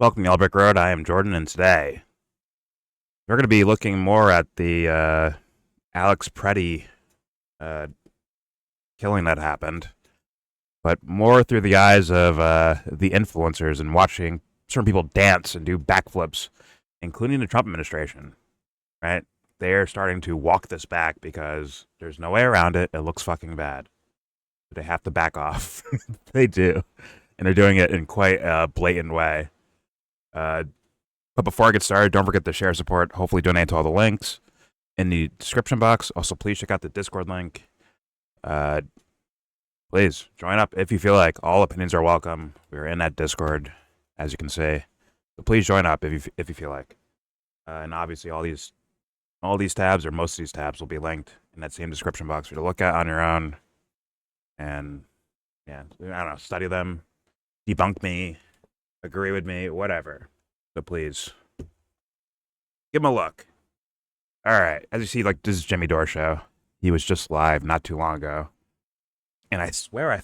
Welcome to Brick Road. I am Jordan, and today we're going to be looking more at the Alex Pretti uh, killing that happened, but more through the eyes of the influencers and watching certain people dance and do backflips, including the Trump administration. Right? They're starting to walk this back because there's no way around it. It looks fucking bad. They have to back off. They do, and they're doing it in quite a blatant way. Uh, But before I get started, don't forget to share support. Hopefully, donate to all the links in the description box. Also, please check out the Discord link. Uh, please join up if you feel like. All opinions are welcome. We're in that Discord, as you can see. So please join up if you feel like. And obviously, all these tabs or most of these tabs will be linked in that same description box for you to look at on your own. And yeah, I don't know, study them, debunk me, agree with me, whatever. So please give them a look. All right. As you see, like, this is Jimmy Dore show. He was just live not too long ago. And I swear I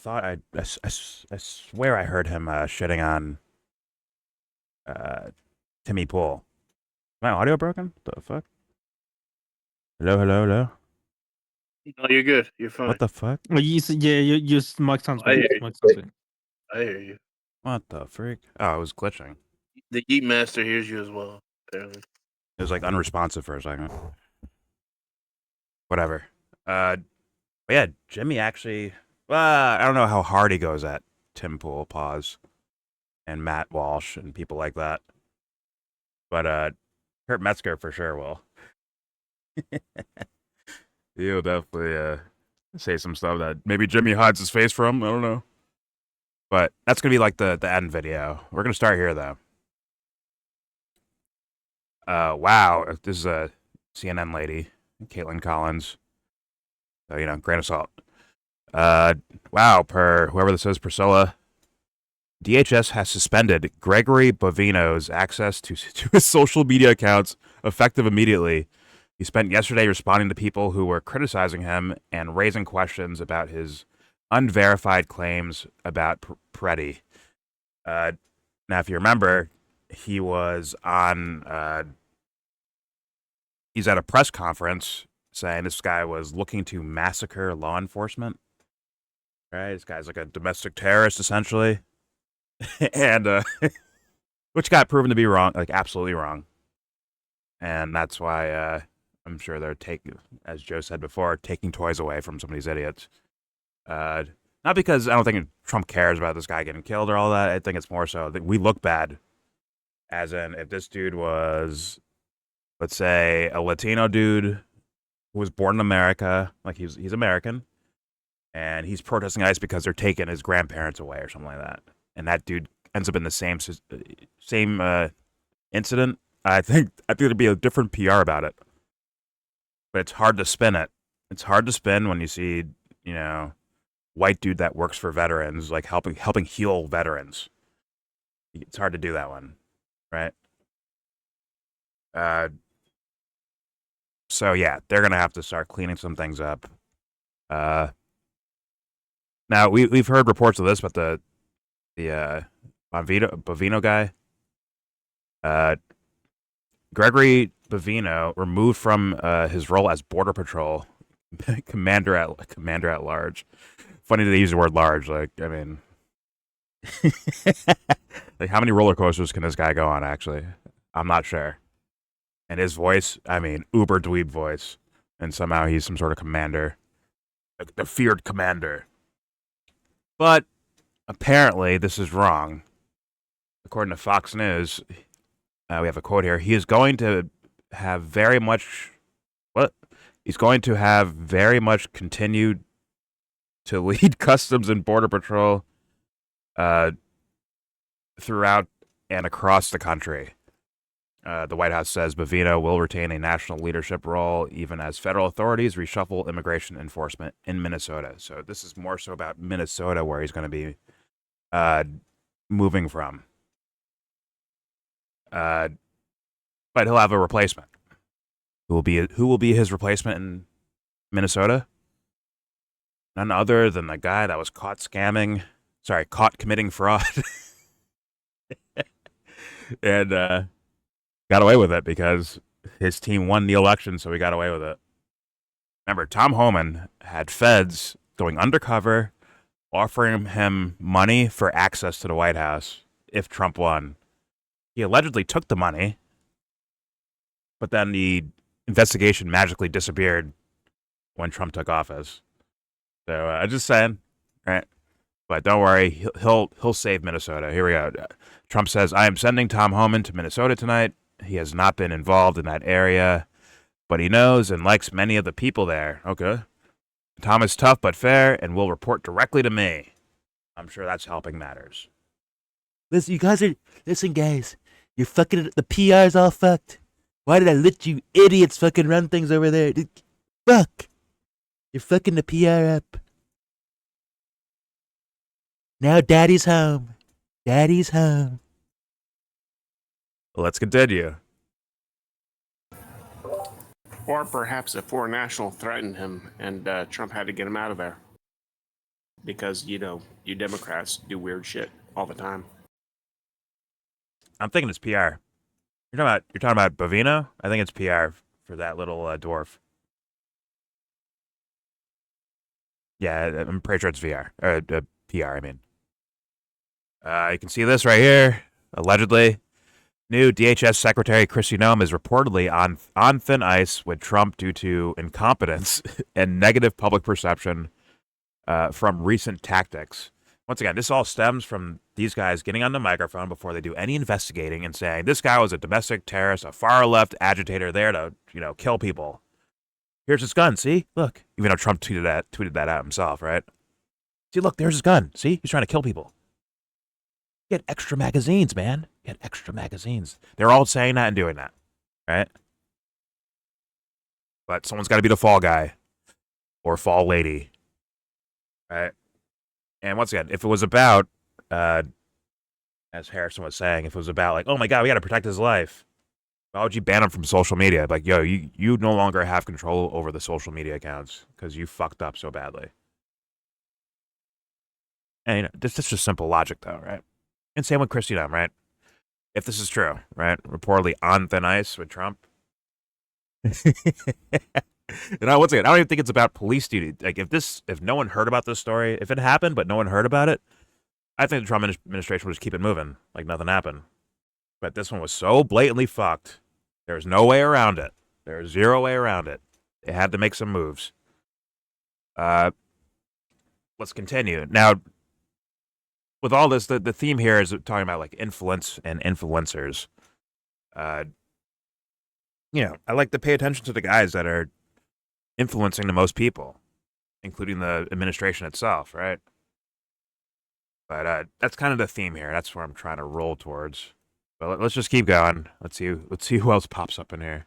swear I heard him shitting on Timmy Pool. Is my audio broken? The fuck? Hello, hello, hello? No, you're good. You're fine. What the fuck? Well, your mic sounds I good. hear you. Mic sounds good. I hear you. What the freak? Oh, it was glitching. The Geek Master hears you as well, apparently. It was like unresponsive for a second. Whatever. But yeah, Jimmy actually. I don't know how hard he goes at Tim Pool, pause, and Matt Walsh and people like that. But Kurt Metzger for sure will. He'll definitely say some stuff that maybe Jimmy hides his face from. I don't know. But that's gonna be like the end video. We're gonna start here though. Wow, this is a CNN lady, Caitlin Collins. So, you know, grain of salt. Wow, per whoever this is, Priscilla. DHS has suspended Gregory Bovino's access to his social media accounts effective immediately. He spent yesterday responding to people who were criticizing him and raising questions about his unverified claims about Pretti. Now, if you remember, he was on. He's at a press conference saying this guy was looking to massacre law enforcement. Right, this guy's like a domestic terrorist essentially, and which got proven to be wrong, like absolutely wrong. And that's why I'm sure they're taking, as Joe said before, taking toys away from some of these idiots. Not because I don't think Trump cares about this guy getting killed or all that. I think it's more so that we look bad. As in, if this dude was, let's say, a Latino dude who was born in America, like he's American, and he's protesting ICE because they're taking his grandparents away or something like that, and that dude ends up in the same incident, I think there'd be a different PR about it. But it's hard to spin it. It's hard to spin when you see, you know, white dude that works for veterans, like helping heal veterans. It's hard to do that one, right? So yeah, they're gonna have to start cleaning some things up. Now we've heard reports of this, but the Bovino guy, Gregory Bovino, removed from his role as Border Patrol commander at large. Funny that they use the word large. Like, I mean, like how many roller coasters can this guy go on? Actually, I'm not sure. And his voice, I mean, uber dweeb voice, and somehow he's some sort of commander, the feared commander. But apparently, this is wrong. According to Fox News, we have a quote here. He is going to have very much. What? He's going to have very much continued to lead Customs and Border Patrol throughout and across the country. The White House says Bovino will retain a national leadership role even as federal authorities reshuffle immigration enforcement in Minnesota. So this is more so about Minnesota, where he's going to be moving from. But he'll have a replacement. Who will be his replacement in Minnesota? None other than the guy that was caught committing fraud. and got away with it because his team won the election, so he got away with it. Remember, Tom Homan had feds going undercover, offering him money for access to the White House if Trump won. He allegedly took the money, but then the investigation magically disappeared when Trump took office. So I'm just saying, right? But don't worry, he'll save Minnesota. Here we go. Trump says, "I am sending Tom Homan to Minnesota tonight. He has not been involved in that area, but he knows and likes many of the people there." Okay. "Tom is tough but fair and will report directly to me." I'm sure that's helping matters. Listen, guys. You're fucking, the PR's all fucked. Why did I let you idiots fucking run things over there? Fuck. You're fucking the PR up. Now daddy's home. Daddy's home. Let's continue. Or perhaps a foreign national threatened him and Trump had to get him out of there. Because, you Democrats do weird shit all the time. I'm thinking it's PR. You're talking about Bovino? I think it's PR for that little dwarf. Yeah, I'm pretty sure it's PR. Or PR, I mean. You can see this right here. Allegedly, new DHS Secretary Kristi Noem is reportedly on thin ice with Trump due to incompetence and negative public perception from recent tactics. Once again, this all stems from these guys getting on the microphone before they do any investigating and saying, this guy was a domestic terrorist, a far-left agitator there to, kill people. Here's his gun, see? Look. Even though Trump tweeted that out himself, right? See, look, there's his gun. See? He's trying to kill people. Get extra magazines, man. Get extra magazines. They're all saying that and doing that, right? But someone's got to be the fall guy or fall lady, right? And once again, if it was about, as Harrison was saying, if it was about like, oh my God, we got to protect his life, why would you ban him from social media? Like, yo, you no longer have control over the social media accounts because you fucked up so badly. And this is just simple logic, though, right? And same with Kristi Noem, right? If this is true, right? Reportedly on thin ice with Trump. Once again, I don't even think it's about police duty. Like, if no one heard about this story, if it happened but no one heard about it, I think the Trump administration would just keep it moving, like nothing happened. But this one was so blatantly fucked. There was no way around it. There was zero way around it. They had to make some moves. Let's continue. Now, with all this, the theme here is talking about like influence and influencers. I like to pay attention to the guys that are influencing the most people, including the administration itself, right? But that's kind of the theme here. That's where I'm trying to roll towards. But let's just keep going. Let's see who else pops up in here.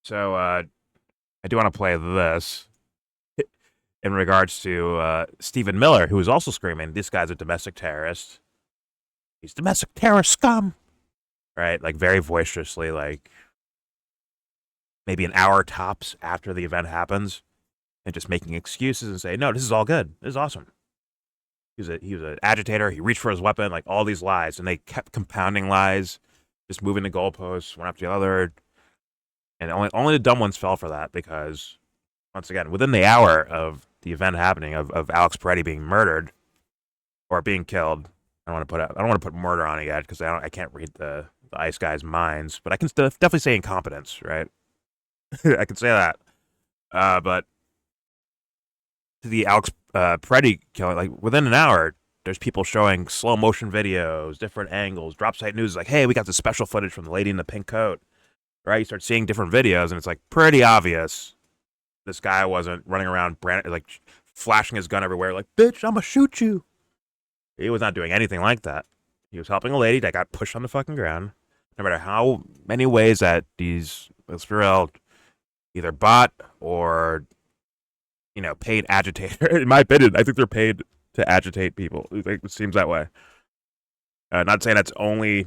So I do want to play this in regards to Stephen Miller, who is also screaming, this guy's a domestic terrorist. He's domestic terrorist scum. Right? Like very boisterously, like maybe an hour tops after the event happens, and just making excuses and say, no, this is all good. This is awesome. He was an agitator. He reached for his weapon, like all these lies, and they kept compounding lies, just moving the goalposts one after the other. And only the dumb ones fell for that because, once again, within the hour of the event happening, of Alex Pretti being murdered or being killed, I don't want to put murder on it yet because I can't read the ice guy's minds, but I can definitely say incompetence, right? I can say that. But to the Alex Pretti killing, like within an hour, there's people showing slow motion videos, different angles. Drop site news is like, hey, we got the special footage from the lady in the pink coat, right? You start seeing different videos, and it's like pretty obvious this guy wasn't running around like flashing his gun everywhere, like, bitch, I'm gonna shoot you. He was not doing anything like that. He was helping a lady that got pushed on the fucking ground. No matter how many ways that these, let's be real, either bot or paid agitator. In my opinion, I think they're paid to agitate people. It seems that way. Not saying that's only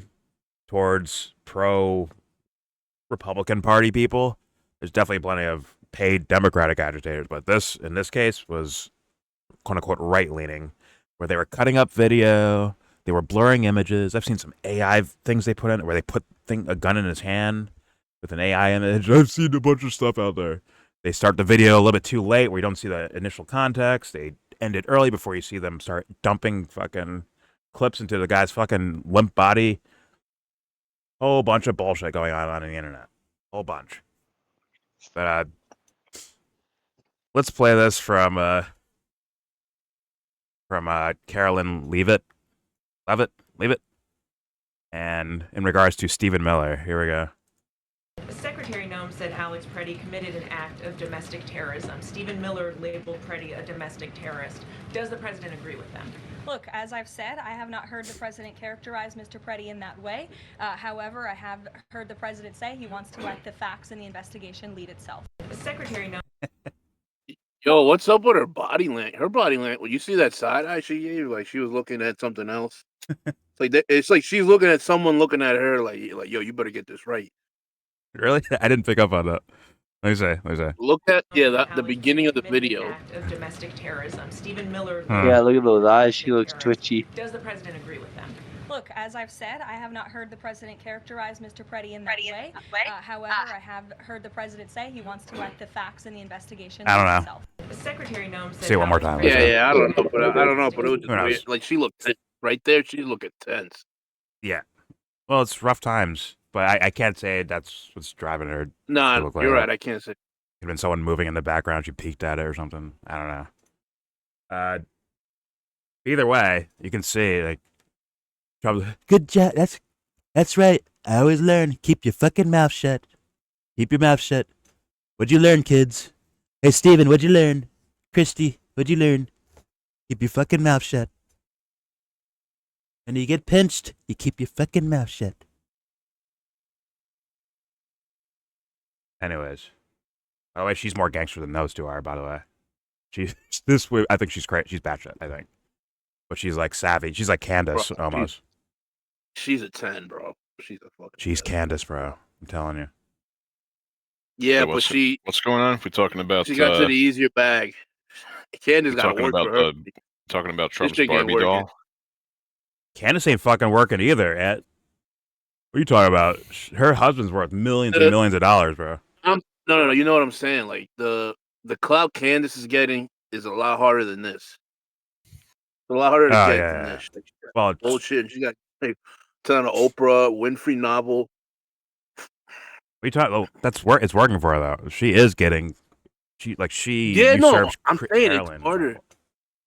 towards pro-Republican Party people. There's definitely plenty of paid Democratic agitators, but this, in this case, was quote-unquote right-leaning, where they were cutting up video, They were blurring images. I've seen some AI things they put in where they put a gun in his hand with an AI image. I've seen a bunch of stuff out there. They start the video a little bit too late where you don't see the initial context. They end it early before you see them start dumping fucking clips into the guy's fucking limp body. Whole bunch of bullshit going on the internet. Whole bunch. But let's play this from Carolyn Leavitt. And in regards to Stephen Miller, here we go. Secretary Noem said Alex Pretti committed an act of domestic terrorism. Stephen Miller labeled Pretti a domestic terrorist. Does the president agree with them? Look, as I've said, I have not heard the president characterize Mr. Pretti in that way. However, I have heard the president say he wants to let the facts in the investigation lead itself. Secretary Noem. Yo, what's up with her body language? Her body language. When you see that side eye she gave, like she was looking at something else. It's like she's looking at someone looking at her, like yo, you better get this right. Really? I didn't pick up on that. Let me say. Look at the beginning of the video. Act of domestic terrorism. Stephen Miller. Yeah, look at those eyes. She looks twitchy. Does the president agree with them? Look, as I've said, I have not heard the president characterize Mr. Pretti in that way. However, I have heard the president say he wants to let the facts in the investigation lead itself. Secretary Noem said. See it one more time. Yeah, I don't know, but it was just weird. Like she looked right there. She looked tense. Yeah. Well, it's rough times, but I can't say that's what's driving her. Nah, to look like you're that. right. I can't say. Could have been someone moving in the background. She peeked at it or something. I don't know. Either way, you can see like. Good job. That's right. I always learn. Keep your fucking mouth shut. Keep your mouth shut. What'd you learn, kids? Hey, Steven, what'd you learn? Christy, what'd you learn? Keep your fucking mouth shut. And you get pinched, you keep your fucking mouth shut. Anyways. By the way, she's more gangster than those two are, by the way. I think she's crazy. She's batshit, I think. But she's like savvy. She's like Candace, almost. She's a 10, bro. She's a fucking. She's Candace, bro. I'm telling you. Yeah, So but what's going on? If we're talking about, she got to the easier bag. Candace got to work for her. Talking about Trump's chick ain't Barbie working. doll. Candace ain't fucking working either, Ed. What are you talking about? Her husband's worth millions and millions of dollars, bro. No. You know what I'm saying? Like the clout Candace is getting is a lot harder than this. It's a lot harder to get than this. Like, well, bullshit. She got telling an Oprah Winfrey novel. We talk. Oh, it's working for her though. She is getting. I'm saying it's harder.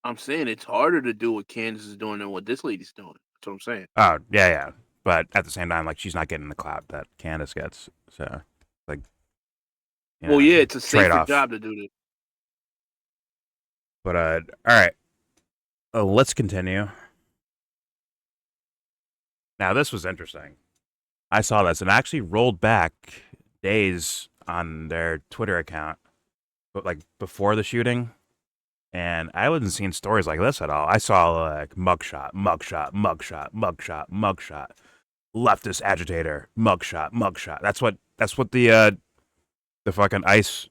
I'm saying it's harder to do what Candace is doing than what this lady's doing. That's what I'm saying. Oh yeah. But at the same time, like she's not getting the clout that Candace gets. So, like. Well, yeah, it's a safer trade-off. job to do this. But all right. Let's continue. Now this was interesting. I saw this and actually rolled back days on their Twitter account, but like before the shooting, and I wasn't seeing stories like this at all. I saw like mugshot, leftist agitator, mugshot. That's what the fucking ICE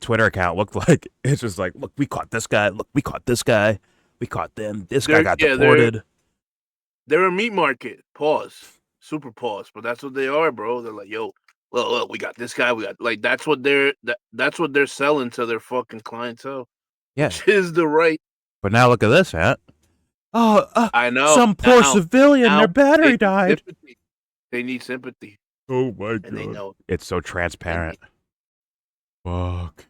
Twitter account looked like. It's just like, look, we caught this guy. Look, we caught this guy. We caught them. This guy got deported. They're a meat market. Pause. Super pause. But that's what they are, bro. They're like, yo, look, we got this guy. We got like that's what they're selling to their fucking clientele. Yeah, which is the right. But now look at this, man. Oh, I know. Some poor civilian, their battery died. They need sympathy. Oh my god! And they know it's so transparent. Fuck.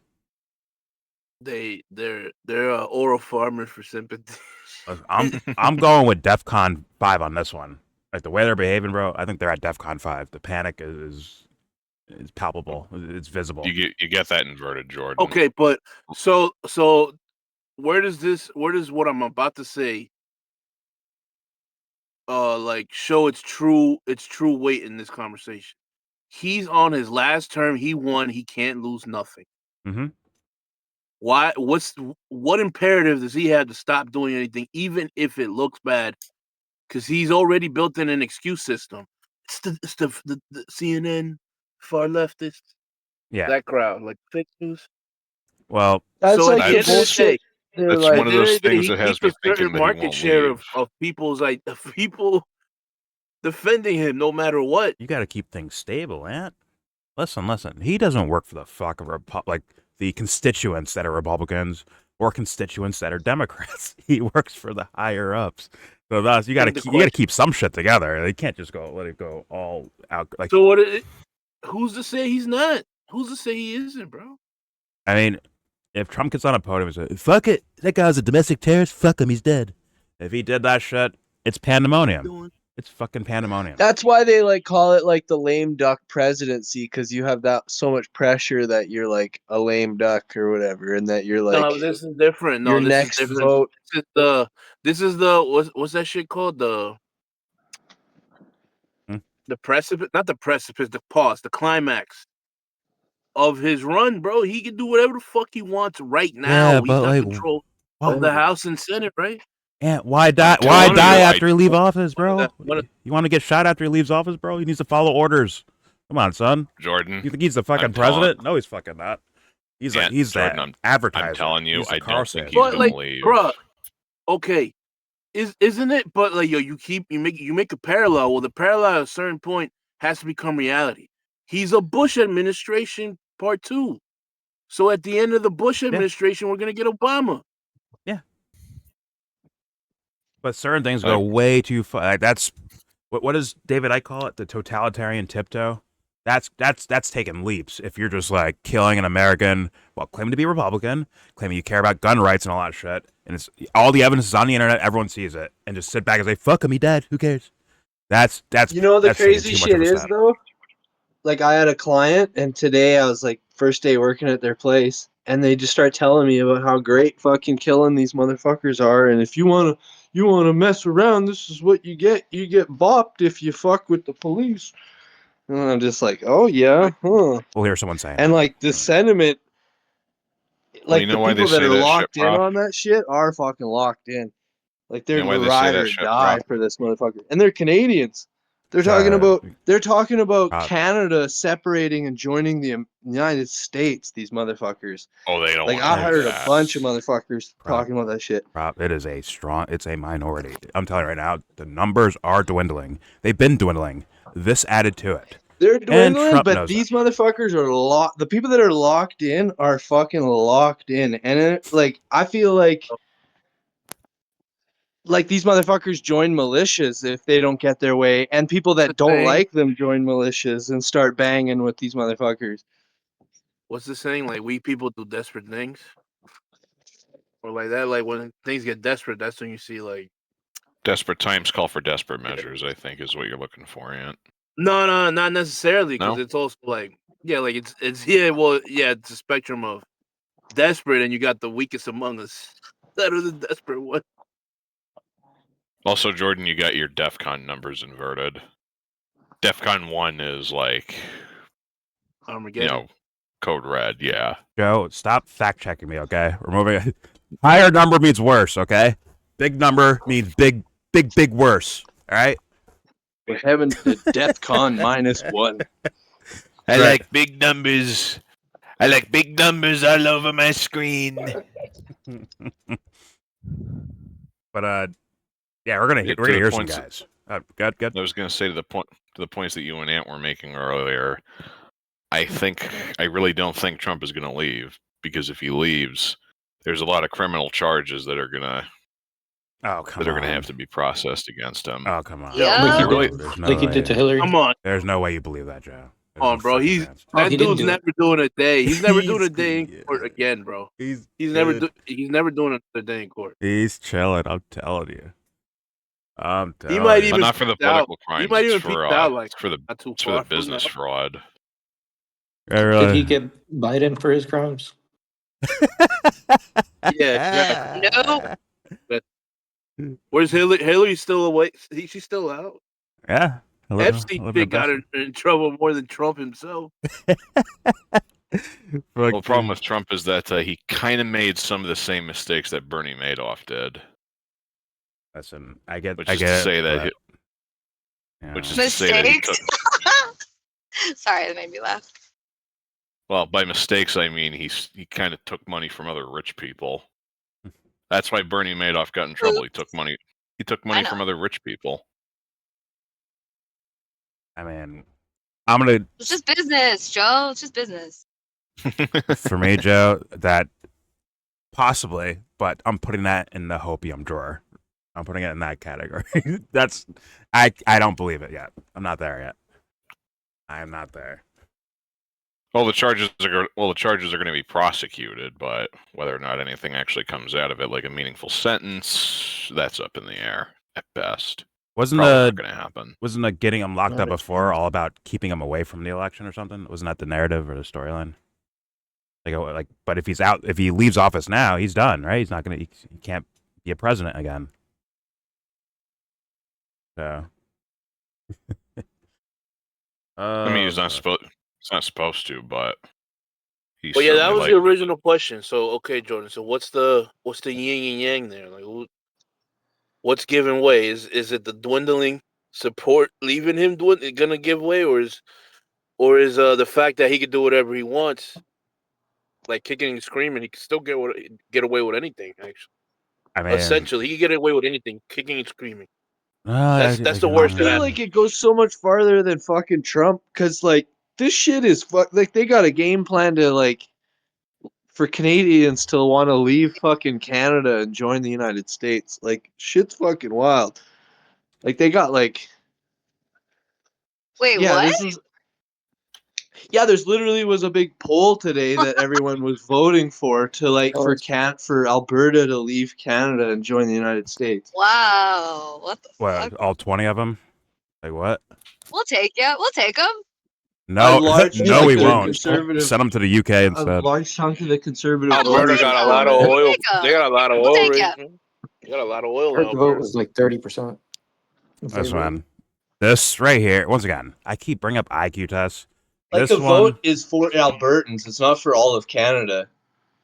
They're oral farmers for sympathy. I'm going with DEFCON 5 on this one. Like the way they're behaving, bro. I think they're at DEFCON 5. The panic is palpable. It's visible. You get that inverted, Jordan. Okay, but so where does what I'm about to say like show its true weight in this conversation? He's on his last term. He won. He can't lose nothing. Mm-hmm. Why? What imperative does he have to stop doing anything, even if it looks bad? Because he's already built in an excuse system. It's the CNN far leftists. Yeah, that crowd, like fake news. Well, That's so like at the end of the day, They're That's like, one of those things He that has keeps me a certain thinking that he market won't share leave. of people's of people defending him no matter what. You got to keep things stable, man. Listen. He doesn't work for the fuck of like the constituents that are Republicans or constituents that are Democrats. He works for the higher ups. So thus, you got to keep some shit together. They can't just let it go all out. Like, so who's to say he's not? Who's to say he isn't, bro? I mean, if Trump gets on a podium and says, "Fuck it, that guy's a domestic terrorist. Fuck him, he's dead." If he did that shit, it's pandemonium. It's fucking pandemonium. that's why they like call it like the lame duck presidency, because you have that so much pressure that you're like a lame duck or whatever, and that you're like No, this is different. No, your this next is different. vote. This is the what's that shit called? The precipice, not the precipice, the pause, the climax of his run, bro. He can do whatever the fuck he wants right now. Yeah, He's but got like, control of the House and Senate, right? And why die? telling Why you, die I- after he leave office, bro? One of- You want to get shot after he leaves office, bro? He needs to follow orders. Come on, son. Jordan, You think he's the fucking I'm telling- president? No, he's fucking not. He's Yeah, he's Jordan, that advertiser. I'm telling you, He's the I don't Carlson. think he's But gonna like, leave. bruh, okay, isn't it? But like, yo, you make a parallel. Well, the parallel at a certain point has to become reality. He's a Bush administration part 2. So at the end of the Bush administration, we're gonna get Obama. But certain things go way too far. Like that's what does David I call it? The totalitarian tiptoe. That's taking leaps. If you're just like killing an American while claiming to be Republican, claiming you care about gun rights and all that shit, and it's all the evidence is on the internet, everyone sees it, and just sit back and say, "Fuck him, he dead. Who cares?" That's You know the that's taking crazy too much shit of a is step. though? Like I had a client, and today I was like first day working at their place, and they just start telling me about how great fucking killing these motherfuckers are, and if you wanna mess around, this is what you get. You get bopped if you fuck with the police. And I'm just like, oh yeah, huh. We'll hear someone saying And that. like the sentiment, Well, like you know the why they people that say are that shit, locked in Brock? on that shit are fucking locked in. Like they're You know why they say ride that or shit, die Brock? for this motherfucker, and they're Canadians. They're talking about Canada separating and joining the United States. These motherfuckers. Oh, they don't Like want I to heard do a that. bunch of motherfuckers talking about that shit. It is it's a minority. I'm telling you right now, the numbers are dwindling. They've been dwindling. This added to it. They're dwindling, Trump but knows these motherfuckers are locked. The people that are locked in are fucking locked in, and like I feel like these motherfuckers join militias if they don't get their way, and people that don't like them join militias and start banging with these motherfuckers. What's the saying? Like, we people do desperate things, or like that. Like when things get desperate, that's when you see like Desperate times call for desperate measures, I think, is what you're looking for, Ant. no, not necessarily, because No? it's also like it's it's a spectrum of desperate, and you got the weakest among us that are the desperate one. Also, Jordan, you got your DEFCON numbers inverted. DEFCON 1 is like, Armageddon. code red, yeah. Joe, stop fact checking me, okay? We're moving. Higher number means worse, okay? Big number means big worse. All right. We're having the DEFCON -1. I like big numbers. I like big numbers all over my screen. But yeah, we're gonna hear some guys. Good. I was gonna say to the points that you and Ant were making earlier. I really don't think Trump is gonna leave, because if he leaves, there's a lot of criminal charges that are gonna have to be processed against him. Oh, come on. Yeah. Like he did to Hillary. Come on. There's no way you believe that, Joe. Come on, bro. That dude's never doing a day. He's never doing a day in court again, bro. He's never doing a day in court. He's chilling. I'm telling you. He might even not for the political crimes. He might even it's for, out like it's for the business fraud. Did he get Biden for his crimes? Yeah. No. Where's Hillary? Hillary's still away. She's still out. Yeah. Epstein got her in trouble more than Trump himself. Well, the problem with Trump is that he kind of made some of the same mistakes that Bernie Madoff did. Listen, I get Which is to say that he took, Sorry, that made me laugh. well, by mistakes I mean he kind of took money from other rich people. That's why Bernie Madoff got in trouble. He took money. He took money from other rich people. I mean, I'm gonna. It's just business, Joe. It's just business. For me, Joe, that possibly, but I'm putting that in the hopium drawer. I'm putting it in that category. That's I don't believe it yet. I'm not there yet. I am not there. Well, the charges are going to be prosecuted, but whether or not anything actually comes out of it, like a meaningful sentence, that's up in the air at best. Wasn't Probably not going to happen. Wasn't the getting him locked up before all about keeping him away from the election or something? Wasn't that the narrative or the storyline? Like, but if he leaves office now, he's done, right? He's not gonna, he can't be a president again. So, I mean, he's not supposed to, but he's. Well, yeah, that was the original question. So, okay, Jordan. So, what's the yin and yang there? Like, what's giving way? Is it the dwindling support leaving him gonna give way, or is the fact that he could do whatever he wants, like kicking and screaming, he can still get away with anything? Actually, I mean, essentially, he can get away with anything, kicking and screaming. That's the worst. I feel like it goes so much farther than fucking Trump, because like this shit is like they got a game plan to like for Canadians to want to leave fucking Canada and join the United States. Like shit's fucking wild. Like they got like. Wait, yeah, what? There's literally was a big poll today that everyone was voting for to like for Alberta to leave Canada and join the United States. Wow, what the fuck? All 20 of them? Like what? We'll take it. We'll take them. No, no, we won't. Conservative, Send them to the UK instead. A large chunk of the conservative. Alberta got a lot of oil. They got a lot of oil. They got a lot of oil. Our vote was like 30%. This one. This right here. Once again, I keep bringing up IQ tests. Like this the one, vote is for Albertans. It's not for all of Canada.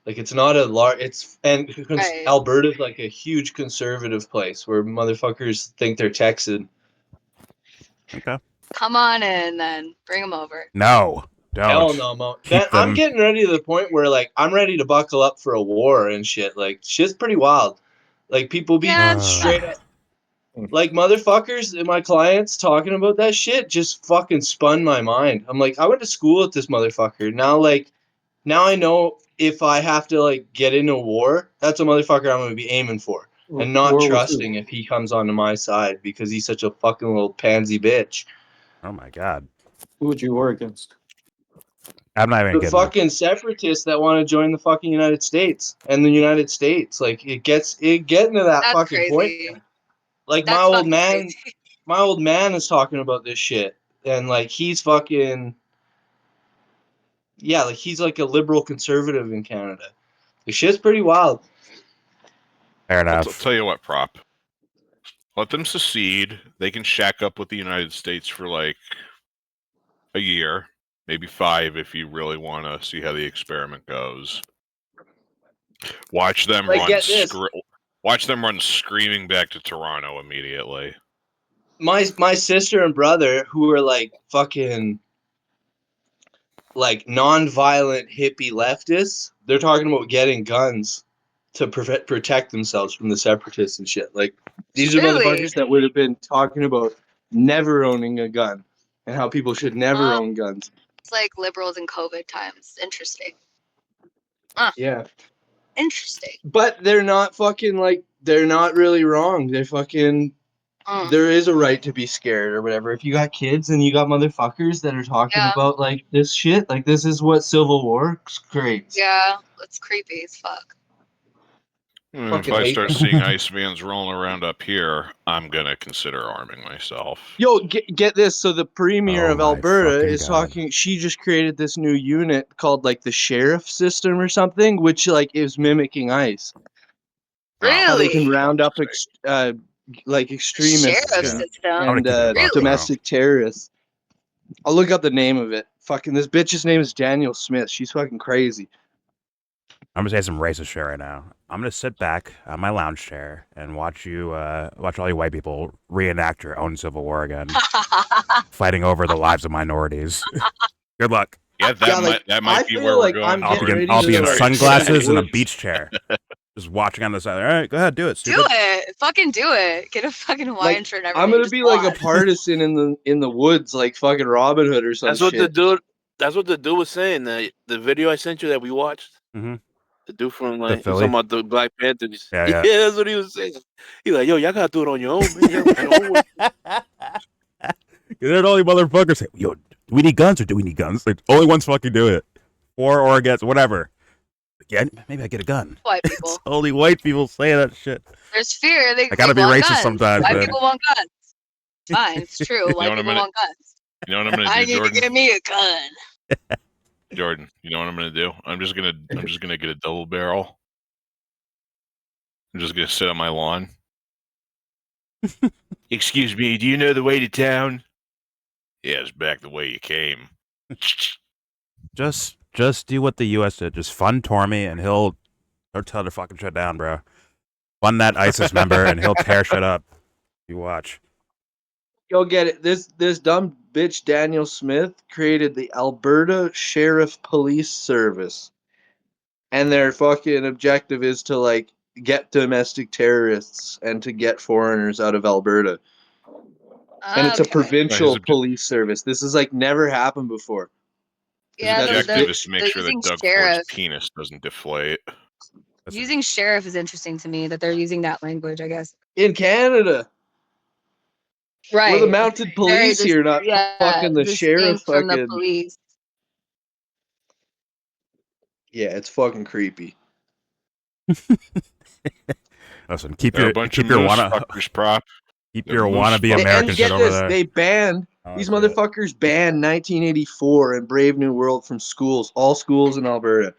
Like it's not a large. Right. Alberta's like a huge conservative place where motherfuckers think they're Texan. Okay. Come on in, then. Bring them over. No, don't. Hell no, Mo. I'm getting ready to the point where like I'm ready to buckle up for a war and shit. Like shit's pretty wild. Like people be straight up. Like motherfuckers and my clients talking about that shit just fucking spun my mind. I'm like, I went to school with this motherfucker. Now I know if I have to like get into war, that's a motherfucker I'm gonna be aiming for. And not trusting if he comes onto my side because he's such a fucking little pansy bitch. Oh my god. Who would you war against? I'm not even the fucking separatists that want to join the fucking United States and the United Stating it gets getting to that That's fucking crazy. point. Like That's my old man is talking about this shit, and like he's fucking like he's like a liberal conservative in Canada. The shit's pretty wild. Fair enough. I'll tell you what, Prop. Let them secede. They can shack up with the United States for like a year, maybe 5 if you really want to see how the experiment goes. Watch them run screaming back to Toronto immediately. My sister and brother, who are like fucking like non-violent hippie leftists, they're talking about getting guns to protect themselves from the separatists and shit. Like these are motherfuckers that would have been talking about never owning a gun and how people should never own guns. It's like liberals in COVID times. Interesting. Yeah. Interesting. But they're not fucking like they're not really wrong. They're fucking there is a right to be scared or whatever. If you got kids and you got motherfuckers that are talking about like this shit, like this is what Civil War creates. Yeah, it's creepy as fuck. If I start seeing Icemans rolling around up here, I'm gonna consider arming myself. Yo, get this. So the premier of Alberta is talking. She just created this new unit called like the sheriff system or something, which like is mimicking ICE. Really? How they can round up like extremists and domestic terrorists. I'll look up the name of it. Fucking this bitch's name is Daniel Smith. She's fucking crazy. I'm gonna say some racist shit right now. I'm gonna sit back on my lounge chair and watch all you white people reenact your own Civil War again, fighting over the lives of minorities. Good luck. Yeah, that might be where we're going. I'll be in sunglasses and a beach chair. just watching on the side. All right, go ahead, do it. Do Stupid. it. Fucking do it. Get a fucking Hawaiian shirt and everything. I'm gonna Just be like a watch. partisan in the woods, like fucking Robin Hood or some That's what shit. the dude. That's what the dude was saying. The video I sent you that we watched. Mm-hmm. The dude from The like he's Philly? talking about the Black Panthers. Yeah. That's what he was saying. He's like, yo, y'all gotta do it on your own, man. Y'all gotta They're the only motherfuckers say, yo, do we need guns or do we need guns? Like, only one's fucking do it. For or against, whatever. Yeah, maybe I get a gun. White people. It's only white people say that shit. There's fear. They I gotta be want racist guns. sometimes, White man. people want guns. It's fine. It's true. White what I'm people gonna- want guns. You know what I'm gonna I do, need Jordan? to get me a gun. Jordan, you know what I'm gonna do? I'm just gonna get a double barrel. I'm just gonna sit on my lawn. Excuse me, do you know the way to town? Yeah, it's back the way you came. Just do what the U.S. did. Just fund Tormy, and he'll tear the fucking shit down, bro. Fund that ISIS member, and he'll tear shit up. You watch. Go get it. This dumb bitch Daniel Smith created the Alberta Sheriff Police Service, and their fucking objective is to like get domestic terrorists and to get foreigners out of Alberta. And it's a provincial police service. This has like never happened before. Yeah, the the objective is to make sure that using Doug sheriff. Ford's penis doesn't deflate. Using sheriff is interesting to me that they're using that language, I guess. In Canada. Right. We're the mounted police here, not fucking the sheriff from the fucking. police. Yeah, it's fucking creepy. Listen, keep They're your a bunch keep of your moose wanna fuckers, prop. keep They're your moose wannabe fuckers. American And shit get over this, there. they banned these motherfuckers banned 1984 and Brave New World from schools, all schools in Alberta.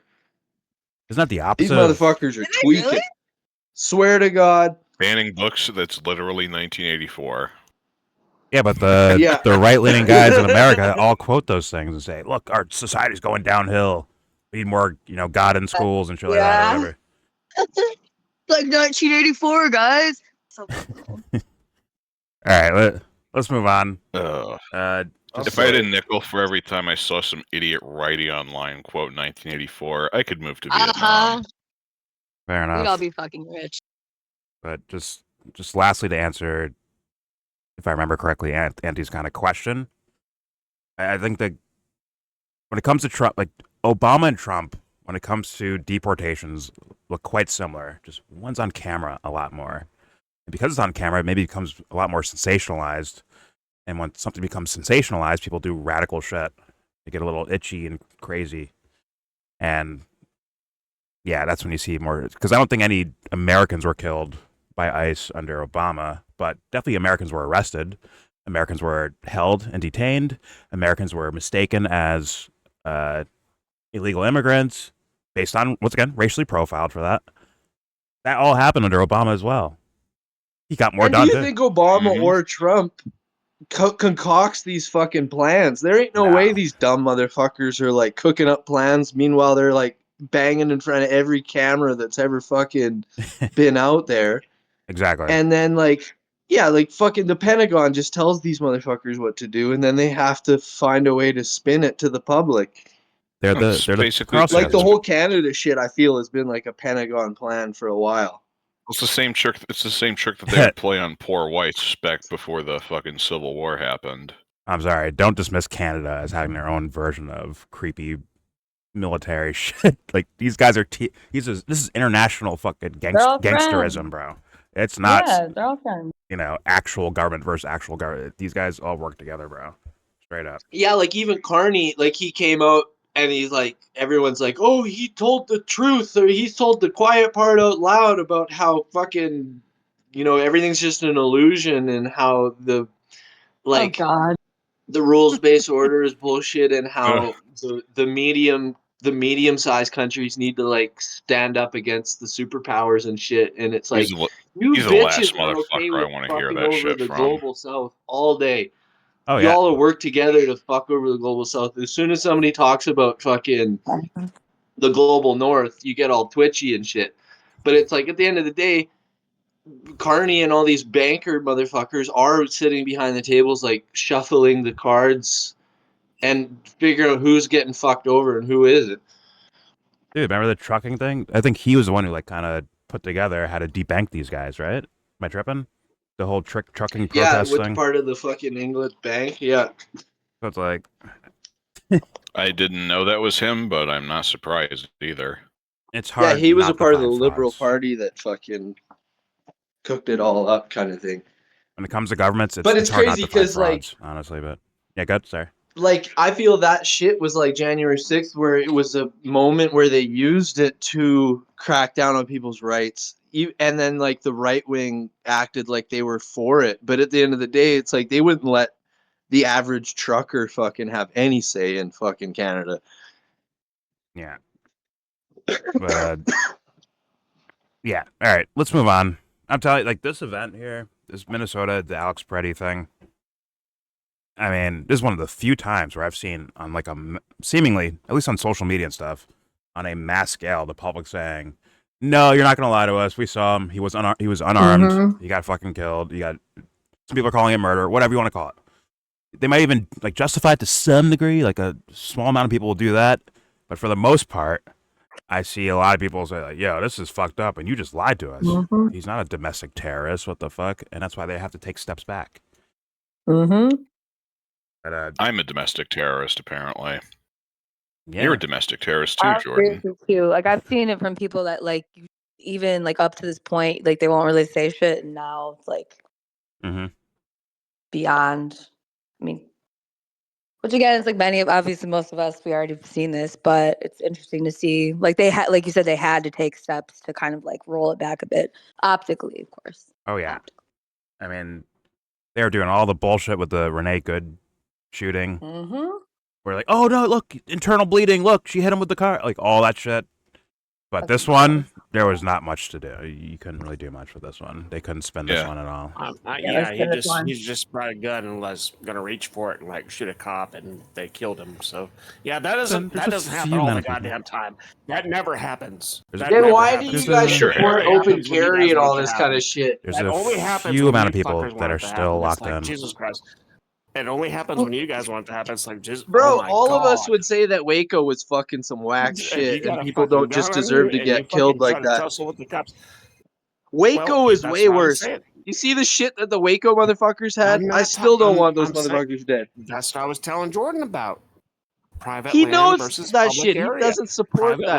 Isn't that the These opposite? motherfuckers are tweaking. Really? Swear to God. Banning books, that's literally 1984. Yeah, but the Yeah. the right leaning guys in America all quote those things and say, "Look, our society's going downhill. We need more, God in schools and shit like that, or whatever." Like 1984, guys. So cool. All right, let's move on. If I had a nickel for every time I saw some idiot writing online quote 1984, I could move to Vietnam. Fair enough. We'd all be fucking rich. But just lastly, to answer, if I remember correctly, Auntie's kind of question, I think that when it comes to Trump, like Obama and Trump, when it comes to deportations, look quite similar. Just one's on camera a lot more. And because it's on camera, it maybe becomes a lot more sensationalized. And when something becomes sensationalized, people do radical shit. They get a little itchy and crazy. And yeah, that's when you see more. Because I don't think any Americans were killed by ICE under Obama, but definitely Americans were arrested. Americans were held and detained. Americans were mistaken as illegal immigrants based on, once again, racially profiled for that. That all happened under Obama as well. He got more done. Do you think Obama or Trump concocts these fucking plans? There ain't no way these dumb motherfuckers are like cooking up plans. Meanwhile, they're like banging in front of every camera that's ever fucking been out there. Exactly. And then like, yeah, like fucking the Pentagon just tells these motherfuckers what to do, and then they have to find a way to spin it to the public. They're basically like the whole Canada shit. I feel has been like a Pentagon plan for a while. It's the same trick. It's the same trick that they would play on poor whites back before the fucking Civil War happened. I'm sorry. Don't dismiss Canada as having their own version of creepy military shit. Like these guys are. This is international fucking gangsterism, bro. It's not. Yeah, they're all friends. Actual government versus actual government. These guys all work together, bro. Straight up. Yeah, like even Carney, like he came out and he's like, everyone's like, oh, he told the truth, or he's told the quiet part out loud about how fucking, everything's just an illusion, and how the, like, the rules-based order is bullshit, and how the medium-sized countries need to like stand up against the superpowers and shit, and it's like, he's the last motherfucker I want to hear that over shit the from. global south all day. Oh, yeah. Y'all will work together to fuck over the global south. As soon as somebody talks about fucking the global north, you get all twitchy and shit. But it's like at the end of the day, Carney and all these banker motherfuckers are sitting behind the tables, like shuffling the cards and figuring out who's getting fucked over and who isn't. Dude, remember the trucking thing? I think he was the one who like kind of put together how to debank these guys, right? Am I tripping? The whole trucking Yeah, protest with thing. part of the fucking England bank. Yeah. So it's like, I didn't know that was him, but I'm not surprised either. it's hard. Yeah, he was a not to part of the find Liberal frauds. Party that fucking cooked it all up, kind of thing. When it comes to governments, But it's it's hard not crazy to find 'cause, like- frauds, honestly. But yeah, good, sorry. Like, I feel that shit was like January 6th, where it was a moment where they used it to crack down on people's rights. And then, like, the right wing acted like they were for it. But at the end of the day, it's like they wouldn't let the average trucker fucking have any say in fucking Canada. Yeah. But yeah, all right, let's move on. I'm telling you, like, this event here, this Minnesota, the Alex Pretti thing. I mean, this is one of the few times where I've seen on like a seemingly, at least on social media and stuff, on a mass scale, the public saying, "No, you're not going to lie to us. We saw him. He was unarmed. Mhm. He got fucking killed. You got some people are calling it murder, whatever you want to call it. They might even like justify it to some degree. Like a small amount of people will do that, but for the most part, I see a lot of people say like, "Yo, this is fucked up, and you just lied to us. Mhm. He's not a domestic terrorist. What the fuck?" And that's why they have to take steps back. Mhm. But, I'm a domestic terrorist, apparently. yeah. You're a domestic terrorist too, I agree Jordan. with you too. Like I've seen it from people that like even like up to this point, like they won't really say shit, and now it's like Mm-hmm. beyond. I mean, which again, it's like many of obviously most of us we already have seen this, but it's interesting to see. Like they had, like you said, they had to take steps to kind of like roll it back a bit optically, of course. Oh yeah. I mean, they were doing all the bullshit with the Renee Good shooting. Mm-hmm. We're like, oh no, look, internal bleeding. Look, she hit him with the car. Like all that shit. But this one, there was not much to do. You couldn't really do much with this one. They couldn't spin this Yeah. one at all. He just brought a gun and was gonna reach for it and like shoot a cop, and they killed him. So yeah, that doesn't There's a happen few all amount the of people. goddamn time. That never happens. There's a- That Then never why do happens. you guys Sure. support It only open happens when you carry guys and want all it to this happen. kind of shit? There's That only a happens few when amount of you people fuckers that want are it to still happen. locked It's like, in. Jesus Christ. It only happens when you guys want it to happen. It's like, just, Bro, oh my all of us God. would say that Waco was fucking some whack If you shit, and got a people fucking don't just gun on deserve you to and you get killed fucking try like to that. tussle with the cops. Waco Well, is that's way what I'm worse. saying. You see the shit that the Waco motherfuckers had? I'm I not still don't I'm- want those I'm saying- motherfuckers dead. That's what I was telling Jordan about. Private He land knows versus that public shit. He area. doesn't support Private that.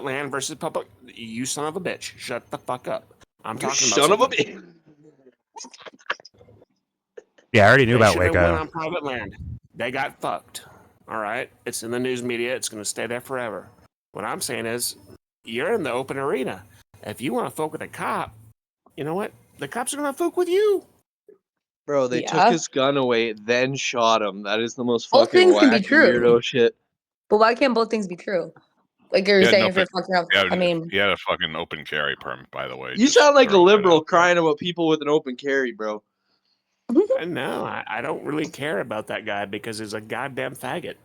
land versus public. You son of a bitch! Shut the fuck up. I'm You talking son about of a something. bitch. Yeah, I already knew They about should have went Waco. on private land. They got fucked. All right, it's in the news media. It's going to stay there forever. What I'm saying is, you're in the open arena. If you want to fuck with a cop, you know what? The cops are going to fuck with you. Bro, they took his gun away, then shot him. That is the most Both fucking things can be whack true. weirdo shit. But why can't both things be true? Like you're He had saying, an if you're open- fucking up, I mean, he had a fucking open carry permit, by the way. You just sound like a throwing that liberal out there. crying about people with an open carry, bro. No, I don't really care about that guy because he's a goddamn faggot.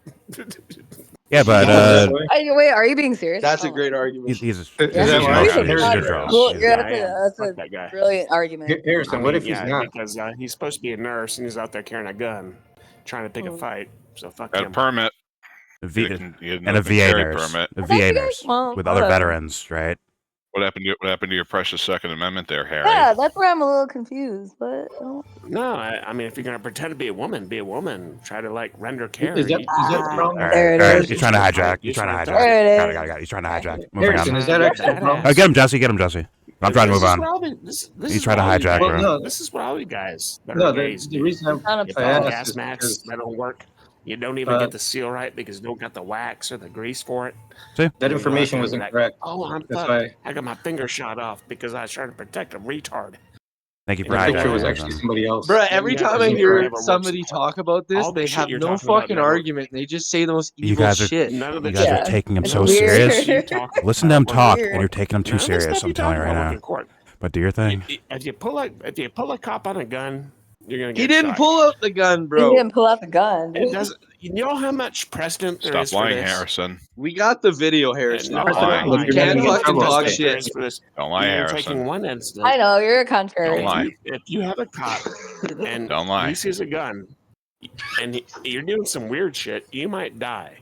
Yeah, but wait, are you being serious? That's a Oh, great argument. he's Is that why? he's Harrison, neutral. Cool. He's- Yeah, Fuck that's that guy. a brilliant argument. Harrison, what if he's not? Because he's supposed to be a nurse and he's out there carrying a gun, trying to pick a Mm. fight. So fuck Got a him. permit. V- He had an and a open VA carry nurse, permit. a I thought you VA guys- nurse well, with other whatever. veterans, right? What happened to your precious Second Amendment there, Harry? Yeah, that's where I'm a little confused. But No, I mean, if you're gonna pretend to be a woman, be a woman. Try to like render care. Is that the problem? All right, There it all right. is. He's trying to hijack. He's You're trying to trying to hijack. There it Got is. it. He's trying to hijack. Moving Harrison, on. is that actually the problem? Get him, Jesse. Get him, Jesse. I'm trying to move on. This He's is trying to for all you hijack, guys. bro. No. This is for all you guys that are No, gays. the reason Not You upset. I put asked gas is masks because that don't work. You don't even get the seal right because you don't got the wax or the grease for it. See? that information was Like, incorrect. oh, I'm That's fucked. why I got my finger shot off because I was trying to protect a retard. Thank you for the picture hijacking. was Harrison. actually somebody else. Bro, every Yeah, time I it hear never works. somebody talk about this, All the they shit have you're no talking about fucking never- argument. They just say the most You evil guys are shit. None of the you guys are Yeah. taking him It's so weird. serious. You talk Listen to him about talk, weird. and you're taking him None too of the serious. stuff I'm you telling you talk right about work now. in court. But do your thing. If you pull a cop on a gun, you're gonna get He didn't shot. pull out the gun, He bro. didn't pull out the gun. It doesn't. You know how much precedent there Stop is for lying, this? Harrison. We got the video, Harrison. No, Stop I'm not lying. lying. You can't You know how fucking much talk precedent there shit. is for this. Don't lie, You're Harrison. taking one incident. I know you're a contrary. Don't lie. If you have a cop and Don't lie. he sees a gun and you're doing some weird shit, you might die.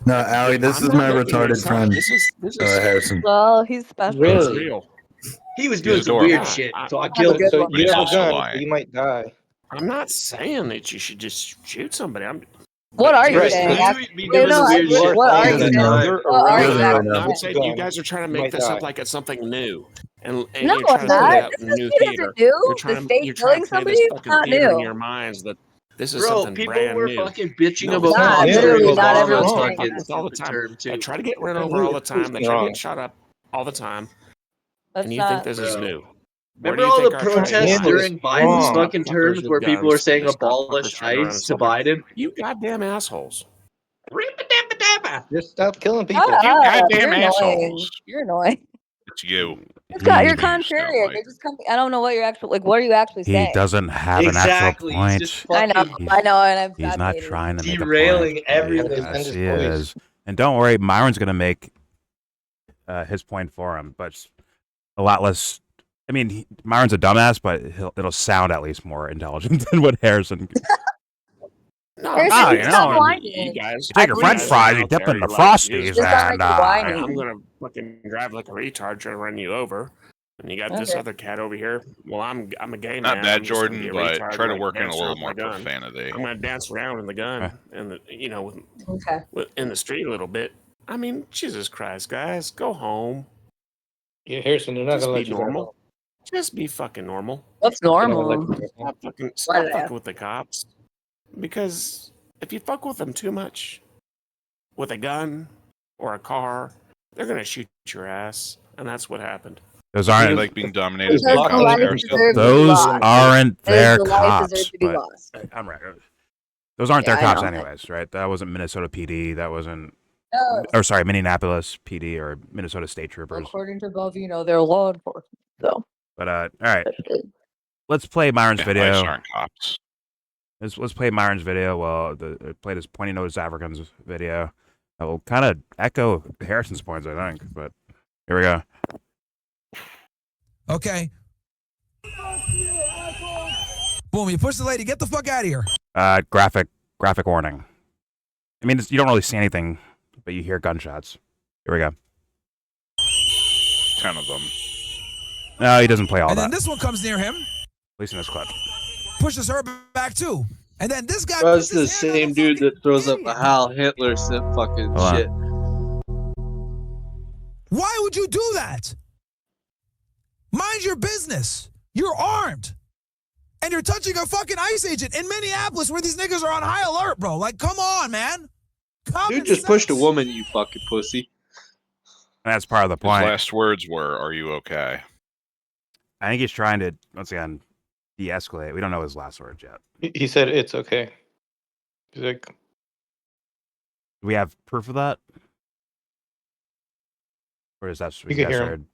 No, Allie, this is my retarded friend, This is Harrison. Well, he's special. It's Really? real. He was doing He's some adorable. weird shit, so I Have a killed good him. So one. But you he's have a also gun, lying. so you might die. I'm not saying that you should just shoot somebody. What are you Right. saying? You be Wait, doing no, some I- weird shit what all are the you saying? time. You're What are you Really around. right now. I'm saying you guys are trying to You make might this up die. like it's something new, and No, you're I'm trying to put not. it out This in is new isn't theater. new. You're The trying to state play killing this somebody is fucking not theater in new. your minds that this is Bro, something people brand were new. fucking bitching No, about it's not. cops Literally, during not Obama's everyone's Obama's saying fucking that. all the time. term They too. try to get run Who- over all the time. They who's try to wrong? get shot up all the time. That's And you think not this is Bro. new? Where do Remember you all the think our trade protests It lies? is during Biden's wrong. fucking Stop fuckers terms with where people were guns, saying and they stop abolish fuckers trying to run ICE us to over. Biden? You goddamn assholes. Just stop killing Shut people. You up. goddamn You're annoying. assholes. You're annoying. It's you. It's got you're He contrarian. Snowflake. You're just I don't know what you're actually like. What are you actually he saying? doesn't have an actual Exactly. He's just point. I know, fucking I know, and He's I've not made it. trying to make a derailing point. everything. Yes, his he voice. is. And don't worry, Myron's gonna make his point for him, but a lot less. I mean, Myron's a dumbass, but it'll sound at least more intelligent than what Harrison. No, Harrison, Ah, you you stop know, whining. you guys. You take your I French believe fries, you. you dip in the You're Frosties, Just don't and make you whiny. I'm gonna fucking drive like a retard trying to run you over. And you got this Okay. other cat over here. Well, I'm a gay man. Not bad, I'm just gonna be Jordan, a but retard try to and, work in a dance little around more with my gun. profanity. I'm gonna dance around in the gun and Okay. in the street a little bit. I mean, Jesus Christ, guys, go home. Yeah, Harrison, they're not Just gonna be let you go. normal. Just be fucking normal. What's They're not gonna normal? let you go. Stop fucking with the cops. Because if you fuck with them too much with a gun or a car, they're gonna shoot your ass, and that's what happened. those I aren't like being dominated Because by the cops, life Harrison. deserves to be those lost. aren't their The life deserves cops. to be But lost. I'm right. Those aren't Yeah, their I cops, know. anyways, right? That wasn't Minnesota PD. That wasn't, No, or sorry, Minneapolis PD or Minnesota State Troopers. according to Bovino, they're law enforcement. So, But all right, let's play Myron's ICE video. aren't cops. Let's play Myron's video. Well, play this Pointy Nose Africans video. That will kind of echo Harrison's points, I think. But here we go. Okay. Boom, you push the lady. Get the fuck out of here. Graphic warning. I mean, you don't really see anything, but you hear gunshots. Here we go. 10 of them. No, he doesn't play all And that. then this one comes near him, At least in this clip. pushes her back too. And then this guy Bro, it's puts his the hand on same dude that throws up the idiot. Heil Hitler fucking Hold on. shit. Why would you do that? Mind your business. You're armed. And you're touching a fucking ICE agent in Minneapolis where these niggas are on high alert, bro. Like, come on, man. Common Dude just pushed a sense. woman, you fucking pussy. That's part of the His point. last words were, "Are you okay?" I think he's trying to, once again, de-escalate. We don't know his last words yet. He said it's okay. He's like, Do we have proof of that? Or is that just what You you can guys hear him. heard?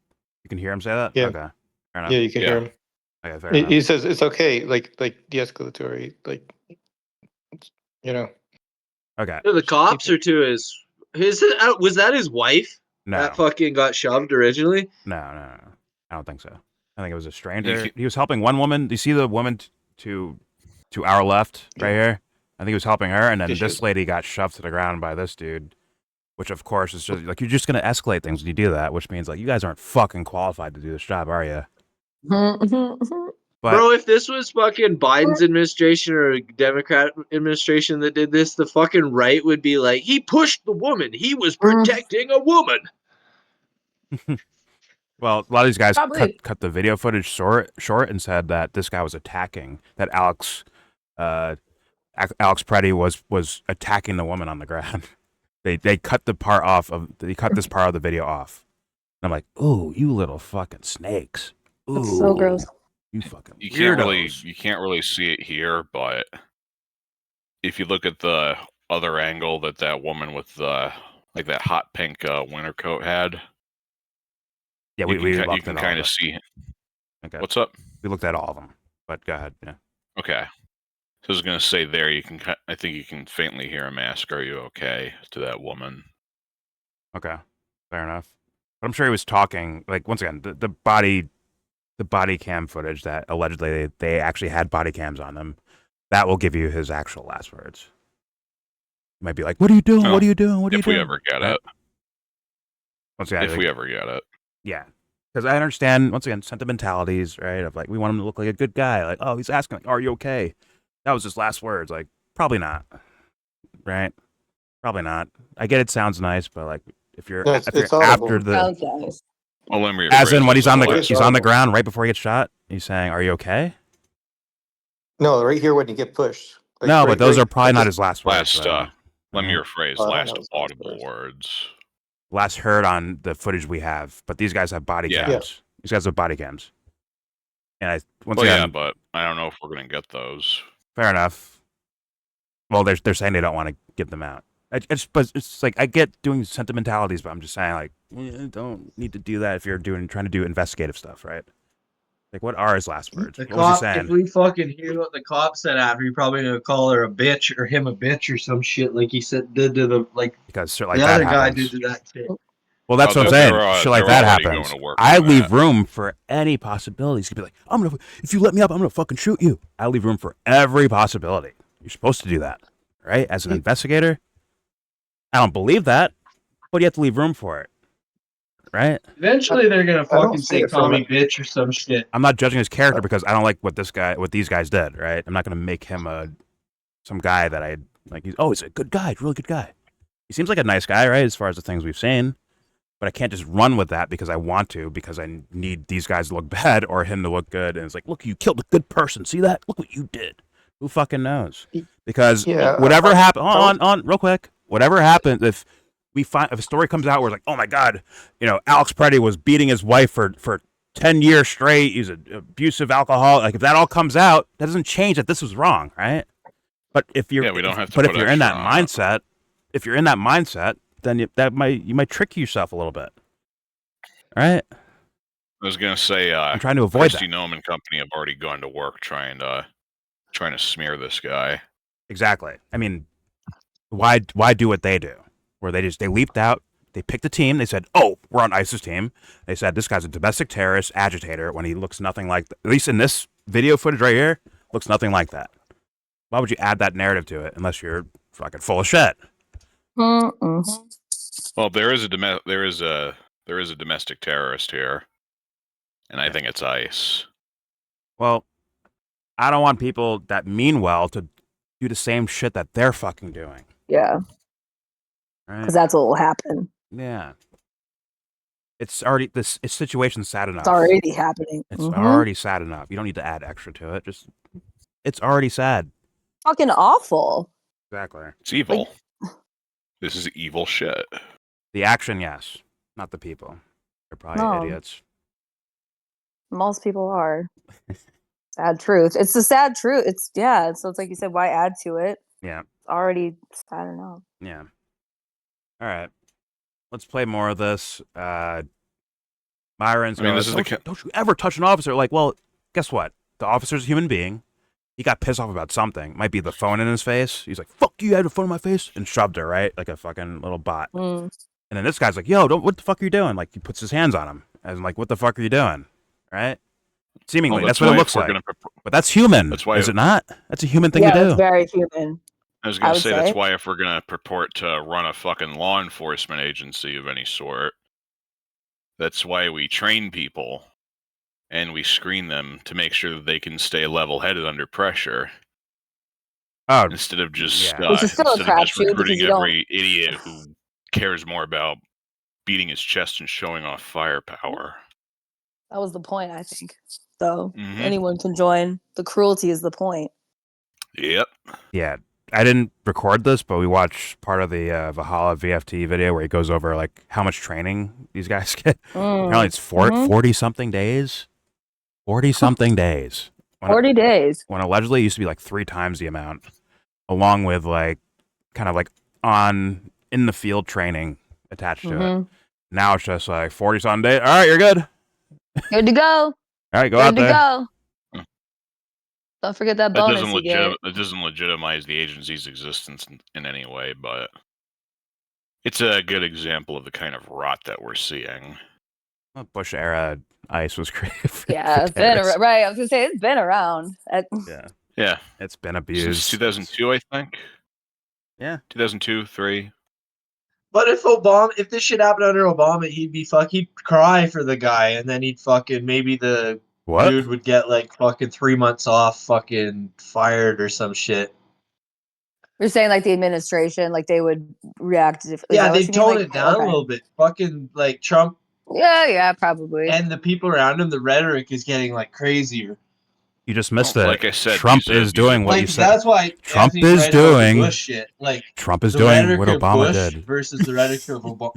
You can hear him say that? Yeah. Okay. Fair enough. yeah, you can Yeah. hear him. Okay, fair He, enough. he says it's okay, like de-escalatory, like, you know. Okay. To the cops or to his was that his wife No. that fucking got shoved originally? No. I don't think so. I think it was a stranger. You- He was helping one woman. Do you see the woman to our left right here? I think he was helping her, and then Yeah, she this is. lady got shoved to the ground by this dude, which of course is just like, you're just going to escalate things when you do that, which means like you guys aren't fucking qualified to do this job, are you? But Bro, if this was fucking Biden's administration or a Democrat administration that did this, the fucking right would be like, he pushed the woman. He was protecting a woman. well, a lot of these guys Probably. cut the video footage short and said that this guy was attacking, that Alex Pretti was attacking the woman on the ground. They cut the part off of they cut this part of the video off. And I'm like, ooh, you little fucking snakes. Ooh, That's so gross. You fucking You can't weirdos. really see it here, but if you look at the other angle that woman with the like that hot pink winter coat had, Yeah, you we can looked at all kind of of it. see. Okay. What's up? We looked at all of them, but go ahead. Yeah. Okay. So I was gonna say there, I think you can faintly hear him ask, "Are you okay?" to that woman. Okay. Fair enough. But I'm sure he was talking. Like once again, the body cam footage that allegedly they actually had body cams on them. That will give you his actual last words. You might be like, "What are you doing? Well, what are you doing? What are you if doing?" we ever get Right? it. Once again, If we ever get it. yeah. Because I understand, once again, sentimentalities, right? Of like, we want him to look like a good guy. Like, oh, he's asking, like, "Are you okay?" That was his last words. Like, probably not. Right? Probably not. I get it sounds nice, but like, if you're, No, if it's you're after audible. the, Sounds nice. Well, let me as in rephrase when this. he's on the, It is he's on the audible. ground right before he gets shot, he's saying, "Are you okay?" No, right here when you get pushed. Like, No, but right, those right, are probably like not this- his last words. Last, though. let me Right? rephrase. Oh, I don't know Last his last audible words. words. Last heard on the footage we have, but these guys have body Yeah. cams. These guys have body cams. And I, once Well, yeah, again, but I don't know if we're gonna get those. fair enough. Well, they're saying they don't want to give them out. But it's like, I get doing sentimentalities, but I'm just saying, like, don't need to do that if you're trying to do investigative stuff, right? Like, what are his last words? The What was he cop, saying? if we fucking hear what the cop said after, you're probably gonna call her a bitch or him a bitch or some shit like he said did to the Because shit like the that other guy happens. did to that kid. Well, that's Oh, what I'm they're- saying. they're, Shit like they're that already happens. going to work I on leave that. room for any possibilities. He's gonna be like, if you let me up, I'm gonna fucking shoot you. I leave room for every possibility. You're supposed to do that, right? As an investigator. I don't believe that, but you have to leave room for it, right? Eventually, they're gonna I don't fucking see say it call from me it. bitch or some shit. I'm not judging his character because I don't like what these guys did, right? I'm not gonna make him some guy that I like. He's a good guy, really good guy. He seems like a nice guy, right? As far as the things we've seen. But I can't just run with that because I want to, because I need these guys to look bad or him to look good. And it's like, look, you killed a good person. See that? Look what you did. Who fucking knows? Because Yeah, whatever happened, don't- on real quick, whatever happens, if a story comes out where it's like, oh my God, Alex Pretti was beating his wife for 10 years straight. He's an abusive alcoholic. Like, if that all comes out, that doesn't change that this was wrong, right? But if you're, we don't have to but if put you're in that extra mindset, then you might trick yourself a little bit. All right. I was gonna say, I'm trying to avoid Christy that. Nome and company have already gone to work trying to smear this guy. Exactly. I mean, why do what they do? Where they leaped out, they picked a team, they said, "Oh, we're on ISIS team." They said this guy's a domestic terrorist agitator when he looks nothing like at least in this video footage right here, looks nothing like that. Why would you add that narrative to it unless you're fucking full of shit? Well, there is a domestic terrorist here, and I think it's ICE. Well, I don't want people that mean well to do the same shit that they're fucking doing. Yeah, Right? because that's what will happen. Yeah. It's already this situation's sad enough. It's already happening. It's already sad enough. You don't need to add extra to it. It's already sad. Fucking awful. Exactly. It's evil. This is evil shit. The action, yes, not the people. They're probably No. idiots. Most people are. Sad truth. It's the sad truth. So it's like you said, why add to it? Yeah. It's already sad enough. Yeah. All right. Let's play more of this. Myron's going, this is don't you ever touch an officer. Like, well, guess what? The officer's a human being. He got pissed off about something. Might be the phone in his face. He's like, fuck you, had a phone in my face. And shoved her, right? Like a fucking little bot. And then this guy's like, yo, what the fuck are you doing? Like, he puts his hands on him. As in, like, what the fuck are you doing? Right? Seemingly, that's what it looks like. But that's human. That's why is it not? That's a human thing to do. Yeah, it's very human. I was going to say, that's say. why if we're going to purport to run a fucking law enforcement agency of any sort, that's why we train people and we screen them to make sure that they can stay level-headed under pressure. Oh, instead of just Which is still a crapshoot recruiting every idiot who cares more about beating his chest and showing off firepower. That was the point, I think. So anyone can join. The cruelty is the point. Yep. Yeah. I didn't record this, but we watched part of the Valhalla VFT video where he goes over like how much training these guys get. Apparently it's 40-something days. 40-something days. 40 days. When allegedly it used to be like 3 times the amount, along with like kind of like in the field training attached to it. Now it's just like 40-something days. All right, you're good. Good to go. All right, go out there. Good to go. Don't forget that bonus you get. That doesn't legitimize the agency's existence in any way, but it's a good example of the kind of rot that we're seeing. Well, Bush era ICE was created. Yeah, it's been right. I was gonna say it's been around. Yeah, yeah, it's been abused since 2002, I think. Yeah. 2002, 3. But if this shit happened under Obama, he'd cry for the guy, and then maybe the dude would get like fucking 3 months off, fucking fired or some shit. You're saying like the administration, like they would react differently. Yeah, they'd tone it down a little bit. Fucking like Trump. Yeah, probably. And the people around him, the rhetoric is getting like crazier. You just missed it. Like I said, Trump is doing what you said. That's why Trump Anthony's is right about the doing Bush shit. Like Trump is the doing rhetoric what of Obama Bush did. versus the rhetoric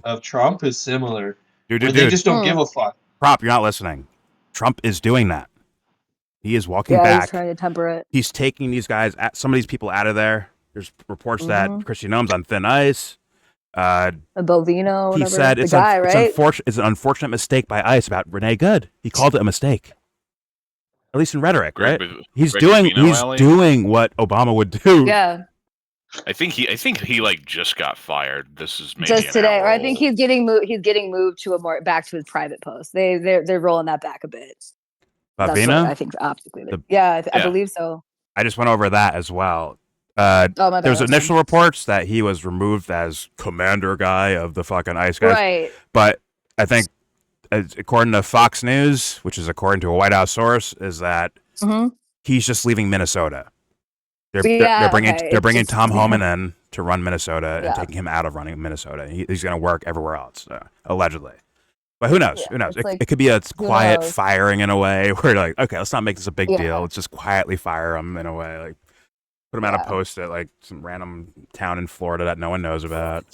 of Trump is similar. Dude, They just don't give a fuck. Prop, you're not listening. Trump is doing that. He is walking Yeah, back. he's trying to temper it. He's taking these guys, some of these people out of there. There's reports that Kristi Noem's on thin ice. A Bovino, he said it's an unfortunate mistake by ICE about Renee Good. He called it a mistake. At least in rhetoric, right? He's doing what Obama would do. Yeah. I think he like just got fired. This is maybe just today, or I think he's getting moved. He's getting moved to back to his private post. They're rolling that back a bit. Bovino? I think optically. I believe so. I just went over that as well. My bad. There's initial reports that he was removed as commander guy of the fucking ICE guys. Right. But I think, according to Fox News, which is according to a White House source, is that he's just leaving Minnesota. They're bringing Tom Homan in to run Minnesota and taking him out of running Minnesota. He's going to work everywhere else, allegedly. But who knows? Who knows? It could be a quiet firing in a way where like, okay, let's not make this a big deal. Let's just quietly fire him in a way, like put him on a post at like some random town in Florida that no one knows about.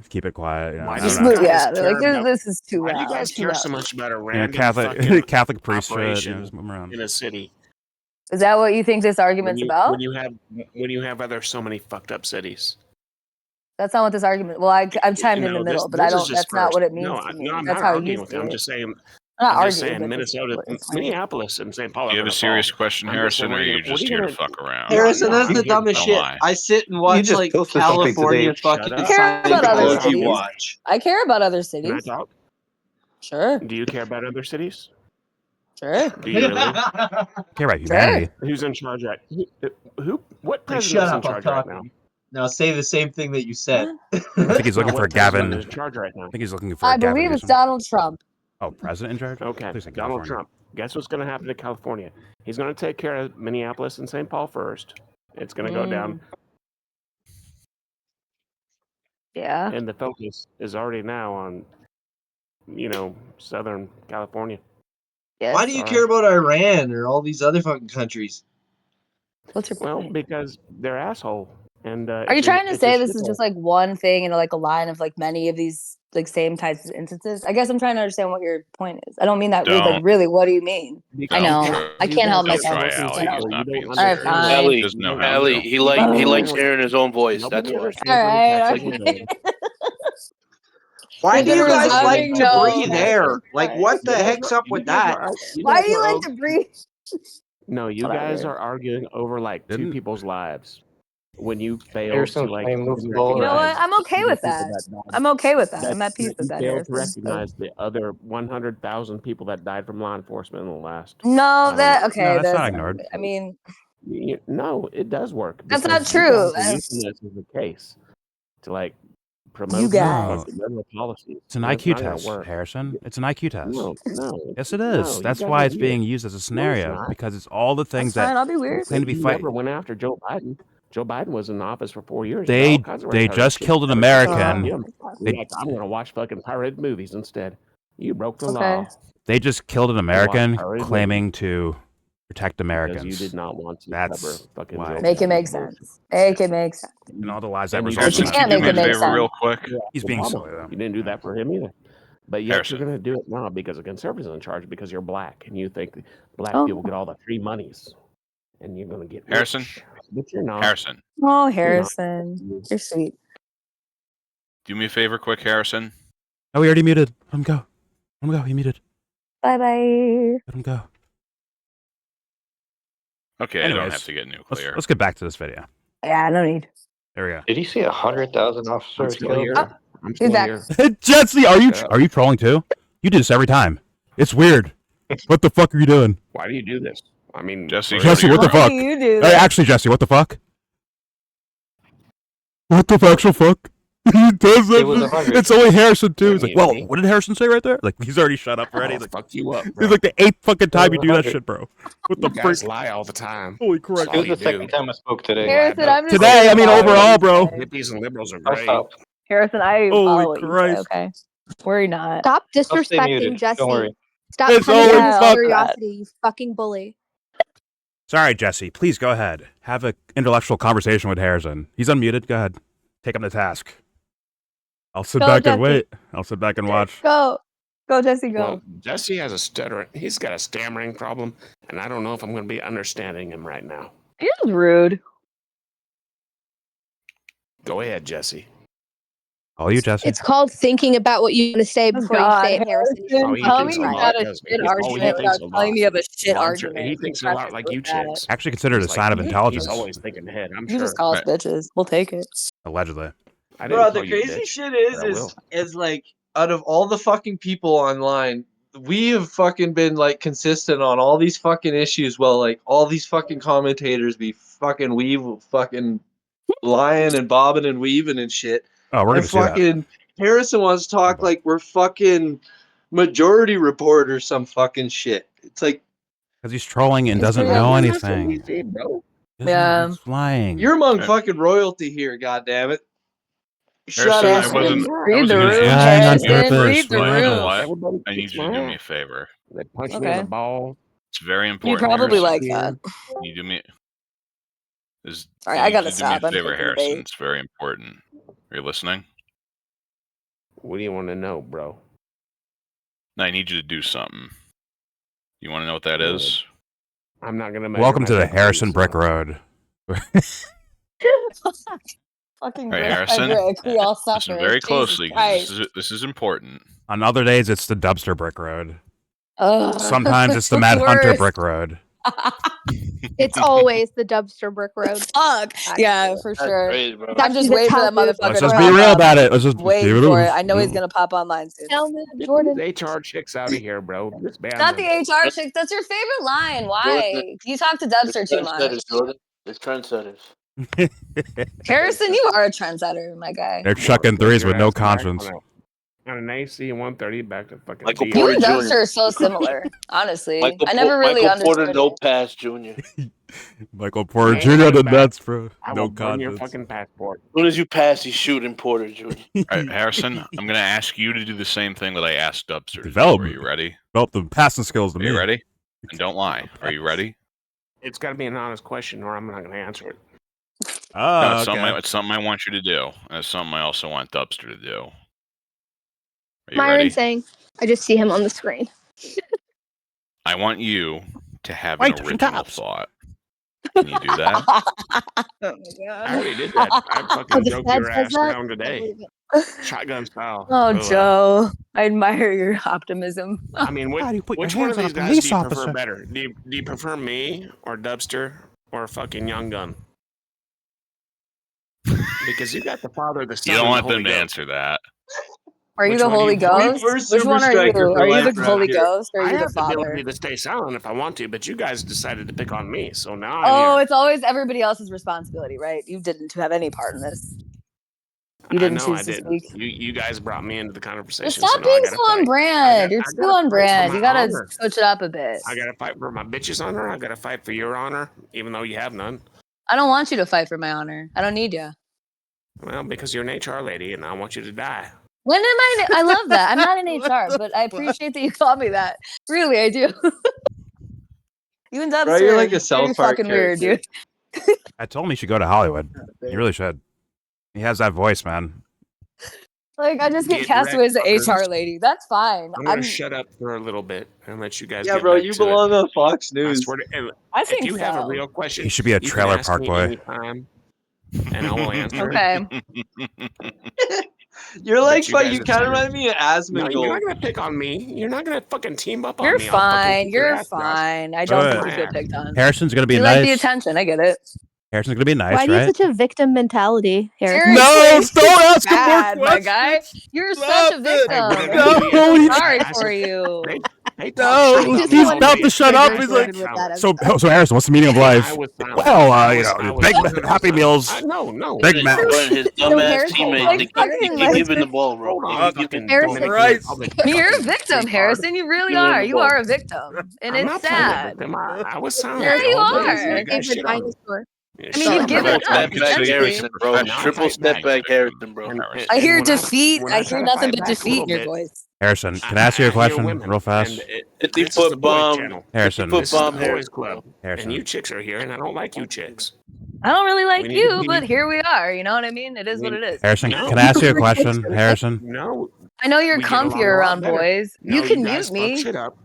Keep it quiet. You know, this is too. Why do you guys care so much about a random Catholic priesthood in a city? Is that what you think this argument's about? When you have other so many fucked up cities. That's not what this argument. Well, I'm chiming in the middle, but I don't. That's not what it means. No, to me. I'm That's not how arguing with you. I'm just saying. I'm just saying Minnesota, Minneapolis, and St. Paul. Do you have a serious question, Harrison, or are you just here to fuck around? Harrison, that's the dumbest shit. I sit and watch like California fucking Scientology watch. I care about other cities. Can I talk? Sure. Do you care about other cities? Sure. Do you really? Care about humanity. Who's in charge right? Who? What president is in charge right now? Now say the same thing that you said. I think he's looking for Gavin. In charge right now. I think he's looking for. I believe it's Donald Trump. Oh, president in charge? Okay, Donald Trump. Guess what's going to happen to California? He's going to take care of Minneapolis and St. Paul first. It's going to go down. Yeah. And the focus is already now on, Southern California. Yes. Why do you care about Iran or all these other fucking countries? What's your point? Well, because they're asshole. And are you trying to say this is just like one thing in like a line of like many of these like same types of instances? I guess I'm trying to understand what your point is. I don't mean that like really. What do you mean? I know. I can't help myself. Allie, he likes hearing his own voice. That's why. All right. Why do you guys like to breathe air? Like, what the heck's up with that? Why do you like to breathe? No, you guys are arguing over like two people's lives. When you fail to like, you know what? I'm okay with that. I'm okay with that. I'm at peace with that. Fail to recognize the other 100,000 people that died from law enforcement in the last. No, that's not ignored. I mean, no, it does work. That's not true. This is the case to like promote you guys. policies. It's an IQ test, Harrison. It's an IQ test. No. Yes, it is. That's why it's being used as a scenario because it's all the things that I'll be weird. claim to be fighting. Never went after Joe Biden. Joe Biden was in office for 4 years. They just killed an American. I'm going to watch fucking pirated movies instead. You broke the law. They just killed an American claiming to protect Americans. Because you did not want to That's fucking why. Make it make sense. Make it make sense. And all the lies that You result. can't make it make sense. Real quick. He's being silly though. You didn't do that for him either. But yet you're going to do it now because the conservatives are in charge because you're black and you think black people get all the free monies. And you're going to get Harrison. Rich, but you're not. Harrison. Oh, Harrison. You're sweet. Do me a favor quick, Harrison. Oh, we already muted. Let him go. Let him go. He muted. Bye-bye. Let him go. Okay, Anyways, I don't have to get nuclear. Let's get back to this video. Yeah, no need. There we go. Did he say 100,000 officers killed? I'm still here. Jesse, are you trolling too? You do this every time. It's weird. What the fuck are you doing? Why do you do this? I mean, Jesse, what the fuck? You do Hey, actually, Jesse, what the fuck? What the actual fuck? He does that. It was 100. It's only Harrison too. He's Yeah, like, well, me. what did Harrison say right there? Like, he's already shut up already. I'll Like, fuck you up, bro. it's like the 8th fucking time you do that 100. shit, bro. What the You guys frick? lie all the time. Holy That's crap! It all was you the second do. time I spoke today. Harrison, I'm just Today, I mean follow what overall, you bro. say. Hippies and liberals are I'll great. stop. Harrison, I Holy follow what you Christ. say. Okay, worry not. Stop I'll stay disrespecting muted. Jesse. Don't worry. Stop It's punishing always his fuck that. curiosity, you fucking bully. Sorry, Jesse. Please go ahead. Have an intellectual conversation with Harrison. He's unmuted. Go ahead. Take him to task. I'll sit Go, back and Jesse. wait. I'll sit back and watch. Go, Jesse, go. Well, Jesse has a stutter. He's got a stammering problem, and I don't know if I'm going to be understanding him right now. You're just rude. Go ahead, Jesse. All you, Jesse. It's called thinking about what you want to say before you say it, Harrison. Oh, he Tell me thinks you a lot, got a doesn't he? shit Oh, he argument thinks without a telling lot. me you have a shit Well, I'm sure argument. he thinks a lot like you chicks. Actually considered a He's sign of like, intelligence. He's always thinking ahead, I'm You sure. just call us Right. bitches. We'll take it. Allegedly. I didn't Bro, call the you a crazy bitch, shit but I will. is like out of all the fucking people online, we have fucking been like consistent on all these fucking issues. Well, like all these fucking commentators be fucking lying and bobbing and weaving and shit. Oh, we're And gonna see that. fucking Harrison wants to talk like we're fucking Majority Report or some fucking shit. It's like Because he's trolling and It's doesn't true. know That's what we anything. see, bro. Yeah. He's lying. you're among Right. fucking royalty here, goddammit. Shut Harrison, up. I wasn't. I Read the wasn't room, lying on Harrison. purpose. Read the But you know room. what? Everybody I need kicks you to my do me a ass. favor. They punch me in Okay. the ball. It's very You important. probably Harrison. like that. Can you do me? Sorry, I I need gotta you to do me stop. a I'm favor, taking Harrison. bait. It's very important. Are you listening? What do you want to know, bro? No, I need you to do something. You want to know what that is? I'm not gonna. measure Welcome to the myself Harrison on Brick this, Road. Fucking Right, brick by Harrison? brick. We all suffer. Listen very Jesus closely. 'Cause Christ. This is important. On other days, it's the Dumpster Brick Road. Ugh. Sometimes it's the Mad Hunter Worst. Brick Road. It's always the Dumpster Brick Road. Fuck. Yeah, for sure. It's I'm actually just the waiting for that town dude. motherfucker Let's to just pop be real up. about it. Let's just Waiting give for it it. I know he's gonna pop online soon. Tell me, Jordan. HR chicks out of here, bro. Disband Not them. the HR chick. That's your favorite line. Why? You talk to Dubster too much. Jordan. It's trendsetters. Harrison, you are a trendsetter, my guy. They're chucking threes with no conscience. On an AC 130 back to fucking. Michael DL. You and Jr. Dubster are so similar, honestly. Michael I never really Michael understood Porter, it. no pass, Junior. Michael Porter Man, Jr. on the back. nuts, bro. I No will burn your conscience. fucking passport. As soon as you pass, he's shooting Porter Jr. All right, Harrison, I'm going to ask you to do the same thing that I asked Dubster to do. Are Development. you ready? Develop the passing skills to Are me. you ready? And don't lie. Are you ready? It's got to be an honest question, or I'm not going to answer it. Oh, No, it's, okay. it's something I want you to do. And it's something I also want Dubster to do. Are you Myron ready? saying, I just see him on the screen. I want you to have Wait, an original caps. thought. Can you do that? Oh my I god. already did that. I Oh, fucking the joked Fed your says ass that? down today. Shotgun style. Oh, So, Joe. I admire your optimism. I mean, How do you put which your one of hands these on a guys do police you officer? prefer better? Do you prefer me or Dubster or fucking Young Gun? Because you got the Father, the Son, You don't and the want Holy them to Ghost. answer that. Are you Which the one do Holy you- Ghost? We're Which Super one are you? Striker for Are you life the around Holy here. Ghost or are I you the have the ability Father? to stay silent if I want to, but you guys decided to pick on me, so now I'm Oh, here. it's always everybody else's responsibility, right? You didn't have any part in this. You didn't I know choose I to didn't. speak. You guys brought me into the conversation. Just stop so now I being gotta so on fight. brand. You're I too gotta on fight for brand. my You gotta honor. switch it up a bit. I gotta fight for my bitch's honor. I gotta fight for your honor, even though you have none. I don't want you to fight for my honor. I don't need you. Well, because you're an HR lady, and I want you to die. When am I? I love that. I'm not in HR, but I appreciate that you called me that. Really, I do. You and Dubster, Bro, you're like a pretty South Park fucking weird, dude. I told him he should go to Hollywood. You really should. He has that voice, man. Like, I just get Get cast away as an wrecked, HR lady. That's fine. I'm gonna shut up for a little bit and let you guys. Yeah, get bro, back you to belong it. on Fox I News. swear to, I if think you have a so. real question, He should be a you can trailer ask park me boy. anytime, and I will answer. Okay. You're like, you fuck, guys you have kind of decided- remind me of No, you're Asmongold. not gonna pick on me. You're not gonna fucking team up on You're me. I'll fucking fine. kick your You're ass, Josh. fine. I don't Good. think you get picked on. Harrison's gonna be You like the nice. attention. I get it. Harrison's gonna be nice, Why do you right? have such a victim mentality, Harrison? No, don't ask him more Bad, my questions. guy. You're such a victim. No, I'm he's- sorry for you. No, he's about to shut up. He's like, so Harrison, what's the meaning of life? Well, you know, big Happy Meals. No. Big Macs. But his dumbass teammate, they keep giving the ball, bro. You can You're a victim, Harrison. You really Give him are. the You ball. are a victim, and I'm it's not playing a sad. victim. I was silent. Yeah, you all day. are. You guys shit on me. I mean, you've given Triple up. step back Harrison, bro. Triple step back Harrison, bro. I hear And when defeat. when I try hear to nothing fight but back a defeat in your little bit, voice. Harrison, can I ask you a hear question women, real fast? and 50 this is the foot boys' bomb. channel. Harrison. Foot This is the bomb boys' Harrison. club, Harrison. and you chicks are here, and I don't like you chicks. I don't really like We need- you, we but need- here we are. You know what I mean? It is what it is. Harrison, No. can I ask you a question? Harrison. No, I know you're we get along a comfier lot around better. boys. No, You can guys mute fuck me. shit up.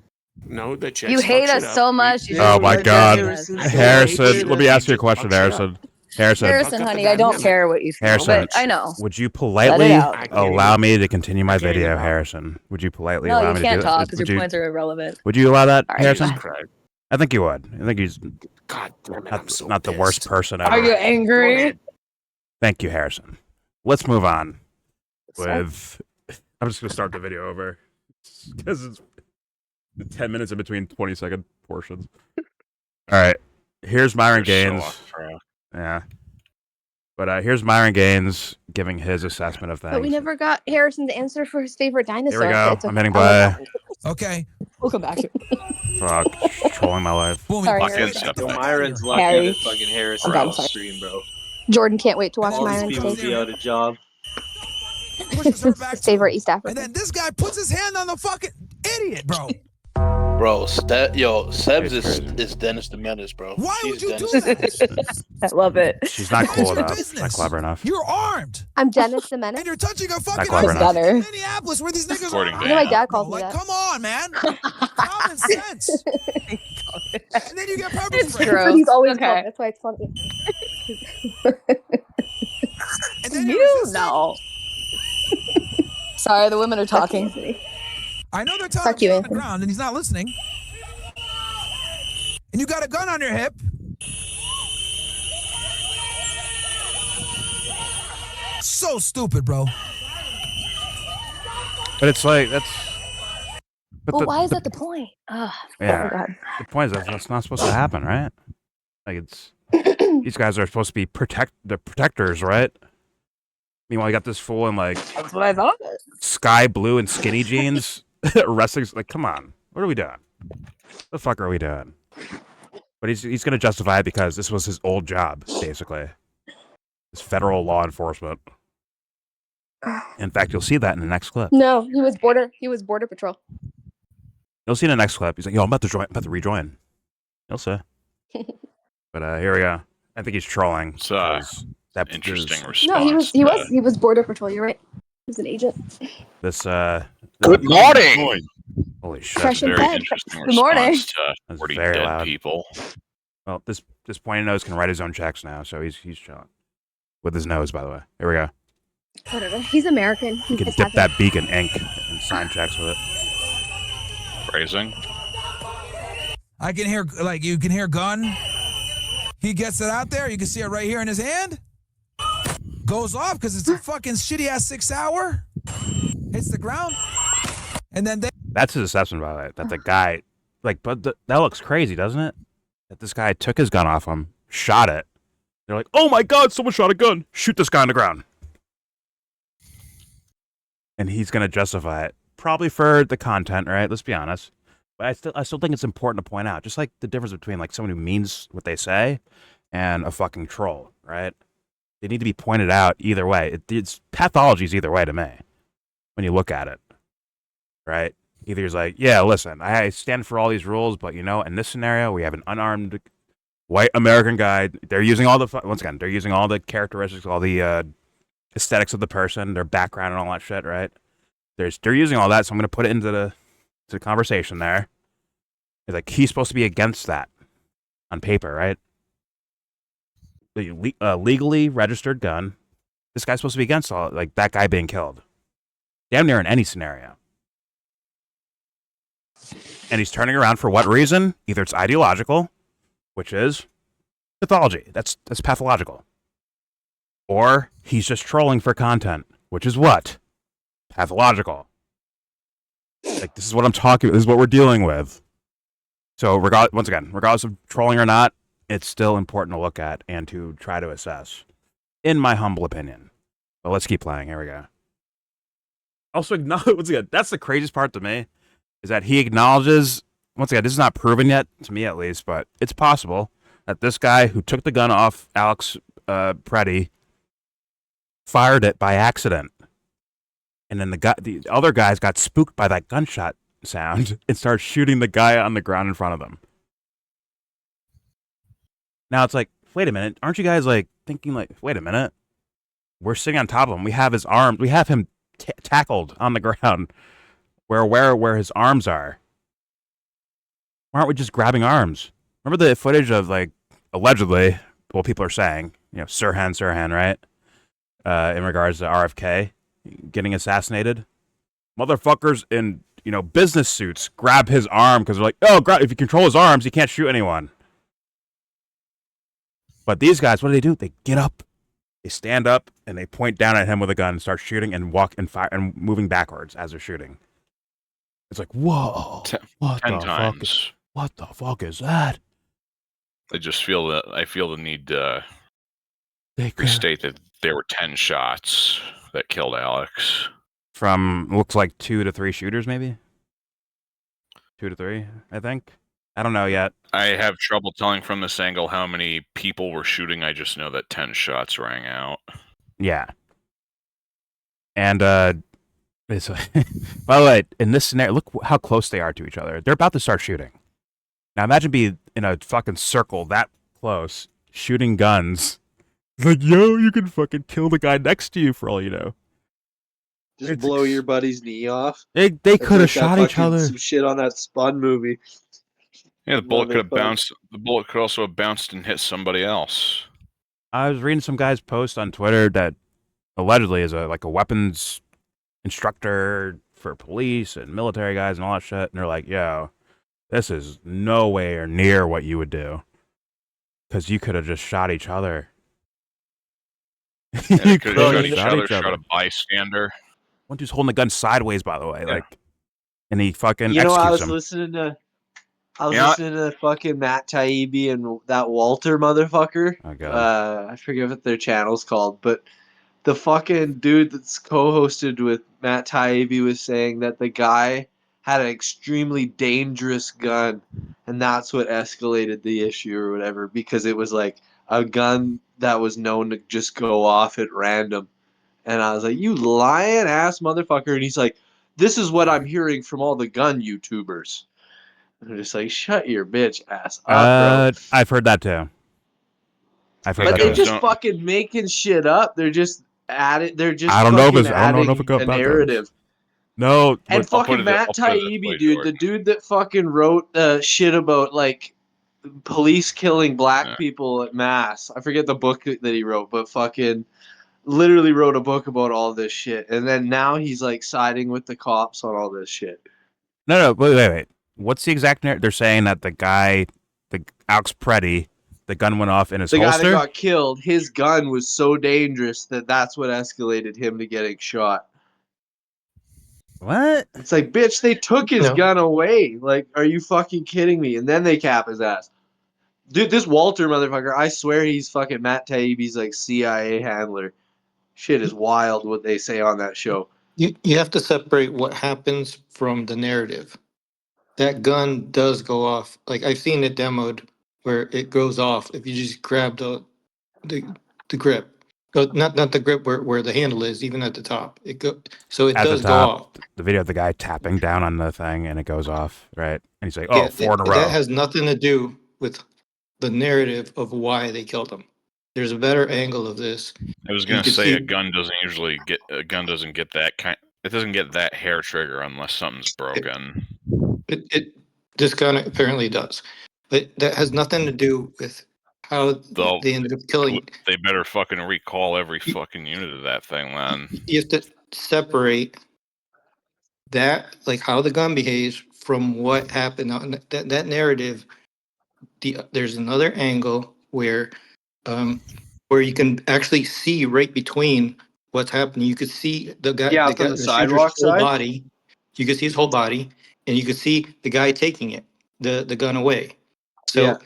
No, the chicks You fuck hate shit us up. so much. you Oh should my be God, judging us. Harrison. Let me ask you a question, Harrison. Harrison. Harrison, honey, I don't care what you feel, Harrison, but I know. would you Let it politely out. allow me to continue my I can't video, even- Harrison? Would you politely No, allow you me to do can't it? talk because Would your you- points are irrelevant. Would you allow that, All right, Harrison? bye. Christ. I think you would. I think he's God damn it, I'm so not the worst pissed. person ever. Are you angry? Thank you, Harrison. Let's move on with. I'm just gonna start the video over because it's 10 minutes in between 20-second portions. All right, here's Myron You're so Gaines. off track. Yeah, but here's Myron Gaines giving his assessment of things. But we never got Harrison to answer for his favorite dinosaur. Here we go. It's I'm hitting I love play. that. Okay. We'll come back. Fuck, trolling my life. Boom. Sorry, Fuck Harrison. it. Yo, Myron's lucky Harry. that fucking Harrison Okay, I'm on sorry. stream, bro. Jordan can't wait to watch All All these Myron's people take. be out of job. Pushes her It's back his too. favorite East And African. then this guy puts his hand on the fucking idiot, bro. Bro, Sebs It's crazy. is Dennis the Menace, bro. Why She's would you do Dennis. that? I love it. She's not It's cool your enough. Not business. clever enough. You're armed, I'm Dennis the Menace. and you're touching a fucking clever ice enough. in Minneapolis where these niggas According are. to You know, my him. dad calls me Like, that. come on, man. Common sense. And then you get pepper It's spray. true. That's what he's always Okay. called. That's why it's funny. And then you're You resisting. know. Sorry, the women are Fuck talking. Anthony. I know they're telling him Fuck you, to get on the Anthony. ground, and he's not listening. And you got a gun on your hip. So stupid, bro. But it's like that's. But Well, why is that the point? Ugh. Yeah. Oh, God. The point is that's not supposed to happen, right? Like it's these guys are supposed to be the protectors, right? Meanwhile, you got this fool in like That's what I thought. sky blue and skinny jeans wrestling. Like, come on, what are we doing? The fuck are we doing? But he's gonna justify it because this was his old job, basically. It's federal law enforcement. In fact, you'll see that in the next clip. No, he was border patrol. You'll see in the next clip. He's like, "Yo, I'm about to rejoin." You'll see. But here we go. I think he's trolling. It's 'cause that interesting is- response. No, to- he was border patrol. You're right. He was an agent. This Good morning. Holy shit! Fresh and Very fed. interesting Good morning. response to That's 40 very dead loud. people. Well, this pointy nose can write his own checks now, so he's chilling with his nose. By the way, here we go. Whatever. He's American. You can It's dip happy. that beak in ink and sign checks with it. Phrasing. I can hear, like, you can hear gun. He gets it out there. You can see it right here in his hand. Goes off because it's a fucking shitty ass 6 hour. Hits the ground. And then That's his assessment, by the way. That the guy, like, but that looks crazy, doesn't it? That this guy took his gun off him, shot it. They're like, "Oh my God, someone shot a gun! Shoot this guy on the ground." And he's gonna justify it, probably for the content, right? Let's be honest. But I still think it's important to point out, just like the difference between like someone who means what they say and a fucking troll, right? They need to be pointed out either way. It's pathologies either way to me when you look at it, right? Either he's like, yeah, listen, I stand for all these rules, but you know, in this scenario, we have an unarmed white American guy. They're using all the once again, they're using all the characteristics, all the aesthetics of the person, their background, and all that shit, right? They're using all that, so I'm going to put it into the conversation there. It's like he's supposed to be against that on paper, right? The legally registered gun. This guy's supposed to be against all like that guy being killed, damn near in any scenario. And he's turning around for what reason? Either it's ideological, which is Pathology. That's pathological. Or he's just trolling for content, which is what? Pathological. Like, this is what I'm talking about. This is what we're dealing with. So, once again, regardless of trolling or not, it's still important to look at and to try to assess, in my humble opinion. But let's keep playing. Here we go. Also, once again, that's the craziest part to me, is that he acknowledges, once again, this is not proven yet, to me at least, but it's possible that this guy who took the gun off Alex Pretti fired it by accident. And then the other guys got spooked by that gunshot sound and started shooting the guy on the ground in front of them. Now it's like, wait a minute, aren't you guys like thinking like, wait a minute, we're sitting on top of him. We have his arms. We have him tackled on the ground. Where his arms are. Why aren't we just grabbing arms? Remember the footage of like allegedly, well, people are saying, Sirhan, right? In regards to RFK getting assassinated, motherfuckers in business suits grab his arm because they're like, oh, if you control his arms, he can't shoot anyone. But these guys, what do? They get up, they stand up, and they point down at him with a gun and start shooting and walk and fire and moving backwards as they're shooting. It's like, whoa, 10 times. What the fuck is that? I feel the need to restate that there were 10 shots that killed Alex. From, looks like 2 to 3 shooters, maybe? 2 to 3, I think. I don't know yet. I have trouble telling from this angle how many people were shooting. I just know that 10 shots rang out. Yeah. And, it's, by the way, in this scenario, look how close they are to each other. They're about to start shooting. Now imagine being in a fucking circle that close, shooting guns. Like, yo, you can fucking kill the guy next to you for all you know. Just blow your buddy's knee off. They could have shot each other. Some shit on that Spun movie. Yeah, the bullet could have bounced. The bullet could also have bounced and hit somebody else. I was reading some guy's post on Twitter that allegedly is a weapons instructor for police and military guys and all that shit, and they're like, yo, this is nowhere near what you would do. Because you could have just shot each other. Yeah, you could have shot each other, shot a bystander. One dude's holding the gun sideways, by the way. Yeah. And he fucking I was him. listening to fucking Matt Taibbi and that Walter motherfucker. Oh, God. I forget what their channel's called, but the fucking dude that's co-hosted with Matt Taibbi was saying that the guy had an extremely dangerous gun, and that's what escalated the issue or whatever, because it was like a gun that was known to just go off at random. And I was like, you lying ass motherfucker. And he's like, this is what I'm hearing from all the gun YouTubers. And I'm just like, shut your bitch ass up, bro. I've heard that too. They're just fucking making shit up. They're just adding. They're just I don't know if adding a narrative. No, and fucking Matt Taibbi, dude, the dude that fucking wrote shit about like police killing black people at mass. I forget the book that he wrote, but fucking literally wrote a book about all this shit. And then now he's like siding with the cops on all this shit. No, wait. What's the exact narrative? They're saying that the guy, the Alex Pretti, the gun went off in his holster? The guy that got killed, his gun was so dangerous that that's what escalated him to getting shot. What? It's like, bitch, they took his gun away. Like, are you fucking kidding me? And then they cap his ass. Dude, this Walter motherfucker, I swear he's fucking Matt Taibbi's like CIA handler. Shit is wild what they say on that show. You have to separate what happens from the narrative. That gun does go off. Like, I've seen it demoed where it goes off if you just grab the grip. Not the grip where the handle is, even at the top. It does go off. The video of the guy tapping down on the thing and it goes off, right? And he's like, oh, 4 in a row. That has nothing to do with the narrative of why they killed him. There's a better angle of this. I was gonna say a gun doesn't get that kind. It doesn't get that hair trigger unless something's broken. This gun apparently does, but that has nothing to do with how they ended up killing. They better fucking recall every fucking unit of that thing, man. You have to separate that, like how the gun behaves, from what happened on that narrative. There's another angle where you can actually see right between what's happening. You could see the guy, Yeah, from the the shooter's sidewalk whole side. body. You could see his whole body, and you could see the guy taking it, the gun away. Yeah. So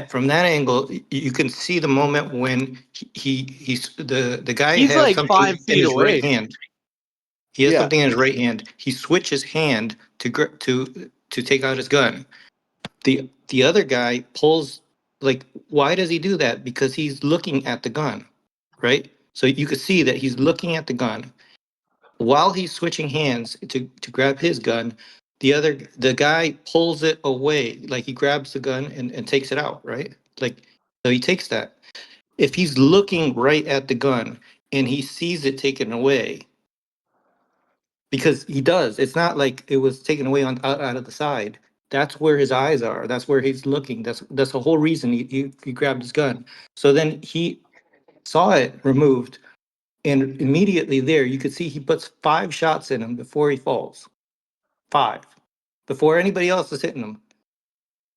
from that angle, you can see the moment when the guy He's has like something 5 in feet his right away. hand. He has Yeah. something in his right hand. He switches hand to take out his gun. The other guy pulls, like, why does he do that? Because he's looking at the gun, right? So you could see that he's looking at the gun while he's switching hands to grab his gun. The guy pulls it away, like he grabs the gun and takes it out, right? Like, so he takes that. If he's looking right at the gun and he sees it taken away, because he does, it's not like it was taken away out of the side. That's where his eyes are. That's where he's looking. That's the whole reason he grabbed his gun. So then he saw it removed, and immediately there you could see he puts 5 shots in him before he falls. 5 before anybody else is hitting him.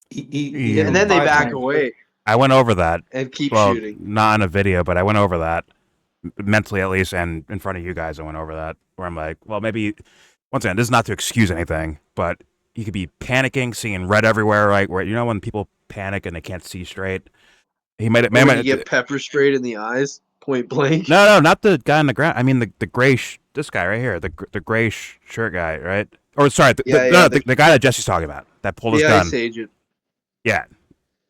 He hit And him then they 5 back times. away I went over that. and keep Well, shooting. not in a video, but I went over that mentally at least, and in front of you guys, I went over that where I'm like, well, maybe once again, this is not to excuse anything, but you could be panicking, seeing red everywhere, right? Where you know when people panic and they can't see straight. He might have. Or when you get pepper sprayed in the eyes, point blank. No, not the guy on the ground. I mean the gray. This guy right here, the gray shirt guy, right? Or sorry, the guy that Jesse's talking about that pulled his The gun. ICE agent. Yeah,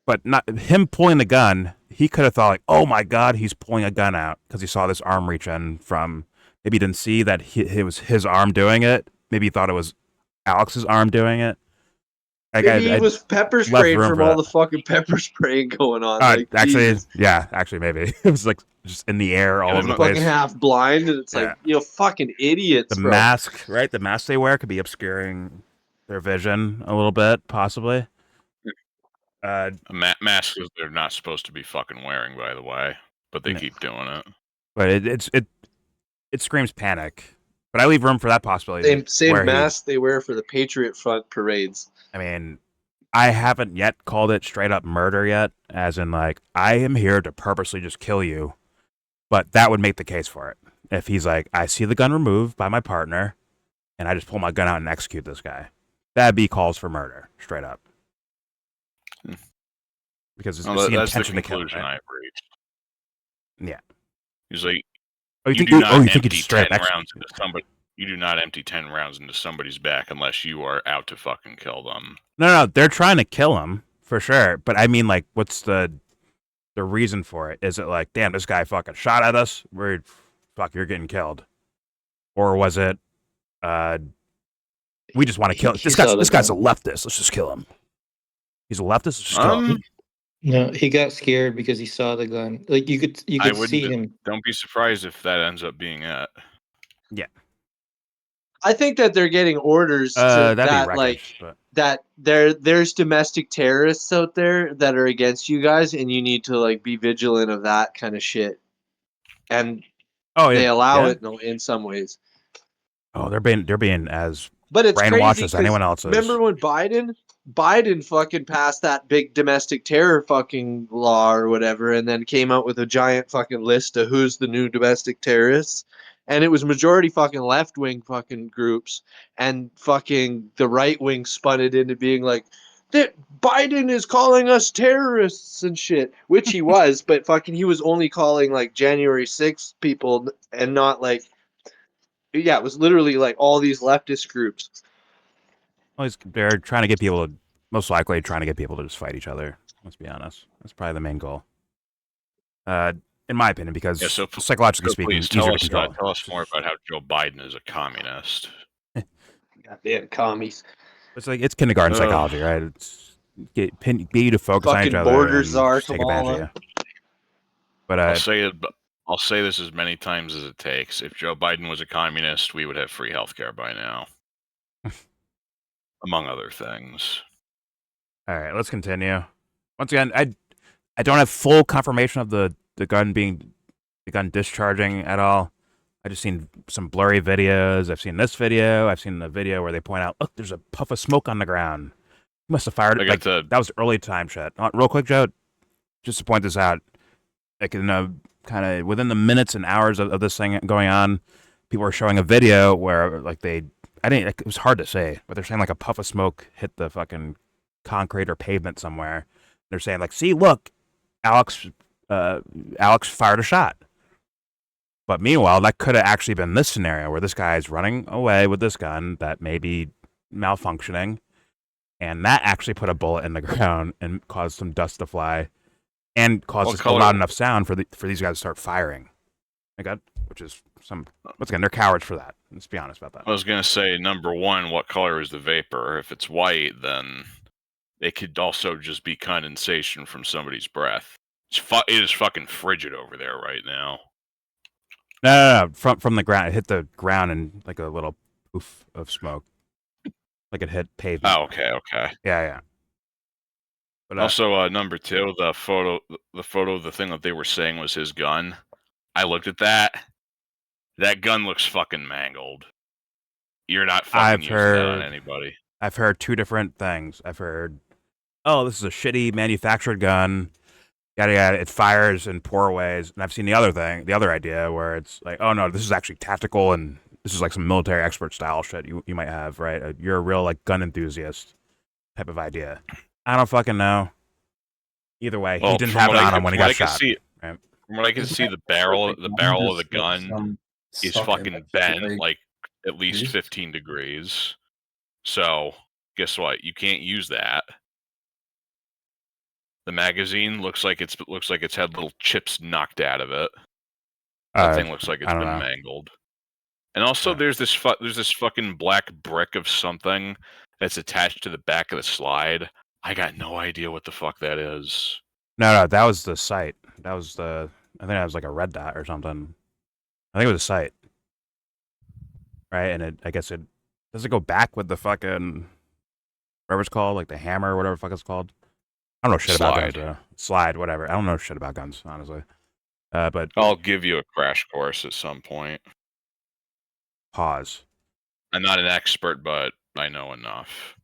but not him pulling the gun. He could have thought like, oh my god, he's pulling a gun out because he saw this arm reach in from. Maybe he didn't see that it was his arm doing it. Maybe he thought it was Alex's arm doing it. Like, Maybe he was pepper sprayed room from for all that. the fucking pepper spraying going on. Like, actually, Jesus. yeah, actually, maybe it was like just in the air all over the place. Fucking half blind, and it's Yeah. like, you know, fucking idiots. The bro. mask, right? The mask they wear could be obscuring their vision a little bit, possibly. Masks they're not supposed to be fucking wearing, by the way, but they keep doing it. But it screams panic. But I leave room for that possibility. Same mask they wear for the Patriot Front parades. I mean, I haven't yet called it straight up murder yet, as in like I am here to purposely just kill you. But that would make the case for it. If he's like, I see the gun removed by my partner, and I just pull my gun out and execute this guy, that'd be calls for murder, straight up. Because it's the intention to kill him, right? I've reached. Yeah. He's like, you do not think empty it's straight 10 up rounds into somebody. You do not empty 10 rounds into somebody's back unless you are out to fucking kill them. No, they're trying to kill him for sure. But I mean, like, what's the reason for it? Is it like, damn, this guy fucking shot at us? You're getting killed, or was it, we just want to kill this guy? This guy's a leftist. Let's just kill him. He's a leftist. Let's just kill him. No, he got scared because he saw the gun. Like you could see him. Don't be surprised if that ends up being it. Yeah. I think that they're getting orders to that there's domestic terrorists out there that are against you guys, and you need to like be vigilant of that kind of shit. And they allow it in some ways. Oh, they're being as but it's brainwashed crazy as anyone else is. Remember when Biden fucking passed that big domestic terror fucking law or whatever, and then came out with a giant fucking list of who's the new domestic terrorists, and it was majority fucking left wing fucking groups, and fucking the right wing spun it into being like that Biden is calling us terrorists and shit, which he was, but fucking he was only calling like January 6th people and not like, yeah, it was literally like all these leftist groups. Well, they're trying to get people to, most likely trying to get people to just fight each other. Let's be honest. That's probably the main goal. In my opinion, because psychologically speaking, please it's easier tell to us, control. tell us more about how Joe Biden is a communist. Goddamn commies. It's like it's kindergarten psychology, right? It's get you to focus on each other. Borders are take advantage of you. But I'll say this as many times as it takes. If Joe Biden was a communist, we would have free healthcare by now. Among other things. All right, let's continue. Once again, I don't have full confirmation of the gun discharging at all. I just seen some blurry videos. I've seen this video. I've seen the video where they point out, look, there's a puff of smoke on the ground. He must have fired it. Like, that was early time shit. Real quick, Joe. just to point this out, like in a kind of within the minutes and hours of this thing going on, people were showing a video where like it was hard to say, but they're saying like a puff of smoke hit the fucking concrete or pavement somewhere. They're saying like, see, look, Alex fired a shot. But meanwhile, that could have actually been this scenario where this guy is running away with this gun that may be malfunctioning, and that actually put a bullet in the ground and caused some dust to fly, and caused a loud enough sound for these guys to start firing. Which is once again, they're cowards for that. Let's be honest about that. I was gonna say, number one, what color is the vapor? If it's white, then it could also just be condensation from somebody's breath. It is fucking frigid over there right now. No. From the ground, it hit the ground and like a little poof of smoke, like it hit pavement. Oh, okay. Yeah. But also, number two, the photo of the thing that they were saying was his gun. I looked at that. That gun looks fucking mangled. You're not fucking using that on anybody. I've heard two different things. I've heard, oh, this is a shitty manufactured gun. Yada yada. It fires in poor ways. And I've seen the other idea where it's like, oh no, this is actually tactical and this is like some military expert style shit you might have, right? You're a real like gun enthusiast type of idea. I don't fucking know. Either way, he didn't have it on him when he got shot. From what I can see, the barrel of the gun is fucking bent like at least 15 degrees. So guess what? You can't use that. The magazine looks like it's had little chips knocked out of it. That thing looks like it's been mangled. And also, there's this fucking black brick of something that's attached to the back of the slide. I got no idea what the fuck that is. No, that was the sight. I think that was like a red dot or something. I think it was a sight. Right, and does it go back with the fucking whatever it's called, like the hammer or whatever the fuck it's called? I don't know shit about guns, bro. Slide, whatever. I don't know shit about guns, honestly. But I'll give you a crash course at some point. Pause. I'm not an expert, but I know enough.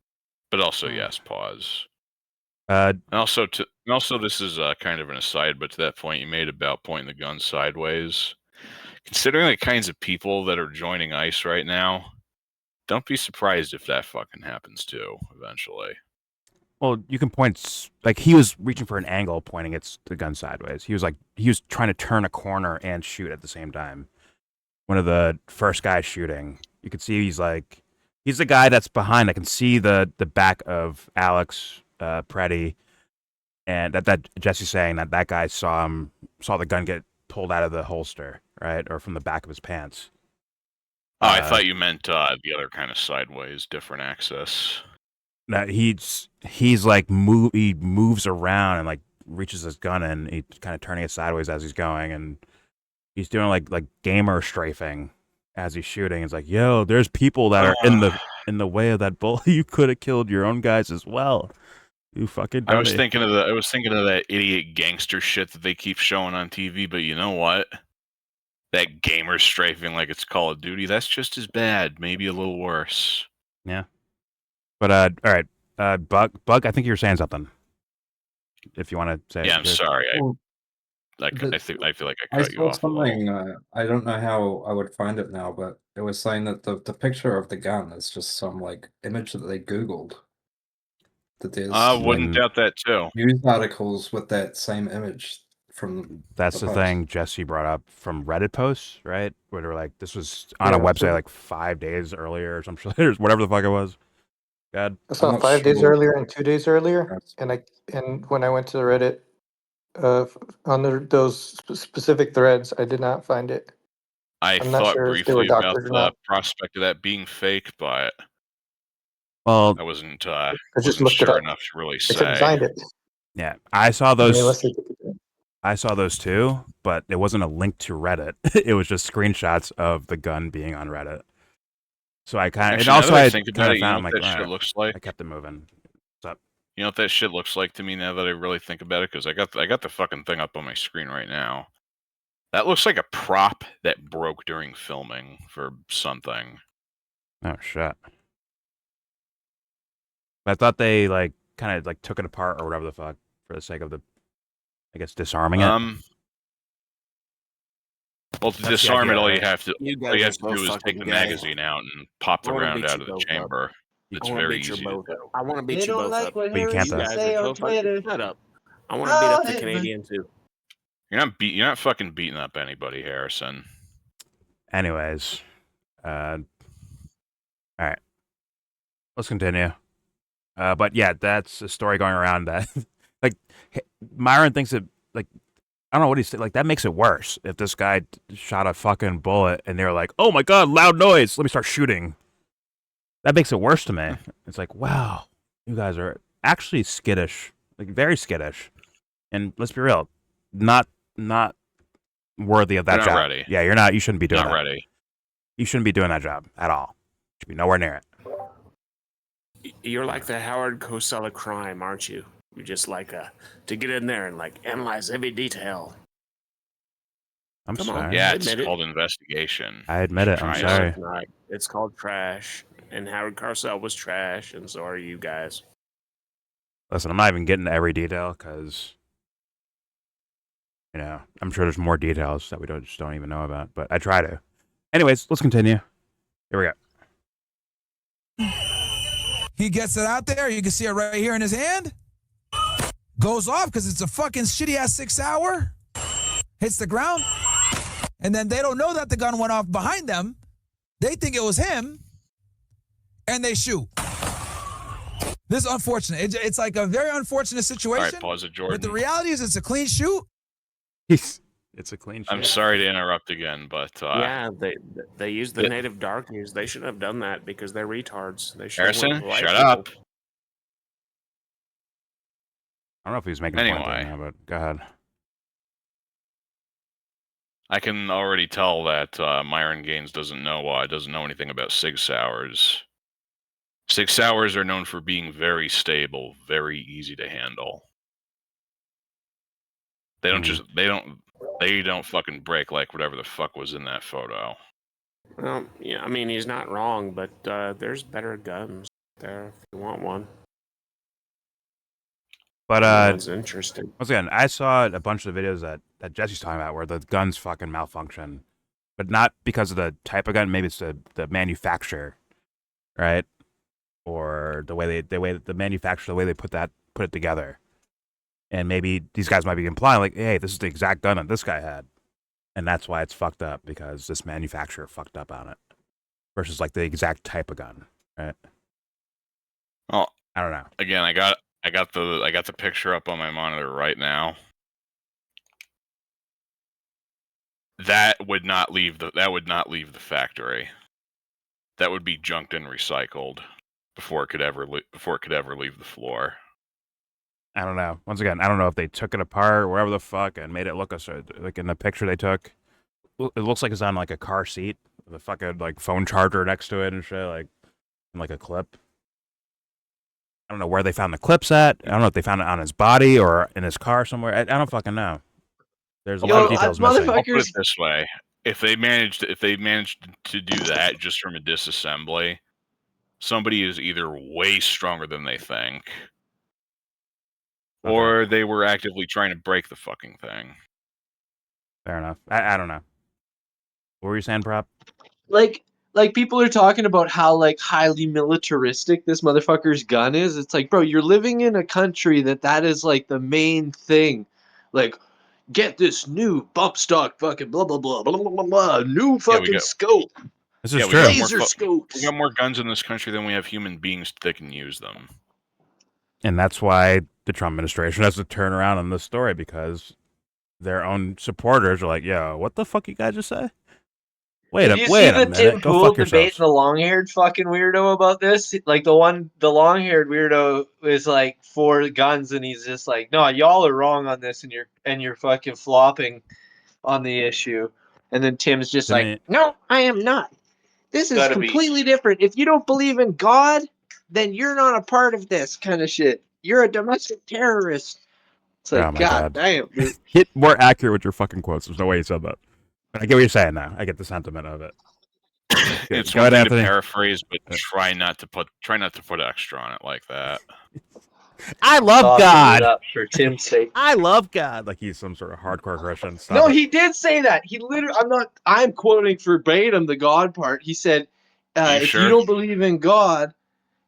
But also, yes, pause. And also, this is kind of an aside, but to that point you made about pointing the gun sideways, considering the kinds of people that are joining ICE right now, don't be surprised if that fucking happens too, eventually. Well, you can point, like, he was reaching for an angle, pointing the gun sideways. He was trying to turn a corner and shoot at the same time. One of the first guys shooting, you could see he's the guy that's behind. I can see the back of Alex Pretti, and that Jesse's saying that guy saw the gun get pulled out of the holster, right, or from the back of his pants. Oh, I thought you meant the other kind of sideways, different access. No, he's like he moves around and like reaches his gun and he's kind of turning it sideways as he's going, and he's doing like gamer strafing as he's shooting. It's like, yo, there's people that are in the way of that bullet. You could have killed your own guys as well. You fucking dummy. I was thinking of that idiot gangster shit that they keep showing on TV, but you know what? That gamer strafing like it's Call of Duty, that's just as bad, maybe a little worse. Yeah. But all right, Bug, I think you were saying something. If you want to say, yeah, I'm sorry. I feel like I cut you off. Something. I don't know how I would find it now, but it was saying that the picture of the gun is just some like image that they Googled. That there's wouldn't doubt that too. News articles with that same image from. That's the thing Jesse brought up from Reddit posts, right? Where they were like, this was on a website like 5 days earlier or some shit, whatever the fuck it was. God, I saw 5 days earlier and 2 days earlier, and when I went to Reddit, on those specific threads, I did not find it. I'm thought sure briefly about the prospect of that being fake, but I wasn't sure enough to really say. I couldn't find it. Yeah, I saw those. I saw those too, but it wasn't a link to Reddit. It was just screenshots of the gun being on Reddit. So I kind of, and also I think about it, you know what that shit looks like? I kept it moving. What's up? You know what that shit looks like to me now that I really think about it? Because I got the fucking thing up on my screen right now. That looks like a prop that broke during filming for something. Oh shit! I thought they kind of took it apart or whatever the fuck for the sake of I guess disarming it. Well, to That's the disarm it, idea, all you right? have to You all you guys have are to do so is take fucking the gay. magazine out and pop the I wanna round beat out you of the both up. chamber. I It's want to very beat you easy to both do. up. I want to beat They you don't both like up. what But you can't Harrison guys say are on so fucking Twitter. shut up. I want to beat up the Hey, Canadian too. You're not fucking beating up anybody, Harrison. Anyways, all right, let's continue. But yeah, that's a story going around that, like, Myron thinks it, like, I don't know what he's like. That makes it worse. If this guy shot a fucking bullet and they're like, "Oh my god, loud noise! Let me start shooting." That makes it worse to me. It's like, wow, you guys are actually skittish, like very skittish. And let's be real, not worthy of that You're not job. ready. Yeah, you're not. You shouldn't be doing Not that. ready. You shouldn't be doing that job at all. You should be nowhere near it. You're like the Howard Cosell of crime, aren't you? You just like to get in there and like analyze every detail. I'm Come on. sorry. Yeah, it's Admit it. called investigation. I admit it. I'm Try sorry. It's not. It's called trash. And Howard Cosell was trash, and so are you guys. Listen, I'm not even getting to every detail because, you know, I'm sure there's more details that we just don't even know about. But I try to. Anyways, let's continue. Here we go. He gets it out there. You can see it right here in his hand. Goes off because it's a fucking shitty ass 6 hour. Hits the ground. And then they don't know that the gun went off behind them. They think it was him. And they shoot. This is unfortunate. It's like a very unfortunate situation. All right, pause it, Jordan. But the reality is it's a clean shoot. It's a clean shoot. I'm sorry to interrupt again, but Yeah, they used the native darkies. They shouldn't have done that because they're retards. They should have Harrison, went with the white shut people. up. I don't know if he's making a point Anyway. right now, but go ahead. I can already tell that Myron Gaines doesn't know anything about Sig Sauers. Sig Sauers are known for being very stable, very easy to handle. They don't fucking break like whatever the fuck was in that photo. Well, yeah, I mean he's not wrong, but there's better guns there if you want one. But That's interesting. once again, I saw a bunch of videos that Jesse's talking about where the guns fucking malfunction, but not because of the type of gun. Maybe it's the manufacturer, right? Or the way the manufacturer, the way they put it together. And maybe these guys might be implying like, hey, this is the exact gun that this guy had. And that's why it's fucked up, because this manufacturer fucked up on it. Versus like the exact type of gun, right? Well, I don't know. again, I got the picture up on my monitor right now. That would not leave the factory. That would be junked and recycled before it could ever leave the floor. I don't know. Once again, I don't know if they took it apart or wherever the fuck and made it look like in the picture they took. It looks like it's on like a car seat with a fucking like phone charger next to it and shit, like in like a clip. I don't know where they found the clips at. I don't know if they found it on his body or in his car somewhere. I don't fucking know. There's a lot of details missing. I'll put it this way: if they managed to do that just from a disassembly, somebody is either way stronger than they think, or they were actively trying to break the fucking thing. Fair enough. I don't know. What were you saying, Prop? Like people are talking about how like highly militaristic this motherfucker's gun is. It's like, bro, you're living in a country that is like the main thing. Like, get this new bump stock fucking blah blah blah blah blah blah, blah new fucking scope. This is true. Laser scopes. We got more guns in this country than we have human beings that can use them. And that's why the Trump administration has to turn around on this story, because their own supporters are like, yo, what the fuck you guys just say? Wait a minute. Tim Go Pool fuck debate yourselves. the long-haired fucking weirdo about this? Like the long-haired weirdo is like for guns, and he's just like, no, y'all are wrong on this, and you're fucking flopping on the issue. And then Tim's just like, no, I am not. This is completely different. If you don't believe in God, then you're not a part of this kind of shit. You're a domestic terrorist. It's like, Oh my God damn, dude. Get more accurate with your fucking quotes. There's no way you said that. But I get what you're saying now. I get the sentiment of it. It's Go one ahead, thing to Anthony. paraphrase, but try not to put extra on it like that. I love soften God. it up for Tim's sake. I love God. Like he's some sort of hardcore Christian. Stop No, it. he did say that. He literally. I'm quoting verbatim the God part. He said, You "If sure? you don't believe in God,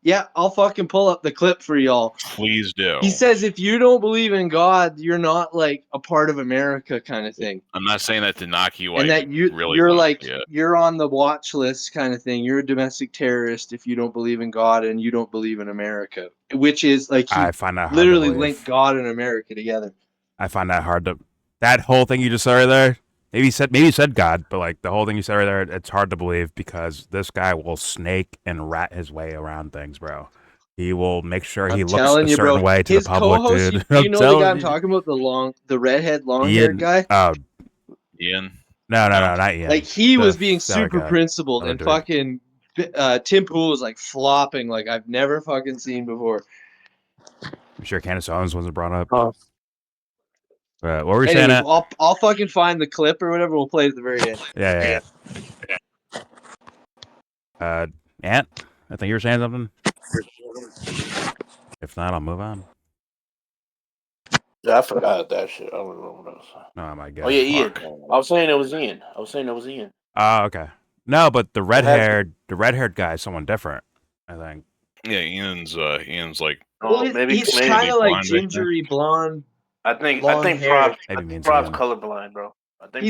yeah, I'll fucking pull up the clip for y'all." Please do. He says, "If you don't believe in God, you're not like a part of America," kind of thing. I'm not saying that to knock you out. And that you're on the watch list, kind of thing. You're a domestic terrorist if you don't believe in God and you don't believe in America, which is like he I find that hard literally to believe. linked God and America together. I find that hard to. That whole thing you just said right there. Maybe you said God, but like the whole thing you said right there, it's hard to believe because this guy will snake and rat his way around things, bro. He will make sure he looks a Telling you, certain bro. way to His the public, co-host, dude. you know the guy I'm you. talking about, the redhead, long-haired guy. Ian. No, not Ian. Like he The- was being that super guy. principled, Other and dude. fucking Tim Pool was like flopping like I've never fucking seen before. I'm sure Candace Owens wasn't brought up. Oh. What were we saying? Anyways, I'll fucking find the clip or whatever. We'll play it at the very end. Yeah. Ant, I think you were saying something. If not, I'll move on. Yeah, I forgot that shit. I don't remember what else. Oh my god. Oh yeah, Ian. I was saying it was Ian. Oh, okay. No, but the red-haired guy is someone different, I think. Yeah, Ian's like. Well, he's kind of like blonde, gingery blonde. I think hair. Prob's colorblind, bro. I think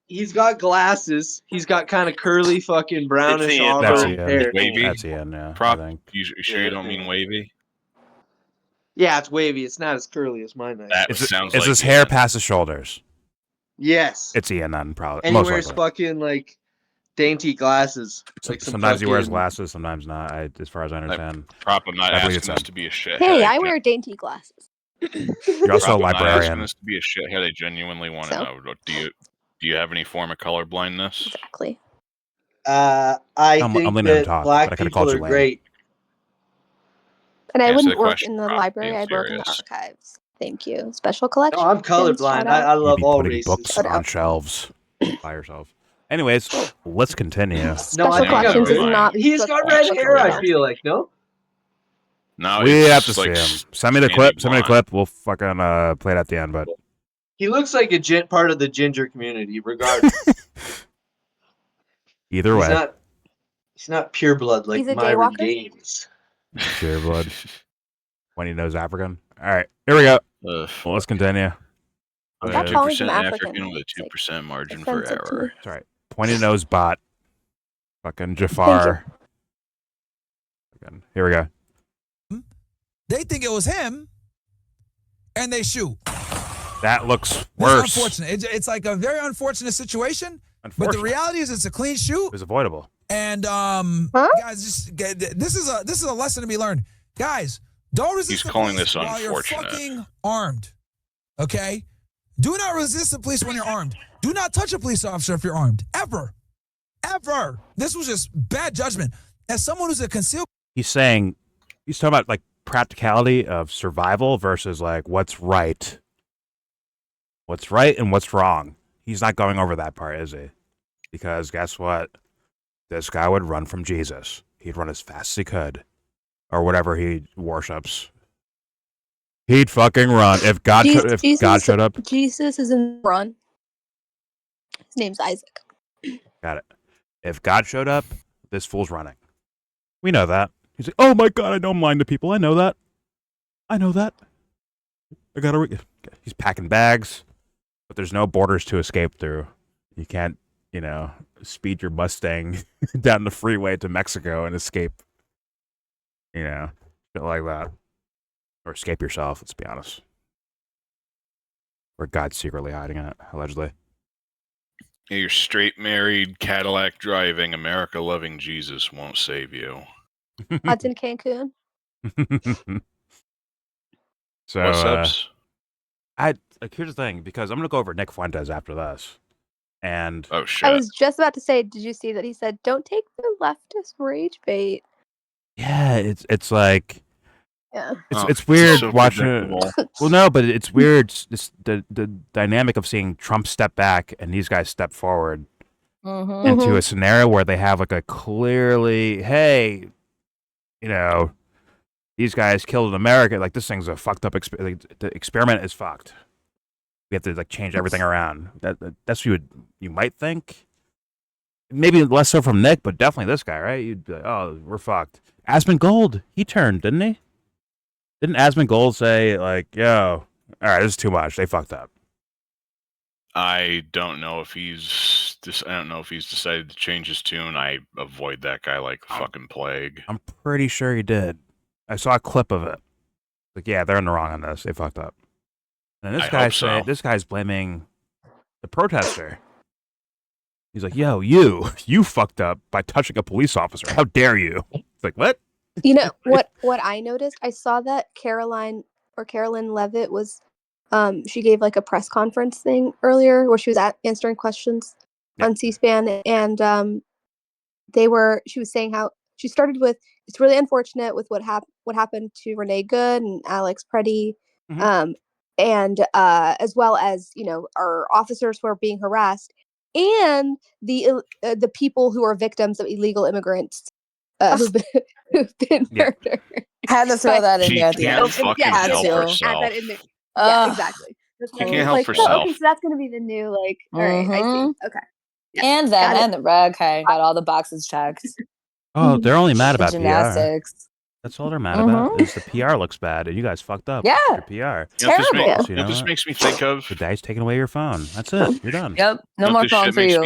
He's got glasses. He's got kind of curly, fucking brownish Ian, That's auburn Ian. hair. Wavy. That's Ian. Yeah. Prop. I think. You sure you don't mean wavy? Yeah, it's wavy. It's not as curly as mine. Sounds Is like his hair past his shoulders? Yes. It's Ian then, probably. And he Most wears likely. fucking like dainty glasses. Like Sometimes he wears glasses, sometimes not. As far as I understand. Prop, I'm not I believe asking it's this to be a shithead. Hey, I wear dainty glasses. You're also a I'm not asking librarian. this to be a shithead. I genuinely want to know. Do you have any form of color blindness? Exactly. I I'm think letting him that talk, black but I could've people called are you lame. great. And I Answer wouldn't the work question, in the Rob. library. Being I'd work in the serious. archives. Thank you. Special collections. No, I'm colorblind. shout out. I love You'd be all putting races. books Shout on out. shelves by yourself. Anyways, let's continue. No, I Special think collections is fine. not. He's just got red books, hair. I though. feel like no. No, We it's have to like see him. Send me the sandy clip. Send me the blonde. clip. We'll fucking play it at the end. But He looks like a part of the ginger community, regardless. either way, He's not pure blood like He's a Myron daywalker? Gaines. pure blood. When he knows African. All right, here we go. Ugh. Well, let's continue. I'm Stop calling 2% him African. African with a It's, like, 2% margin for offensive to me. error. It's all right. Pointy nose bot. Fucking Jafar. Fucking- Here we go. They think it was him, and they shoot. That looks This is worse. unfortunate. It's like a very unfortunate situation. But the Unfortunate. reality is, it's a clean shoot. It was avoidable. And guys, this is a lesson to be learned. Guys, don't resist He's the calling police this while you're unfortunate. fucking armed. Okay? Do not resist the police when you're armed. Do not touch a police officer if you're armed. Ever. This was just bad judgment. As someone who's a concealed He's talking about like practicality of survival versus like what's right and what's wrong. He's not going over that part, is he? Because guess what? This guy would run from Jesus. He'd run as fast as he could, or whatever he worships. He'd fucking run if God showed up. Jesus is in the run. His name's Isaac. Got it. If God showed up, this fool's running. We know that. He's like, oh my God, I don't mind the people. I know that. I gotta. He's packing bags, but there's no borders to escape through. You can't, speed your Mustang down the freeway to Mexico and escape. Shit like that. Or escape yourself, let's be honest. Or God's secretly hiding in it, allegedly. Yeah, your straight married, Cadillac driving, America loving Jesus won't save you. Odds in Cancun. So, What's ups? here's the thing, because I'm gonna go over Nick Fuentes after this, and oh shit! I was just about to say, did you see that he said, "Don't take the leftist rage bait"? yeah, it's like Yeah. it's weird so watching it. predictable. Well, no, but it's weird. The dynamic of seeing Trump step back and these guys step forward into a scenario where they have like a clearly, hey, these guys killed in America. Like, this thing's a fucked up the experiment is fucked. We have to like change everything around. That's what you might think. Maybe less so from Nick, but definitely this guy, right? You'd be like, oh, we're fucked. Asmongold, he turned, didn't he? Didn't Asmongold say like, yo, all right, this is too much. They fucked up. I don't know if he's decided to change his tune. I avoid that guy like the fucking plague. I'm pretty sure he did. I saw a clip of it. Like, yeah, they're in the wrong on this. They fucked up. And this guy's blaming the protester. He's like, yo, you fucked up by touching a police officer. How dare you? It's like, what? You know what I noticed? I saw that Carolyn Levitt was she gave like a press conference thing earlier where she was answering questions on C-SPAN, and she was saying how she started with, it's really unfortunate with what happened to Renee Good and Alex Pretti, and as well as, you know, our officers who are being harassed and the people who are victims of illegal immigrants who've been murdered. Had to throw that in there at the end. Fucking help herself. Add that in there. Yeah, exactly. She can't help like, herself. Oh, okay, so that's gonna be the new like. All right, I see. Okay. Yeah, And them and the okay, got all the boxes checked. Oh, they're only mad about gymnastics. PR. That's all they're mad about. Is the PR looks bad, and you guys fucked up. Yeah. Your PR. Terrible. You know what this makes me think of? The guy's taking away your phone. That's it. You're done. Yep. No more phone for you.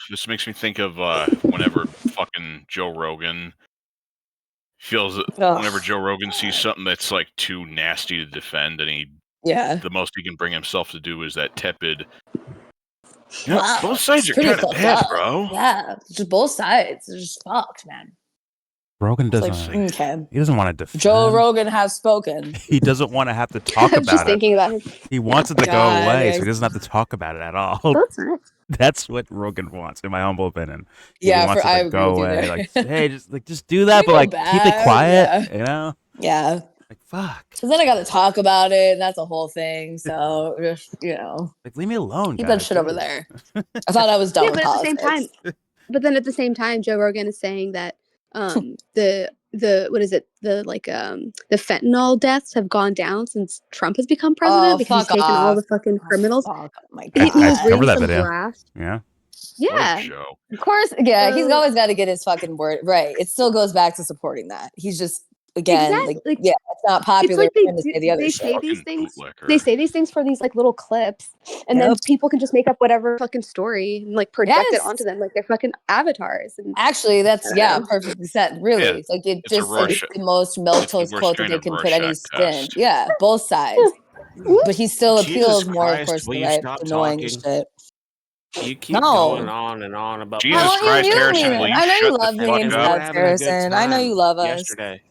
This makes me think of whenever fucking Joe Rogan feels that whenever Joe Rogan sees something that's like too nasty to defend, and the most he can bring himself to do is that tepid. You know, both sides are kind of bad, bro. Yeah, just both sides. They're just fucked, man. Rogan doesn't. He doesn't want to defend. Joe Rogan has spoken. He doesn't want to have to talk about it. Just thinking about it. He wants it to go away, so he doesn't have to talk about it at all. That's what Rogan wants, in my humble opinion. He wants it to go away. Like, hey, just do that, but like keep it quiet. You know? Yeah. Like, fuck. So then I got to talk about it, and that's a whole thing. So just, you know, like, leave me alone. Keep that shit over there. I thought I was done with politics. At the same time, Joe Rogan is saying that the fentanyl deaths have gone down since Trump has become president because he's taken all the fucking criminals. Oh my God. I covered that video. Yeah. Yeah. Of course. Yeah. He's always got to get his fucking word right. It still goes back to supporting that. He's just. Again, it's not popular it's like for him to say the other they shit. say these things. They say these things for these like little clips, and then people can just make up whatever fucking story and like project it onto them like they're fucking avatars. And actually, that's perfectly said. Really, like it's the most milquetoast quote that they can put any spin. Yeah, both sides. But he still appeals more, of course, to the annoying shit. You keep going on and on about Jesus Christ, Harrison. I know you love me and stuff, Harrison. I know you love us. Yesterday.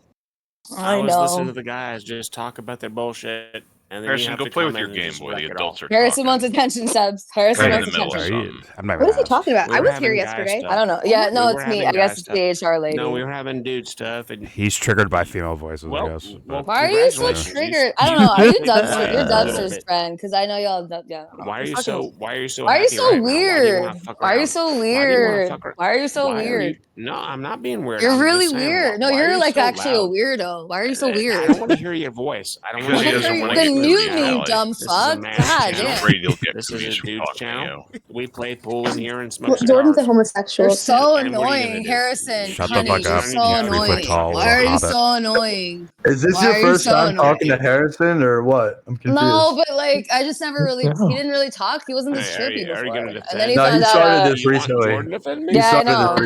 I was know. listening to the guys just talk about their bullshit. And then Harrison, you have go to play with come your in game, and boy. The just adults are Harrison wants attention, subs. Harrison wants attention. What is he talking about? I was here yesterday. I don't know. Yeah, no, it's me. I guess it's the HR lady. No, we were having dude stuff. And he's triggered by female voices, I guess. Why are you so triggered? I don't know. Are you Dubster? You're Dubster's friend, because I know y'all. Yeah. Why are you so? Why are you so? Why are you so weird? Why are you so weird? Why are you so weird? No, I'm not being weird. You're really weird. No, you're like actually a weirdo. Why are you so weird? I don't want to hear your voice. I don't want to hear your voice. Then mute me, dumb fuck. God damn. This is a dude's channel. We play pool in here and smoke cigars. Jordan's a homosexual. You're so annoying, Harrison. Shut the fuck up. You're so annoying. Why are you so annoying? Is this your first time talking to Harrison or what? I'm confused. No, but like I just never really. He didn't really talk. He wasn't this chirpy before. And then he no, found he started this recently. Yeah, I know.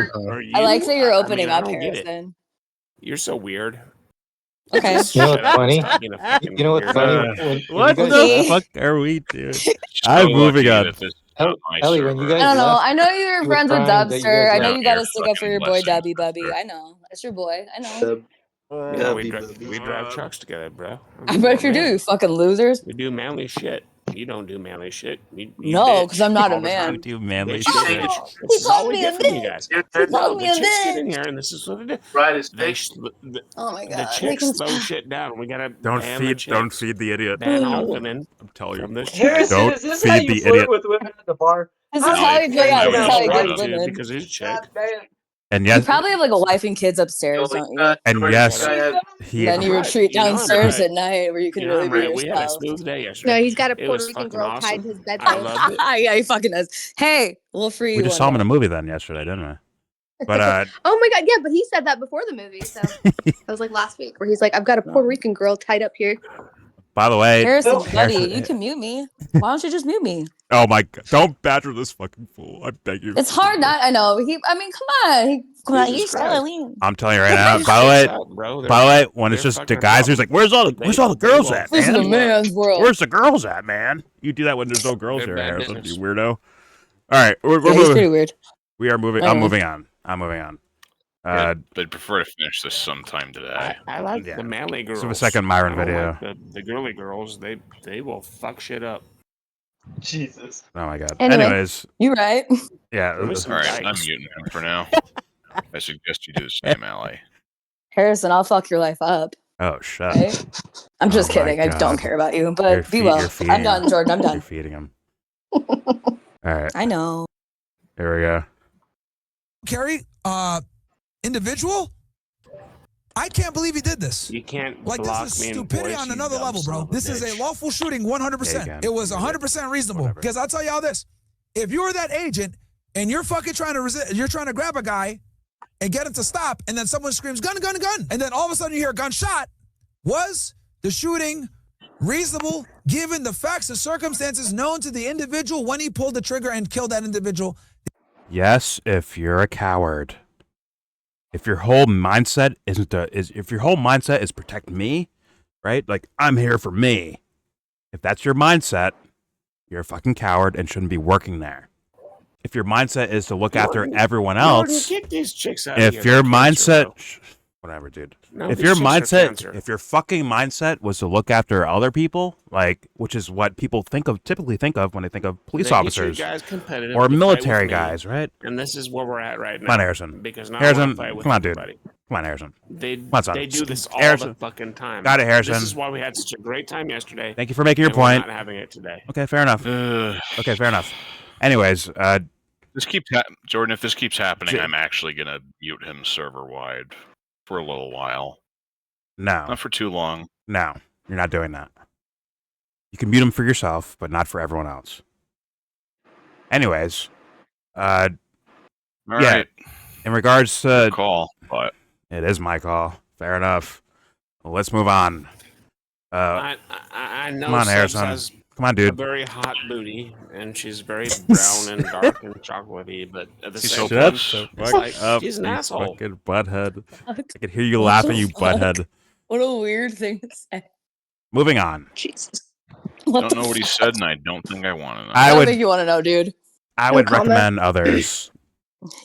I like that you're opening up, Harrison. You're so weird. Okay. You know what's funny? You know what's funny? What the fuck are we doing? I'm moving on. Ellie, when you guys I don't know. left, I know you're you were friends with crying that you Dubster. guys I know left. you gotta stick up for your boy Fucking Dubby Bubby. I know. That's your boy. I know. Yeah, we drive trucks together, bro. I bet you do, you fucking losers. We do manly shit. You don't do manly shit. No, because I'm not a man. You do manly He shit. called me a bitch. He called me a chicks get bitch. in here, and this is what they do. Right, Oh my god. The chicks slow shit down. We gotta Don't feed the idiot. ban all women. I'm telling you. From this Harrison, Don't is this feed how the you flirt idiot. with women at the bar? This is how you get women. because he's a chick. And You yes, probably have like a wife and kids upstairs, don't you? and yes, he. Then you Right. retreat You know I'm downstairs right. at night where you can You know really I'm be right. We had a yourself. smooth day yesterday. No, he's got a It Puerto was Rican fucking girl tied awesome. to his I bedpost. loved it. Yeah, he fucking does. Hey, we'll free We you just one saw him in day. a movie then yesterday, didn't we? But Oh my god, yeah, but he said that before the movie, so that was like last week, where he's like, "I've got a Puerto Rican girl tied up here." by the way, Harrison, buddy, Harrison- you can mute me. Why don't you just mute me? oh my god! Don't badger this fucking fool! I beg you. It's hard not. I know. I mean, come on. Come on. Jesus You Christ. silly. I'm telling you right now. These By the way, chicks out, bro. by the way, when it's they're just the fucking guys who's problem. like, "Where's all the They girls will at, This is a man? man's world. Where's the girls at, man?" You do that when there's no girls They're here, bad Harrison. business. You weirdo. All right, we're Yeah, he's moving. pretty weird. We are moving. Anyway. I'm moving on. Yeah, I'd prefer to finish this sometime today. I like Yeah. the manly girls. Let's have a second Myron I don't video. like the girly girls. They will fuck shit up. Jesus. Oh my god. Anyway. Anyways, You right. yeah. Give me some All right, I'm dikes. muting him for now. I suggest you do the same, Allie. Harrison, I'll fuck your life up. Oh shut. Right? I'm just Oh my kidding. I God. don't care about you, You're but be well. you're feeding I'm done, him. Jordan. I'm You're done. feeding him. All right. I know. Here we go. Carrie, individual? I can't believe he did this. You can't Like, block this is me in stupidity voice, on you another dumb level, son bro. of a This is a bitch. lawful shooting 100%. Yeah, It was again. 100% reasonable. Whatever. Because I'll tell y'all this. If you were that agent and you're fucking trying to resist, you're trying to grab a guy and get him to stop, and then someone screams, gun, gun, gun, and then all of a sudden you hear a gunshot, was the shooting reasonable given the facts and circumstances known to the individual when he pulled the trigger and killed that individual? Yes, if you're a coward. If your whole mindset if your whole mindset is protect me, right? Like I'm here for me. If that's your mindset, you're a fucking coward and shouldn't be working there. If your mindset is to look after everyone else, Jordan, get these chicks out of if here. your They're cancer, mindset, bro. whatever, dude. No, If these your chicks are mindset, cancer. if your fucking mindset was to look after other people, like which is what people typically think of when they think of police They get you officers guys competitive or to fight military with me, guys, right? And this is where we're at right now. Come on, Harrison. Because now Harrison, I want to fight with come on, dude. everybody. Come on, Harrison. They on, son. they do this all Harrison. the fucking time. Got it, Harrison. This is why we had such a great time yesterday. Thank you for making your and we're point. not having it today. Okay, fair enough. Okay, fair enough. Anyways, This keeps Jordan. If this keeps happening, I'm actually gonna mute him server wide for a little while. no, Not for too long. no, you're not doing that. You can mute him for yourself, but not for everyone else. Anyways, All yeah. right. In regards to Good call, but it is my call. Fair enough. Well, let's move on. I know Come on, Subs Harrison. has Come on, a dude. very hot booty, and she's very brown and dark and chocolatey, but at the She's same so time, Shut the it's fuck like, up, she's an you asshole. fucking butthead. Fuck. I could hear you What laughing, the you fuck? butthead. What a weird thing to say. Moving on. Jesus. don't know what he said, and I don't think I want to know. I I don't would think you want to know, dude. I would comment. recommend others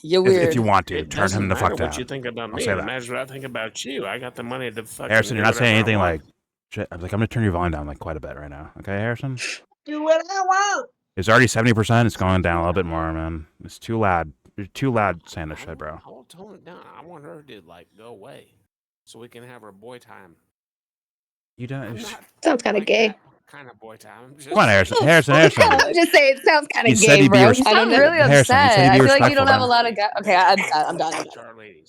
You're if weird. you want to It turn doesn't him the matter fuck what down. you think about I'll me. say It that. matters what I think about you. I got the money to fucking Harrison, do you're not saying whatever I anything want. like shit. I'm gonna turn your volume down like quite a bit right now. Okay, Harrison? Do what I want. It's already 70%. It's going down a little bit more, man. It's too loud. You're too loud saying this shit, bro. I will tone it down. I want her to like go away, so we can have our boy time. You don't. I'm not Sounds kind of like gay. that kind of boy time. Just, Come on, Harrison. Harrison. I'm just saying, it sounds kind He of said gay, he'd be bro. res- I don't really Harrison, you upset. said you'd I be feel like you don't respectful, have a man. lot of guys. Okay, I'm done.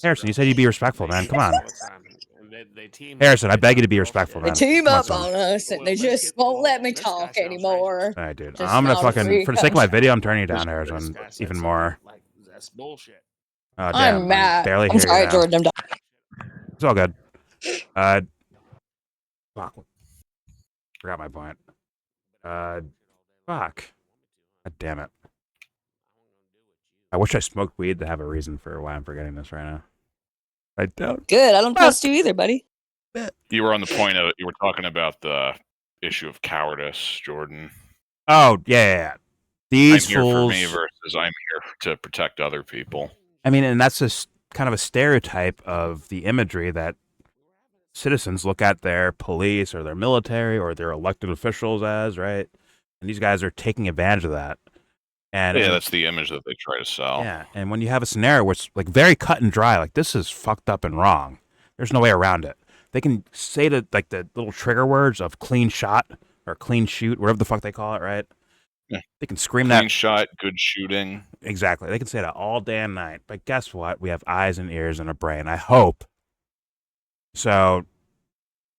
Harrison, you said you'd be respectful, man. Come on. All the time. And they team up, Harrison, I they beg you talk to be bullshit. respectful, They man. team Come on, up son. on us, and Well, they let's just get- won't let well, me this guy talk sounds anymore. All right, dude. Just I'm gonna sound fucking, free. for the sake of my video, I'm turning you This down, guy Harrison, said even something more. Like, that's bullshit. Oh, damn. I'm mad. barely I'm hear sorry, you now. Jordan. I'm done. It's all good. Fuck. Forgot my point. Fuck. God damn it. I wish I smoked weed to have a reason for why I'm forgetting this right now. I don't. Good. I don't trust you either, buddy. You were on the point of you were talking about the issue of cowardice, Jordan. Oh, yeah. These I'm here fools. for me versus I'm here to protect other people. I mean, and that's just kind of a stereotype of the imagery that citizens look at their police or their military or their elected officials as, right? And these guys are taking advantage of that. And Yeah, that's the image that they try to sell. yeah, and when you have a scenario where it's like very cut and dry, like this is fucked up and wrong. There's no way around it. They can say the little trigger words of clean shot or clean shoot, whatever the fuck they call it, right? They can scream that. Clean shot, good shooting. Exactly. They can say that all day and night. But guess what? We have eyes and ears and a brain. I hope. So,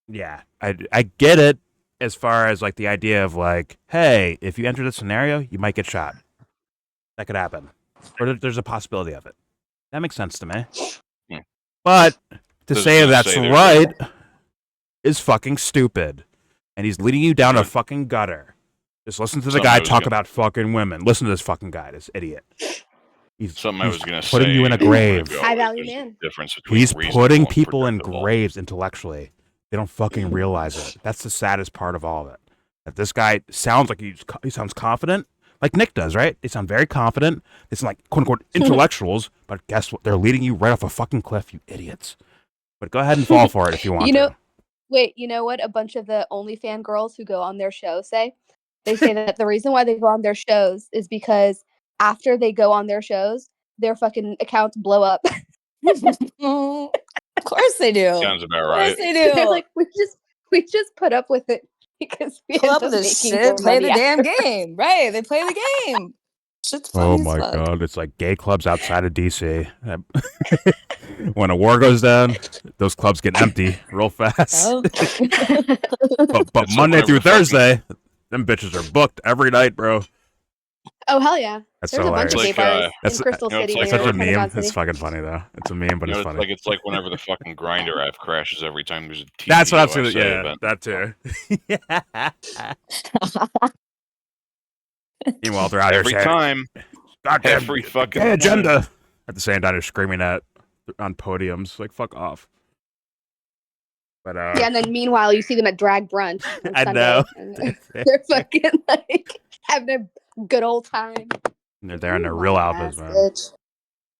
yeah, I get it as far as like the idea of like, hey, if you enter this scenario, you might get shot. That could happen. Or there's a possibility of it. That makes sense to me. But to say that's right is fucking stupid. And he's leading you down a fucking gutter. Just listen to the guy talk about fucking women. Listen to this fucking guy, this idiot. He's putting you in a grave. High value man. He's putting people in graves intellectually. They don't fucking realize it. That's the saddest part of all of it. That this guy sounds like he sounds confident, like Nick does, right? They sound very confident. They sound like quote unquote intellectuals, but guess what? They're leading you right off a fucking cliff, you idiots. But go ahead and fall for it if you want to. Wait, you know what? A bunch of the OnlyFans girls who go on their show say? They say that the reason why they go on their shows is because after they go on their shows, their fucking accounts blow up. Of course they do. Sounds about right. Of course they do. They're like, we just put up with it because we Pull end up up with this shit, play the damn game. Right. They play the game. Shit's funny Oh my as fuck. god, it's like gay clubs outside of DC. When a war goes down, those clubs get empty real fast. Oh. but Monday through Thursday, them bitches are booked every night, bro. Oh hell yeah! That's There's so a bunch of hilarious. gay bars in Crystal City. It's such a Pentagon meme. City. It's fucking funny though. It's a meme, but it's funny. It's like whenever the fucking Grinder app crashes every time there's a TV That's what I'm saying. USA Yeah, event. that too. Meanwhile, they're out Every here saying, time. "Goddamn Every fucking gay agenda." At the same time, they're screaming at on podiums like "fuck off." But Yeah, and then meanwhile, you see them at drag brunch on I Sunday, know. and they're fucking like having a good old time. They're there in their real outfits, man.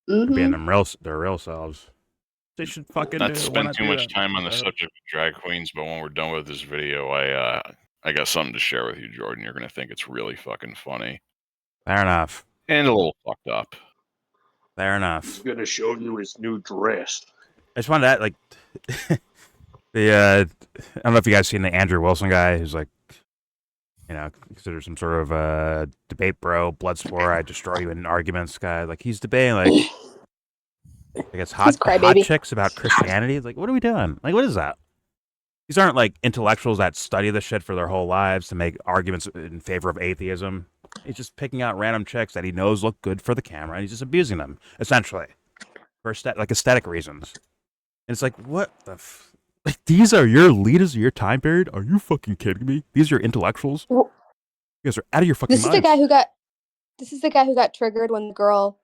They're being their real selves. They should fucking Not to do it. Why spend not too do much that? time on the subject of drag queens, but when we're done with this video, I got something to share with you, Jordan. You're gonna think it's really fucking funny. Fair enough. And a little fucked up. Fair enough. He's gonna show you his new dress. I just wanted to add, like, I don't know if you guys seen the Andrew Wilson guy who's like, considered some sort of debate bro, blood sport, I destroy you in arguments guy. Like, he's debating, like, I guess hot chicks about Christianity. It's like, what are we doing? Like, what is that? These aren't like intellectuals that study this shit for their whole lives to make arguments in favor of atheism. He's just picking out random chicks that he knows look good for the camera, and he's just abusing them, essentially, for aesthetic reasons. And it's like, what the like, these are your leaders of your time period? Are you fucking kidding me? These are your intellectuals? You guys are out of your fucking minds. This is the guy who got triggered when the girl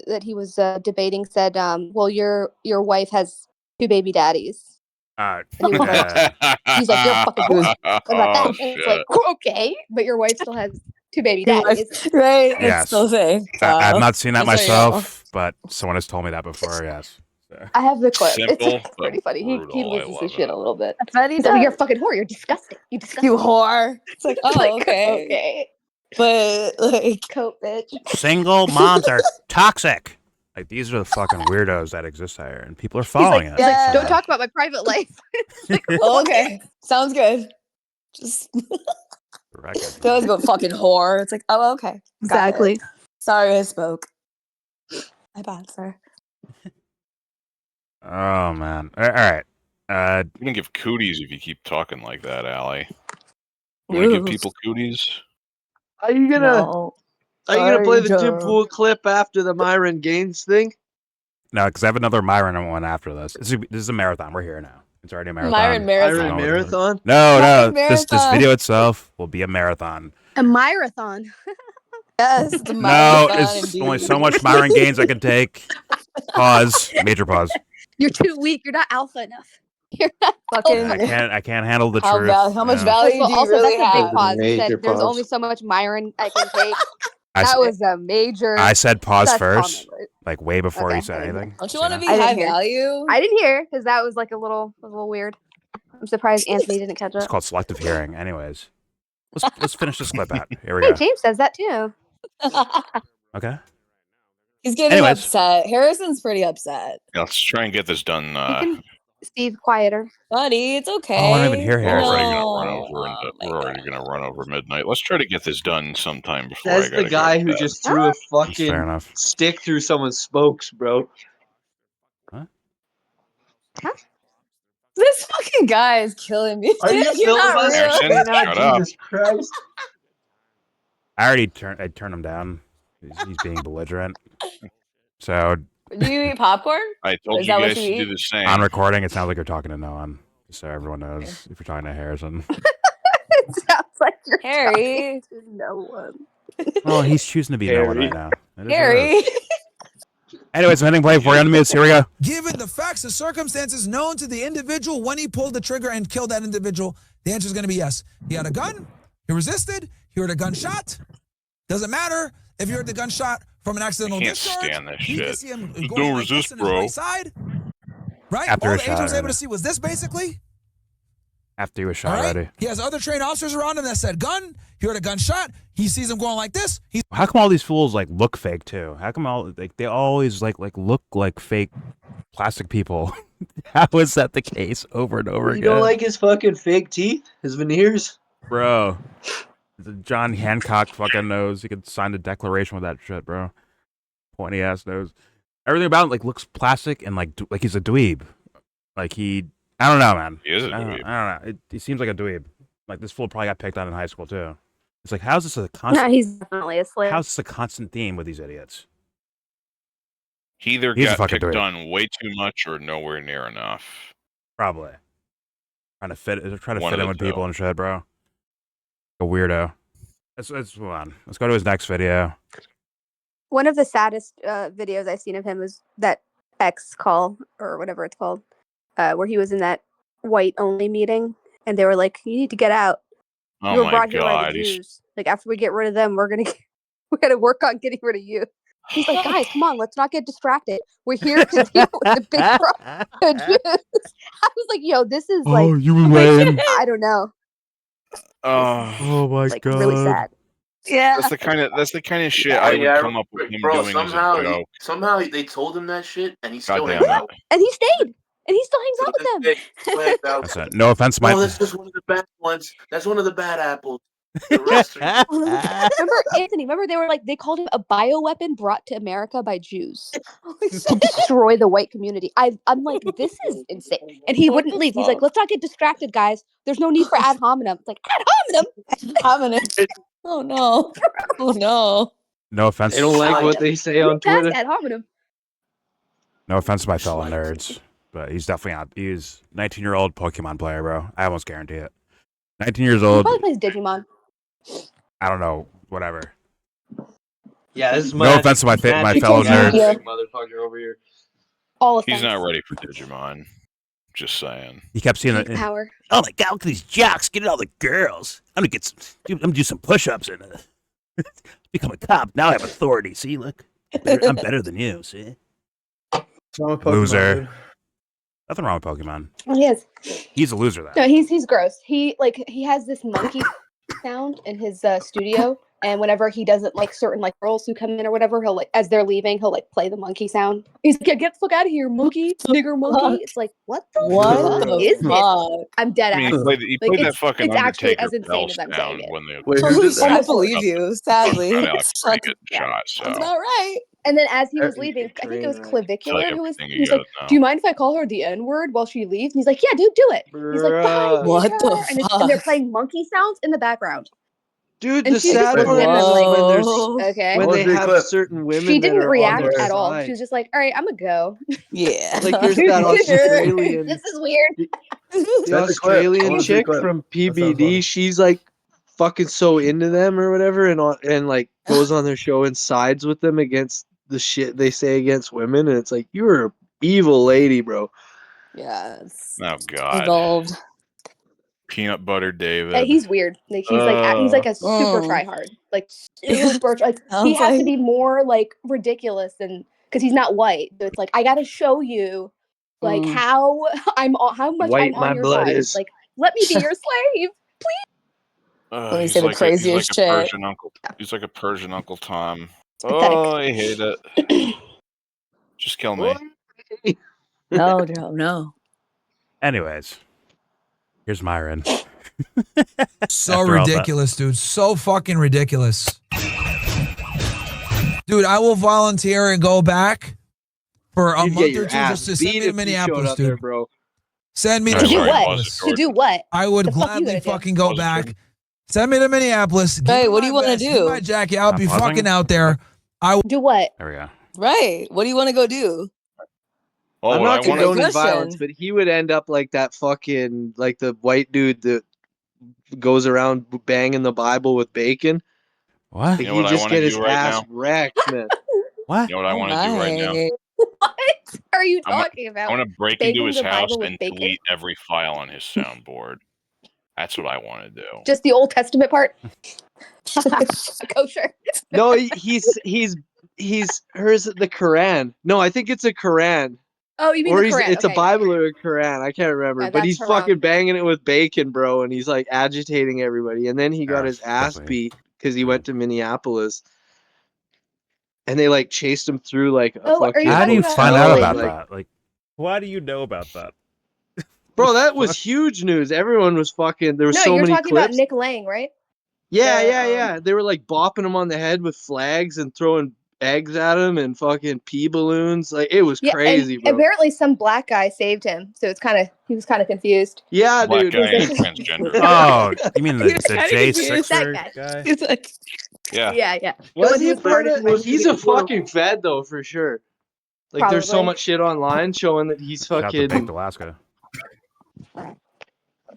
that he was debating said, well, your wife has 2 baby daddies. And he was like, he's like, you're fucking whore. What about that? And it's like, okay, but your wife still has 2 baby daddies. Right? Yes. Still thing. I've not seen that myself, but someone has told me that before, yes. So. I have the clip. Simple, It's pretty funny. He loses his shit a little bit. He's like, you're a fucking whore. You're disgusting. You disgusting. You whore. It's like, oh, Like, okay. okay. But, like, coat bitch. Single moms are toxic. Like, these are the fucking weirdos that exist out here, and people are following it. He's like, don't talk about my private life. Like, oh, okay. Sounds good. Just they always go fucking whore. It's like, oh, okay. Got exactly. it. Sorry I spoke. My bad, sir. Oh, man. All right. You can give cooties if you keep talking like that, Allie. You want to give people cooties? Are you gonna play the Jim Pool clip after the Myron Gaines thing? No, because I have another Myron one after this. This is a marathon. We're here now. It's already a marathon. Myron marathon. Myron marathon? No. This video itself will be a marathon. A marathon. Yes, it's a No, marathon. it's only so much Myron Gaines I can take. Pause. Major pause. You're too weak. You're not alpha enough. You're not fucking. I can't handle the How truth. How much value do you also, really that's a big have? pause. He Major said, there's pause. only so much Myron I can take. That was a major. I said pause sus first, comment. like way before Okay. you said anything. Don't you want to be I didn't high hear. value? I didn't hear because that was like a little weird. I'm surprised Anthony didn't catch It's up. called selective hearing. Anyways, let's finish this clip out. Here we Hey, go. James says that too. Okay. He's getting Anyways. upset. Harrison's pretty upset. Yeah, let's try and get this done Steve, quieter. Buddy, it's okay. Oh, I don't even hear We're Harrison. already gonna run over. We're already gonna run over midnight. Let's try to get this done sometime before That's I the gotta guy go to who bed. just threw a Fair fucking enough. stick through someone's spokes, bro. This fucking guy is killing me. Are you You're not filibustering real. right now? Shut up. Jesus Christ. I already turned him down. He's being belligerent. So Do you eat popcorn? I told Is you that what guys you to do eat? the same. on recording, it sounds like you're talking to no one. So everyone knows if you're talking to Harrison. It sounds like you're Harry. talking to no one. Well, he's choosing to be no one Harry. right now. It is what it Harry. is. Anyways, ending play for unmutes. Here we go. Given the facts and circumstances known to the individual when he pulled the trigger and killed that individual, the answer is going to be yes. He had a gun. He resisted. He heard a gunshot. Doesn't matter if you heard the gunshot from an accidental I can't discharge. stand this You can shit. see him Just going don't like resist, this in his bro. right side. Right? After All a the agent shot, was able yeah. to see was this basically. After he was All shot right? already. He has other trained officers around him that said gun. He heard a gunshot. He sees him going like this. He's How come all these fools like look fake too? How come all like they always like look like fake plastic people? How is that the case over and over You again? don't like his fucking fake teeth? His veneers? Bro. The John Hancock fucking nose. He could sign the declaration with that shit, bro. Pointy ass nose. Everything about it like looks plastic and like he's a dweeb. Like I don't know, man. He is a I dweeb. don't know. He seems like a dweeb. Like this fool probably got picked on in high school too. It's like how's this a No, constant? he's definitely a slave. How's this a constant theme with these idiots? He either He's a got fucking picked dweeb. on way too much or nowhere near enough. Probably. Trying to fit One in of the with two. people and shit, bro. A weirdo. Let's move on. Let's go to his next video. One of the saddest videos I've seen of him was that X call or whatever it's called, where he was in that white only meeting, and they were like, "You need to get out. Oh You were my brought here by god. the He's Jews. Like after we get rid of them, we gotta work on getting rid of you." He's like, "Guys, come on, let's not get distracted. We're here to deal with the big problem, the Jews." I was like, "Yo, this is like, you like I don't know, Oh my like really sad." Yeah. that's the kind of shit I would come up with him Bro, doing as a somehow, joke. somehow they told him that shit, and he still God hangs damn out. And he stayed, and he still hangs out with them. That's it. No offense, Mike. No, that's just one of the bad ones. That's one of the bad apples. The rest are Remember, Anthony? Remember they were like they called him a bioweapon brought to America by Jews to destroy the white community. I'm like, this is insane. And he wouldn't leave. He's like, let's not get distracted, guys. There's no need for ad hominem. It's like ad hominem. Hominid. Oh no. Oh no. No offense. They don't like what they say on That's Twitter. ad hominem. No offense to my fellow nerds, but he's definitely not. He's 19-year-old Pokemon player, bro. I almost guarantee it. 19 years He old. probably plays Digimon. I don't know. Whatever. Yeah, this is No offense to my fellow nerds. Yeah. Motherfucker over here. All of He's not ready for Digimon. Just saying. He kept seeing it. Power. Oh my god, look at these jocks getting all the girls. I'm gonna do some push-ups and become a cop. Now I have authority. See, look, I'm better than you. See, loser. Nothing wrong with Pokemon. He is. He's a loser, though. No, he's gross. He has this monkey sound in his studio, and whenever he doesn't like certain like girls who come in or whatever, he'll like as they're leaving, he'll like play the monkey sound. He's like, "Get the fuck out of here, monkey, nigger monkey." It's like, what the fuck is this? I'm dead I mean, ass. he played that fucking it's actually Undertaker as insane bell as I'm saying sound it. when they Wait, who did I that? believe you, sadly. Kinda like pretty good shot. So That's not right. And then as he was leaving, I think it was tell Clavicular you who was. everything He's you like, gotta "Do you know. mind if I call her the N word while she leaves?" And he's like, "Yeah, dude, do it." He's like, "Bye, What the nigger." And they're fuck? playing monkey sounds in the background. Dude, And the she's just sad looking part at is him like, when there's okay. when What they was the have clip? certain women She that didn't are on react their at all. side. She was just like, "All right, I'm gonna go." Yeah. Like there's that Australian, This is weird. the Send the clip. I Australian wanna see the chick clip. from That sounds funny. PBD. She's like fucking so into them or whatever, and like goes on their show and sides with them against the shit they say against women. And it's like you're an evil lady, bro. Yeah, it's Oh God. involved. Peanut butter David. Yeah, he's weird. Like he's like a super tryhard. Like super like he Sounds has to like- be more like ridiculous than because he's not white. So it's like I gotta show you like how much White I'm my on your blood side. is. Like let me be your slave. Let me He's say the like craziest a shit. Persian uncle. He's like a Persian Uncle Tom. Pathetic. Oh, I hate it. Just kill me. No, no, no. Anyways, here's Myron. So After all that. ridiculous, dude. So fucking ridiculous. Dude, I will volunteer and go back for a You'd month get or your two ass just to send beat me to if you showed Minneapolis, up there, dude. bro. Send me All to right, do sorry, what? pause it, To Jordan. do what? I would The fuck you gladly gonna do? fucking go Pause it, back. Jordan. Send me to Minneapolis. Give Right, me what do my you wanna vest, give me do? my jacket. I'll Stop be pausing. fucking out there. Do what? There we go. Right. What do you want to go do? Well, I'm what I not That's a want great to condoning violence, question. but he would end up like that fucking like the white dude that goes around banging the Bible with bacon. What? Like, You know he'd what I just want to get his do right ass now? wrecked, man. What? You know what I Oh want to do right now? my. What are you I want, talking I about? want to break into Banging his the house Bible with and bacon? delete every file on his soundboard. That's what I want to do. Just the Old Testament part? Kosher. No, he's hers the Quran. No, I think it's a Quran. Oh, you mean Or the he's Quran? it's a Okay. Bible or a Quran. I can't remember. Yeah, But that's he's haram. fucking banging it with bacon, bro, and he's like agitating everybody. And then he got Oh, his ass definitely. beat because he went to Minneapolis. And they like chased him through like a Oh, are you fucking How do you talking about find how, out hotel. like- about Like, that? Like, why do you know about that? bro, that was huge news. Everyone was fucking. There was No, so you're many talking about clips. Nick Lang, right? Yeah, the, yeah. They were like bopping him on the head with flags and throwing eggs at him and fucking pee balloons. Like, it was Yeah, crazy, and bro. apparently some black guy saved him, so he was kind of confused. Yeah, Black dude. guy He's and like- transgender. Oh, you mean the He was kinda confused. J6er That guy? It's like, Yeah. Yeah. The Was one who he was part hardest of? working He's to a get a photo. fucking fed though, for sure. Like, there's so Probably. much shit online showing that he's Shout out to Baked fucking. Alaska.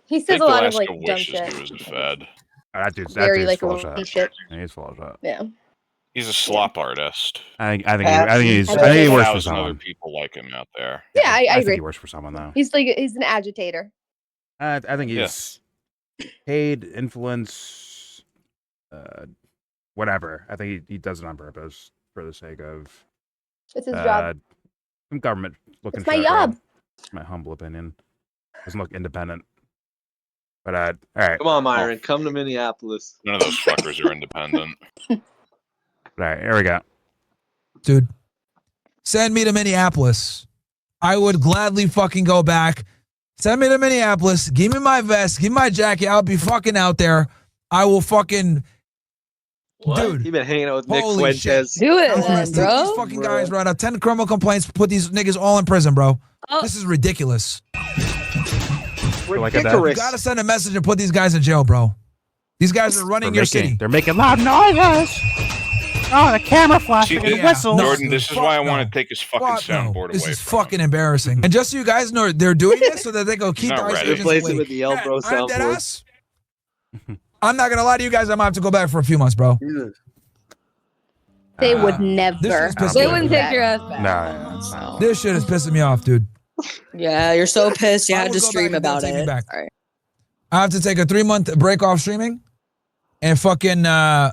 He says Baked a lot of Alaska like dumb wishes shit. he was a Fed. That dude's Very like full a of shit. shit. Yeah, he's full of shit. Yeah. He's a slop artist. I think Patsy he works for 1,000 other someone. people like him out there. Yeah, I think agree. he works for someone though. He's an agitator. I think he's paid influence, whatever. I think he does it on purpose for the sake of It's his job. some government looking. It's my job. My humble opinion. Doesn't look independent. But all right. Come on, Myron. Come to Minneapolis. None of those fuckers are independent. All right, here we go. Dude, send me to Minneapolis. I would gladly fucking go back. Send me to Minneapolis. Give me my vest. Give me my jacket. I'll be fucking out there. I will fucking... Dude. You've been hanging out with Nick Holy shit. Fuentes. do it, I'll then, arrest these bro. fucking guys right now. 10 criminal complaints. Put these niggas all in prison, bro. Oh. This is ridiculous. Like a You gotta send a message and put these guys in jail, bro. These guys are running your city. They're making loud noises. Oh, the camera flashing See, and whistles. Jordan, this is why I want to take his fucking soundboard This away is from fucking embarrassing. And just so you guys know, they're doing this so that they go keep Not the ICE ready. agents Replace it awake. with the YellBro I'm dead soundboard. ass. I'm not gonna lie to you guys. I'm gonna have to go back for a few months, bro. They would This never. is pissing They me wouldn't off. take your ass back. No. This shit is pissing me off, dude. Yeah, you're so pissed. You I had would to go stream back and they'll about take me it. back. Sorry. I have to take a 3-month break off streaming and fucking go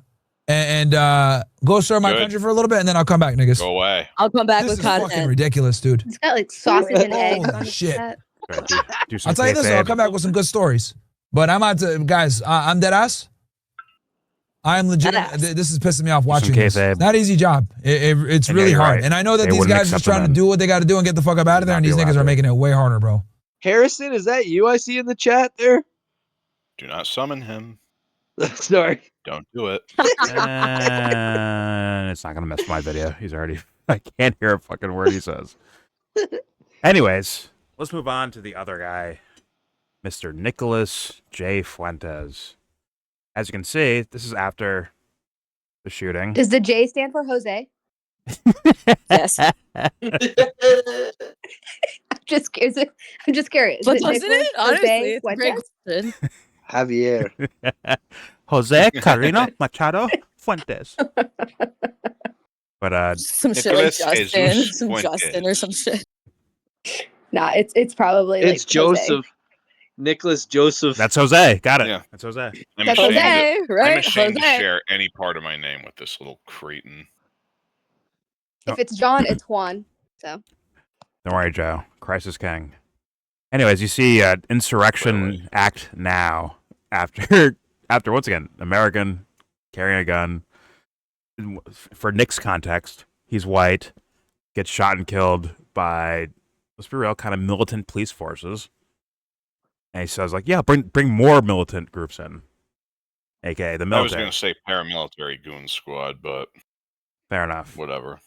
serve my Good. country for a little bit, and then I'll come back, niggas. Go away. I'll come back This with is fucking content. ridiculous, dude. It's got like sausage and eggs Holy on his shit. hat. Right, do some I'll tell you this, though, I'll kayfabe. come back with some good stories. But I'm out to, guys, I'm dead ass. I'm legit. Dead ass. This is pissing me off watching some this. kayfabe. It's not an easy job. It's And really yeah, you're hard. right. And I know that They these wouldn't guys are just accept trying to them do what they got to do and get the fuck up out of there. Not And be these niggas allowed are to. making it way harder, bro. Harrison, is that you I see in the chat there? Do not summon him. Sorry. Don't do it. And it's not gonna mess with my video. He's already. I can't hear a fucking word he says. Anyways, let's move on to the other guy, Mr. Nicholas J. Fuentes. As you can see, this is after the shooting. Does the J stand for Jose? Yes. I'm just curious. But Is doesn't Nicholas it? Honestly, Jose it's a great Fuentes? question. Javier. Jose Carino Machado Fuentes. But Some shit like Nicholas Justin. Jesus Some Fuentes. Justin or some shit. Nah, it's probably It's like Jose. Joseph. Nicholas Joseph. that's Jose. Got it. Yeah. That's Jose. I'm That's ashamed, Jose, to, right? I'm ashamed to Jose. share any part of my name with this little cretin. If it's John, it's Juan. So Don't worry, Joe. Crisis King. Anyways, you see Insurrection Clearly. Act now after once again, American carrying a gun. For Nick's context, he's white, gets shot and killed by, let's be real, kind of militant police forces. And he says, like, yeah, bring more militant groups in, aka the military. I was going to say paramilitary goon squad, but fair enough. Whatever.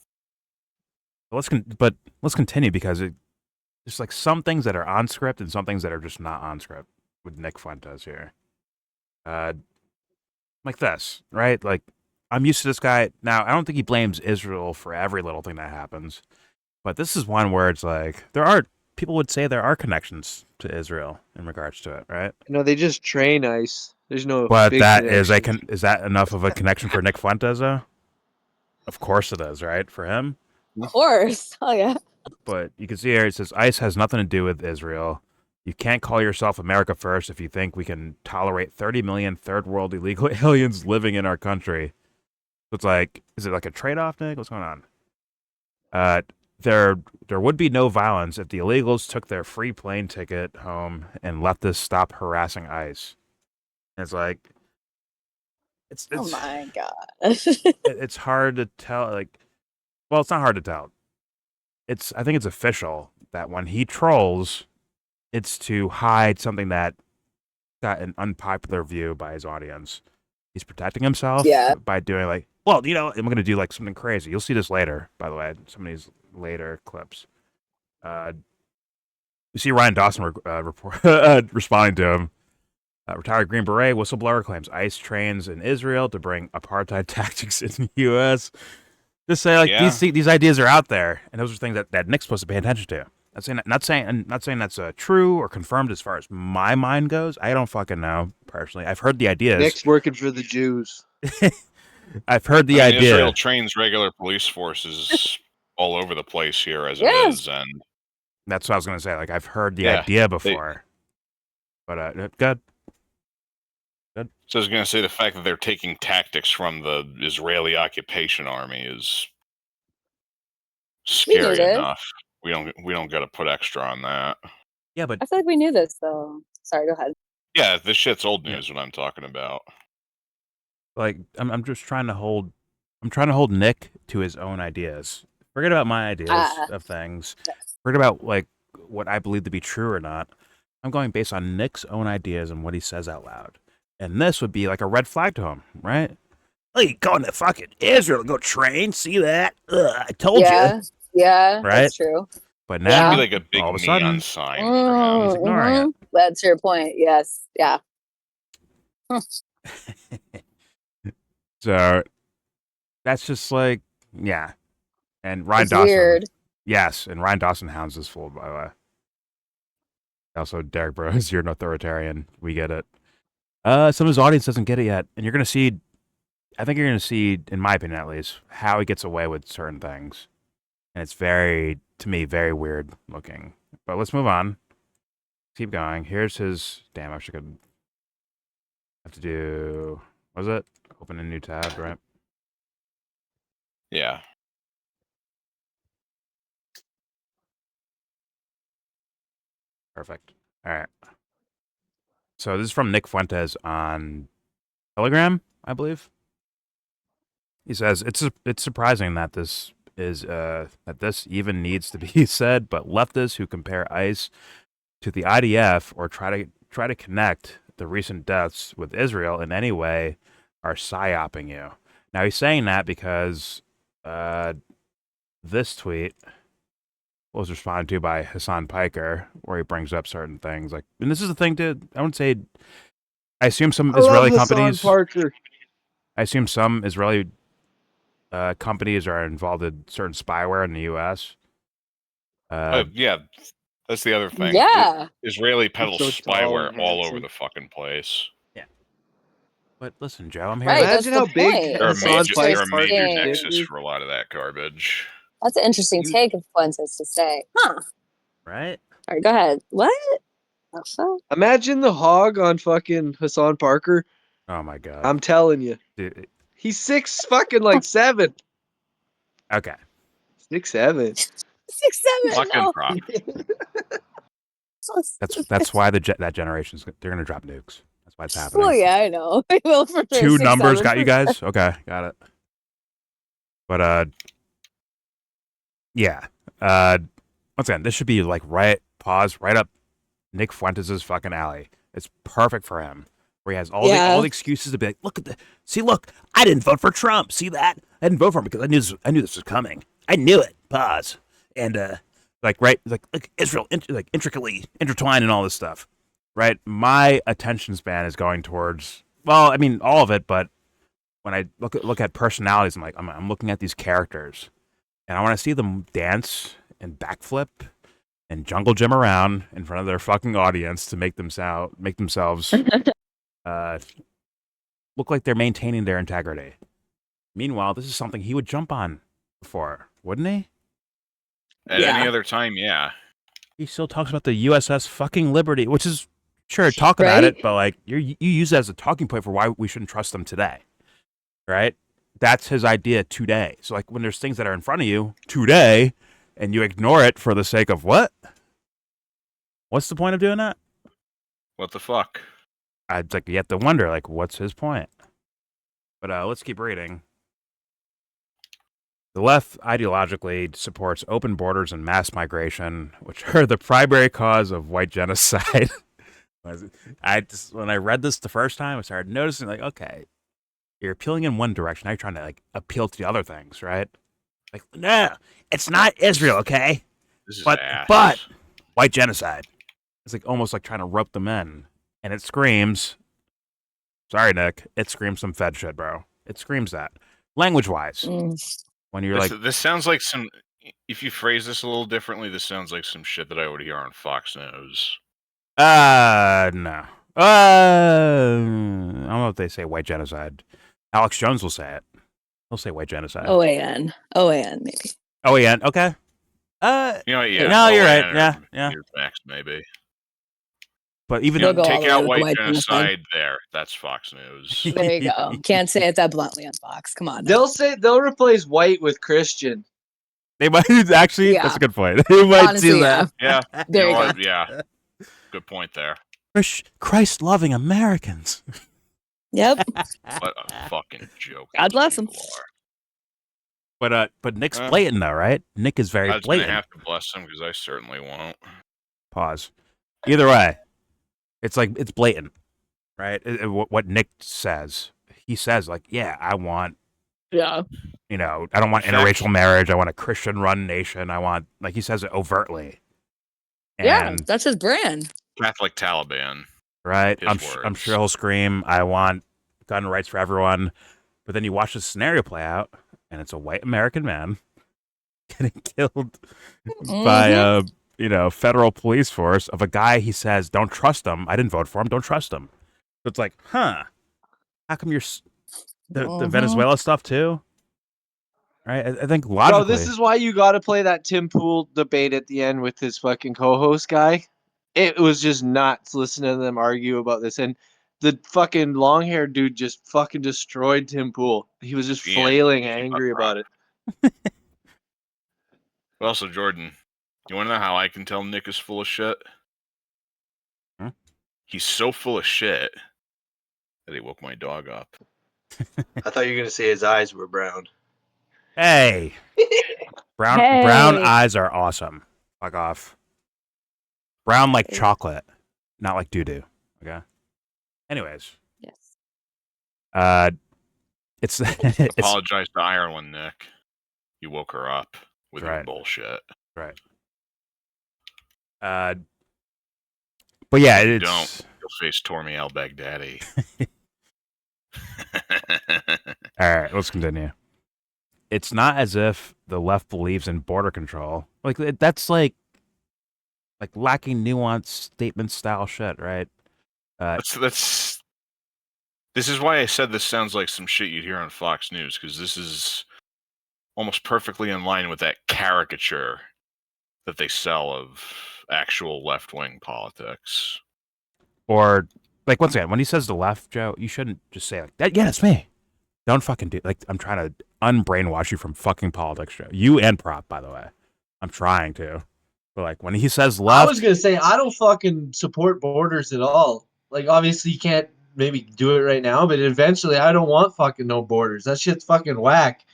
But let's continue because there's like some things that are on script and some things that are just not on script with Nick Fuentes here. Like this, right? Like, I'm used to this guy. Now, I don't think he blames Israel for every little thing that happens. But this is one where it's like, people would say there are connections to Israel in regards to it, right? No, they just train ICE. There's no. But big that is connection. is that enough of a connection for Nick Fuentes, though? Of course it is, right? For him? Of course. Oh, yeah. But you can see here, it says ICE has nothing to do with Israel. You can't call yourself America first if you think we can tolerate 30 million third world illegal aliens living in our country. So it's like, is it like a trade-off, Nick? What's going on? There would be no violence if the illegals took their free plane ticket home and let us stop harassing ICE. And it's like, it's Oh my god. it's hard to tell. Like, well, it's not hard to tell. I think it's official that when he trolls, it's to hide something that got an unpopular view by his audience. He's protecting himself by doing like, well, I'm going to do like something crazy. You'll see this later, by the way, some of these later clips. You see Ryan Dawson responding to him. Retired Green Beret whistleblower claims ICE trains in Israel to bring apartheid tactics in the U.S. Just say like these ideas are out there, and those are things that Nick's supposed to pay attention to. Not saying that's true or confirmed as far as my mind goes. I don't fucking know personally. I've heard the ideas. Nick's working for the Jews. I've heard the idea. Israel trains regular police forces all over the place here as it is, and that's what I was going to say. Like, I've heard the idea before, but good. So I was going to say the fact that they're taking tactics from the Israeli occupation army is scary enough. We don't got to put extra on that. Yeah, but I feel like we knew this though. Sorry, go ahead. Yeah, this shit's old news. What I'm talking about. Like, I'm just trying to hold. I'm trying to hold Nick to his own ideas. Forget about my ideas of things. Forget about like what I believe to be true or not. I'm going based on Nick's own ideas and what he says out loud. And this would be like a red flag to him, right? Like, going to fucking Israel to go train? See that? I told you. Yeah, right? That's true. But now, be like a big all of a sudden, neon sign for him. He's ignoring it. That's your point. Yes. Yeah. So that's just like, yeah. And Ryan It's Dawson. weird. Yes, and Ryan Dawson hounds this fool, by the way. Also, Derek Bros, you're an authoritarian. We get it. Some of his audience doesn't get it yet. And you're going to see, I think you're going to see, in my opinion at least, how he gets away with certain things. And it's very, to me, very weird looking. But let's move on. Keep going. Here's his, damn, I should have to do, what was it? Open a new tab, right? Yeah. Perfect. All right. So this is from Nick Fuentes on Telegram, I believe. He says it's surprising that this even needs to be said, but leftists who compare ICE to the IDF or try to connect the recent deaths with Israel in any way are psyoping you. Now he's saying that because this tweet was responded to by Hassan Piker, where he brings up certain things like, and this is the thing to, I would say, I assume some Israeli companies. I assume some Israeli companies are involved in certain spyware in the U.S. Yeah, that's the other thing. Yeah, Israeli peddles spyware all over the fucking place. Yeah, but listen, Joe, I'm here. Right, Imagine how big They're a Hassan major nexus for a lot of that garbage. That's an interesting take of Fuentes to say. Huh. Right? All right, go ahead. What? The fuck? Imagine the hog on fucking Hassan Parker. Oh my god. I'm telling you. Dude. He's 6'7". Okay. 6'7". 6'7". Fucking No. prop. That's why that generation's they're gonna drop nukes. That's why it's happening. Well, yeah, I know. Well, for sure, 2 numbers 6'7". got you guys? Okay, got it. But yeah. Once again, this should be like right up Nick Fuentes' fucking alley. It's perfect for him. Where he has all the excuses to be like, look, I didn't vote for Trump. See that? I didn't vote for him because I knew this was coming. I knew it. Pause. And Israel, intricately intertwined and all this stuff, right? My attention span is going towards, well, I mean, all of it, but when I look at personalities, I'm looking at these characters, and I want to see them dance and backflip and jungle gym around in front of their fucking audience to make themselves look like they're maintaining their integrity. Meanwhile, this is something he would jump on before, wouldn't he? At any other time, yeah. He still talks about the USS fucking Liberty, which is, sure, talk about it, but like you use it as a talking point for why we shouldn't trust them today, right? That's his idea today. So like when there's things that are in front of you today, and you ignore it for the sake of what? What's the point of doing that? What the fuck? I'd like you have to wonder, like, what's his point? But let's keep reading. The left ideologically supports open borders and mass migration, which are the primary cause of white genocide. When I read this the first time, I started noticing, like, okay, you're appealing in one direction. Now you're trying to like appeal to the other things, right? Like, no, it's not Israel, okay? But white genocide. It's like almost like trying to rope them in, and it screams. Sorry, Nick. It screams some Fed shit, bro. It screams that language-wise. When you're this sounds like some. If you phrase this a little differently, this sounds like some shit that I would hear on Fox News. No. I don't know if they say white genocide. Alex Jones will say it. He'll say white genocide. OAN, maybe. OAN, okay. Yeah. No, you're right. Yeah. Max, maybe. But even take out white genocide there. That's Fox News. There you go. Can't say it that bluntly on Fox. Come on. They'll replace white with Christian. They might actually. Yeah. That's a good point. They might Honestly, do that. Yeah. There you go. Yeah. Good point there. Christ-loving Americans. Yep. What a fucking joke. God bless them. But Nick's blatant though, right? Nick is very blatant. I'm gonna have to bless him because I certainly won't. Pause. Either way, it's like it's blatant, right? What Nick says, he says like, yeah, I want. Yeah. I don't want interracial marriage. I want a Christian-run nation. I want, like he says it overtly. And that's his brand. Catholic Taliban. Right? I'm sure he'll scream, I want gun rights for everyone. But then you watch the scenario play out, and it's a white American man getting killed by federal police force of a guy he says, don't trust him. I didn't vote for him. Don't trust him. So it's like, how come you're the Venezuela stuff too? Right? I think logically. Bro, this is why you got to play that Tim Pool debate at the end with his fucking co-host guy. It was just nuts listening to them argue about this. And the fucking long-haired dude just fucking destroyed Tim Pool. He was just flailing angry about it. Also, Jordan, you want to know how I can tell Nick is full of shit? Huh? He's so full of shit that he woke my dog up. I thought you were going to say his eyes were brown. Hey. Brown eyes are awesome. Fuck off. Brown like chocolate, not like doo-doo. Okay? Anyways. Yes. It's apologize to Ireland, Nick. You woke her up with your bullshit. Right. But yeah, if you it's... don't, you'll face Tormi al-Baghdadi. All right, let's continue. It's not as if the left believes in border control. Like that's like lacking nuance statement style shit, right? This is why I said this sounds like some shit you'd hear on Fox News, because this is almost perfectly in line with that caricature that they sell of actual left-wing politics. Or, like, once again, when he says the left, Joe, you shouldn't just say like that. Yeah, it's me. Don't fucking do like I'm trying to unbrainwash you from fucking politics, Joe. You and Prop, by the way. I'm trying to. But like when he says left, I was gonna say I don't fucking support borders at all. Like obviously you can't maybe do it right now, but eventually I don't want fucking no borders. That shit's fucking whack.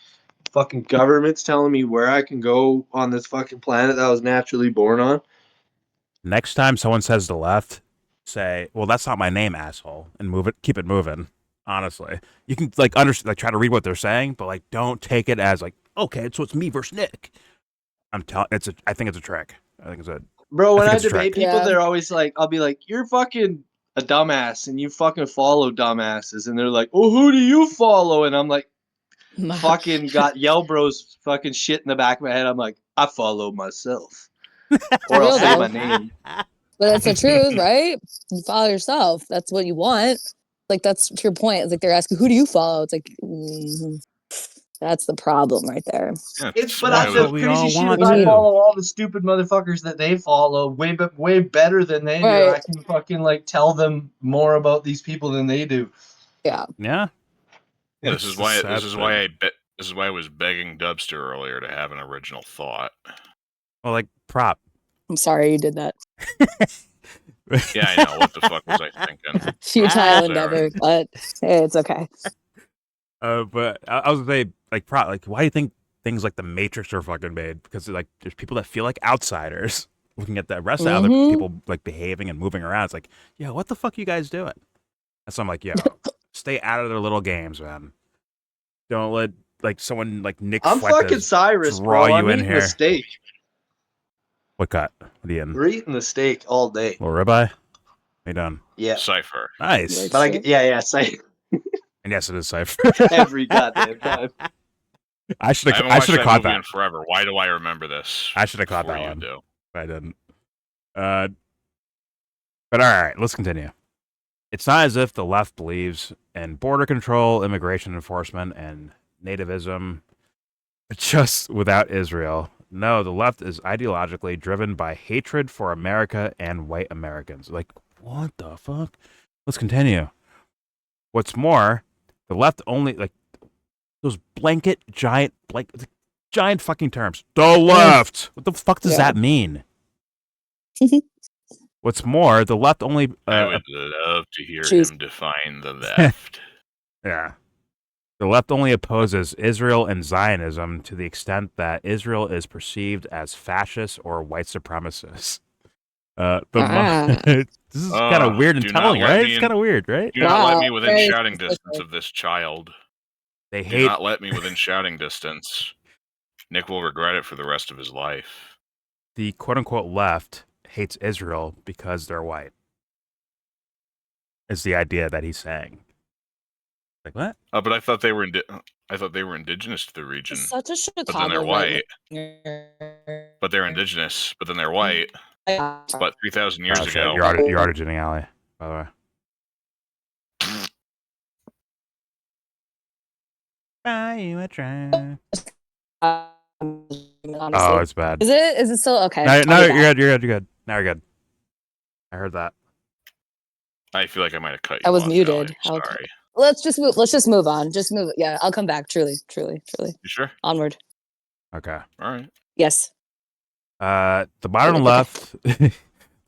Fucking government's telling me where I can go on this fucking planet that I was naturally born on. Next time someone says the left, say, "Well, that's not my name, asshole," and move it. Keep it moving. Honestly, you can like try to read what they're saying, but like don't take it as like, okay, so it's me versus Nick. I'm telling. I think it's a trick. I think it's a. Bro, when I it's a debate trick. people, they're always like, I'll be like, "You're fucking a dumbass, and you fucking follow dumbasses," and they're like, "Oh, who do you follow?" And I'm like, fucking got YellBro's fucking shit in the back of my head. I'm like, I follow myself, or I'll Real say though. my name. But that's the truth, right? You follow yourself. That's what you want. Like that's to your point. It's like they're asking, who do you follow? It's like that's the problem right there. It's but That's the what we crazy all shit want is I too. follow all the stupid motherfuckers that they follow way better than they do. I can fucking like tell them more about these people than they do. Yeah. Yeah. Yeah, This is why I was begging Dubster earlier to have an original thought. Well, like prop. I'm sorry you did that. Yeah, I know. What the fuck was I thinking? Futile endeavor, but hey, it's okay. But I was gonna say, like, prop. Like, why do you think things like the Matrix are fucking made? Because like, there's people that feel like outsiders looking at the rest of other people like behaving and moving around. It's like, yo, what the fuck are you guys doing? And so I'm like, yo, stay out of their little games, man. Don't let like someone like Nick I'm Fuentes fucking Cyrus, draw bro. you I'm in eating here. the steak. What cut? What are you in? We're eating the steak all day. Little ribeye? How you done? Yeah. Cypher. Nice. But Cypher. And yes, it is Cypher. Every goddamn time. I should have watched that caught movie that in forever. Why do I remember this? I should have caught before that you one. do? But I didn't. But all right, let's continue. It's not as if the left believes in border control, immigration enforcement, and nativism just without Israel. No, the left is ideologically driven by hatred for America and white Americans. Like, what the fuck? Let's continue. What's more, the left only, like, those giant fucking terms. The left! What the fuck does that mean? What's more, the left only... I would love to hear him define the left. Yeah. The left only opposes Israel and Zionism to the extent that Israel is perceived as fascist or white supremacist. This is kind of weird and telling, right? It's kind of weird, right? Do not let me within shouting distance of this child. They Do not let me within shouting distance. Nick will regret it for the rest of his life. The quote-unquote left hates Israel because they're white. Is the idea that he's saying. Like what? Oh, but I thought they were indigenous to the region. Such a Chicago. But then they're white. But they're indigenous. But then they're white. But 3,000 years ago. You're auditioning alley, by the way. Buy you a drink. Oh, it's bad. Is it? Is it still okay? No, you're good. Now you're good. I heard that. I feel like I might have cut you. I was off, muted. Allie. Sorry. Let's just move on. Just move it. Yeah, I'll come back. Truly. You sure? Onward. Okay. All right. Yes. The modern left, the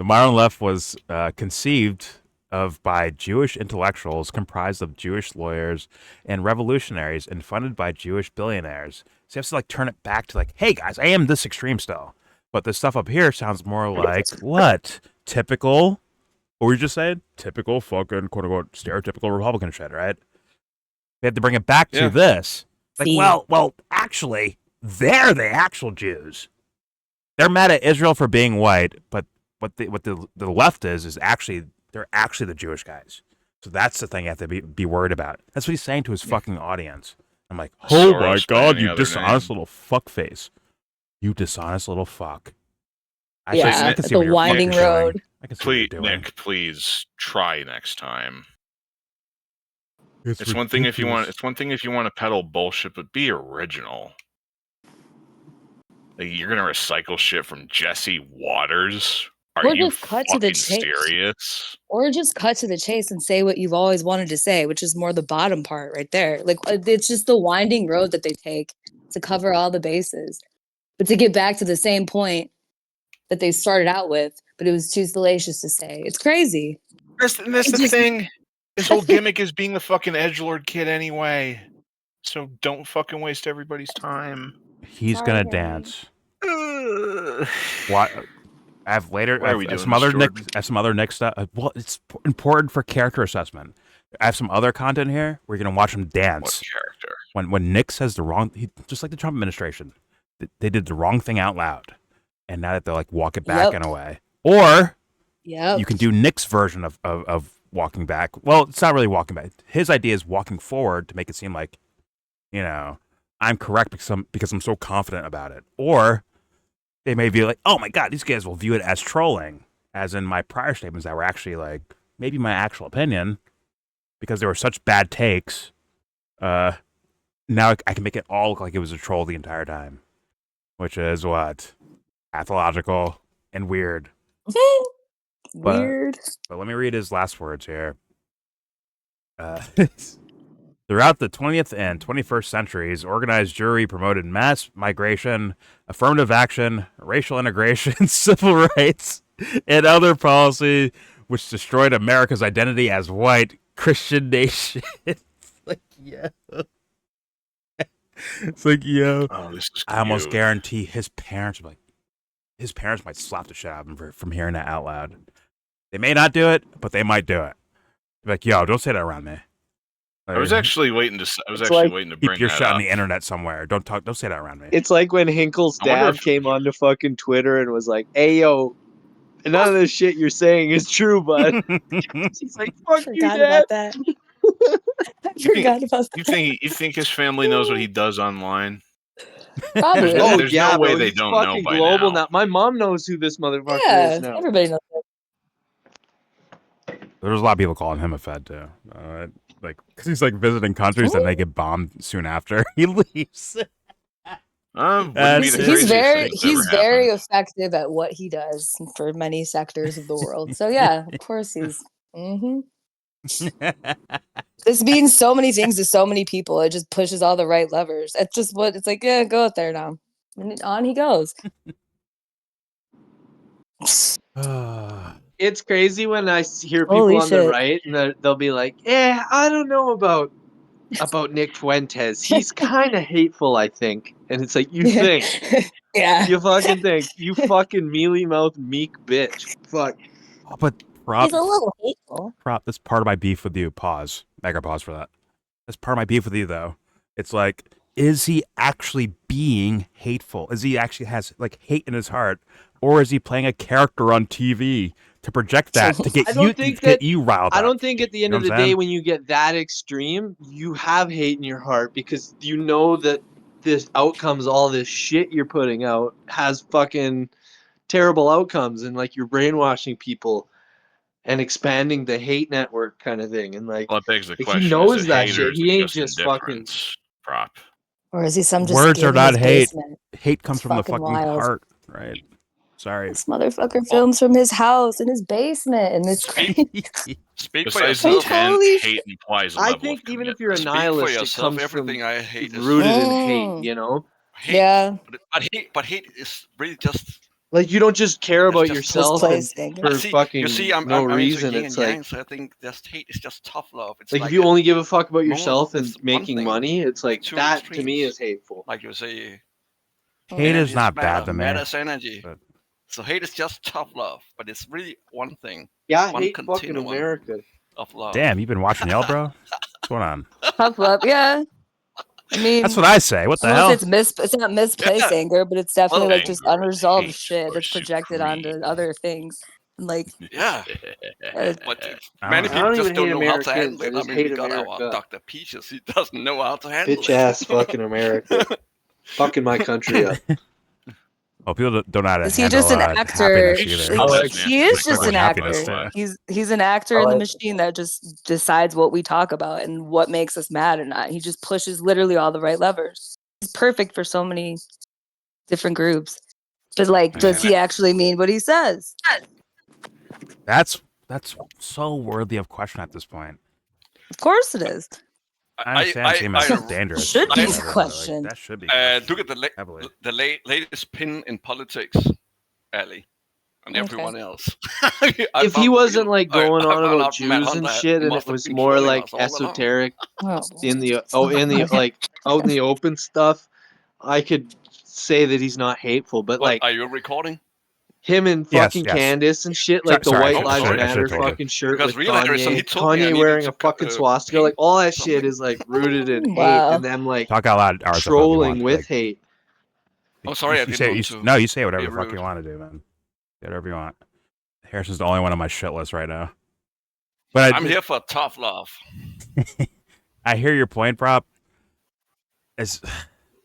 modern left was conceived of by Jewish intellectuals comprised of Jewish lawyers and revolutionaries and funded by Jewish billionaires. So you have to like turn it back to like, hey guys, I am this extreme still. But this stuff up here sounds more like what? Typical, what were you just saying? Typical fucking quote unquote stereotypical Republican shit, right? They have to bring it back to this. Like, well, actually, they're the actual Jews. They're mad at Israel for being white, but what the left is actually they're actually the Jewish guys. So that's the thing you have to be worried about. That's what he's saying to his fucking audience. I'm like, oh my god, you dishonest little fuckface. You dishonest little fuck. I can see the winding road. Please, Nick, please try next time. It's one thing if you want. It's one thing if you want to peddle bullshit, but be original. Like, you're gonna recycle shit from Jesse Waters? Are you fucking serious? Or just cut to the chase and say what you've always wanted to say, which is more the bottom part right there. Like it's just the winding road that they take to cover all the bases, but to get back to the same point that they started out with, but it was too salacious to say. It's crazy. That's the thing. His whole gimmick is being the fucking edgelord kid anyway. So don't fucking waste everybody's time. He's gonna dance. What? I have later. Why are we I have doing some this, other Jordan? Nick. I have some other Nick stuff. Well, it's important for character assessment. I have some other content here. We're gonna watch him What dance character? when Nick says the wrong. Just like the Trump administration, they did the wrong thing out loud, and now that they're like walk it back in a way, or you can do Nick's version of walking back. Well, it's not really walking back. His idea is walking forward to make it seem like, I'm correct because I'm so confident about it. Or they may be like, oh my God, these guys will view it as trolling, as in my prior statements that were actually like maybe my actual opinion because there were such bad takes. Now I can make it all look like it was a troll the entire time, which is what? Pathological and weird. Weird. But let me read his last words here. Throughout the 20th and 21st centuries, organized Jewry promoted mass migration, affirmative action, racial integration, civil rights, and other policy which destroyed America's identity as white Christian nation. It's like, yo. Oh, this is I almost cute. guarantee his parents might slap the shit out of him from hearing that out loud. They may not do it, but they might do it. Be like, yo, don't say that around me. I was actually waiting to. I was It's actually like- waiting to Keep bring your that shot up. on the internet somewhere. Don't say that around me. It's like when Hinkle's I wonder dad if- came onto fucking Twitter and was like, "Hey yo, none of this shit you're saying is true, bud." He's like, "Fuck you, Forgot dad." about that. I You think- forgot about You that. think his family knows what he does online? Probably. no- Oh There's yeah, no way bro. they He's don't know fucking by global now. now. My mom knows who this motherfucker Yeah, is now. everybody knows that. There's a lot of people calling him a Fed too. Because he's like visiting countries and they get bombed soon after he leaves. Wouldn't be That's the it. He's craziest very thing that's he's ever very happened. effective at what he does for many sectors of the world. So yeah, of course he's. This means so many things to so many people. It just pushes all the right levers. It's just what it's like. Yeah, go out there now, and on he goes. It's crazy when I hear people Holy on the shit. right and they'll be like, I don't know about Nick Fuentes. He's kind of hateful, I think." And it's like, you think. Yeah. You fucking think. You fucking mealy-mouthed meek bitch. Fuck. But prop, He's a little hateful. that's part of my beef with you. Pause. Mega pause for that. That's part of my beef with you, though. It's like, is he actually being hateful? Is he actually has like hate in his heart, or is he playing a character on TV to project that to get I don't think that- you riled up? I don't think at the end You know of the what I'm day, saying? when you get that extreme, you have hate in your heart because you know that this outcomes, all this shit you're putting out, has fucking terrible outcomes, and like you're brainwashing people and expanding the hate network kind of thing. And like, Well, it begs the if question: he knows is it that hate or shit, is he it ain't just fucking. indifference? Prop. Or is he some just Words kid are in not his hate. basement? Hate comes It's from the fucking fucking wild. heart, right? Sorry. This motherfucker films from his house in his basement, and it's crazy. Speak for Besides yourself. intent, Holy hate implies a I level think of even if commitment. you're a Speak for nihilist, it yourself. comes from Everything I hate is rooted in hate. You know, hate. Yeah. But hate is really just. like you don't just care It's about just yourself Misplaced and anger. for See, fucking you see, I'm no into reason. yin It's and like. yang, so I think just hate is just tough love. It's Like like if you a- only give a fuck about more yourself and with one making thing, money, it's like two that to me extremes. is hateful. like you say, Hate energy is not matter, bad to me. matter is energy. but- So hate is just tough love, but it's really one thing. Yeah, I one hate fucking continuum America. of love. Damn, you've been watching YellBro? What's going on? Tough love. Yeah. I mean, That's what I say. What the I don't know hell? if it's not misplaced Yeah. anger, but it's definitely Well, like just anger and unresolved hate shit that's are projected onto supreme. other things. And like, Yeah, uh, but I many don't know. I people don't just even don't hate know how to Americans. handle I it. I just mean, hate we got our America. Dr. Peaches. He doesn't know how to handle Bitch it. ass fucking America. Fucking my country up. Well, people don't know how to is he handle just an actor? happiness either. Like, like- he is just Struggling an happiness, actor. too. He's an actor I in the like- machine that just decides what we talk about and what makes us mad or not. He just pushes literally all the right levers. He's perfect for so many different groups. But like, does he actually mean what he says? That's so worthy of question at this point. Of course it is. I understand CMS is dangerous. Should or be whatever, but, like, questioned. that should be. Look at the heavily. latest pin in politics, Ali, and Okay. everyone else. If he wasn't like going on about Jews and shit, and it must have was been more trolling like us all along. esoteric Oh, in the like out in the open stuff, I could say that he's not hateful. But What, like, are you recording? Him and Yes, fucking yes. Candace and shit, like the Sorry, White Lives sorry, I Matter should've told you. fucking shirt Because with real Harrison, he Kanye. told me I Kanye needed wearing to a fucking paint swastika. Like all that shit something. is like rooted in hate Wow. and them like Talk out loud, Arthur, if you trolling want. with Like, hate. Oh, sorry, I you didn't say, want to. no, you say whatever be the fuck rude. you want to do, man. Say whatever you want. Harrison's the only one on my shit list right now. But I'm here for a tough love. I hear your point, Prop. It's,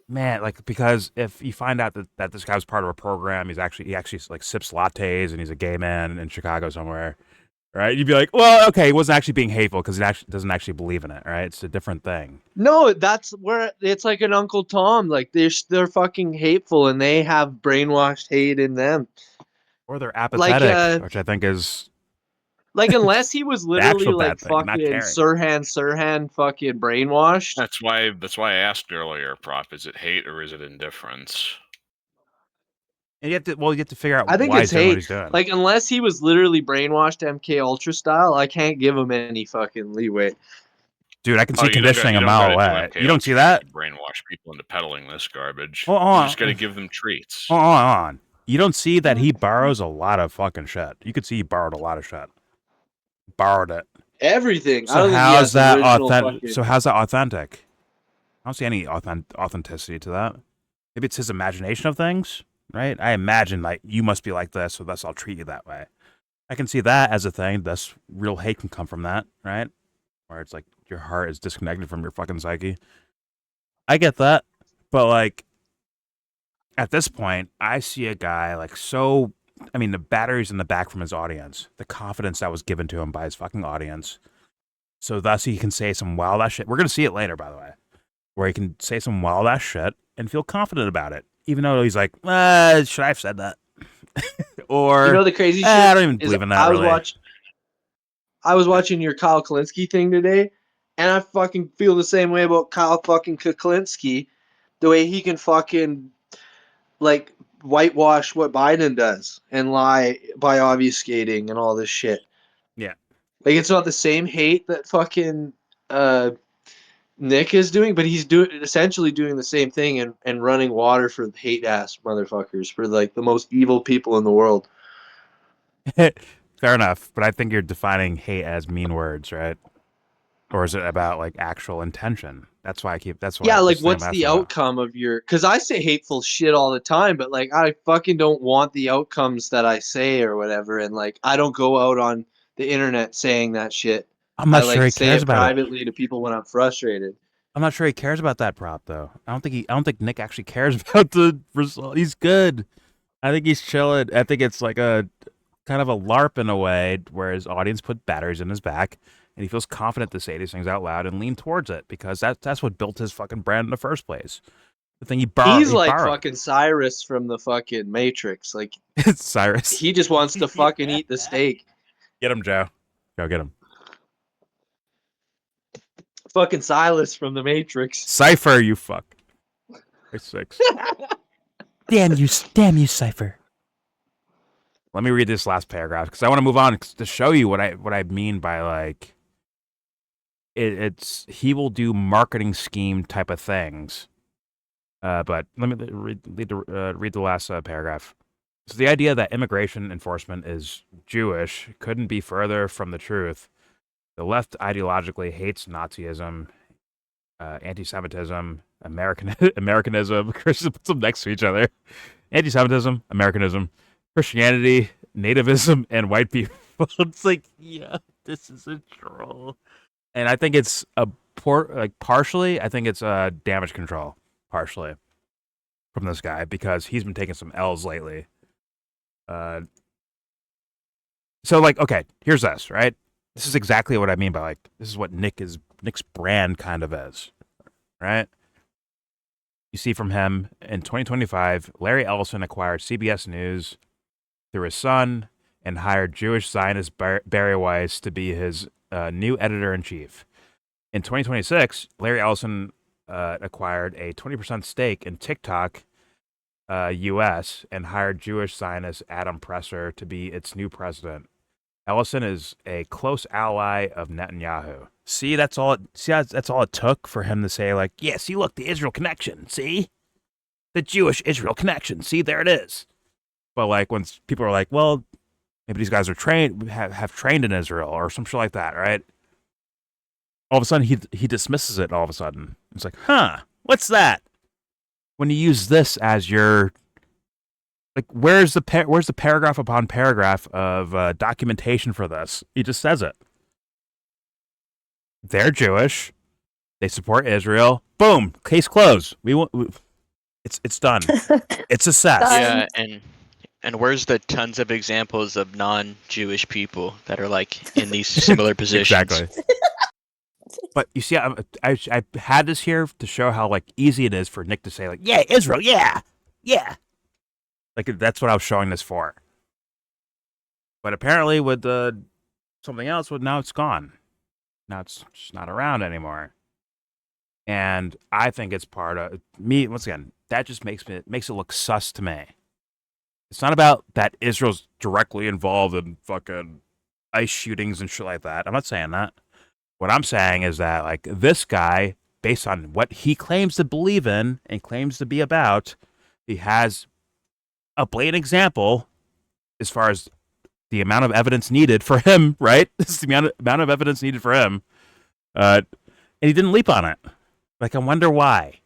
man, like, because if you find out that this guy was part of a program, he actually like sips lattes and he's a gay man in Chicago somewhere, right? You'd be like, well, okay, he wasn't actually being hateful because he actually doesn't actually believe in it, right? It's a different thing. No, that's where it's like an Uncle Tom. Like they're fucking hateful and they have brainwashed hate in them. Or they're Like apathetic, which I think is like unless he was the literally actual like bad thing, not fucking caring. Sirhan fucking brainwashed. That's why I asked earlier, Prop. Is it hate or is it indifference? And you have to figure out I think why it's he's doing what hate. he's doing. Like unless he was literally brainwashed MK Ultra style, I can't give him any fucking leeway. Dude, I can see you don't conditioning a gotta mile do away. MK You don't see Ultra that? to brainwash people into peddling this garbage. Hold You on. just got to give them treats. Hold on. You don't see that he borrows a lot of fucking shit. You could see he borrowed a lot of shit. Borrowed it. Everything. I So don't think he how's has that original authentic? fucking... So how's that authentic? I don't see any authenticity to that. Maybe it's his imagination of things, right? I imagine like you must be like this, so thus I'll treat you that way. I can see that as a thing. Thus, real hate can come from that, right? Where it's like your heart is disconnected from your fucking psyche. I get that, but like at this point, I see a guy like so. I mean, the battery's in the back from his audience, the confidence that was given to him by his fucking audience. So thus he can say some wild ass shit. We're gonna see it later, by the way, where he can say some wild ass shit and feel confident about it, even though he's like, should I have said that? Or You know the crazy shit? I don't even believe in that. I was watching your Kyle Kalinske thing today, and I fucking feel the same way about Kyle fucking Kalinske, the way he can fucking like whitewash what Biden does and lie by obfuscating and all this shit. Yeah. Like it's not the same hate that fucking Nick is doing, but he's essentially doing the same thing and running water for hate ass motherfuckers, for like the most evil people in the world. Fair enough, but I think you're defining hate as mean words, right? Or is it about like actual intention? That's why Yeah, like what's the outcome of your... Because I say hateful shit all the time, but like I fucking don't want the outcomes that I say or whatever, and like I don't go out on the internet saying that shit. I'm not I sure he say cares it about privately to people when I'm frustrated. I'm not sure he cares about that prop though. I don't think Nick actually cares about the result. He's good. I think he's chilling. I think it's like a kind of a LARP in a way, where his audience put batteries in his back, and he feels confident to say these things out loud and lean towards it because that's what built his fucking brand in the first place. The thing he borrowed. He's like fucking Cyrus from the fucking Matrix. Like it's Cyrus. He just wants to fucking eat the steak. Get him, Joe. Go get him. Fucking Silas from the Matrix. Cypher, you fuck. It's 6. Damn you, Cypher. Let me read this last paragraph because I want to move on to show you what I mean by like he will do marketing scheme type of things. But let me read the last paragraph. So the idea that immigration enforcement is Jewish couldn't be further from the truth. The left ideologically hates Nazism, anti-Semitism, Americanism. Christians put them next to each other. Anti-Semitism, Americanism, Christianity, nativism, and white people. It's like, yeah, this is a troll. And I think it's partially, I think it's damage control, partially, from this guy, because he's been taking some L's lately. So, like, okay, here's this, right? This is exactly what I mean by, like, this is what Nick's brand kind of is, right? You see from him, in 2025, Larry Ellison acquired CBS News through his son and hired Jewish Zionist Barry Weiss to be his new editor-in-chief. In 2026, Larry Ellison acquired a 20% stake in TikTok US and hired Jewish Zionist Adam Presser to be its new president. Ellison is a close ally of Netanyahu. See, that's all it took for him to say, like, yeah, see, look, the Israel connection, see? The Jewish-Israel connection, see, there it is. But like when people are like, well, maybe these guys are trained, have trained in Israel or some shit like that, right? All of a sudden he dismisses it. All of a sudden, it's like, huh, what's that? When you use this as your like, where's the paragraph upon paragraph of documentation for this? He just says it. They're Jewish. They support Israel. Boom. Case closed. It's done. It's assessed. Yeah, and where's the tons of examples of non-Jewish people that are like in these similar positions? Exactly. But you see, I had this here to show how like easy it is for Nick to say like, yeah, Israel, yeah. Like that's what I was showing this for. But apparently with something else, now it's gone. Now it's just not around anymore. And I think it's part of me. Once again, that just makes it look sus to me. It's not about that Israel's directly involved in fucking ICE shootings and shit like that. I'm not saying that. What I'm saying is that like this guy, based on what he claims to believe in and claims to be about, he has a blatant example as far as the amount of evidence needed for him, right? This is the amount of evidence needed for him. And he didn't leap on it. Like, I wonder why.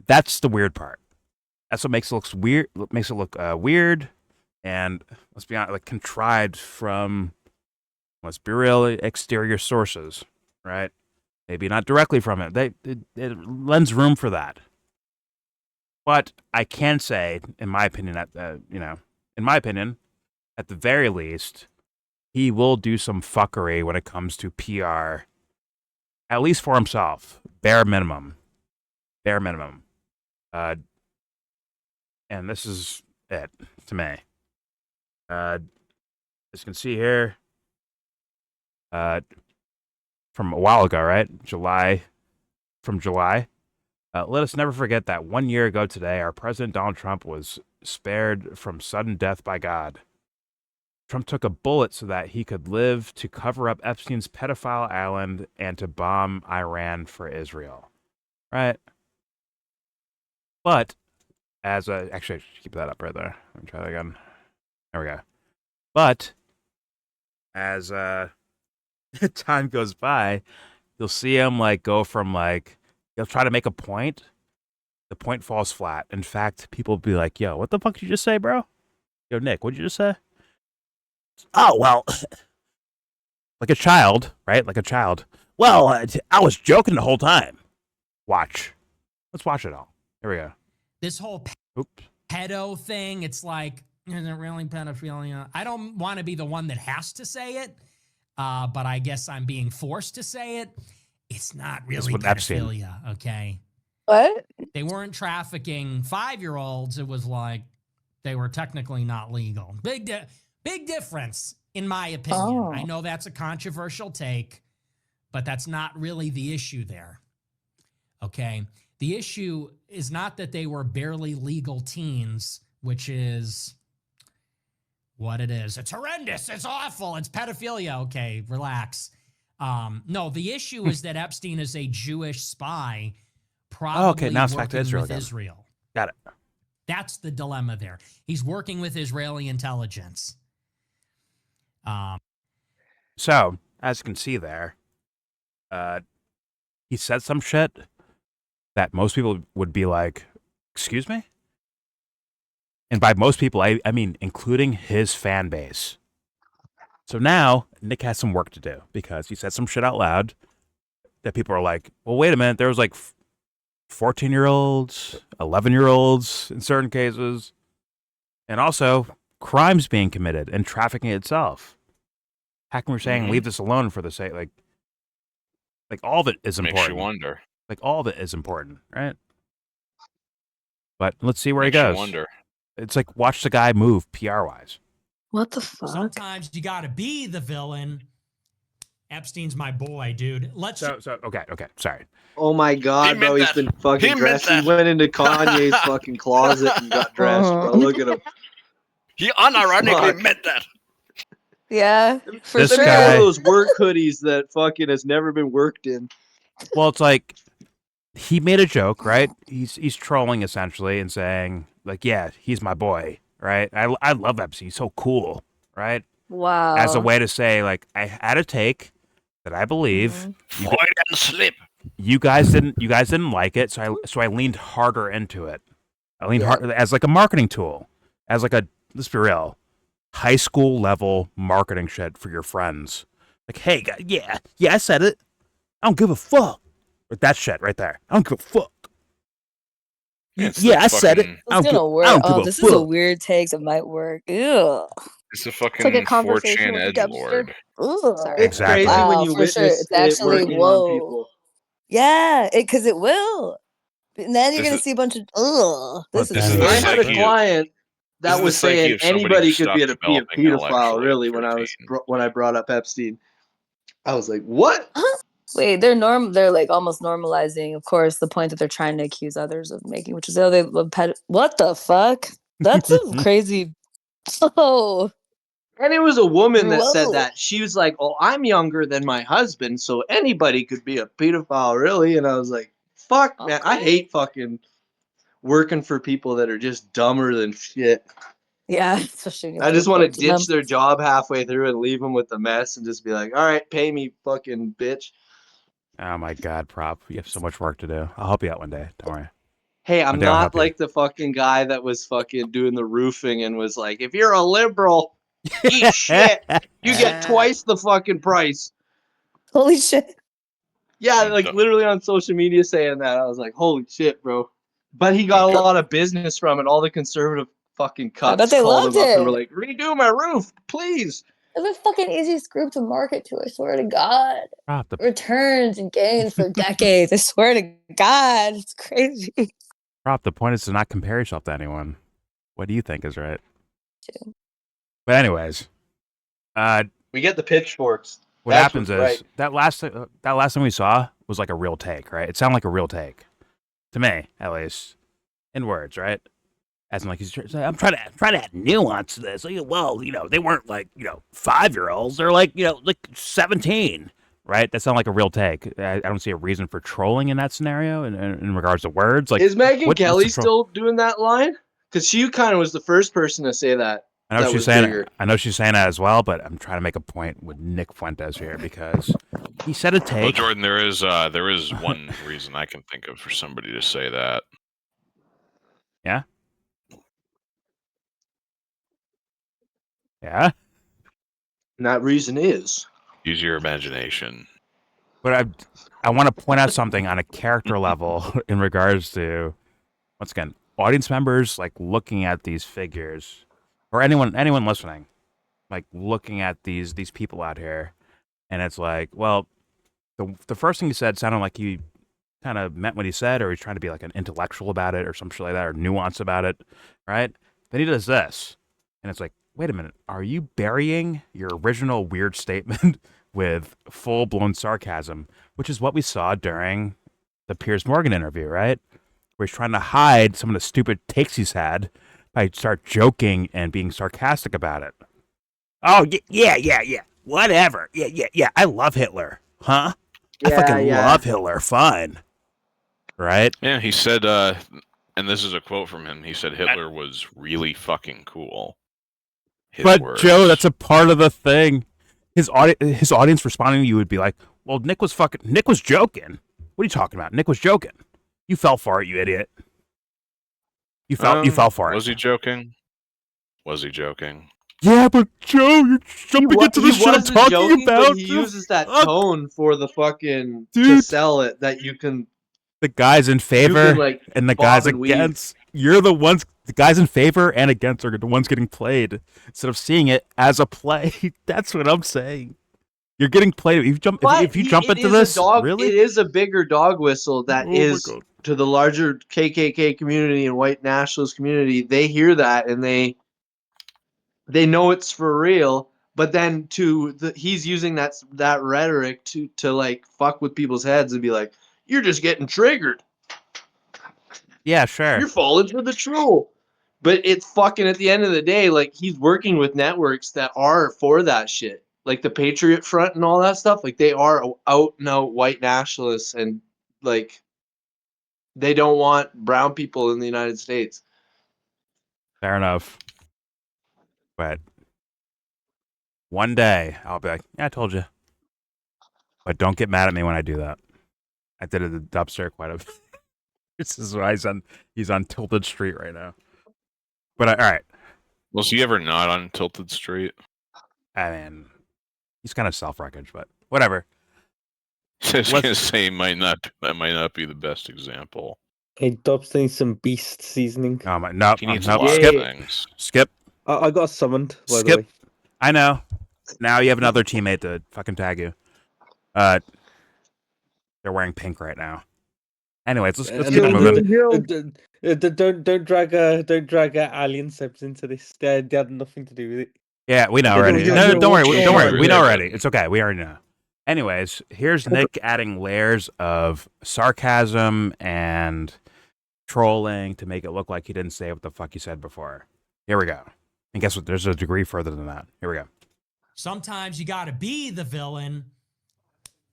That's the weird part. That's what makes it look weird. Makes it look weird, and let's be honest, like contrived from, let's be real, exterior sources, right? Maybe not directly from it. It lends room for that. But I can say, in my opinion, at the very least, he will do some fuckery when it comes to PR. At least for himself, bare minimum. And this is it to me. As you can see here, from a while ago, right? July. Let us never forget that 1 year ago today, our President Donald Trump was spared from sudden death by God. Trump took a bullet so that he could live to cover up Epstein's pedophile island and to bomb Iran for Israel. Right? But, actually, I should keep that up right there. Let me try that again. There we go. But, as time goes by, you'll see him, like, go from, like, he'll try to make a point. The point falls flat. In fact, people will be like, yo, what the fuck did you just say, bro? Yo, Nick, what did you just say? Oh, well, like a child, right? Like a child. Well, I was joking the whole time. Watch. Let's watch it all. Here we go. This whole pedo thing, it's like, is it really pedophilia? I don't want to be the one that has to say it, but I guess I'm being forced to say it. It's not really pedophilia, okay? What? They weren't trafficking 5-year-olds. It was like they were technically not legal. Big difference, in my opinion. Oh. I know that's a controversial take, but that's not really the issue there. Okay? The issue is not that they were barely legal teens, which is what it is. It's horrendous. It's awful. It's pedophilia. Okay, relax. No, the issue is that Epstein is a Jewish spy, probably now it's back to working Israel with again. Israel. Got it. That's the dilemma there. He's working with Israeli intelligence. So, as you can see there, he said some shit that most people would be like, excuse me? And by most people, I mean including his fan base. So now, Nick has some work to do because he said some shit out loud that people are like, well, wait a minute, there was like 14-year-olds, 11-year-olds in certain cases, and also crimes being committed and trafficking itself. How come we're saying leave this alone for the sake, like all of it is important. Makes you wonder. Like all of it is important, right? But let's see where Makes he you goes. wonder. It's like watch the guy move PR-wise. What the fuck? Sometimes you got to be the villain. Epstein's my boy, dude. Okay, sorry. Oh my god, bro, he's been fucking dressed. He went into Kanye's fucking closet and got dressed, bro. Look at him. He unironically meant that. Yeah, for This sure. guy- One of those work hoodies that fucking has never been worked in. Well, it's like he made a joke, right? He's trolling essentially and saying like, yeah, he's my boy. right? I love Epstein. He's so cool, right? Wow. As a way to say, like, I had a take that I believe Void and slip. you guys didn't like it, so I leaned harder into it. I leaned hard as like a marketing tool, as like a, let's be real, high school level marketing shit for your friends. Like, hey, yeah, I said it. I don't give a fuck. But that shit right there. I don't give a fuck. Yeah, I said it. It's gonna work. Oh, this is a weird take that might work. Ew. It's a fucking like a conversation 4chan with a edgelord. Ugh. It's crazy Wow, when you for sure. witness It's it actually working on whoa. people. Yeah, because it will. And then you're This gonna is- see a bunch of ugh. This This is is the I had a psyche of- client this that is the was psyche saying of somebody who anybody could be stopped be a developing pedophile. intellectually Really, when I brought up Epstein, I was like, what? Wait, they're like almost normalizing, of course, the point that they're trying to accuse others of making, which is what the fuck? That's a crazy. Oh, And it was a woman that said whoa. that. She was like, "Oh, I'm younger than my husband, so anybody could be a pedophile, really." And I was like, "Fuck, man, I hate fucking working for people that are just dumber than shit." Yeah, especially when you I have just want to report to them. ditch their job halfway through and leave them with the mess and just be like, "All right, pay me, fucking bitch." Oh my god, Prop. You have so much work to do. I'll help you out one day. Don't worry. Hey, I'm One day I'll not help you. like the fucking guy that was fucking doing the roofing and was like, "If you're a liberal, eat shit. You get twice the fucking price." Holy shit. Yeah, like literally on social media saying that. I was like, holy shit, bro. But he got a lot of business from it. All the conservative fucking I bet cucks they called loved him up and were it. like, redo my roof, please. It's the fucking easiest group to market to, I swear to God. Returns and gains for decades. I swear to God. It's crazy. Prop, the point is to not compare yourself to anyone. What do you think is right? But anyways, We get the pitchforks. what That's happens what's is right. that last thing we saw was like a real take, right? It sounded like a real take to me, at least, in words, right? As in, like I'm trying to add nuance to this. Like, well, they weren't like 5-year-olds. They're like like 17, right? That sounded like a real take. I don't see a reason for trolling in that scenario in regards to words. Like, Is Megan what's the Kelly still doing that line? Because she kind of was the first person to say that. I know that she's was saying bigger. it. I know she's saying that as well, but I'm trying to make a point with Nick Fuentes here because he said a take. Well, Jordan, there is one reason I can think of for somebody to say that. Yeah. Yeah. And that reason is use your imagination. But I want to point out something on a character level in regards to, once again, audience members like looking at these figures, or anyone listening, like looking at these people out here, and it's like, well, the first thing he said sounded like he kind of meant what he said, or he's trying to be like an intellectual about it, or some shit like that, or nuance about it, right? Then he does this, and it's like, wait a minute, are you burying your original weird statement with full-blown sarcasm, which is what we saw during the Piers Morgan interview, right? Where he's trying to hide some of the stupid takes he's had by start joking and being sarcastic about it. Oh, yeah. Whatever. Yeah. I love Hitler. Huh? I fucking love Hitler. Fine. Right? Yeah, he said, and this is a quote from him. He said Hitler was really fucking cool. But words. Joe, that's a part of the thing. His audience responding to you would be like, "Well, Nick was joking. What are you talking about? Nick was joking. You fell for it, you idiot. You fell for it." Was he joking? Was he joking? Yeah, but Joe, you're jumping into the shit I'm talking joking, about. But he uses that tone for the fucking to Dude. sell it that you can. The guys in favor like, and the bob guys and weave. against. You're the ones. The guys in favor and against are the ones getting played instead of seeing it as a play. That's what I'm saying. You're getting played. If you jump into this, really, it is a bigger dog whistle that Oh my is God. to the larger KKK community and white nationalist community. They hear that and they know it's for real. But then he's using that rhetoric to like fuck with people's heads and be like, "You're just getting triggered. Yeah, sure. You're falling for the troll." But it's fucking at the end of the day, like he's working with networks that are for that shit. Like the Patriot Front and all that stuff, like they are out and out white nationalists and like they don't want brown people in the United States. Fair enough. But one day I'll be like, yeah, I told you. But don't get mad at me when I do that. I did it at the Dubster quite a bit. This is why he's on Tilted Street right now. But all right. Was he ever not on Tilted Street? I mean, he's kind of self-wreckage, but whatever. I was gonna say that might not be the best example. Hey, Dubs needs some beast seasoning. Oh my, no, He needs no, a lot skip, of things. skip. I got summoned, by the Skip. way. I know. Now you have another teammate to fucking tag you. They're wearing pink right now. Anyways, let's keep it moving. Don't drag alien subs into this. They had nothing to do with it. Yeah, we know already. No, don't worry. Don't worry. We know already. It's okay. We already know. Anyways, here's Nick adding layers of sarcasm and trolling to make it look like he didn't say what the fuck he said before. Here we go. And guess what? There's a degree further than that. Here we go. Sometimes you got to be the villain.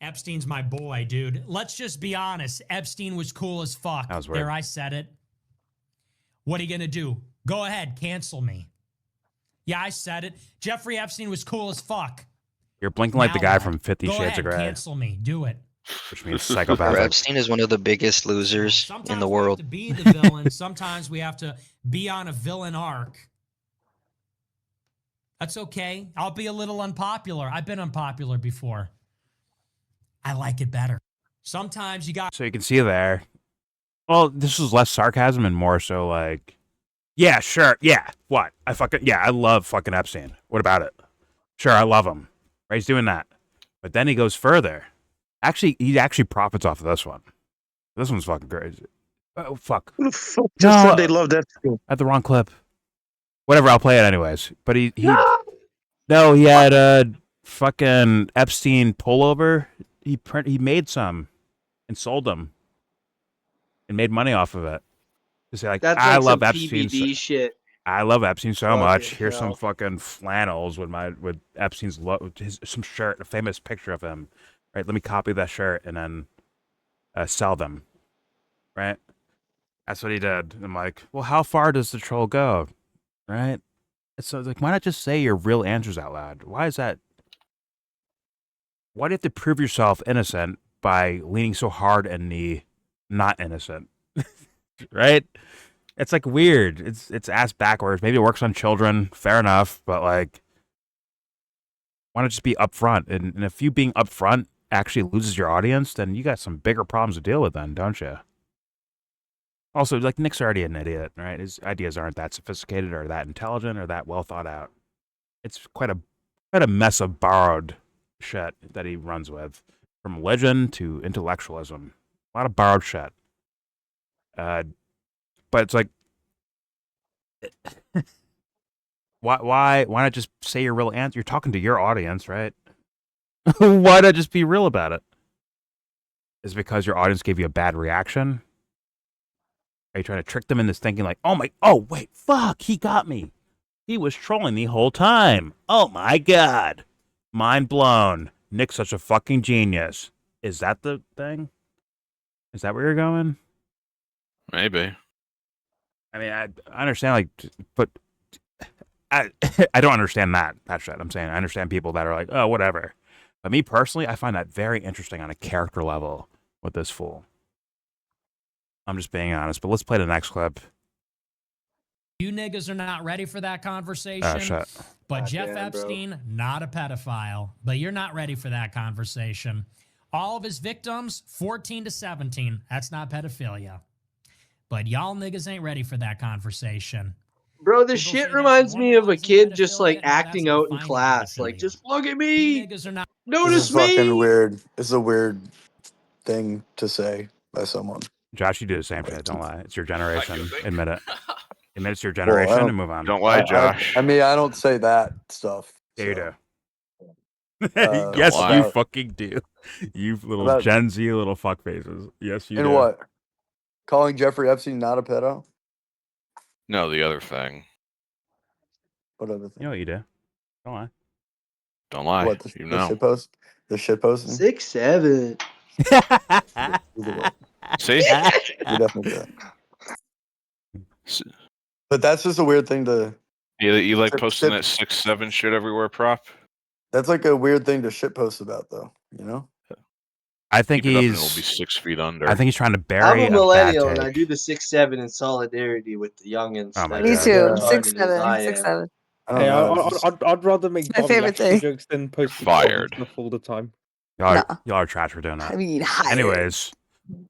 Epstein's my boy, dude. Let's just be honest. Epstein was cool as fuck. That was weird. There, I said it. What are you going to do? Go ahead. Cancel me. Yeah, I said it. Jeffrey Epstein was cool as fuck. You're blinking like the Now guy what? from 50 Go Shades ahead, of Grey. cancel me. Do it. Which means psychopathic. Epstein is one of the biggest losers Sometimes in the we world. have to be the villain. Sometimes we have to be on a villain arc. That's okay. I'll be a little unpopular. I've been unpopular before. I like it better. Sometimes you got... So you can see there. Well, this is less sarcasm and more so like, yeah, sure, yeah, what? I love fucking Epstein. What about it? Sure, I love him. Right, he's doing that. But then he goes further. Actually, he actually profits off of this one. This one's fucking crazy. Oh, fuck. Who the fuck just said they loved Epstein? I had the wrong clip. Whatever, I'll play it anyways. But he had a fucking Epstein pullover. He made some and sold them and made money off of it. To say like, That's I like love some Epstein. PBD shit. I love Epstein so Fucking much. Here's some hell. fucking flannels with Epstein's some shirt, a famous picture of him. Right, let me copy that shirt and then sell them. Right, that's what he did. I'm like, well, how far does the troll go? Right, so like, why not just say your real answers out loud? Why is that? Why do you have to prove yourself innocent by leaning so hard in the not innocent? Right? It's like weird. It's ass backwards. Maybe it works on children. Fair enough. But like, why not just be upfront? And if you being upfront actually loses your audience, then you got some bigger problems to deal with then, don't you? Also, like, Nick's already an idiot, right? His ideas aren't that sophisticated or that intelligent or that well thought out. It's quite a mess of borrowed shit that he runs with. From religion to intellectualism. A lot of borrowed shit. But it's like, why not just say your real answer? You're talking to your audience, right? Why not just be real about it? Is it because your audience gave you a bad reaction? Are you trying to trick them into thinking like, oh wait, fuck, he got me. He was trolling the whole time. Oh my god. Mind blown. Nick's such a fucking genius. Is that the thing? Is that where you're going? Maybe. I mean, I understand, like, but I don't understand that shit. I'm saying I understand people that are like, oh, whatever. But me personally, I find that very interesting on a character level with this fool. I'm just being honest. But let's play the next clip. You niggas are not ready for that conversation. Oh, shit. But God Jeff damn, bro. Epstein, not a pedophile. But you're not ready for that conversation. All of his victims, 14 to 17. That's not pedophilia. But y'all niggas ain't ready for that conversation. Bro, this shit reminds me of a kid just like acting out in class. Like, just look at me. This Notice is fucking me. weird. It's a weird thing to say by someone. Josh, you do the same shit. Don't lie. It's your generation. Admit it. Admit it's your Well, generation and move on. Don't lie, Josh. I mean, I don't say that stuff. Yeah, you so. do. Yes, lie. you fucking do. You little About- Gen Z little fuck faces. Yes, you And do. what? Calling Jeffrey Epstein not a pedo? No, the other thing. What other You thing? know what you do. Don't lie. Don't lie. What, you the know. shit post? The shit posting? 6'7". See? You definitely do that. But that's just a weird thing to You like posting that 6'7" shit everywhere, prop? That's like a weird thing to shitpost about, though. You know. I think Keep it up and he's. it'll be 6 feet under. I think he's trying to I'm bury a a bad millennial and I take. do the 6'7" in solidarity with the youngins. Oh my that Me are God. too. retarded as I 6'7", am. 6'7". Hey, know. I'd rather make My Bobby favorite Lashley thing. jokes than post Fired. stuff all the time. Y'all are trash for doing that. I mean, hired. Anyways,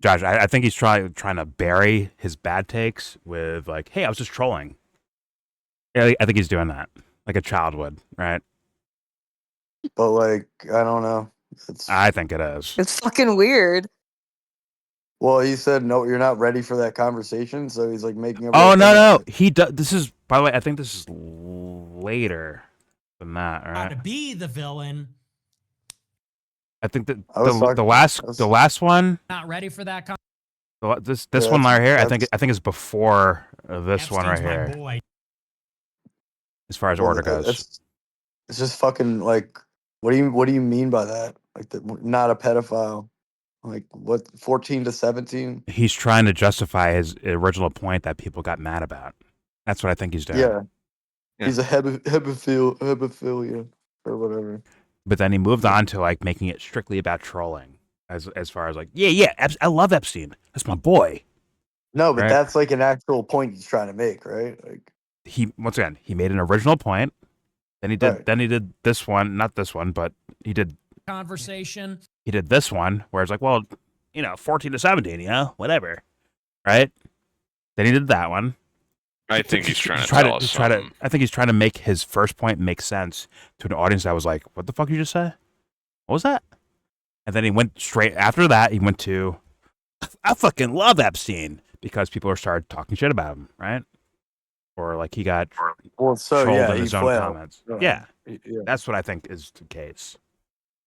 Josh, I think he's trying to bury his bad takes with like, hey, I was just trolling. Yeah, I think he's doing that like a child would, right? But like, I don't know. I think it is. It's fucking weird. Well, he said no, you're not ready for that conversation, so he's like making. Oh no, he does. This is, by the way, I think this is later than that. Right? To be the villain. I think that the last one. Not ready for that. This one right here, I think is before this one right here. Boy. As far as order goes, it's just fucking like, what do you mean by that? Like, not a pedophile. Like, what, 14 to 17? he's trying to justify his original point that people got mad about. That's what I think he's doing. Yeah. He's a hebephilia or whatever. But then he moved on to like making it strictly about trolling, as far as like, I love Epstein. That's my boy. No, but Right? that's like an actual point he's trying to make, right? Like, he made an original point. Then he did this one, not this one, but he did Conversation. He did this one where it's like, well, 14 to 17, whatever, right? Then he did that one. I think he's trying to tell us something. I think he's trying to make his first point make sense to an audience that was like, what the fuck did you just say? What was that? And then he went straight after that. He went to, I fucking love Epstein, because people started talking shit about him, right? Or like he got trolled in his own comments. Yeah, that's what I think is the case.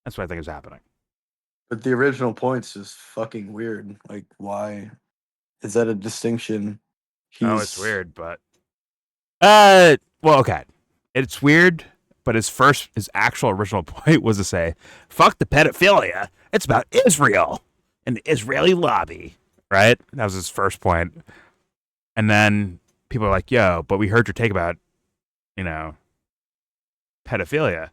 That's what I think is happening. But the original point's just fucking weird. Like, why is that a distinction? Oh, it's weird, but well, okay, it's weird. But his actual original point was to say, "Fuck the pedophilia. It's about Israel and the Israeli lobby." Right? That was his first point. And then people are like, "Yo, but we heard your take about, pedophilia."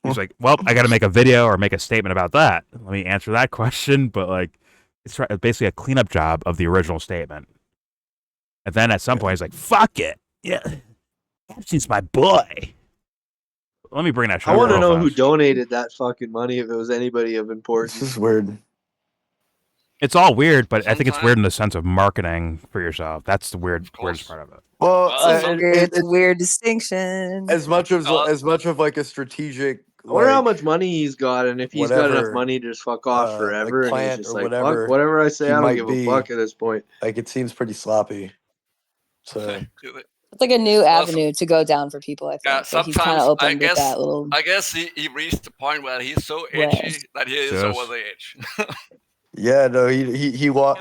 He's like, well, I got to make a video or make a statement about that. Let me answer that question. But like, it's basically a cleanup job of the original statement. And then at some point, he's like, fuck it. Yeah. Epstein's my boy. Let me bring that shit I up want to real know fast. who donated that fucking money, if it was anybody of importance. This is weird. It's all weird, but I think it's weird in the sense of marketing for yourself. That's the weirdest part of it. Well, it's a weird distinction. As much of like a strategic. I wonder how much money he's got, and if he's got enough whatever, money to just fuck off forever, like and he's plant just or like, whatever, fuck, whatever I say, he I don't might give be. a fuck at this point. Like, it seems pretty sloppy. So It's like a new avenue to go down for people. I think. Yeah, Like, he kind sometimes of opened with that little. I guess he reached the point where he's so edgy that he is over the edge. yeah, no, he lost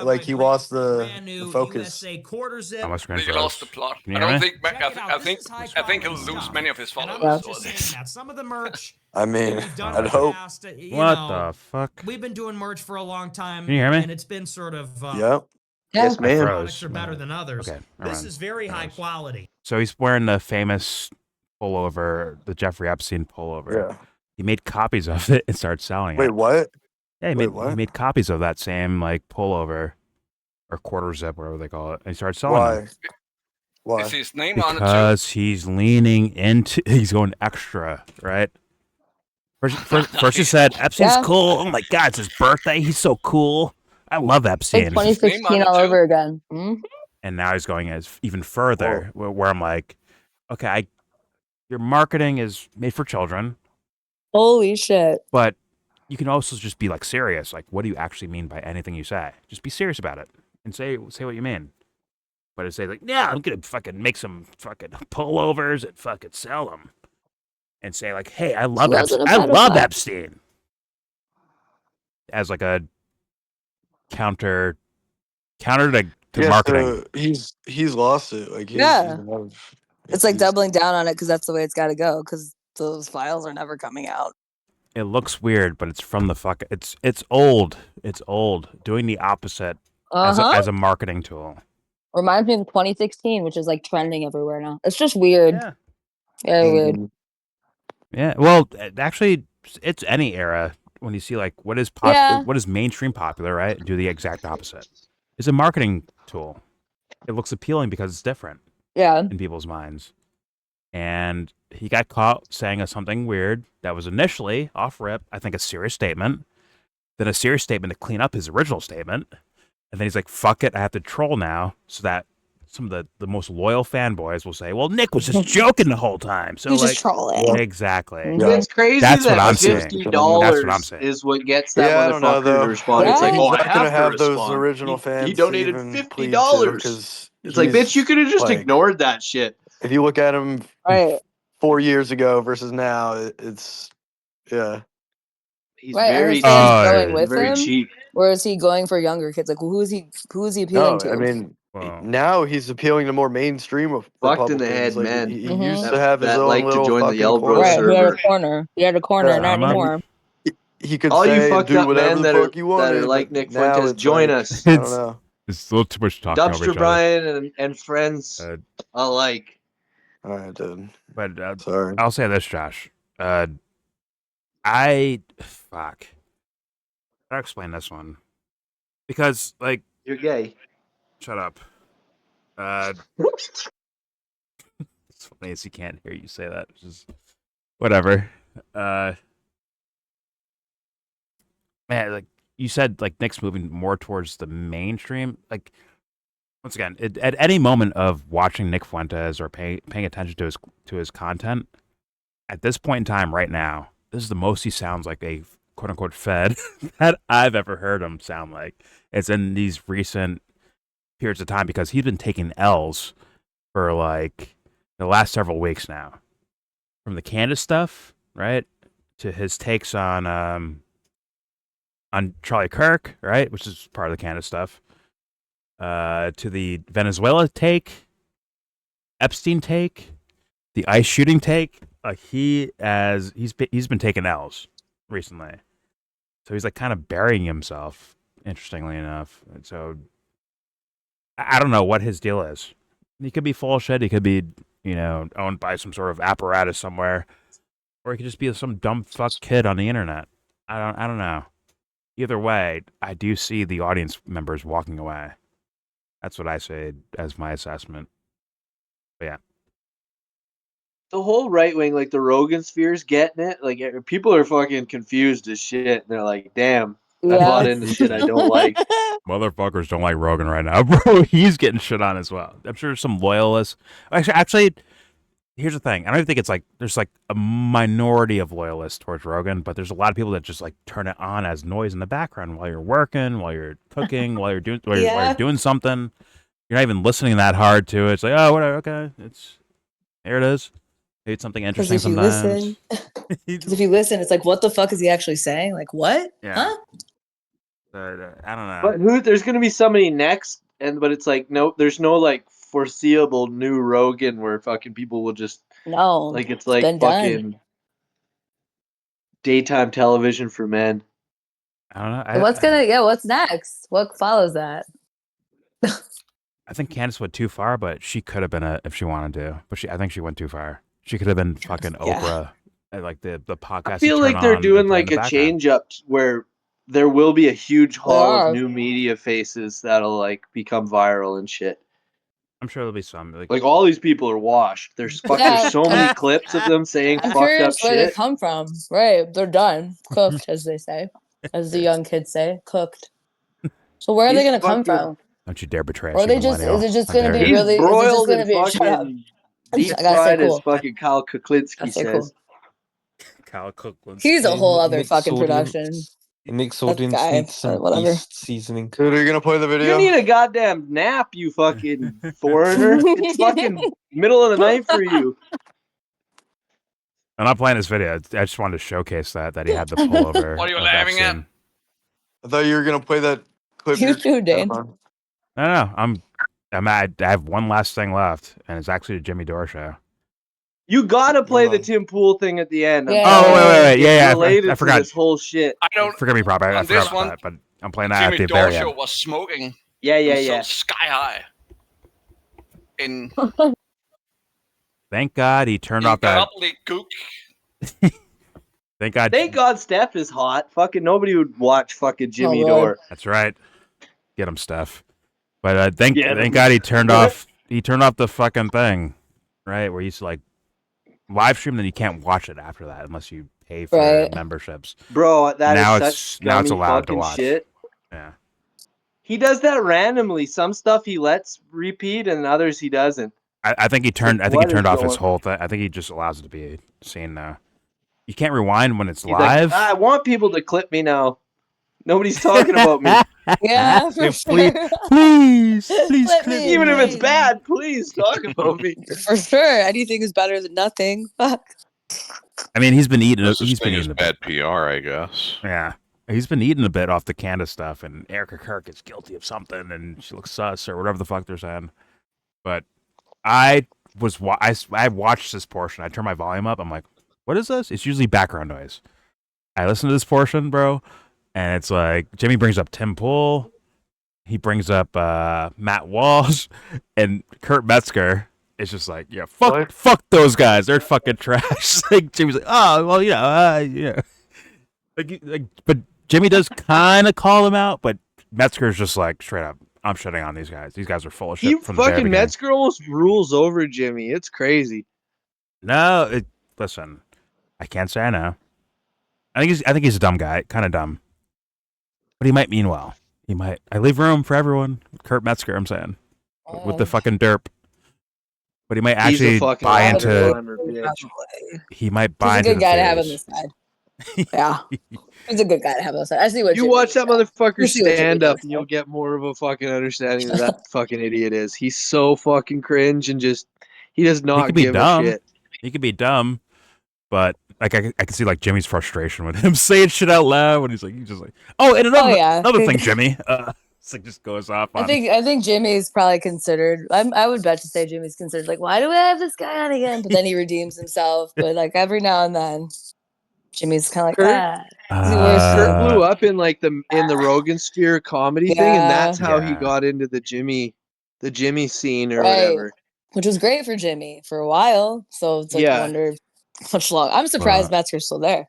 the focus. USA quarter zip. He lost the plot. Can I you hear don't me? think. I think he'll lose many of his And followers. I'm for just this. saying that some of the merch. I mean, we've done I'd hope. past, What know, the fuck? We've been doing merch for a long time. Can you hear me? And it's been sort of. Yep. Yes, I man. Products are better than others. Okay, This is very high quality. So he's wearing the famous pullover, the Jeffrey Epstein pullover. Yeah. He made copies of it and started selling it. Wait, what? Yeah, he Wait, made copies of that same like pullover or quarter zip, whatever they call it, and he started selling them. Why? Is his name on it too? Because he's leaning into, he's going extra, right? First he said, Epstein's cool. Oh my God, it's his birthday. He's so cool. I love Epstein. Like 2016 all over again. Mm-hmm. And now he's going even further, where I'm like, okay, your marketing is made for children. Holy shit. But you can also just be like serious. Like, what do you actually mean by anything you say? Just be serious about it and say what you mean. But to say like, yeah, I'm gonna fucking make some fucking pullovers and fucking sell them, and say like, hey, I love Epstein, as like a counter to marketing. So he's lost it. Like, It's like doubling down on it because that's the way it's got to go. Because those files are never coming out. It looks weird, but it's from the fuck. It's old. It's old. Doing the opposite as a marketing tool. Reminds me of 2016, which is like trending everywhere now. It's just weird. Yeah. Very weird. Yeah. Well, actually, it's any era when you see like what is what is mainstream popular, right? Do the exact opposite. It's a marketing tool. It looks appealing because it's different. Yeah. In people's minds. And he got caught saying something weird that was initially off rip, I think a serious statement, then a serious statement to clean up his original statement. And then he's like, fuck it, I have to troll now, so that some of the most loyal fanboys will say, well, Nick was just joking the whole time. So He's like, just trolling. Exactly. It's crazy That's what that I'm saying. $50 what I'm saying. is what gets that I don't know motherfucker though. to respond. Like, It's like, he's oh, I not gonna have to have those respond. original He fans to donated even plead to $50. because It's like, bitch, you could have just like, ignored that shit. If you look at him Right. 4 years ago versus now, it's He's Right. Are very his fans going cheap. with Very him? cheap. Or is he going for younger kids? Like, who is he appealing No, to? I mean, now he's appealing to more mainstream of Fucked in the Republicans. head, Like man. he used to That- have his that own like to little join the fucking YellBro corner. Right. He had server. a corner. He had a corner, not Shut 'em up. anymore. He could All you say and fucked do up whatever men the that fuck you wanted. are like but Nick now Fuentes, it's join like, us. I don't know. It's a little too much talking over Dumpster each other. Brian and friends alike. All right, dude. But sorry. I'll say this, Josh. Fuck. I'll explain this one. Because, like... You're gay. Shut up. It's funny as he can't hear you say that. Just whatever. Man, like you said, like Nick's moving more towards the mainstream. Like once again, at any moment of watching Nick Fuentes or paying attention to his content, at this point in time, right now, this is the most he sounds like a quote unquote Fed that I've ever heard him sound like. It's in these recent periods of time because he's been taking L's for like the last several weeks now. From the Candace stuff, right, to his takes on Charlie Kirk, right, which is part of the Candace stuff, to the Venezuela take, Epstein take, the ICE shooting take. He's been taking L's recently, so he's like kind of burying himself. Interestingly enough, and so I don't know what his deal is. He could be full of shit. He could be, owned by some sort of apparatus somewhere, or he could just be some dumb fuck kid on the internet. I don't know. Either way, I do see the audience members walking away. That's what I say as my assessment. But yeah. The whole right wing, like the Rogan sphere's getting it. Like people are fucking confused as shit. And they're like, damn, I bought into shit I don't like. Motherfuckers don't like Rogan right now, bro. He's getting shit on as well. I'm sure some loyalists. Actually, here's the thing. I don't even think it's like there's like a minority of loyalists towards Rogan, but there's a lot of people that just like turn it on as noise in the background while you're working, while you're cooking, while you're doing something. You're not even listening that hard to it. It's like, oh, whatever. Okay, here it is. Maybe it's something interesting sometimes. Because if you listen, it's like, what the fuck is he actually saying? Like, what? Yeah. Huh? But I don't know. But there's gonna be somebody next, but it's like there's no like foreseeable new Rogan where fucking people will just like it's like been fucking done. daytime television for men. I don't know. What's next? What follows that? I think Candace went too far, but she could have been if she wanted to. But I think she went too far. She could have been fucking Oprah at like the podcast. I feel like they're doing like a change up where there will be a huge haul of new media faces that'll like become viral and shit. I'm sure there'll be some. Like all these people are washed. There's so many clips of them saying I'm fucked curious up where shit. they come from. Right, they're done, cooked, as they say, as the young kids say, cooked. So where are they going to come from? Don't you dare betray us. Or are they just? Is it just going to be really? He's broiled is it just going to and be? fucking deep I gotta say fried, cool. as fucking Kyle Kuklinski says. Kyle Kuklinski. He's a whole other fucking production. Nick's That audience guy, needs some whatever. East seasoning. Dude, are you gonna play the video? You need a goddamn nap, you fucking foreigner. It's fucking middle of the night for you. I'm not playing this video. I just wanted to showcase that he had the pullover. What are you laughing at? I thought you were gonna play that clip. You too, Dane. No. I have one last thing left, and it's actually the Jimmy Dore show. You gotta play the Tim Pool thing at the end. Yeah. Oh, wait. Yeah, related I forgot. To this whole shit. I don't. Forgive me, proper. I On this forgot one, about that, but I'm playing that Jimmy at the Dore very show end. was smoking. Yeah. So sky high. fucking Thank God he turned off that. gobbledygook. Thank God. Thank God Steph is hot. Fucking nobody would watch fucking Jimmy Dore. That's right. Get him, Steph. But thank Get him. God he turned off the fucking thing, right? Where you used to like live stream, then you can't watch it after that unless you pay for memberships. Bro, that now is it's such now it's scummy allowed to fucking watch. shit. Yeah. He does that randomly. Some stuff he lets repeat, and others he doesn't. I think he turned. Like, I think he what turned is off his going- whole thing. I think he just allows it to be seen now. You can't rewind when it's He's like, live. I want people to clip me now. Nobody's talking about me. Yeah, for Please, sure. please Clip clip me, Even if it's please. bad, please talk about me. For sure. Anything is better than nothing. Fuck. I mean, he's been eating. No He's such been thing as eating a bit. bad PR, I guess. Yeah, he's been eating a bit off the Candace stuff, and Erica Kirk is guilty of something, and she looks sus or whatever the fuck they're saying. But I watched this portion. I turned my volume up. I'm like, what is this? It's usually background noise. I listen to this portion, bro, and it's like Jimmy brings up Tim Pool. He brings up Matt Walsh and Kurt Metzger. It's just like, yeah, fuck those guys. They're fucking trash. Like Jimmy's like, oh well, yeah. But Jimmy does kind of call them out, but Metzger's just like straight up, I'm shitting on these guys. These guys are full of shit He from the very fucking beginning. Metzger almost rules over Jimmy. It's crazy. No, listen, I can't say I know. I think he's a dumb guy, kind of dumb, but he might mean well. He might. I leave room for everyone. Kurt Metzger, I'm saying, with the fucking derp. But he might actually buy into. He might buy into. He's a good guy to have on theories. the side. Yeah, he's a good guy to have on the side. I see what You watch that motherfucker You see what Jimmy stand up, does, and you'll get more of a fucking understanding of that fucking idiot is. He's so fucking cringe and just he does He not could be give dumb. a shit. He could be dumb, but like I can see like Jimmy's frustration with him saying shit out loud when he's just like, oh, and another thing, Jimmy. It's like just goes off on. I think Jimmy's probably considered. I would bet to say Jimmy's considered like, why do we have this guy on again? But then he redeems himself. But like every now and then, Jimmy's kind of like, Kurt blew up in like in the Rogan Sphere comedy thing, and that's how he Yeah. got into the Jimmy scene or right, whatever. which was great for Jimmy for a while. So it's like, I Yeah. wonder much long. I'm surprised Metzger's still there.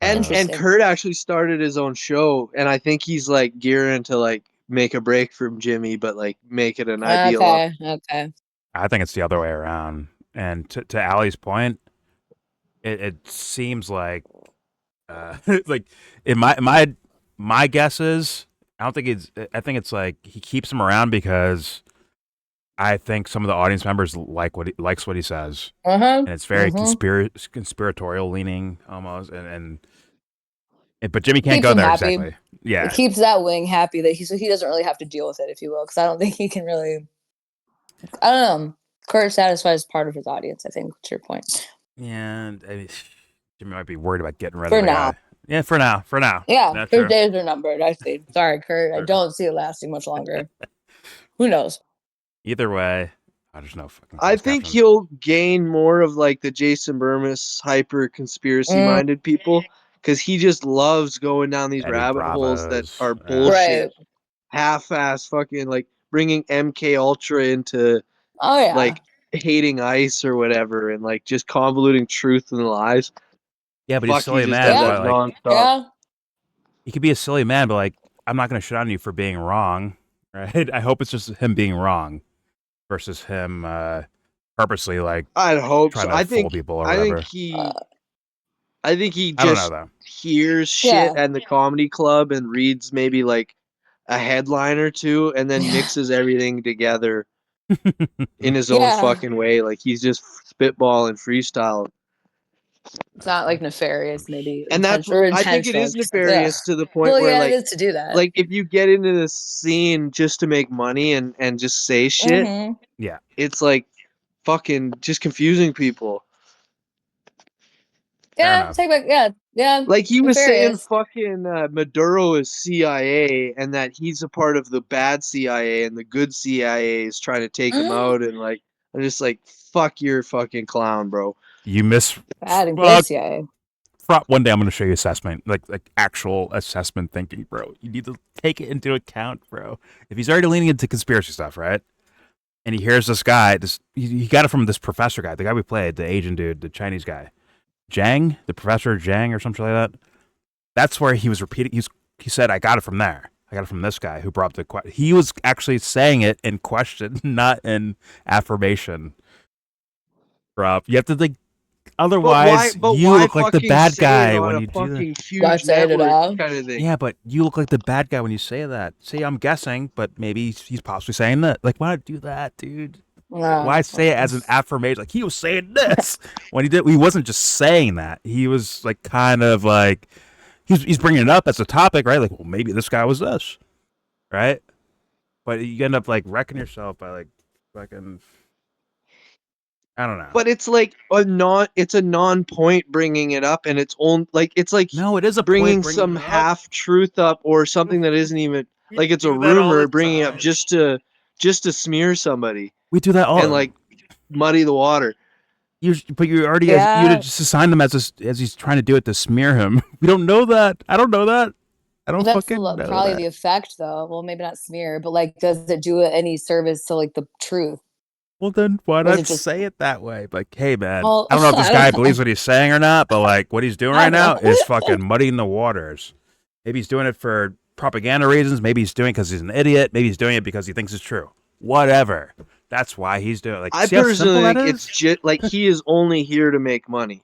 And Interesting. Kurt actually started his own show, and I think he's like gearing to like make a break from Jimmy, but like make it an ideal. Okay. I think it's the other way around. And to Allie's point, it seems like, like in my guess is, I think it's like he keeps him around because I think some of the audience members likes what he says, and it's very conspiratorial leaning almost, but Jimmy can't Keeps go him there happy. exactly. Yeah, It keeps that wing happy that he doesn't really have to deal with it, if you will, because I don't think he can really. I don't know. Kurt satisfies part of his audience, I think, to your point. yeah. And I mean, Jimmy might be worried about getting rid For of the now. guy. Yeah, for now. Yeah, That's his true. days are numbered, I think. Sorry, Kurt. I don't see it lasting much longer. Who knows? Either way, there's no fucking. I think he'll gain more of like the Jason Burmis hyper conspiracy minded people, because he just loves going down these Eddie rabbit holes that Bravos, are yeah. bullshit, half-ass fucking like bringing MK Ultra into like hating ICE or whatever, and like just convoluting truth and lies. Yeah, but he's a Fuck, silly he just man. does But that like, nonstop. he could be a silly man, but like, I'm not going to shit on you for being wrong, right? I hope it's just him being wrong versus him purposely like. I'd hope trying so. to I fool think people or I whatever. think he I don't know just though. hears shit at the comedy club and reads maybe like a headline or two, and then mixes everything together in his own fucking way. Like he's just spitballing freestyle. It's not like nefarious, maybe. And that's I think it is nefarious to the point where like, it is to do that. like if you get into this scene just to make money and just say shit, yeah, it's like fucking just confusing people. Yeah, take back. Yeah. Like he was saying, nefarious. fucking Maduro is CIA, and that he's a part of the bad CIA, and the good CIA is trying to take him out. And like, I'm just like, fuck your fucking clown, bro. You miss. Bad and good CIA. One day I'm going to show you assessment, like actual assessment thinking, bro. You need to take it into account, bro. If he's already leaning into conspiracy stuff, right? and he hears this guy. He got it from this professor guy, the guy we played, the Asian dude, the Chinese guy, Zhang, the professor Zhang or something like that. That's where he was repeating. He said, "I got it from there. I got it from this guy who brought the question." He was actually saying it in question, not in affirmation. Rob, you have to think. Otherwise, you look like the bad guy when you do that. Huge network kind of thing. Yeah, but you look like the bad guy when you say that. See, I'm guessing, but maybe he's possibly saying that. Like, why not do that, dude? Why say it as an affirmation? Like, he was saying this when he wasn't just saying that. He was like kind of like he's bringing it up as a topic, right? Like, well, maybe this guy was this, right? But you end up like wrecking yourself by like fucking. I don't know. But it's like it's a non-point bringing it up, and it's on like it's like no, it is a bringing point some half truth up or something that isn't even like it's a rumor bringing up just to smear somebody. We do that all and like muddy the water. But you already you just assign them as he's trying to do it to smear him. We don't know that. I don't know that. I don't fucking know probably that. the effect, though. Well, maybe not smear, but like, does it do any service to like the truth? Well, then why Was not it just- say it that way? Like, hey, man, Well, I don't know if this I don't guy know. believes what he's saying or not, but like what he's doing I right now don't know. is fucking muddying the waters. Maybe he's doing it for propaganda reasons. Maybe he's doing it because he's an idiot. Maybe he's doing it because he thinks it's true. Whatever. That's why he's doing it. Like, I see how simple personally that think is? it's just like he is only here to make money,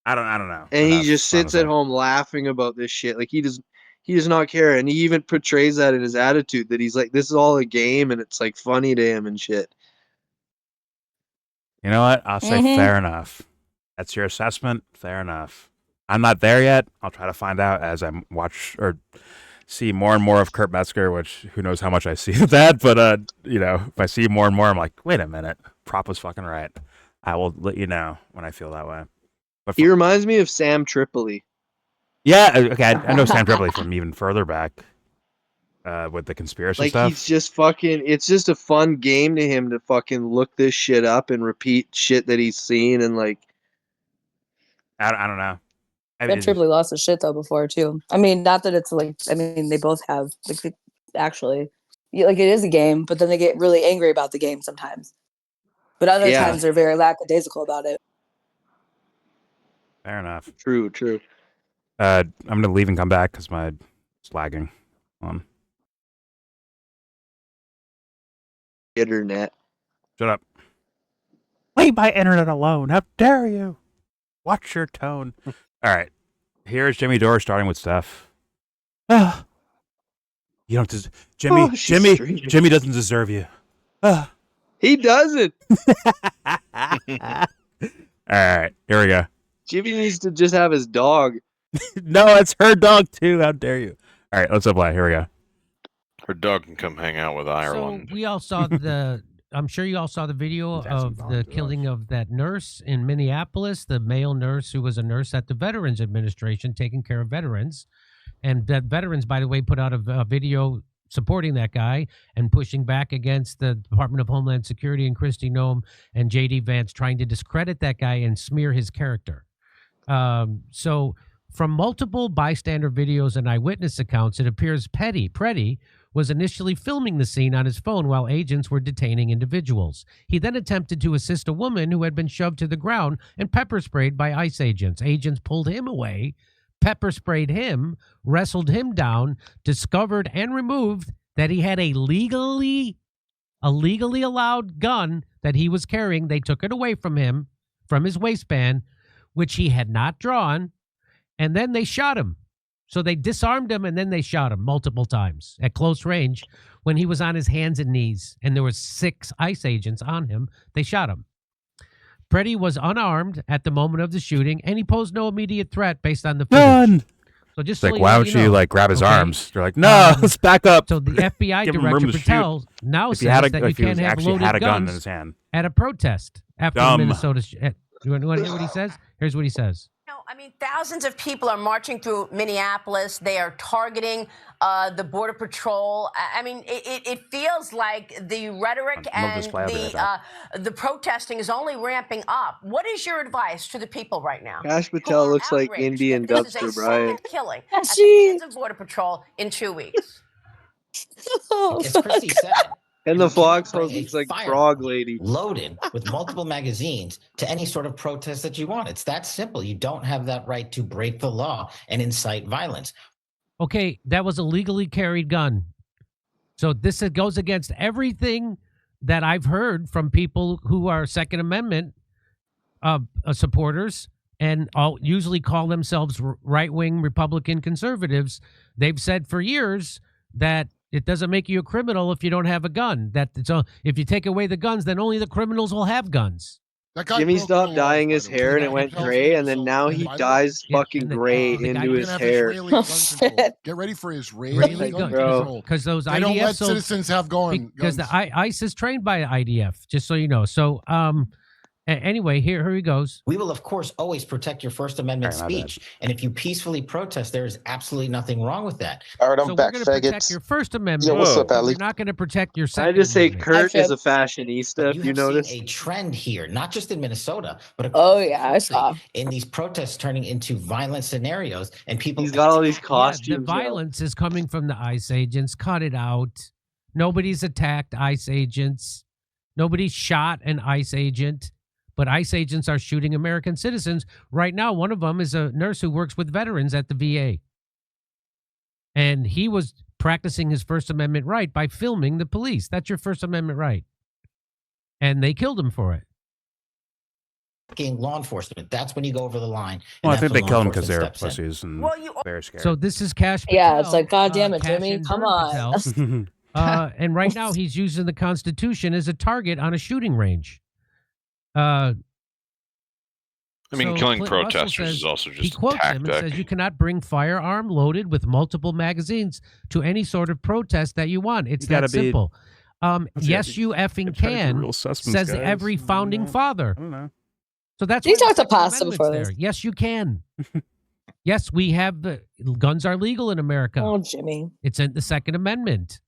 I don't know. and he Enough, just sits honestly. at home laughing about this shit. Like he does not care, and he even portrays that in his attitude that he's like, this is all a game, and it's like funny to him and shit. You know what? I'll say fair enough. That's your assessment. Fair enough. I'm not there yet. I'll try to find out as I watch or see more and more of Kurt Metzger, which who knows how much I see of that. But, you know, if I see more and more, I'm like, wait a minute. Prop was fucking right. I will let you know when I feel that way. But He reminds me of Sam Tripoli. yeah, okay. I know Sam Tripoli from even further back with the conspiracy Like stuff. he's just fucking. It's just a fun game to him to fucking look this shit up and repeat shit that he's seen and like. I don't know. That Tripoli lost his shit though before too. I mean, not that it's like. I mean, they both have like actually, like it is a game, but then they get really angry about the game sometimes. But other times they're very lackadaisical about it. Fair enough. True. I'm gonna leave and come back because it's lagging. Internet. Shut up. Leave my internet alone. How dare you? Watch your tone. All right. Here's Jimmy Dore starting with Steph. You don't Jimmy doesn't deserve you. He doesn't. All right. Here we go. Jimmy needs to just have his dog. No, it's her dog too. How dare you? All right, let's apply. Here we go. Her dog can come hang out with Ireland. So we all saw the. I'm sure you all saw the video of the killing of that nurse in Minneapolis, the male nurse who was a nurse at the Veterans Administration taking care of veterans. And that veterans, by the way, put out a video supporting that guy and pushing back against the Department of Homeland Security and Kristi Noem and J.D. Vance trying to discredit that guy and smear his character. So from multiple bystander videos and eyewitness accounts, it appears Pretti was initially filming the scene on his phone while agents were detaining individuals. He then attempted to assist a woman who had been shoved to the ground and pepper sprayed by ICE agents. Agents pulled him away, pepper sprayed him, wrestled him down, discovered and removed that he had a legally allowed gun that he was carrying. They took it away from him, from his waistband, which he had not drawn, and then they shot him. So they disarmed him and then they shot him multiple times at close range when he was on his hands and knees, and there were 6 ICE agents on him. They shot him. Pretti was unarmed at the moment of the shooting, and he posed no immediate threat based on the footage. None. So just It's like, why don't you like grab his arms? They're like, no, let's back up. So the FBI Give him room director to shoot. Patel now If he says had a- that if you he can't have actually loaded had a gun in guns his hand. at a protest after Dumb. Minnesota. You want to hear what he says? Here's what he says. No, I mean, thousands of people are marching through Minneapolis. They are targeting the Border Patrol. I mean, it feels like the rhetoric and the protesting is only ramping up. What is your advice to the people right now? Cash Patel looks like Indian This is a Dumpster Brian. second killing at the hands of Border Patrol in 2 weeks. As Christy said, And You the cannot foxhole bring a looks like firearm frog lady. loaded with multiple magazines to any sort of protest that you want. It's that simple. You don't have that right to break the law and incite violence. Okay, that was a legally carried gun. So this goes against everything that I've heard from people who are Second Amendment supporters and usually call themselves right-wing Republican conservatives. They've said for years that it doesn't make you a criminal if you don't have a gun. So if you take away the guns, then only the criminals will have guns. That guy Jimmy broke stopped the dyeing laws, his by the way. hair and The it guy went who tells gray, me and then so now he invited- dyes Yeah, fucking and the gray guy into We're his gonna have hair. Israeli gun control. Get ready for Israeli Really gun guns, control. because those They don't IDF let citizens have because guns. the ICE is trained by IDF, just so you know. So anyway, here he goes. We will, of course, always protect your First Amendment Sorry, my bad. speech. And if you peacefully protest, there is absolutely nothing wrong with that. All right, I'm So back, we're going to protect faggots. your First Amendment. Yo, what's up, but Ali? we're not going to protect your I Second just say Amendment. Kurt is a But fashionista. you If you have seen notice, a trend here, not just in Minnesota, but Oh, across the yeah, I country, saw. in these protests turning into violent scenarios, and people. he's got all these Yeah, the costumes now. violence is coming from the ICE agents. Cut it out. Nobody's attacked ICE agents. Nobody's shot an ICE agent. But ICE agents are shooting American citizens. Right now, one of them is a nurse who works with veterans at the VA. And he was practicing his First Amendment right by filming the police. That's your First Amendment right. And they killed him for it. Law enforcement. That's when you go over the line. Well, I that's think when they law kill them because enforcement they're steps in. pussies and Well, you very scared. So this is Cash Patel. Yeah, it's like, God damn it, Cash Jimmy, and come Vern on. Patel. And right now he's using the Constitution as a target on a shooting range. I mean, So killing Clint Russell protesters says- is also he just a quotes him and tactic. says you cannot bring firearm loaded with multiple magazines to any sort of protest that you want. It's You that gotta be- simple. That's Yes, it. you effing Gotta try to be can, real suspens, says guys. every founding father. I don't know. So that's You why the talked to Second Pasta Amendment's before there. this. Yes, you can. Yes, we have the guns are legal in America. Oh, Jimmy. It's in the Second Amendment.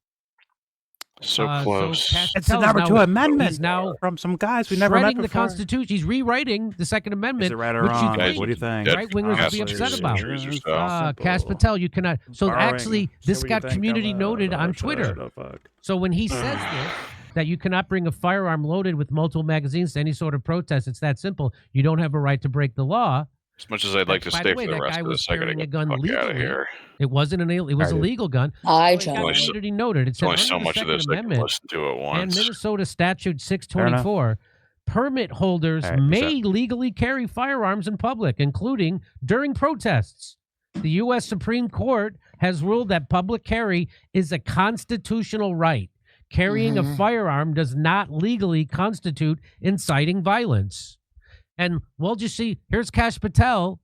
So close. Cash It's the Patel's number now- 2 amendment He's now from some guys we never met shredding the before. Constitution. He's rewriting the Second Amendment, Is it right or which wrong? Guys, What do you think? dead right wingers will be passengers, upset about. injuries yourself. Cash Patel, you cannot. So Borrowing. actually, Say this what you got think community out loud. noted Oh, on shut Twitter. up, fuck. So when he says this, that you cannot bring a firearm loaded with multiple magazines to any sort of protest, it's that simple. You don't have a right to break the law. As much as I'd like to By stay the way, for the that rest guy of was this, I gotta carrying a get gun the fuck out of legally. here. It wasn't it was a legal gun. I So it got Only so- community noted. It said Only so under the much of Second this I can Amendment listen to at and once. Minnesota Statute 624, permit holders All right, may legally carry firearms in public, including during protests. The U.S. Supreme Court has ruled that public carry is a constitutional right. Carrying a firearm does not legally constitute inciting violence. And we'll just see. Here's Cash Patel.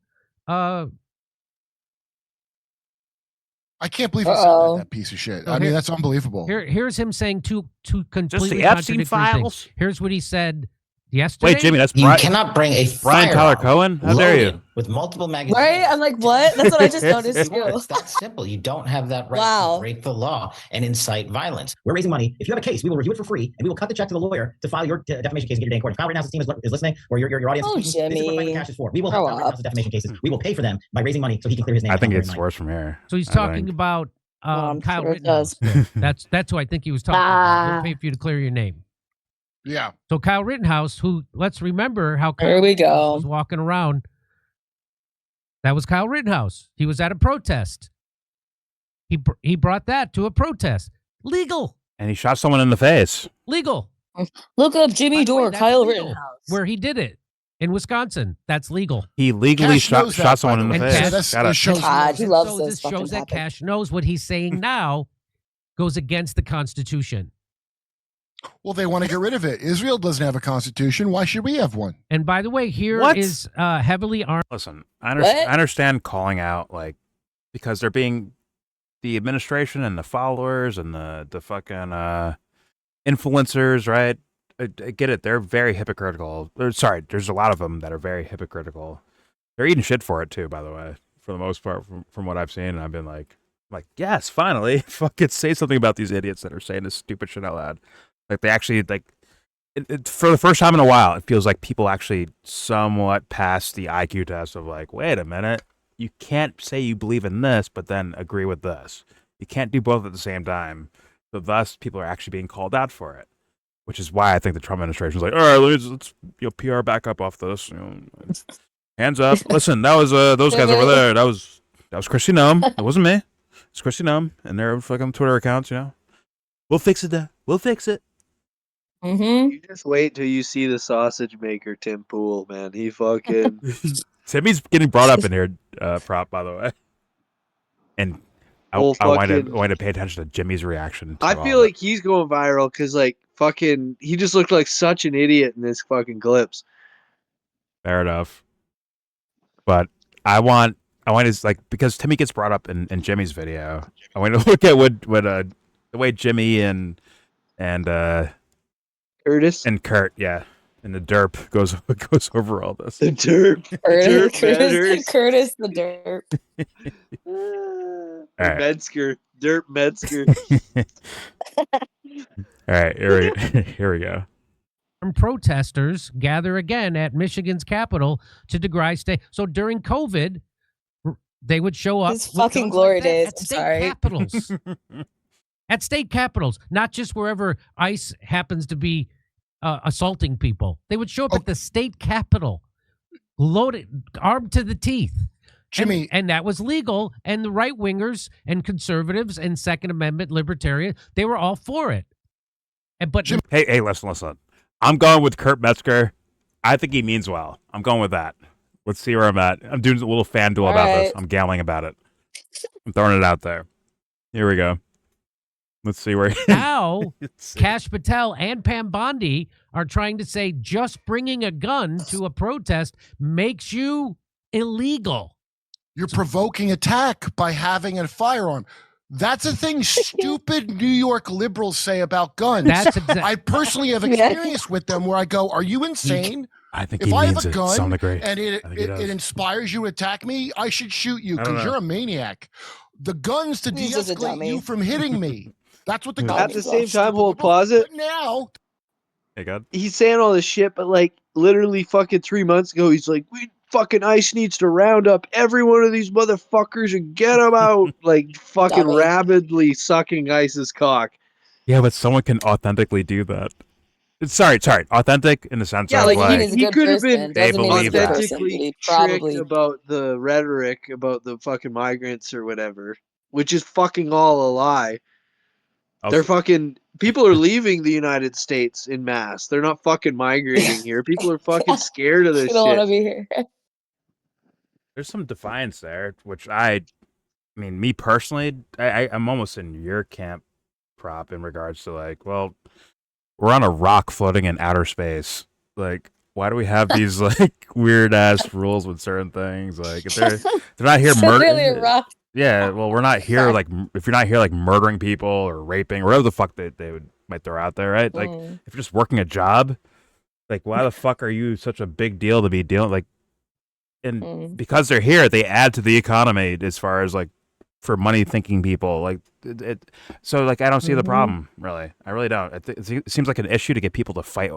I can't believe he said Uh-oh. that piece of shit. So I mean, here- that's unbelievable. Here's him saying two completely Epstein contradictory files? things. Here's what he said yesterday. Wait, Jimmy, that's You Brian, cannot bring a Brian Tyler firearm Cohen? How dare loaded you? with multiple magazines. Right? I'm like, what? That's what I just noticed You too. won't. It's that simple. You don't have that right Wow. to break the law and incite violence. We're raising money. If you have a case, we will review it for free, and we will cut the check to the lawyer to file your defamation case and get your day in court. If Kyle Rittenhouse's team is listening, or your audience, Oh, this is what Jimmy. Fighting Cash is for. We will Grow help Kyle up. Rittenhouse's defamation cases. We will pay for them by raising money so he can clear his name. I think and it's money. worse from here. So he's I talking think. about I'm Kyle sure it Rittenhouse. does. That's who I think he was talking about. We'll pay for you to clear your name. Yeah. So Kyle Rittenhouse, who let's remember how Kyle Here we Rittenhouse go. was walking around. That was Kyle Rittenhouse. He was at a protest. He brought that to a protest. Legal. And he shot someone in the face. Legal. Look up Jimmy By the way, Dore, that's Kyle legal. Rittenhouse. Where he did it in Wisconsin. That's legal. He legally Cash shot knows that, someone in by the the way. face. So that's- Got it. it shows- God, he And loves so this this fucking shows that topic. Cash knows what he's saying now goes against the Constitution. Well, they want to get rid of it. Israel doesn't have a constitution. Why should we have one? And by the way, here What? is heavily armed. Listen, I What? understand calling out, like, because they're being the administration and the followers and the fucking influencers, right? I get it. They're very hypocritical. Sorry, there's a lot of them that are very hypocritical. They're eating shit for it too, by the way, for the most part, from what I've seen. And I've been like, yes, finally, fucking say something about these idiots that are saying this stupid shit out loud. Like, they actually, like, for the first time in a while, it feels like people actually somewhat pass the IQ test of like, wait a minute, you can't say you believe in this, but then agree with this. You can't do both at the same time. So thus, people are actually being called out for it, which is why I think the Trump administration is like, all right, let's PR back up off this. Hands up. Listen, that was those guys over there. That was Christy Nome. It wasn't me. It's Christy Nome and their fucking Twitter accounts. We'll fix it. We'll fix it. Mm-hmm. You just wait till you see the sausage maker, Tim Pool, man. He fucking Timmy's getting brought up in here, prop, by the way. And I want to pay attention to Jimmy's reaction. I feel like he's going viral because, like, fucking, he just looked like such an idiot in this fucking clips. Fair enough. But I want his, like, because Timmy gets brought up in Jimmy's video. I want to look at what the way Jimmy and Curtis and Kurt, yeah, and the derp goes over all this. The derp, Curtis the derp. Right. Metzger, derp Metzger. All right, here we go. Protesters gather again at Michigan's Capitol to decry state. So during COVID, they would show up. It's fucking glory days. At state capitals. At state capitals, not just wherever ICE happens to be assaulting people. They would show up at the state capitol, loaded, armed to the teeth. Jimmy. And that was legal. And the right wingers and conservatives and Second Amendment libertarian, they were all for it. But hey, listen. I'm going with Kurt Metzger. I think he means well. I'm going with that. Let's see where I'm at. I'm doing a little fan duel about this. I'm gambling about it. I'm throwing it out there. Here we go. Let's see where now Kash Patel and Pam Bondi are trying to say just bringing a gun to a protest makes you illegal. You're provoking attack by having a firearm. That's a thing stupid New York liberals say about guns. I personally have experience with them where I go, are you insane? I think if he I means have a gun it. Some degree. And it inspires you to attack me, I should shoot you because you're a maniac. The gun's to de-escalate you from hitting me. That's what the gun At the same time, hold closet. But now, hey, God. He's saying all this shit, but like literally fucking 3 months ago, he's like, we fucking ICE needs to round up every one of these motherfuckers and get them out. Like fucking rabidly sucking ICE's cock. Yeah, but someone can authentically do that. Sorry, authentic in the sense of like like he could have been they believe that. authentically tricked about the rhetoric about the fucking migrants or whatever, which is fucking all a lie. They're fucking people are leaving the United States in mass. They're not fucking migrating here. People are fucking scared of this shit. Don't want to be here. There's some defiance there, which I mean, me personally, I'm almost in your camp, prop, in regards to like, well, we're on a rock floating in outer space. Like, why do we have these like weird ass rules with certain things? Like, if they're not here murdering. Really a rock. Yeah, well, we're not here like if you're not here like murdering people or raping or whatever the fuck they might throw out there, right? Like, if you're just working a job, like, why the fuck are you such a big deal to be dealing like? And because they're here, they add to the economy as far as like for money thinking people. Like, so like I don't see the problem really. I really don't. It seems like an issue to get people to fight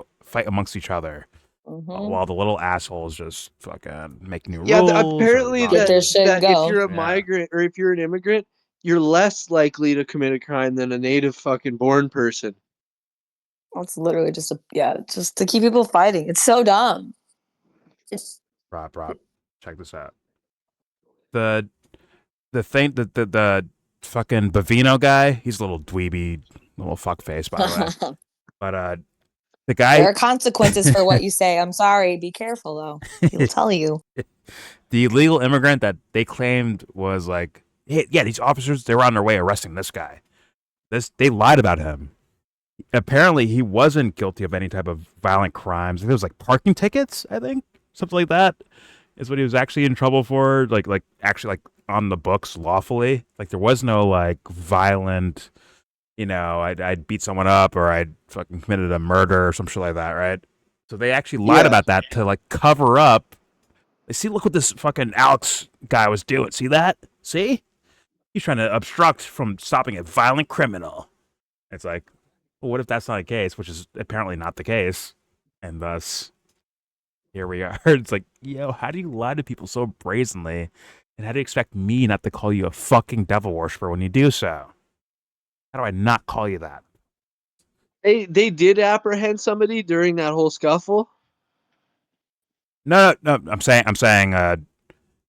amongst each other. While the little assholes just fucking make new rules. Yeah, apparently that if you're a Yeah. migrant or if you're an immigrant, you're less likely to commit a crime than a native fucking born person. It's literally just just to keep people fighting. It's so dumb. Rob, check this out. The thing the fucking Bavino guy, he's a little dweeby, little fuckface by the way. But the guy, there are consequences for what you say. I'm sorry. Be careful though. He'll tell you. The illegal immigrant that they claimed was like, hey, yeah, these officers, they were on their way arresting this guy. They lied about him. Apparently, he wasn't guilty of any type of violent crimes. I think it was like parking tickets, I think. Something like that is what he was actually in trouble for. Like actually like on the books lawfully. Like there was no like violent, I'd beat someone up or I'd fucking committed a murder or some shit like that, right? So they actually lied about that to like cover up. See, look what this fucking Alex guy was doing. See that? See? He's trying to obstruct from stopping a violent criminal. It's like, well, what if that's not the case? Which is apparently not the case. And thus, here we are. It's like, yo, how do you lie to people so brazenly? And how do you expect me not to call you a fucking devil worshiper when you do so? How do I not call you that? They did apprehend somebody during that whole scuffle. No. I'm saying.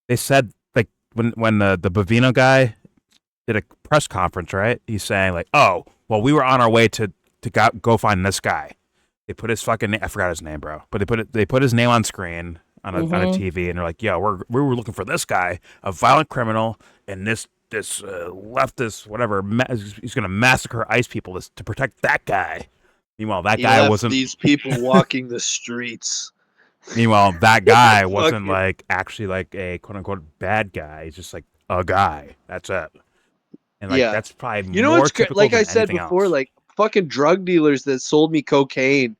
They said like when the Bovino guy did a press conference, right? He's saying like, oh, well, we were on our way to go find this guy. They put his fucking I forgot his name, bro. But they put his name on screen on a TV, and they're like, yo, we were looking for this guy, a violent criminal, and this leftist whatever. He's gonna massacre ICE people to protect that guy. Meanwhile, that guy wasn't. These people walking the streets. Meanwhile, that guy wasn't like actually like a quote unquote bad guy. He's just like a guy. That's it. And like that's probably more typical like than I said anything before, else. like fucking drug dealers that sold me cocaine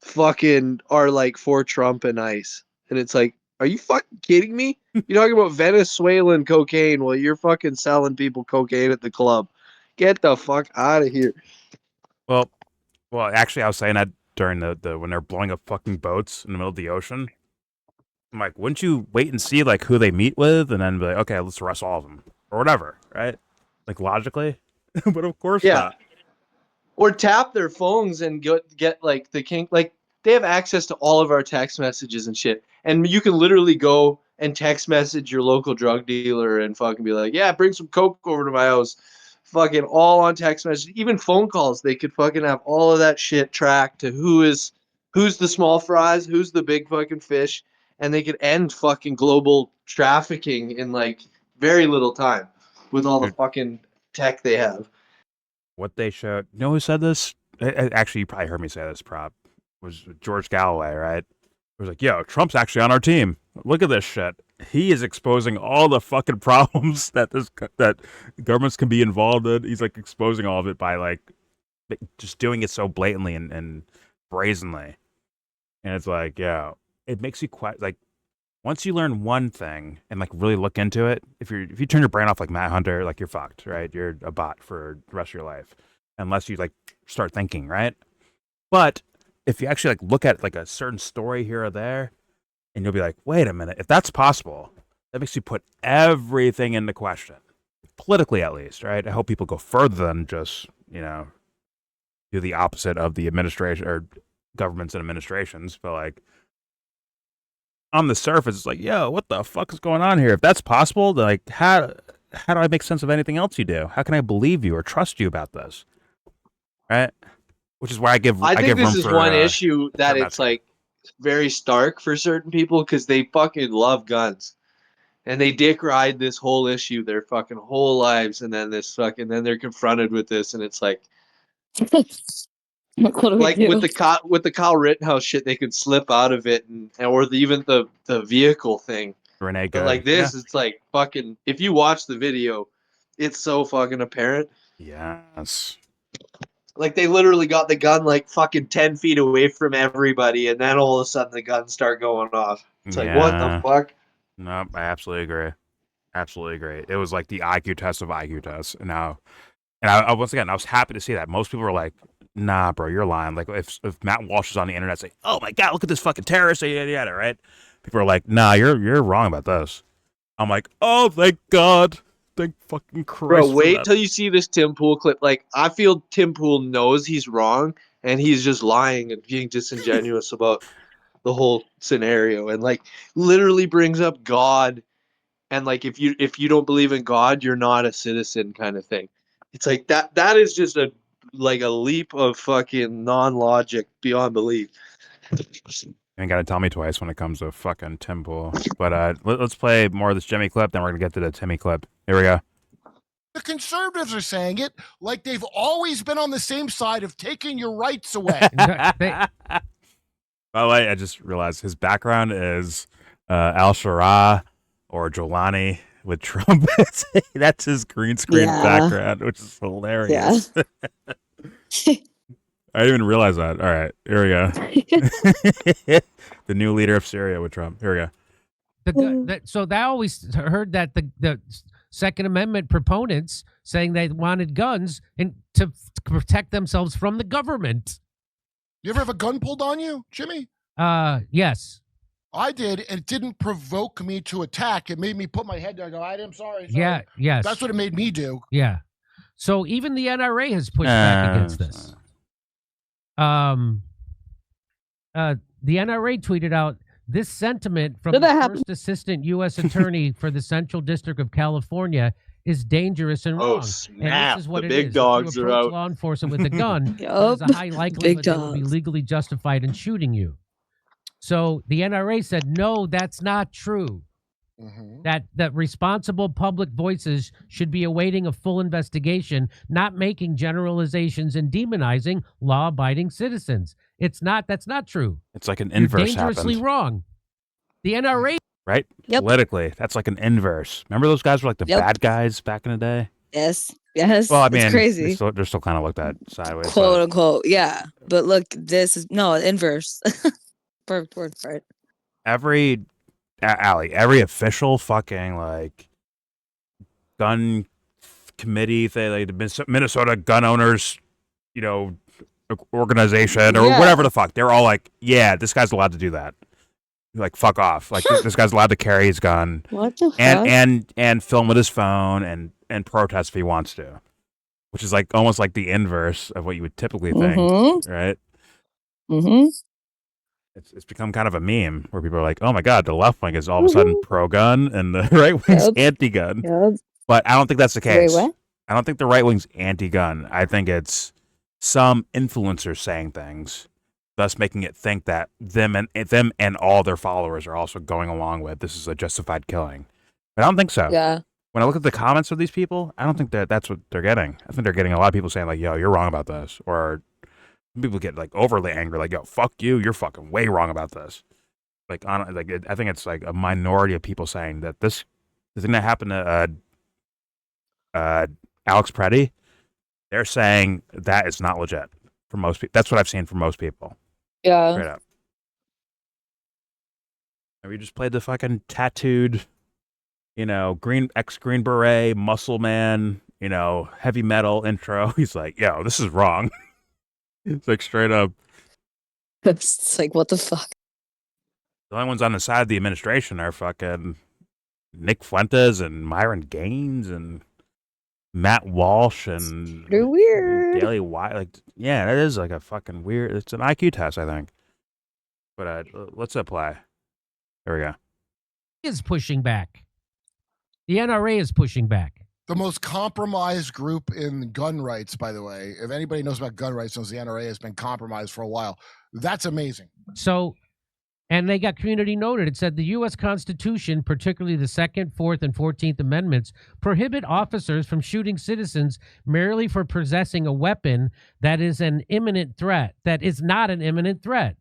fucking are like for Trump and ICE. And it's like, are you fucking kidding me? You're talking about Venezuelan cocaine while you're fucking selling people cocaine at the club. Get the fuck out of here. Well, actually, I was saying that during the when they're blowing up fucking boats in the middle of the ocean. I'm like, wouldn't you wait and see like who they meet with, and then be like, okay, let's arrest all of them or whatever, right? Like logically, but of course not. Or tap their phones and get like the king. Like they have access to all of our text messages and shit, and you can literally go and text message your local drug dealer and fucking be like, yeah, bring some coke over to my house. Fucking all on text message, even phone calls. They could fucking have all of that shit tracked to who's the small fries, who's the big fucking fish, and they could end fucking global trafficking in like very little time with all the fucking tech they have. What they showed. You know who said this? Actually, you probably heard me say this. Prop was George Galloway, right? It was like, yo, Trump's actually on our team. Look at this shit. He is exposing all the fucking problems that governments can be involved in. He's like exposing all of it by like just doing it so blatantly and brazenly. And it's like, yeah, it makes you quite like once you learn one thing and like really look into it. If you turn your brain off like Matt Hunter, like you're fucked, right? You're a bot for the rest of your life, unless you like start thinking, right? But if you actually like look at like a certain story here or there, and you'll be like, wait a minute, if that's possible, that makes you put everything into question, politically at least, right? I hope people go further than just do the opposite of the administration or governments and administrations, but like on the surface, it's like, yo, what the fuck is going on here? If that's possible, then like how do I make sense of anything else you do? How can I believe you or trust you about this? Right? Which is why I think this is one issue that it's like very stark for certain people because they fucking love guns. And they dick ride this whole issue their fucking whole lives, and then then they're confronted with this, and it's like like with the Kyle Rittenhouse shit, they could slip out of it, or even the vehicle thing. Renee, but like this, it's like fucking. If you watch the video, it's so fucking apparent. Yes. Like they literally got the gun like fucking 10 feet away from everybody, and then all of a sudden the guns start going off. It's like, what the fuck? No, I absolutely agree. Absolutely agree. It was like the IQ test of IQ tests. And I once again, I was happy to see that. Most people were like, nah, bro, you're lying. Like if Matt Walsh is on the internet saying, oh my God, look at this fucking terrorist, yada, yada, right? People are like, nah, you're wrong about this. I'm like, oh, thank God. Thank fucking Christ. Bro, wait till you see this Tim Pool clip. Like, I feel Tim Pool knows he's wrong, and he's just lying and being disingenuous about the whole scenario, and like literally brings up God, and like if you don't believe in God, you're not a citizen, kind of thing. It's like that is just a leap of fucking non-logic beyond belief. You ain't gotta tell me twice when it comes to fucking Tim Pool. But let's play more of this Jimmy clip, then we're gonna get to the Timmy clip. Here we go. The conservatives are saying it like they've always been on the same side of taking your rights away. By the way, I just realized his background is Al Shara or Jolani with Trump. That's his green screen background, which is hilarious. Yeah. I didn't even realize that. All right, here we go. The new leader of Syria with Trump. Here we go. So they always heard that the Second Amendment proponents saying they wanted guns and to protect themselves from the government. You ever have a gun pulled on you, Jimmy? Yes. I did, and it didn't provoke me to attack. It made me put my head down and go, I'm sorry. Yeah, yes. That's what it made me do. Yeah. So even the NRA has pushed back against this. The NRA tweeted out this sentiment from the first assistant U.S. attorney for the Central District of California is dangerous and wrong. snap. And this is what The it big is. dogs if you are approach out. law enforcement with a gun, there's a high likelihood they will be legally justified in shooting you. So the NRA said, no, that's not true. That responsible public voices should be awaiting a full investigation, not making generalizations and demonizing law-abiding citizens. That's not true. It's like an You're inverse dangerously happened. wrong. The NRA, right? Yep. Politically, that's like an inverse. Remember those guys were like the bad guys back in the day? Yes. Well, I mean, it's crazy. they're still kind of looked at sideways. Quote unquote. Yeah. But look, this is inverse. Perfect word for it. Every official fucking like gun committee thing, like the Minnesota gun owners, organization or whatever the fuck, they're all like, yeah, this guy's allowed to do that. Like, fuck off. Like, this guy's allowed to carry his gun. What the fuck? And film with his phone and protest if he wants to. Which is like almost like the inverse of what you would typically think, right? Mm-hmm. It's become kind of a meme where people are like, oh my God, the left wing is all of a sudden pro-gun and the right wing's anti-gun. But I don't think that's the case. Wait, what? I don't think the right wing's anti-gun. I think it's some influencers saying things, thus making it think that them and all their followers are also going along with this is a justified killing. But I don't think so. Yeah. When I look at the comments of these people, I don't think that's what they're getting. I think they're getting a lot of people saying like, yo, you're wrong about this. Or people get like overly angry, like, yo, fuck you, you're fucking way wrong about this. Like, I think it's like a minority of people saying that the thing that happened to Alex Pretti, they're saying that is not legit for most people. That's what I've seen from most people. Yeah. Straight up. And we just played the fucking tattooed, Green Beret, muscle man, heavy metal intro. He's like, yo, this is wrong. It's like straight up. It's like, what the fuck? The only ones on the side of the administration are fucking Nick Fuentes and Myron Gaines and Matt Walsh and Pretty weird. Daly Y. Like, yeah, that is like a fucking weird. It's an IQ test, I think. But let's apply. There we go. is pushing back. The NRA is pushing back. The most compromised group in gun rights, by the way. If anybody knows about gun rights, knows the NRA has been compromised for a while. That's amazing. So, and they got community noted. It said the U.S. Constitution, particularly the 2nd, 4th, and 14th Amendments, prohibit officers from shooting citizens merely for possessing a weapon that is an imminent threat, that is not an imminent threat.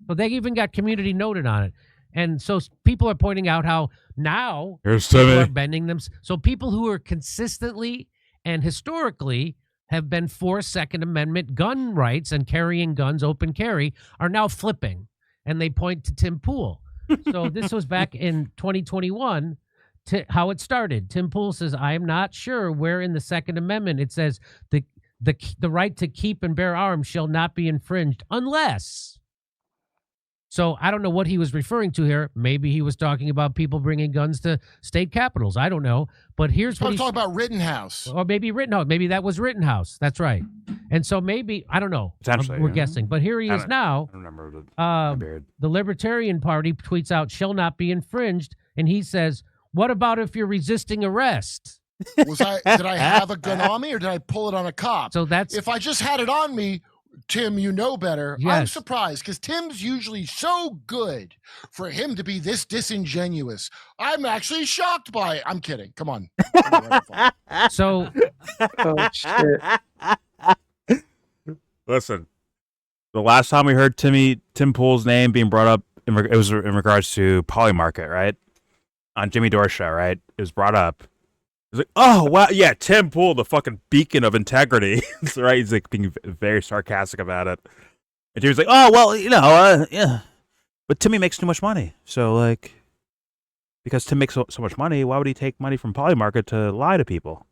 So they even got community noted on it. And so people are pointing out how now people are bending them. So people who are consistently and historically have been for Second Amendment gun rights and carrying guns, open carry, are now flipping. And they point to Tim Pool. So this was back in 2021 to how it started. Tim Pool says, I am not sure where in the Second Amendment it says the right to keep and bear arms shall not be infringed unless... So I don't know what he was referring to here. Maybe he was talking about people bringing guns to state capitals. I don't know. But here's what he's talking about Rittenhouse. Or maybe Rittenhouse. Maybe that was Rittenhouse. That's right. And so maybe, I don't know. We're guessing. But here he is now. I remember the Libertarian Party tweets out, shall not be infringed. And he says, what about if you're resisting arrest? Did I have a gun on me or did I pull it on a cop? So that's... If I just had it on me, Tim, you know better. Yes. I'm surprised because Tim's usually so good for him to be this disingenuous. I'm actually shocked by it. I'm kidding. Come on. So, oh, shit. Listen, the last time we heard Tim Pool's name being brought up, it was in regards to Polymarket, right? On Jimmy Dore's show, right? It was brought up. He's like, oh, wow, yeah, Tim Pool, the fucking beacon of integrity. Right? He's like being very sarcastic about it. And Jimmy's like, oh, well, yeah. But Timmy makes too much money. So, like, because Tim makes so much money, why would he take money from Polymarket to lie to people?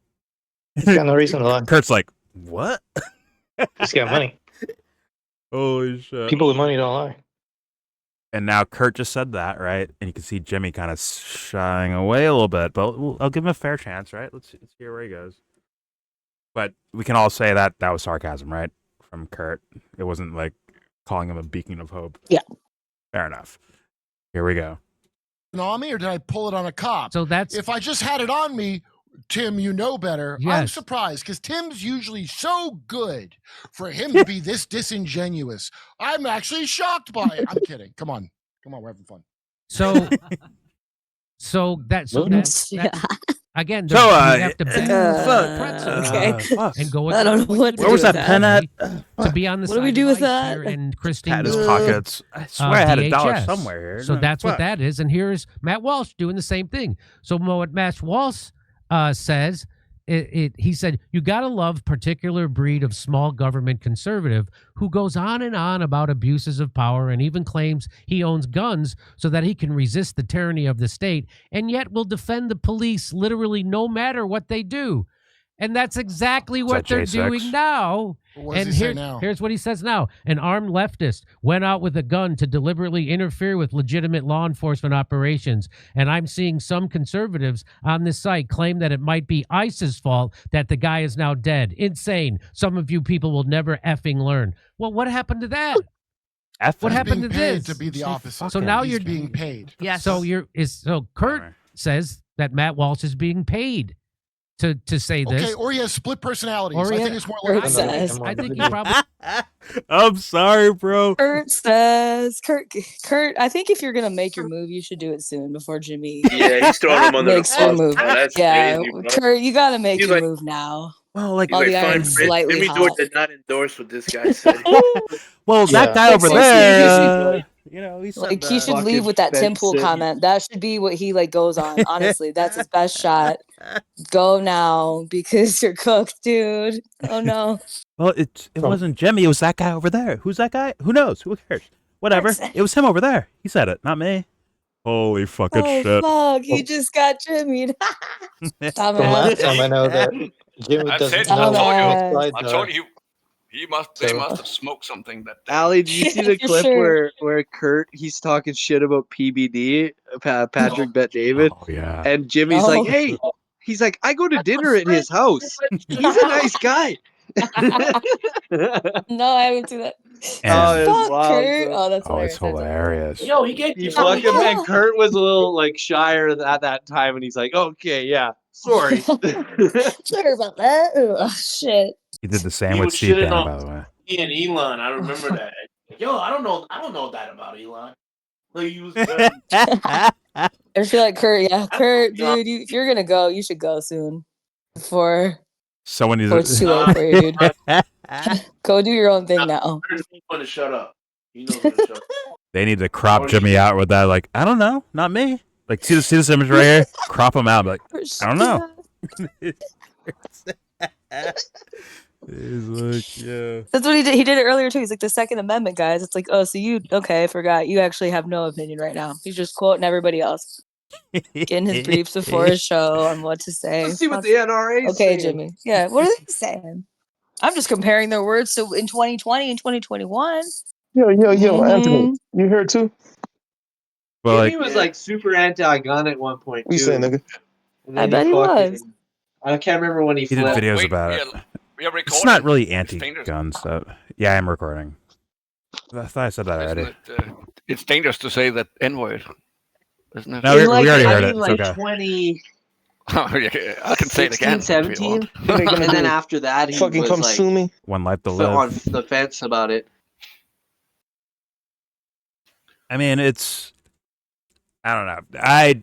He's got no reason to lie. Kurt's like, what? He's got money. Holy shit. People with money don't lie. And now Kurt just said that, right? And you can see Jimmy kind of shying away a little bit, but I'll give him a fair chance, right? Let's hear where he goes. But we can all say that was sarcasm, right? From Kurt. It wasn't like calling him a beacon of hope. Yeah. Fair enough. Here we go. On me, or did I pull it on a cop? So that's if I just had it on me, Tim, you know better. I'm Yes. surprised because Tim's usually so good. For him to be this disingenuous, I'm actually shocked by it. I'm kidding. Come on, we're having fun. So that's again. So, you have to bend fuck. pretzel and go. I don't know what to Where was do with that pen at? To be on the What side do we do of with ice that? here in Christine Had his pockets. I swear I had $1 DHS. somewhere here. So that's what Fuck. that is. And here's Matt Walsh doing the same thing. So what Matt Walsh says, he said, you got to love particular breed of small government conservative who goes on and on about abuses of power and even claims he owns guns so that he can resist the tyranny of the state and yet will defend the police literally no matter what they do. And that's exactly what they're doing now. What does And he say now? here's what he says now. An armed leftist went out with a gun to deliberately interfere with legitimate law enforcement operations. And I'm seeing some conservatives on this site claim that it might be ICE's fault that the guy is now dead. Insane. Some of you people will never effing learn. Well, what happened to that? What happened to this? To be the opposite. So now He's you're being paid. Yes. So Kurt says that Matt Walsh is being paid to say this. Okay, or he has split personalities. Or I he think has- it's more Kurt like says. I think he probably. I'm sorry, bro. Kurt says, Kurt, I think if you're gonna make your move, you should do it soon before Jimmy. Yeah, he's throwing him under the makes your bus. move. bro. That's Yeah, crazy, bro. Kurt, you gotta make He's your like- move now. Well, like, He's All like, the fine, iron's Fred, slightly Jimmy hot. Dore did not endorse what this guy said. Well, that guy over there, you know, he said Like he should leave with that Tim Pool comment. That should be what he goes on. Honestly, that's his best shot. Go now because you're cooked, dude. Oh no. Well, it wasn't Jimmy. It was that guy over there. Who's that guy? Who knows? Who cares? Whatever. It was him over there. He said it, not me. Holy fucking Oh shit. fuck! He just got Jimmy'd. From last time I know that Jimmy I doesn't said, know I told what you, sides I are. told you, they So- must have smoked something that day. Allie, did you see the For clip sure. where Kurt he's talking shit about PBD, Patrick Bet David, Oh, yeah. and Jimmy's No. like, "Hey," he's like, "I go to dinner at his house. He's a nice guy." No, I haven't seen that. Oh, it's Fuck wild, Kurt. bro. Oh, that's Oh, it's hilarious. hilarious. Yo, he gave He fucking and Kurt was a little like shyer at that time, and he's like, "Okay, yeah, sorry." Sorry about that. Oh shit. He did the same He with was Steve shitting Bannon, on by the way. he and Elon. I remember that. Yo, I don't know that about Elon. Like he was. I just feel like Kurt. Yeah, Kurt, dude. If you're gonna go, you should go soon. Before Someone needs it's too late for you, dude. Go do your own thing now. He's going to shut up. He knows when to shut up. They need to crop Jimmy out with that. Like, I don't know, not me. Like, see this image right here? Crop him out. Like, I don't know. He's like, yeah. That's what he did. He did it earlier too. He's like the Second Amendment, guys. It's like, oh, so you okay? I forgot. You actually have no opinion right now. He's just quoting everybody else, getting his briefs before his show on what to say. Let's see what the NRA is Okay, saying. Jimmy. Yeah, what are they saying? I'm just comparing their words to in 2020 and 2021. Yo, Mhm. Anthony, you heard too? Well, Jimmy was like super anti-gun at one point What you too. saying, nigga? And I then bet he was. I can't remember when he He did flipped. videos Wait, about it. we are recording. It's not really It's dangerous. anti-gun stuff. Yeah, I'm recording. I thought I said that already. Isn't it, it's dangerous to say that N-word, isn't it? No, we In, like, already I heard mean, it. like It's okay. 20, Oh, yeah, I can say it 16, again. if you 17, want. and then after that he Fucking was come like sue me. One life to on live. the fence about it. I mean, it's. I don't know. I,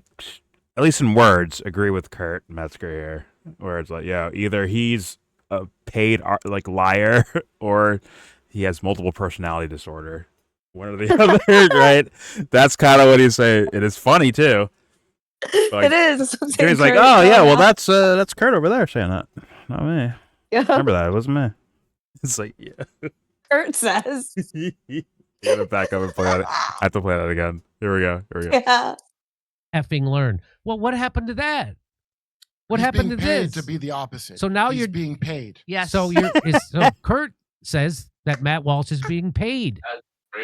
at least in words, agree with Kurt Metzger here, where it's like, yeah, either he's a paid liar or he has multiple personality disorder. One or the other, right? That's kind of what he's saying. It is funny too. Like, It is. That's what I'm saying, Jimmy's like, Kurt. oh yeah, well now. that's Kurt over there saying that, not me. Yeah. Remember that? It wasn't me. It's like, yeah. Kurt says. You gotta back up and play that. I have to play that again. Here we go. Yeah. Effing learn. Well, what happened to that? What He's happened to being paid this? to be the opposite. So now He's you're being paid. Yeah. So so Kurt says that Matt Walsh is being paid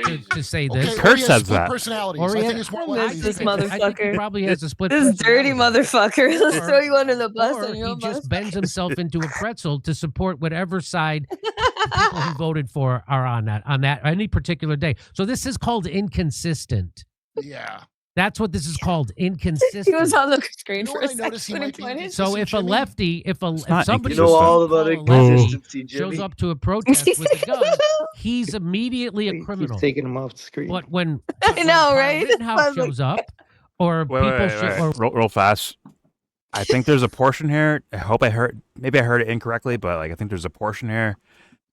to say this. Okay, Kurt or he has says split that. personalities. Or I he think has- it's more I likely. miss this I think he motherfucker. probably has a split This dirty personality. motherfucker. Let's Or- throw you under the bus Or on your he own just bus. bends himself into a pretzel to support whatever side the people he voted for are on that any particular day. So this is called inconsistent. Yeah. That's what this is called, inconsistent. He was on the screen You know for what a I noticed he second when might he be pointed. So if a Jimmy? lefty, if not somebody You know all about who call a lefty inconsistency, shows Jimmy. up to a protest with a gun, he's immediately a He keeps criminal. taking him off the screen. But when I know, Kyle right? Rittenhouse I was like- shows up, or Wait, people wait. Real fast. I think there's a portion here. I hope maybe I heard it incorrectly, but like I think there's a portion here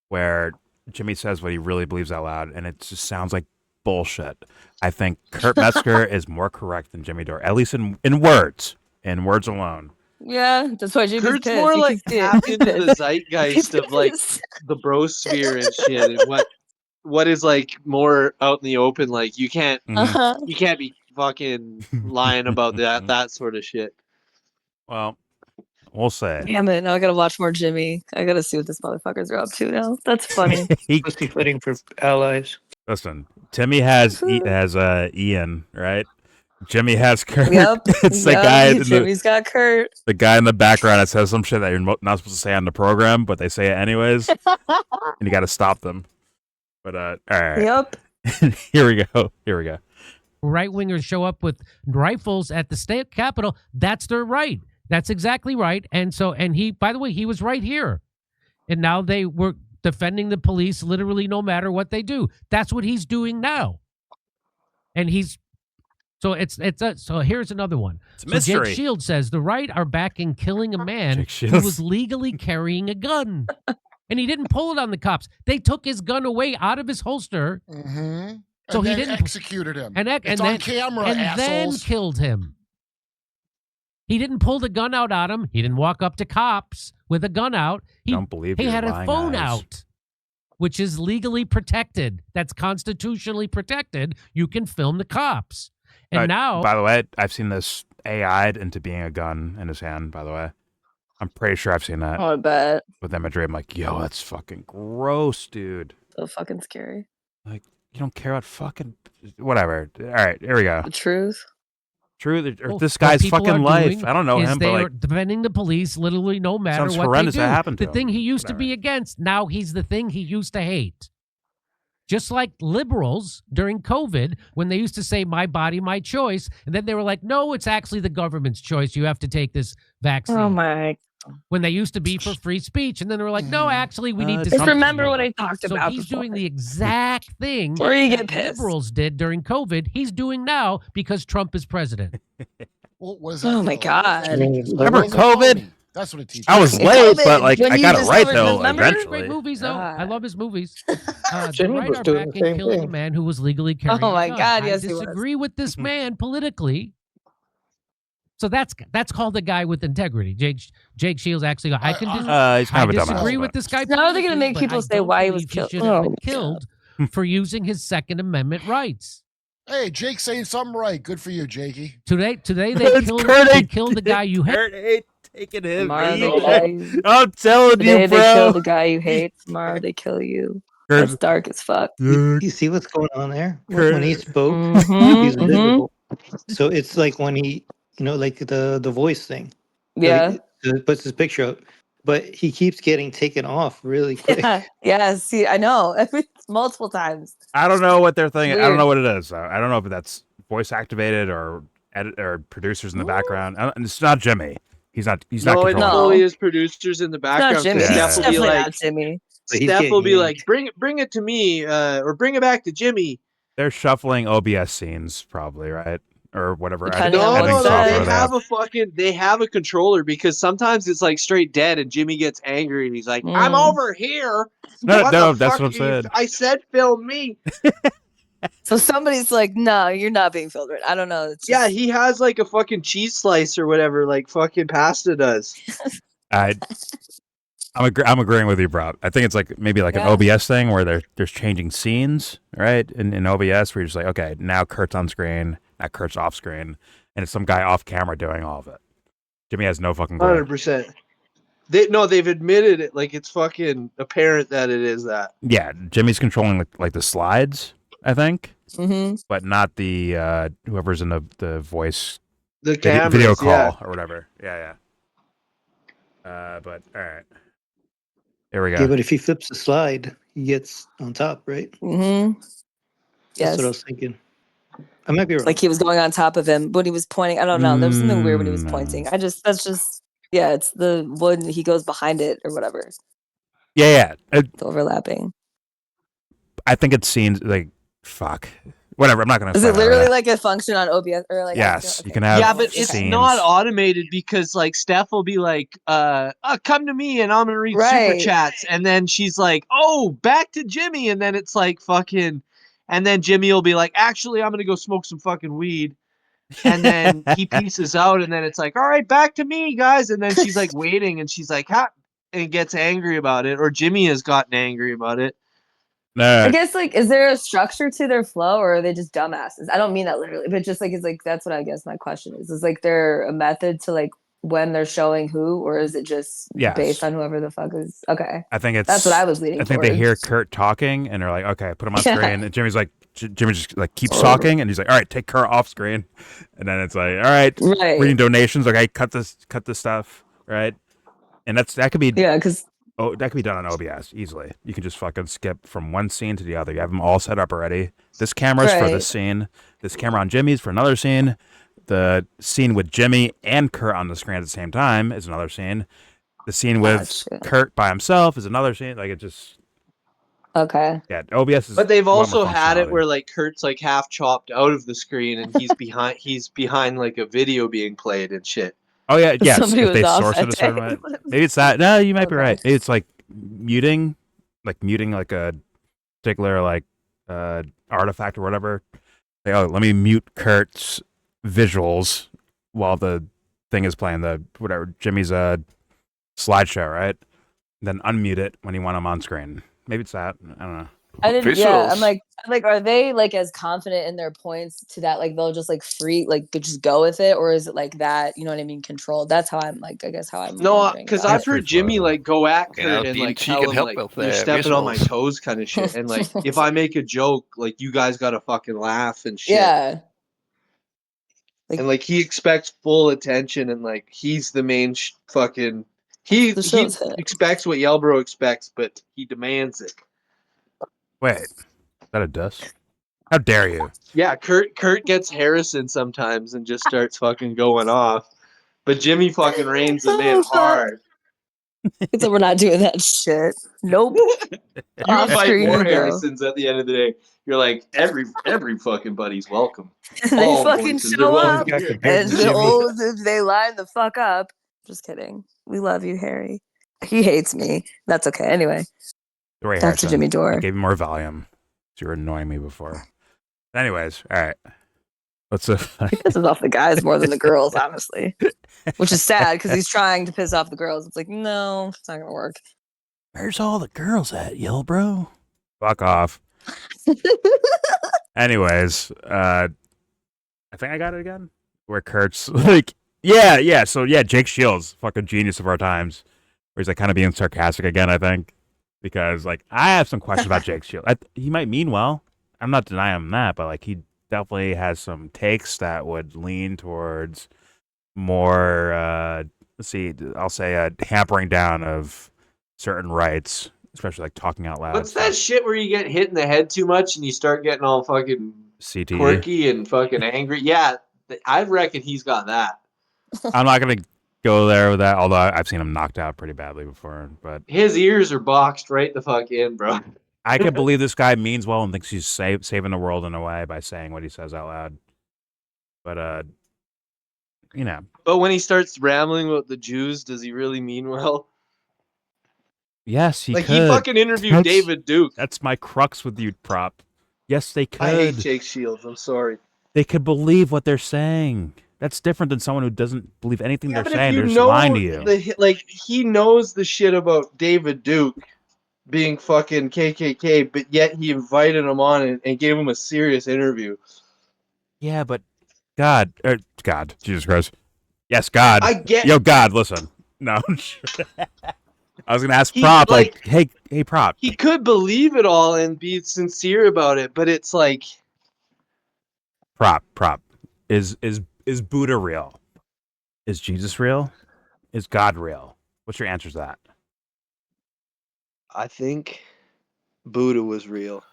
where Jimmy says what he really believes out loud, and it just sounds like bullshit. I think Kurt Metzger is more correct than Jimmy Dore, at least in words alone. Yeah, that's why Jimmy's Kurt's pissed. more You like can see it. tapped He's into the pissed. zeitgeist of like the bro sphere and shit, and what is like more out in the open. Like you can't be fucking lying about that sort of shit. Well, we'll say. Damn it! Now I gotta watch more Jimmy. I gotta see what this motherfuckers are up to now. That's funny. Pussyfooting for allies. Listen, Timmy has Ian, right? Jimmy has Kurt. Yep. It's the guy. Jimmy's got Kurt. The guy in the background that says some shit that you're not supposed to say on the program, but they say it anyways, and you got to stop them. But all right. Yep. Here we go. right wingers show up with rifles at the state capitol, that's their right. That's exactly right. And he, by the way, he was right here. And now they were defending the police literally no matter what they do. That's what he's doing now. And so here's another one. It's a mystery. Jake Shields says the right are backing killing a man who was legally carrying a gun. And he didn't pull it on the cops. They took his gun away out of his holster. Mm-hmm. So and he then didn't executed him. And it's on on camera, and assholes. then killed him. He didn't pull the gun out on him. He didn't walk up to cops with a gun out. He had a phone out, which is legally protected. That's constitutionally protected. You can film the cops. And now, by the way, I've seen this AI'd into being a gun in his hand. By the way, I'm pretty sure I've seen that. Oh, I bet. With imagery, I'm like, yo, that's fucking gross, dude. So fucking scary. Like, you don't care about fucking whatever. All right, here we go. The truth. Or this guy's fucking life. I don't know him, but like defending the police literally no matter sounds what horrendous they do. that happened to the thing he used to be against, now he's the thing he used to hate. Just like liberals during COVID, when they used to say, my body, my choice. And then they were like, no, it's actually the government's choice. You have to take this vaccine. Oh, my. When they used to be for free speech. And then they were like, no, actually, we need to. Just remember what I talked so about he's before. doing the exact thing Or you get that pissed. liberals did during COVID. He's doing now because Trump is president. What was that? Oh, my God. remember COVID? That's what it teaches. I was late, but like I got it right though. Eventually, Great movies though. I love his movies. The Jimmy right was are doing back the in same killing a thing. man who was legally carrying. Oh my a gun. God, I yes, he was. disagree with this man politically. So that's called a guy with integrity. Jake Shields actually. I can. he's kind of a dumbass, disagree but- with this guy. Now they're gonna make politically, but people I say don't why he was believe killed. should have Oh, been killed for using his Second Amendment rights. Hey, Jake's saying something right. Good for you, Jakey. Today they It's killed the guy you hate. Kurt ain't taking him. Tomorrow they either. kill you. I'm telling Today you, they bro. kill the guy you hate. Tomorrow they kill you. That's dark as fuck. You see what's going on there? Kurt. When he spoke, Mhm, he's mhm. visible. So it's like when he, like the voice thing. Yeah. Like, puts his picture up, but he keeps getting taken off really quick. Yeah. Yeah. See, I know. Multiple times. I don't know what they're thinking. I don't Weird. know what it is. I don't know if that's voice activated or producers in the background. It's not Jimmy. He's not. He's not No, it controlling. probably is producers in the It's not background. Jimmy. Steph It's will be definitely like, not Jimmy. But he's Steph will getting be yanked. like, bring it to me, or bring it back to Jimmy. They're shuffling OBS scenes, probably, right? Or whatever. Depending on editing what software they they have. They have a controller because sometimes it's like straight dead and Jimmy gets angry and he's like, I'm over here. No, What no, the that's fuck what I'm saying. I said film me. So somebody's like, no, you're not being filtered. I don't know. It's Yeah, he has like a fucking cheese slice or whatever, like fucking Pasta does. I'm agreeing with you, bro. I think it's like maybe like an OBS thing where there's changing scenes, right? In OBS, where you're just like, okay, now Kurt's on screen, now Kurt's off screen, and it's some guy off camera doing all of it. Jimmy has no fucking clue. 100%. They've admitted it. Like it's fucking apparent that it is that. Yeah, Jimmy's controlling like the slides, I think, Mm-hmm. but not the whoever's in the voice, The video cameras, call yeah. or whatever. Yeah. But all right, here we Yeah, go. but if he flips the slide, he gets on top, right? Mm-hmm. That's what I Yes. was thinking. I might be wrong. Like he was going on top of him when he was pointing. I don't know. There was something weird when he was pointing. That's just it's the one he goes behind it or whatever. Yeah. The overlapping. I think it seems like fuck. Whatever. I'm not gonna. Is say it literally that. like a function on OBS or like? Yes, okay. you can have. Yeah, but it's scenes. not automated because like Steph will be like, come to me and I'm gonna read super Right. chats, and then she's like, oh, back to Jimmy, and then it's like fucking, and then Jimmy will be like, actually, I'm gonna go smoke some fucking weed, and then he pieces out, and then it's like, all right, back to me, guys, and then she's like waiting, and she's like, ha, and gets angry about it, or Jimmy has gotten angry about it. I guess like, is there a structure to their flow, or are they just dumbasses? I don't mean that literally, but just like it's like that's what I guess my question is. Is like there a method to like when they're showing who, or is it just based on whoever the fuck is? Okay, I think that's what I was leaning. I think they hear Kurt talking and they're like, okay, put him on screen. And Jimmy's like, Jimmy just like keeps talking, and he's like, all right, take Kurt off screen. And then it's like, all right, reading donations. Okay, cut this stuff, right? And that could be because that could be done on OBS easily. You can just fucking skip from one scene to the other. You have them all set up already. This camera's for this scene. This camera on Jimmy's for another scene. The scene with Jimmy and Kurt on the screen at the same time is another scene. The scene with Kurt by himself is another scene. Like it just okay. Yeah, OBS is. But they've more also had it functionality. where like Kurt's like half chopped out of the screen and he's behind. He's behind like a video being played and shit. Oh yeah, yes. Somebody If was they off source that it a certain day. way, maybe it's that. No, you might be right. Maybe it's like muting like a particular like artifact or whatever. Like, oh, let me mute Kurt's visuals while the thing is playing the whatever Jimmy's slideshow, right? Then unmute it when you want him on screen. Maybe it's that. I don't know. I didn't. Yeah, I'm like, are they like as confident in their points to that like they'll just like free like just go with it, or is it like that? You know what I mean? Controlled. That's how I'm like. I guess how I'm. No, because I've heard Jimmy like go at Kurt and like DMT tell can him help like with, you're stepping on my visuals. toes kind of shit, and like if I make a joke, like you guys gotta fucking laugh and shit. Yeah. And like he expects full attention, and like he's the main fucking. He expects what YellBro expects, but he demands it. Wait, is that a diss? How dare you? Yeah, Kurt gets Harrison sometimes and just starts fucking going off, but Jimmy fucking reins him in hard. So we're not doing that shit. Nope. You invite more Harrisons at the end of the day. You're like every fucking buddy's welcome. They All fucking voices are show welcome up, here. and they line the fuck up. Just kidding. We love you, Harry. He hates me. That's okay. Anyway, Dore back to Harrison. Jimmy Dore. I gave him more volume. You were annoying me before. Anyways, all right. Let's. He pisses off the guys more than the girls, honestly, which is sad because he's trying to piss off the girls. It's like, no, it's not gonna work. Where's all the girls at, YellBro? Fuck off. Anyways, I think I got it again. Where Kurt's like, yeah. So yeah, Jake Shields, fucking genius of our times. Where he's like kind of being sarcastic again, I think, because like I have some questions about Jake Shields. He might mean well. I'm not denying him that, but like he definitely has some takes that would lean towards more. Let's see, I'll say a hampering down of certain rights, especially like talking out loud. What's that shit where you get hit in the head too much and you start getting all fucking CTE? quirky and fucking angry? Yeah, I reckon he's got that. I'm not gonna go there with that, although I've seen him knocked out pretty badly before. But his ears are boxed right the fuck in, bro. I can believe this guy means well and thinks he's saving the world in a way by saying what he says out loud. But you know. But when he starts rambling about the Jews, does he really mean well? Yes, he like could. He fucking interviewed David Duke. That's my crux with you, prop. Yes, they could. I hate Jake Shields. I'm sorry. They could believe what they're saying. That's different than someone who doesn't believe anything they're saying. They're just lying to you. Like he knows the shit about David Duke being fucking KKK, but yet he invited him on and gave him a serious interview. Yeah, but God, Jesus Christ. Yes, God. I get. Yo, God, listen. No. I was gonna ask He, Prop, like, hey, Prop. he could believe it all and be sincere about it, but it's like, Prop. Is Buddha real? Is Jesus real? Is God real? What's your answer to that? I think Buddha was real.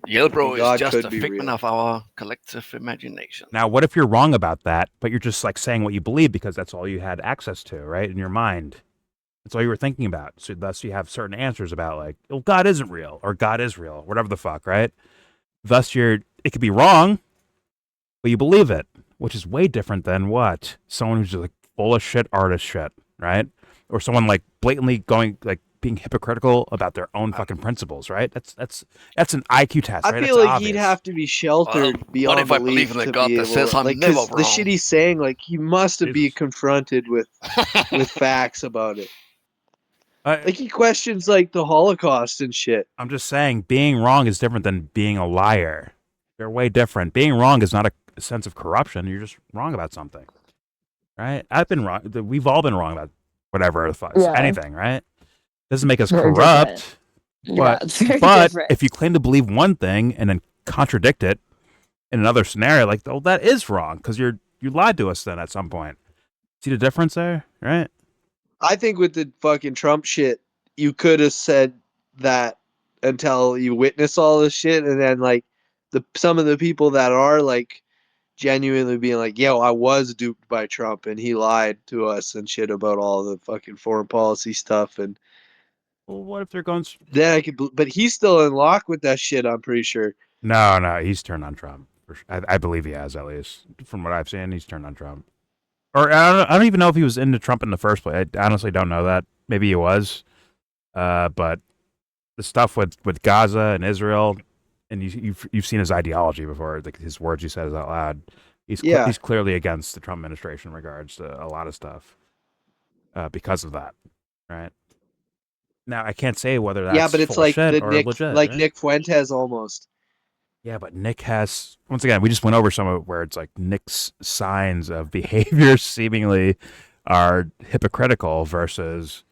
YellBro And is God just could a be figment real. of our collective imagination. Now, what if you're wrong about that, but you're just like saying what you believe because that's all you had access to, right? In your mind. That's all you were thinking about. So thus you have certain answers about like, well, God isn't real or God is real, whatever the fuck, right? Thus it could be wrong, but you believe it, which is way different than what? Someone who's just like full of shit artist shit, right? Or someone like blatantly going like being hypocritical about their own fucking principles, right? That's an IQ test, I right? feel That's like obvious. he'd have to be sheltered What beyond if I belief believe in a to God be that able says to, I'm like, never because the shit wrong? he's saying, like, he must have be Jesus. confronted with facts about it. I- Like, he questions, like, the Holocaust and shit. I'm just saying being wrong is different than being a liar. They're way different. Being wrong is not a sense of corruption. You're just wrong about something, right? I've been wrong. We've all been wrong about whatever the fuck, Yeah. anything, right? Doesn't make us Very corrupt, different. Yeah, but it's very but different. if you claim to believe one thing and then contradict it in another scenario, like, oh, that is wrong because you lied to us then at some point. See the difference there, right? I think with the fucking Trump shit, you could have said that until you witness all this shit, and then, like, some of the people that are, like, genuinely being like, yo, I was duped by Trump and he lied to us and shit about all the fucking foreign policy stuff. And Well, what if they're going? then but he's still in lock with that shit, I'm pretty sure. No, he's turned on Trump. I believe he has, at least from what I've seen. He's turned on Trump. Or I don't even know if he was into Trump in the first place. I honestly don't know that. Maybe he was. But the stuff with Gaza and Israel, and you've seen his ideology before, like his words he says out loud. He's clearly against the Trump administration in regards to a lot of stuff because of that, right? Now I can't say whether that's but it's full of like shit the or legit. like right? Nick Fuentes almost. Yeah, but Nick has, once again, we just went over some of it where it's like Nick's signs of behavior seemingly are hypocritical versus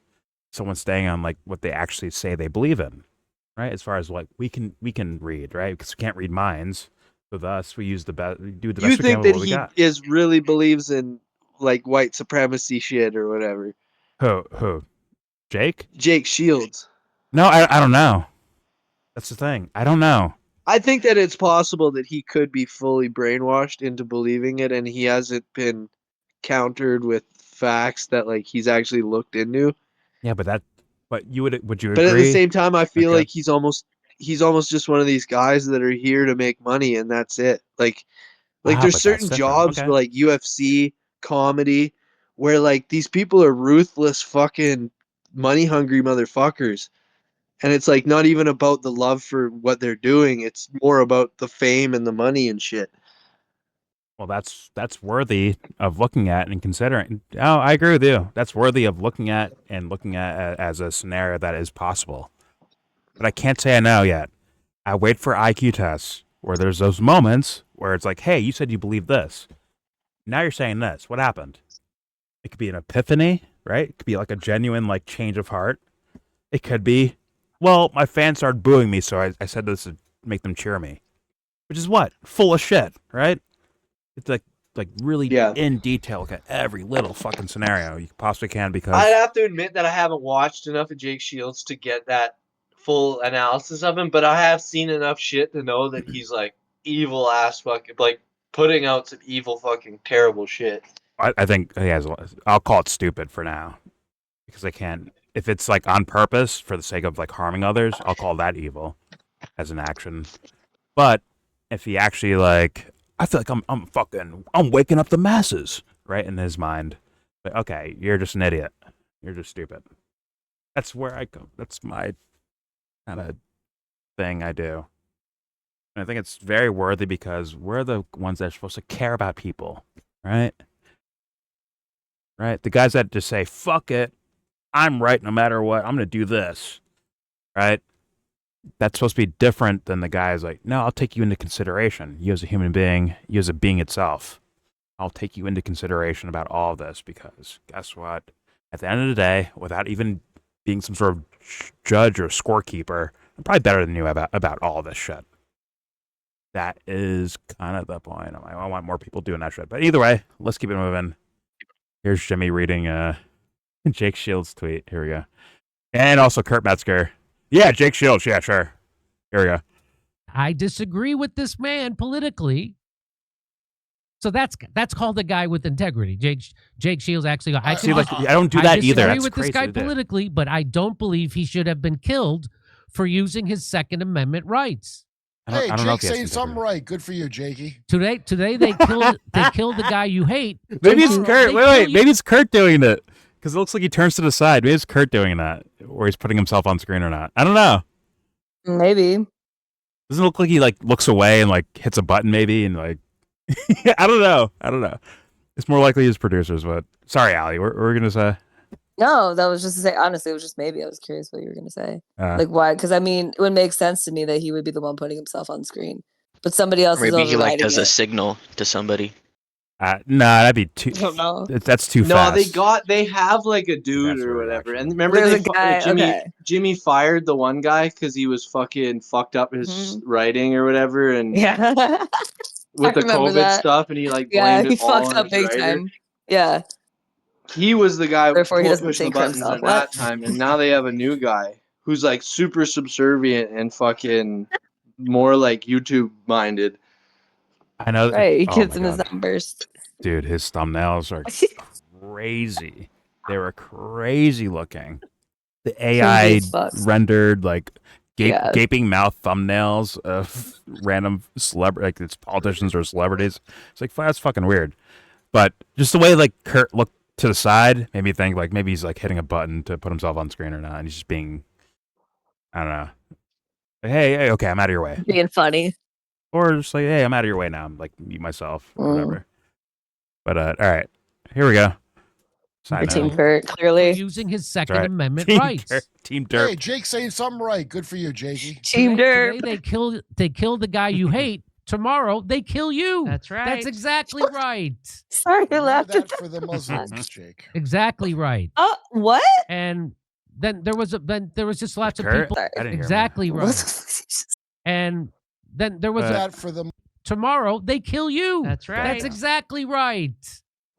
someone staying on like what they actually say they believe in, right? As far as like we can read, right? Because we can't read minds. So thus we use the best, we do the best You we can think with that what we he got. is really believes in like white supremacy shit or whatever? Who? Jake? Jake Shields. No, I don't know. That's the thing. I don't know. I think that it's possible that he could be fully brainwashed into believing it, and he hasn't been countered with facts that like he's actually looked into. Yeah, but would you But at the agree? same time, I feel Okay. like he's almost just one of these guys that are here to make money, and that's it. Like Wow, there's but that's certain different. jobs Okay. where like UFC, comedy, where like these people are ruthless fucking money hungry motherfuckers. And it's like not even about the love for what they're doing. It's more about the fame and the money and shit. Well, that's worthy of looking at and considering. Oh, I agree with you. That's worthy of looking at as a scenario that is possible. But I can't say I know yet. I wait for IQ tests where there's those moments where it's like, hey, you said you believe this. Now you're saying this. What happened? It could be an epiphany, right? It could be like a genuine like change of heart. It could be, well, my fans started booing me, so I said this to make them cheer me. Which is what? Full of shit, right? It's like really in detail, look at every little fucking scenario you possibly can because I'd have to admit that I haven't watched enough of Jake Shields to get that full analysis of him, but I have seen enough shit to know that he's like evil ass fucking like putting out some evil fucking terrible shit. I think he has. I'll call it stupid for now because I can't. If it's like on purpose for the sake of like harming others, I'll call that evil as an action. But if he actually like, I feel like I'm waking up the masses, right, in his mind. But okay, you're just an idiot. You're just stupid. That's where I go. That's my kind of thing I do. And I think it's very worthy because we're the ones that are supposed to care about people, right? Right? The guys that just say, fuck it, I'm right no matter what, I'm going to do this, right? That's supposed to be different than the guys like, no, I'll take you into consideration. You as a human being, you as a being itself. I'll take you into consideration about all of this because guess what? At the end of the day, without even being some sort of judge or scorekeeper. I'm probably better than you about all this shit. That is kind of the point. I want more people doing that shit. But either way, let's keep it moving. Here's Jimmy reading Jake Shields' tweet. Here we go. And also Kurt Metzger. Yeah, Jake Shields. Yeah, sure. Here we go. I disagree with this man politically. So that's called a guy with integrity. Jake Shields actually. I don't do that either. I disagree with this guy politically, but I don't believe he should have been killed for using his Second Amendment rights. Hey, Jake's saying something right. Good for you, Jakey. Today they killed the guy you hate. Maybe it's Kurt. Wait. Maybe it's Kurt doing it because it looks like he turns to the side. Maybe it's Kurt doing that, or he's putting himself on screen or not. I don't know. Maybe. Doesn't it look like he looks away and hits a button maybe and I don't know. It's more likely his producers, but sorry, Allie. What were we gonna say? No, that was just to say. Honestly, it was just maybe. I was curious what you were gonna say. Why? Because I mean, it would make sense to me that he would be the one putting himself on screen, but somebody else. Maybe is he does a signal to somebody. No, that'd be too. I don't know. That's too fast. They have a dude or whatever, and remember Jimmy fired the one guy because he was fucking fucked up his writing or whatever, and with the COVID stuff, and he blamed he it all fucked on up his big writer. time. Yeah. He was the guy Therefore, he doesn't pushing the think buttons himself. at that time, and now they have a new guy who's super subservient and fucking more YouTube minded. I know. Right, he gives him his numbers. Dude, his thumbnails are crazy. They were crazy looking. The AI rendered gaping mouth thumbnails of random celebrity, it's politicians or celebrities. It's that's fucking weird. But just the way Kurt looked to the side made me think maybe he's hitting a button to put himself on screen or not, and he's just being, I don't know. Hey, okay, I'm out of your way. Being funny. Or just hey, I'm out of your way now. I'm mute myself or whatever. But all right, here we go. Team Kurt, clearly using his Second Amendment rights. Team Dirt. Hey, Jake's saying something right. Good for you, Jakey. Team Dirt. Today they kill the guy you hate. Tomorrow they kill you. That's right. That's exactly right. Sorry, you laughed at that for the Muslims, Jake. Exactly right. What? And then there was just lots of Kurt? people. I didn't hear Exactly right. And then there was that for the tomorrow they kill you. That's right. That's exactly right.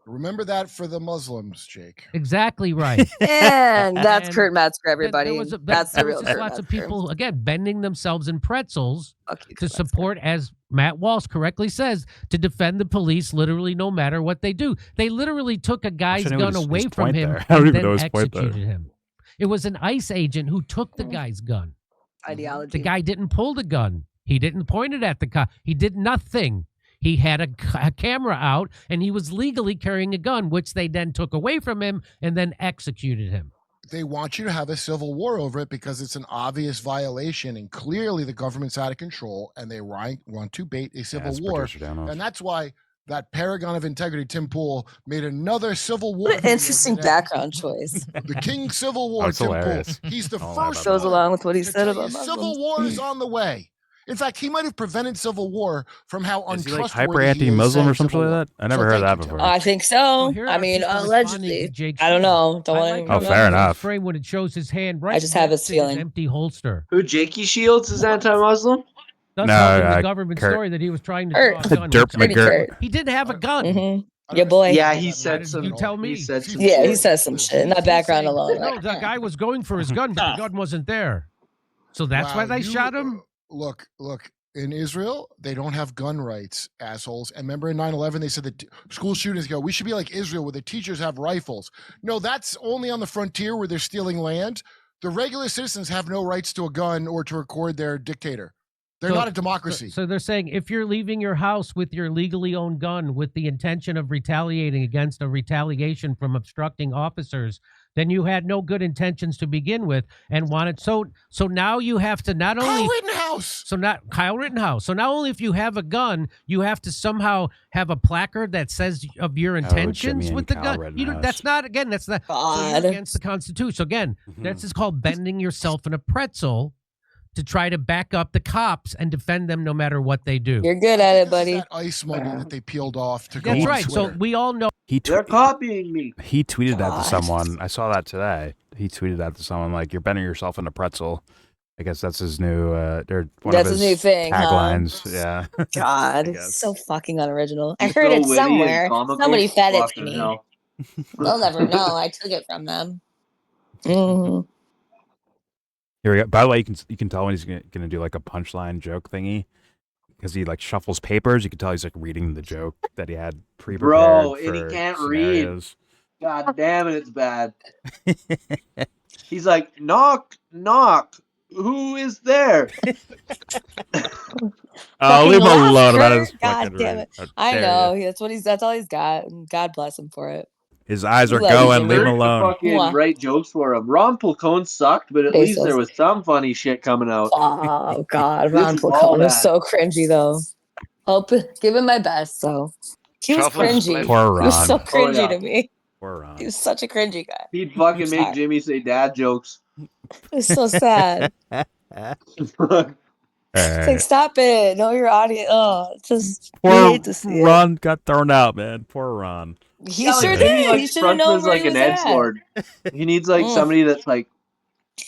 Remember that for the Muslims, Jake. Exactly right. And that's Kurt Metzger, everybody. That's the real Kurt Kurt lots of Metzger. people, again, bending themselves in pretzels to support, as Matt Walsh correctly says, to defend the police literally no matter what they do. They literally took a guy's gun away from him and then executed him. It was an ICE agent who took the guy's gun. Ideology. The guy didn't pull the gun. He didn't point it at the cop. He did nothing. He had a camera out, and he was legally carrying a gun, which they then took away from him and then executed him. They want you to have a civil war over it because it's an obvious violation, and clearly the government's out of control, and they want to bait a civil war. And that's why that paragon of integrity, Tim Pool, made another civil war. What an interesting background choice. The King Civil War, Tim Pool. He's the first goes along with what he said Muslims. about Civil war is on the way. In fact, he might have prevented civil war from how untrustworthy hyper anti-Muslim or something like that? I never heard that before. I think so. I mean, allegedly. I don't know. Fair enough. Frame when it shows his hand right. I just have this feeling. Empty holster. Who, Jakey Shields is anti-Muslim? That's the government story that he was trying to draw a gun. Derp McGirt. He did have a gun. Your boy. Yeah, he said some. You tell me. He said some he says some shit in that background alone. No, the guy was going for his gun, but the gun wasn't there. So that's why they shot him? Look. In Israel, they don't have gun rights, assholes. And remember in 9/11, they said that school shootings go, we should be like Israel where the teachers have rifles. No, that's only on the frontier where they're stealing land. The regular citizens have no rights to a gun or to record their dictator. They're not a democracy. So they're saying if you're leaving your house with your legally owned gun with the intention of retaliating against a retaliation from obstructing officers, then you had no good intentions to begin with and wanted. So now you have to not only Kyle Rittenhouse. So not only if you have a gun, you have to somehow have a placard that says of your intentions with the gun. That's not so against the Constitution. So again, this is called bending yourself in a pretzel to try to back up the cops and defend them no matter what they do. You're good at it, buddy. That ICE money that they peeled off to go. That's right. So we all know they're copying me. He tweeted that to someone. I saw that today. he tweeted that to someone like, "You're bending yourself into pretzel." I guess that's his new. They're one That's of his his new thing, taglines. huh? Yeah. God, I it's guess. so fucking unoriginal. I He's heard so it witty and somewhere. comical. Somebody fed it to Fucking me. hell. They'll never know. I took it from them. Mhm. Here we go. By the way, you can tell when he's gonna do like a punchline joke thingy because he like shuffles papers. You can tell he's like reading the joke that he had pre-prepared Bro, and he for can't scenarios. read. God damn it, it's bad. He's like, knock, knock. Who is there? Leave him alone about his God fucking damn read. it. How I dare know. ya. That's all he's got. And God bless him for it. His eyes We are love you, going. Leave him Jimmy. To alone. fucking Mwah. write jokes for him. Ron Placone sucked, but at least there Bezos. was some funny shit coming out. Oh God, This Ron is all Placone was bad. so cringy though. Give him my best. So he was Chocolate cringy. split. Poor He was so Ron. cringy yeah. to me. Poor He Ron. was such a cringy guy. He'd fucking make Sorry. Jimmy say dad jokes. It was so sad. It's like, Alright. stop it. Know your audience. Oh, just you Poor hate to see it. Ron got thrown out, man. Poor Ron. He Yeah, sure like Jimmy did. like He should have fronts known as where like he an was edge at. lord. He needs like somebody that's like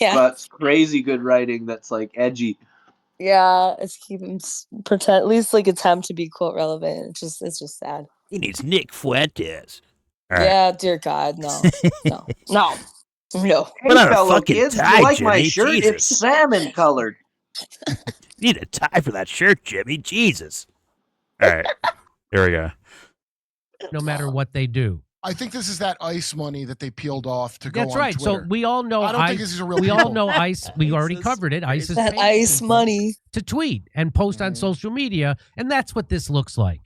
Yeah. got crazy good writing that's like edgy. Yeah, it's keep him pretend at least like attempt to be quote relevant. It's just sad. He needs Nick Fuentes. All right. Yeah, dear God, no. No. Hey, Put on a fellow fucking kids, tie, you like my Jimmy. shirt? Jesus. It's salmon colored. You need a tie for that shirt, Jimmy. Jesus. All right. Here we go. No matter what they do. I think this is that ICE money that they peeled off to go That's on right. Twitter. So we all know I don't ICE. think this is a real we all people. know ICE. We already covered it. ICE is That paying ICE people money to tweet and post on social media, and that's what this looks like.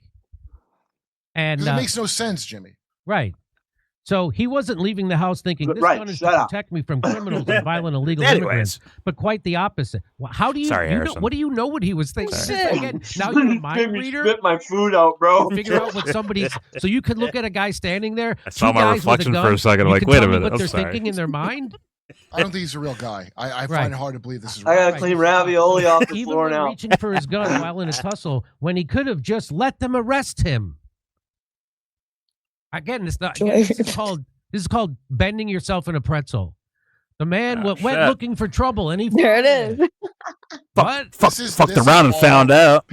And 'Cause it makes no sense, Jimmy. right. So he wasn't leaving the house thinking this Right, gun is shut to up. protect me from criminals and violent illegal Anyways. immigrants, but quite the opposite. Well, how do you, Sorry, you know, Harrison. what do you know what he was thinking? Shit. Again, now you're a mind Made me reader. spit my food out, bro. Figure out what somebody's. So you could look at a guy standing there. I saw two my guys reflection with a for gun, a second. I'm you like, can wait tell a me minute. what I'm they're sorry. thinking in their mind. I don't think he's a real guy. I Right. find it hard to believe this is I real. gotta Right. clean ravioli off the Even floor when now. reaching for his gun while in a tussle, when he could have just let them arrest him. Again, this is called bending yourself in a pretzel. The man went shit. looking for trouble, and he There it found is. What? Fucked around and found out.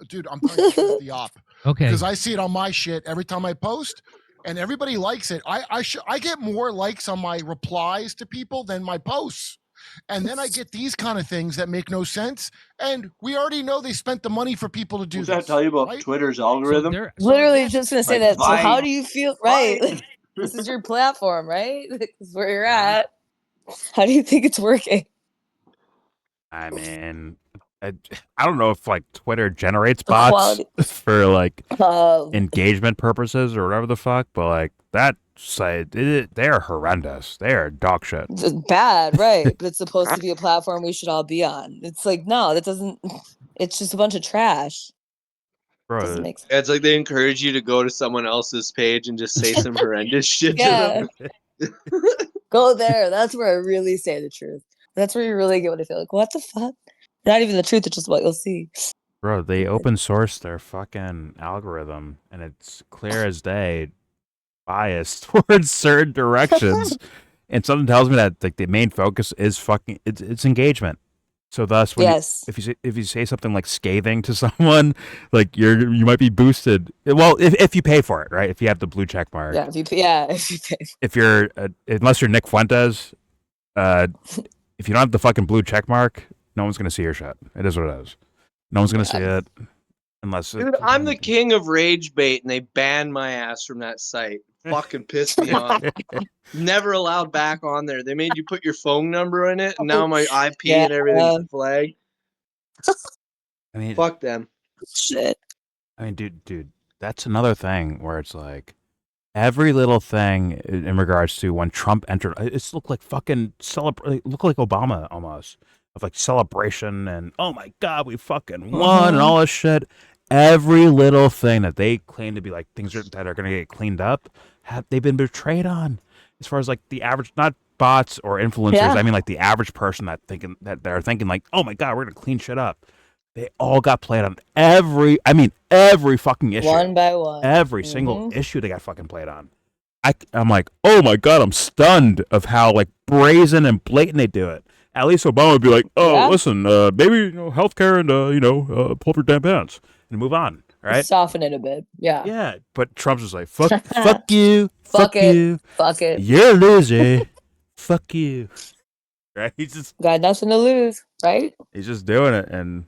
Dude, I'm telling you, this is the op. Okay. Because I see it on my shit every time I post, and everybody likes it. I get more likes on my replies to people than my posts. And then I get these kind of things that make no sense. And we already know they spent the money for people to do Does this. that tell you about right? Twitter's algorithm? Literally just gonna say Like, that. So how fine. do you feel right? Like, this is your platform, right? This is where you're at. How do you think it's working? I mean, I don't know if like Twitter generates bots Quality. for like engagement purposes or whatever the fuck, but like that site, they are horrendous. They are dog shit. It's bad, right? But it's supposed to be a platform we should all be on. It's like, no, that doesn't. It's just a bunch of trash. Bro, Doesn't make sense. Yeah, it's like they encourage you to go to someone else's page and just say some horrendous shit Yeah. to them. Go there. That's where I really say the truth. That's where you really get what I feel like. What the fuck? Not even the truth, it's just what you'll see. Bro, they open source their fucking algorithm, and it's clear as day biased towards certain directions. And something tells me that like the main focus is fucking it's engagement. So thus, when Yes. if you say something like scathing to someone, like you might be boosted. Well, if you pay for it, right? If you have the blue check mark. Yeah, if you pay. If you're unless you're Nick Fuentes, if you don't have the fucking blue check mark, no one's gonna see your shit. It is what it is. No one's gonna see it unless. Dude, I'm the king of rage bait, and they banned my ass from that site. Fucking pissed me off. Never allowed back on there. They made you put your phone number in it, and now my IP and everything's flagged. I mean, fuck them. Shit. I mean, dude, that's another thing where it's like every little thing in regards to when Trump entered, it's looked like fucking looked like Obama almost of like celebration and oh my god, we fucking won and all this shit. Every little thing that they claim to be like things that are going to get cleaned up, they've been betrayed on. As far as like the average, not bots or influencers, Yeah. I mean like the average person that they're thinking like, oh my god, we're going to clean shit up. They all got played on every fucking issue. One by one. Every single issue they got fucking played on. I'm like, oh my god, I'm stunned of how like brazen and blatant they do it. At least Obama would be like, "Oh, listen, maybe healthcare and pull up your damn pants and move on." Right? Soften it a bit. Yeah. Yeah, but Trump's just like, fuck you, Fuck it. you, Fuck it. you're a loser, fuck you. Right? He's just got nothing to lose, right? He's just doing it, and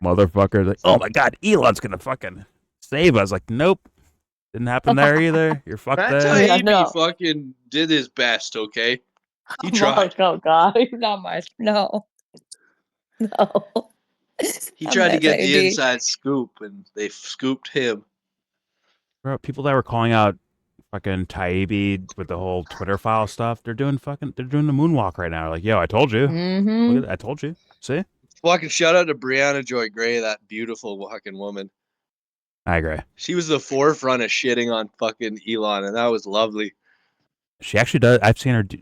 motherfuckers like, oh my god, Elon's gonna fucking save us. Like, nope, didn't happen there either. You're fucked Matt there. Taibbi fucking did his best, okay? He tried. Oh God, you're not my no. He I'm tried to Matt get the Taibbi. inside scoop, and they scooped him. Bro, people that were calling out fucking Taibbi with the whole Twitter file stuff, they're doing the moonwalk right now. Like, yo, I told you. Mm-hmm. Look at that. I told you. See? Fucking shout out to Brianna Joy Gray, that beautiful fucking woman. I agree. She was the forefront of shitting on fucking Elon, and that was lovely. She actually does. I've seen her do.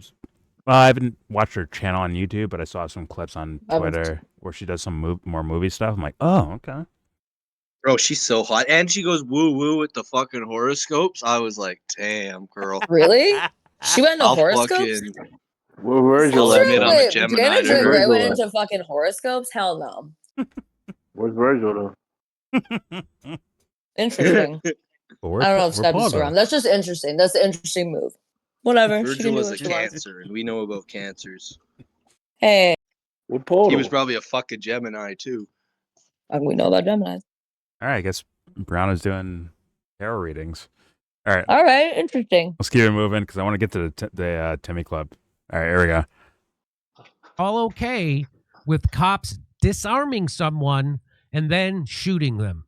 Well, I haven't watched her channel on YouTube, but I saw some clips on Twitter where she does some more movie stuff. I'm like, oh, okay. Bro, she's so hot. And she goes woo-woo with the fucking horoscopes. I was like, damn, girl. Really? She went into horoscopes? Well, Virgil Wait, I'm a Gemini. Brianna Joy dude. Gray went into fucking horoscopes? Hell no. Where's Virgil, though? Interesting. I don't know if Stebb's around. That's just interesting. That's an interesting move. Whatever. She can Virgil do is a what she wants. Cancer, and we know about Cancers. Hey. He was probably a fucking Gemini, too. We know about Gemini. All right, I guess Brown is doing tarot readings. All right. All right, interesting. Let's keep it moving because I want to get to the Timmy Club. All right, here we go. All okay with cops disarming someone and then shooting them.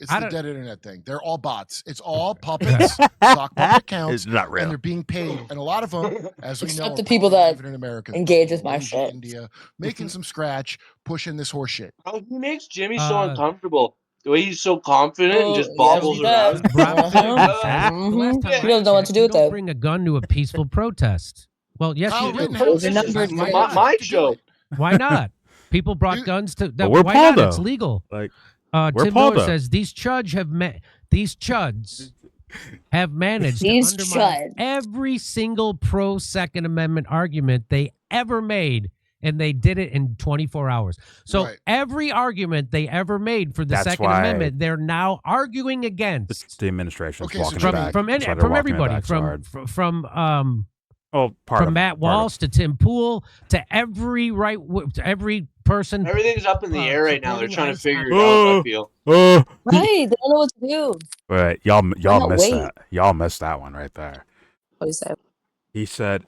It's the dead internet thing. They're all bots. It's all puppets, stock puppet accounts. It's not real. And they're being paid. And a lot of them, as we know, Except are the people probably that living in America, engage with my Malaysia, shit. India, making some scratch, pushing this horse shit. Oh, he makes Jimmy so uncomfortable. The way he's so confident and just bobbles he around. does. He doesn't know what to do with Don't it. bring a gun to a peaceful protest. Well, yes, Kyle you do. Rittenhouse is My show. Why not? People brought guns to. But we're why not? Paul, It's though. legal. Like, we're Tim Paul, Miller though. says these chuds have managed These to undermine chuds. every single pro Second Amendment argument they ever made, and they did it in 24 hours. So every argument they ever made for the That's Second why- Amendment, they're now arguing against. The administration's Okay, so walking from- it back. From That's why they're walking it everybody, back so hard. from Part Matt Walsh to Tim Pool to every to every person. Everything's up in the air right now. They're trying to figure it Oh. out, I feel. Right, they don't know what to do. But y'all not missed wait? that. Y'all missed that one right there. What do you say? He said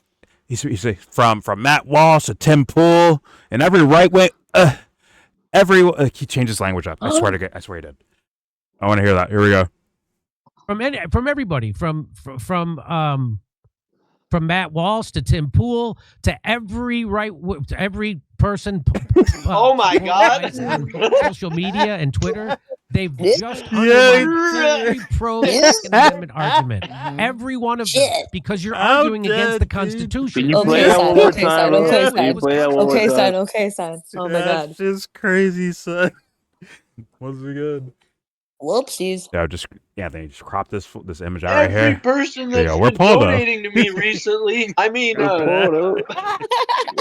from Matt Walsh to Tim Pool and every right wing. He changed his language up. I swear to God, I swear he did. I want to hear that. Here we go. From everybody, from Matt Walsh to Tim Pool to every to every person. Oh my God! Social media and Twitter, they've just undermined every pro Second Amendment argument. Every one of them, because you're arguing against the Constitution. Can you play that one more time? Can you play that one more time? Okay, son. Oh my God. That's just crazy, son. Once again. Whoopsies. Yeah, Anthony, just crop this image out Every right here. person There you that's go. We're been Paul, though. donating to me recently. I mean,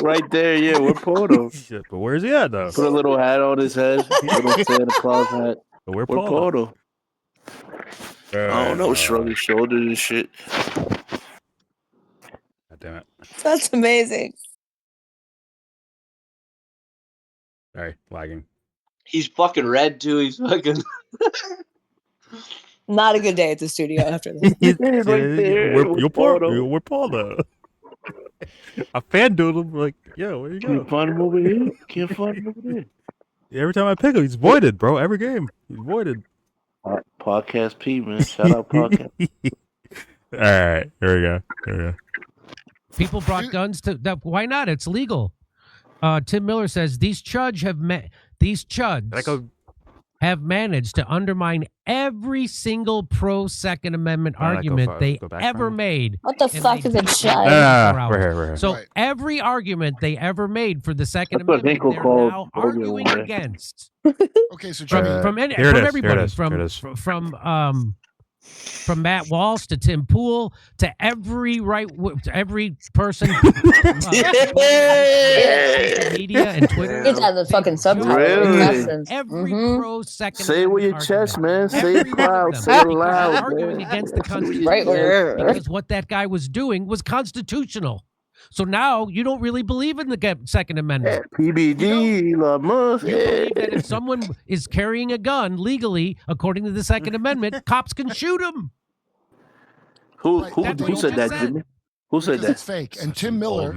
Right there, yeah, we're Poto. Shit, but where's he at, though? Put a little hat on his head, little Santa Claus hat. But we're We're Paul. Poto. I don't know, shrug his shoulders and shit. God damn it. That's amazing. Sorry, lagging. he's fucking red too. He's fucking. Not a good day at the studio after this. We're Paul though. I fan dude him like, yo, where you go? Can't find him over here. Can't find him over there. Every time I pick him, he's voided, bro. Every game, he's voided. Podcast P, man. Shout out Podcast. All right, here we go. People brought guns to. Why not? It's legal. Tim Miller says these chuds have managed to undermine every single pro Second Amendment argument they ever made. What the fuck is a chud? We're here. So every argument they ever made for the Second That's what Amendment, Hinkle they're called now Hogan arguing one day. against. Okay, so from Jimmy, everybody, here it is. from From Matt Walsh to Tim Pool to every person social media and Twitter. He's on the fucking subtitle. Really? Every pro Second Say it with your Amendment chest, man. argument. Say it Every one of proud. them, Say it because loud, they're arguing man. against the Constitution. Right where? Because what that guy was doing was constitutional. So now you don't really believe in the Second Amendment. PBD, Elon Musk. You believe that if someone is carrying a gun legally, according to the Second Amendment, cops can shoot him. Who said that, said. Jimmy? Who said Because that? it's fake. And Tim Miller,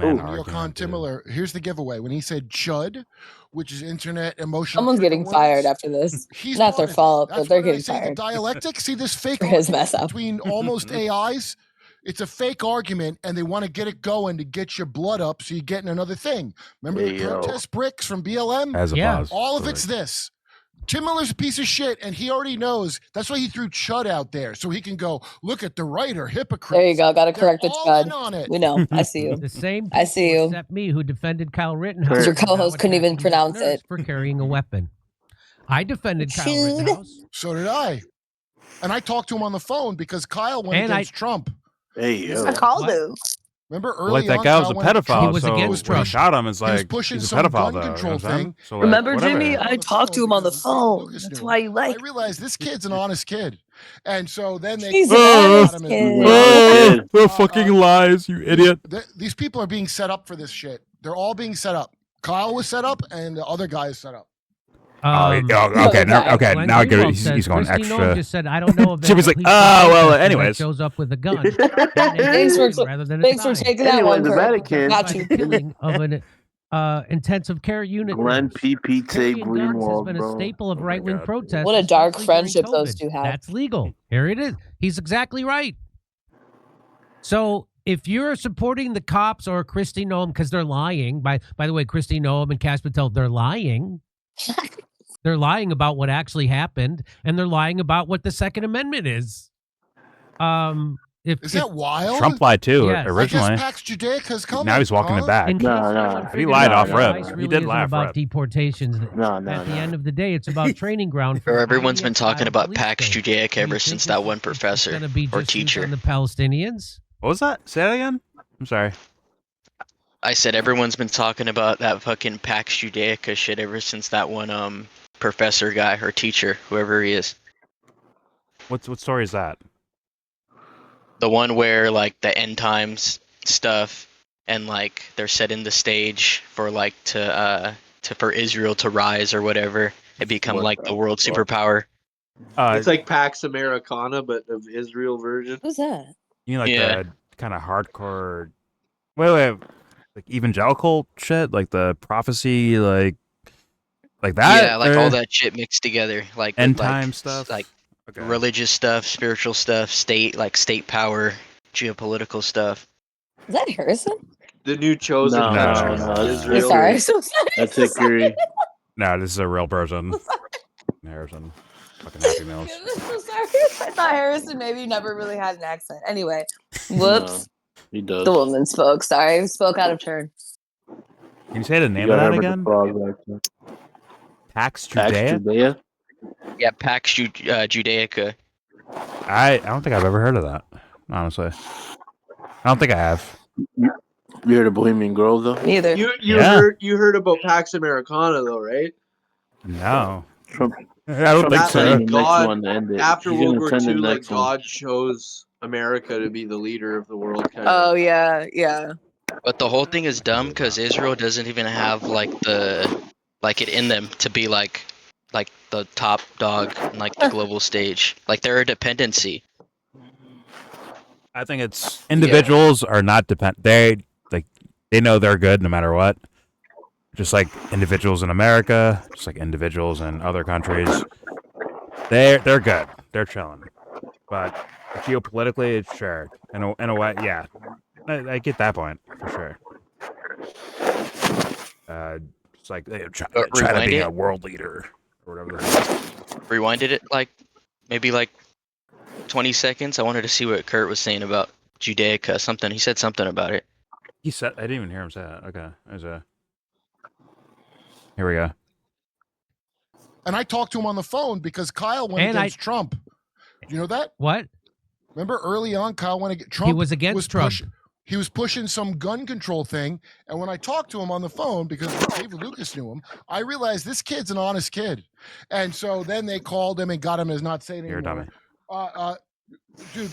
Tim Miller, here's the giveaway. When he said CHUD, which is Internet Emotional Someone's Trigger getting Words, fired after this. he's Not their part of it. fault, That's but they're what I getting say, fired. the dialectic, see this fake For his argument mess up. between almost AIs? It's a fake argument, and they want to get it going to get your blood up so you get in another thing. Remember the protest bricks from BLM? As a pause. All of Correct. it's this. Tim Miller's a piece of shit, and he already knows. That's why he threw CHUD out there, so he can go, look at the right or hypocrites. There you go. Got to correct the all in CHUD. on it. We know. I see you. The same I see you. except me who defended Kyle Rittenhouse. Because your for now co-host couldn't even attacking pronounce nurse it. for carrying a weapon. I defended Kyle Shoot. Rittenhouse. So did I. And I talked to him on the phone because Kyle went And against Trump. Hey, I called him. Remember early Like that on, guy was Kyle a went against pedophile, Trump. was so against when he Trump. shot him, it's He was like pushing he's a some pedophile, gun though. control You know what I'm saying? thing. So, like, Remember, whatever. Jimmy? I talked to him on the phone. Lucas That's knew. why you like. I realized this kid's an honest kid. And so then they He's an got honest him kid. The fucking lies, you idiot. These people are being set up for this shit. They're all being set up. Kyle was set up, and the other guy is set up. Okay. Glenn Now I get it. Greenwald He's says, going Christy Noem extra. just said, I don't know if Jimmy's like, police oh, well, protester that anyways. shows up with a gun. Thanks for taking that one, the Kurt. Vatican. Got you. Killing of an intensive care unit. Glenn P.P. Carrying guns has Greenwald, been a bro. staple of right-wing protests. What a dark especially during friendship those COVID. two have. That's legal. Here it is. He's exactly right. So if you're supporting the cops or Christy Noem because they're lying, by the way, Christy Noem and Cash Patel, they're lying. They're lying about what actually happened, and they're lying about what the Second Amendment is. Is that wild? Trump lied too Yes. originally. I guess Pax Judaica's coming. Now he's walking it back. In case no one He figured lied out off that rip. ICE He really did isn't lie off about rip. deportations. At the end of the day, it's about training ground. Or everyone's been IDF talking about police Pax state. Judaica Do you ever think since that one it's professor gonna be or just used teacher. on the Palestinians? What was that? Say that again. I'm sorry. I said everyone's been talking about that fucking Pax Judaica shit ever since that one professor guy or teacher, whoever he is. What story is that? The one where like the end times stuff and like they're setting the stage for like for Israel to rise or whatever and become like the world superpower. It's like Pax Americana, but of Israel version. Who's that? You mean like the kind of hardcore? Wait, like evangelical shit, like the prophecy, like that. Yeah, like all that shit mixed together, like end with, like, time stuff, like religious stuff, spiritual stuff, state power, geopolitical stuff. Is that Harrison? The new chosen country. No, Israel. Sorry, so sorry. That's Hickory. No, this is a real person. Harrison. Fucking Happy Meals. I'm so sorry. I thought Harrison maybe never really had an accent. Anyway, whoops. He does. The woman spoke. Sorry, spoke out of turn. Can you say the name of that again? Pax Judea? Yeah, Pax Judaica. I don't think I've ever heard of that, honestly. I don't think I have. You heard of Bohemian Grove, though? Neither. You heard about Pax Americana, though, right? No. Trump. I don't think so. God, after World War II, like God chose America to be the leader of the world. Kind of. Oh yeah, yeah. But the whole thing is dumb because Israel doesn't even have it in them to be like the top dog on like the global stage. Like they're a dependency. I think it's individuals are not dependent. They know they're good no matter what. Just like individuals in America, just like individuals in other countries, they're good. They're chilling. But geopolitically, it's sure in a way, yeah. I get that point for sure. It's like they try to be a world leader or whatever. Rewinded it maybe 20 seconds. I wanted to see what Kurt was saying about Judaica. Something he said something about it. He said I didn't even hear him say that. Okay, here we go. And I talked to him on the phone because Kyle went against Trump. Do you know that? What? Remember early on, Kyle, when Trump he was against Trump. He was pushing some gun control thing, and when I talked to him on the phone, because David Lucas knew him, I realized this kid's an honest kid. And so then they called him and got him as not saying anymore. Dude,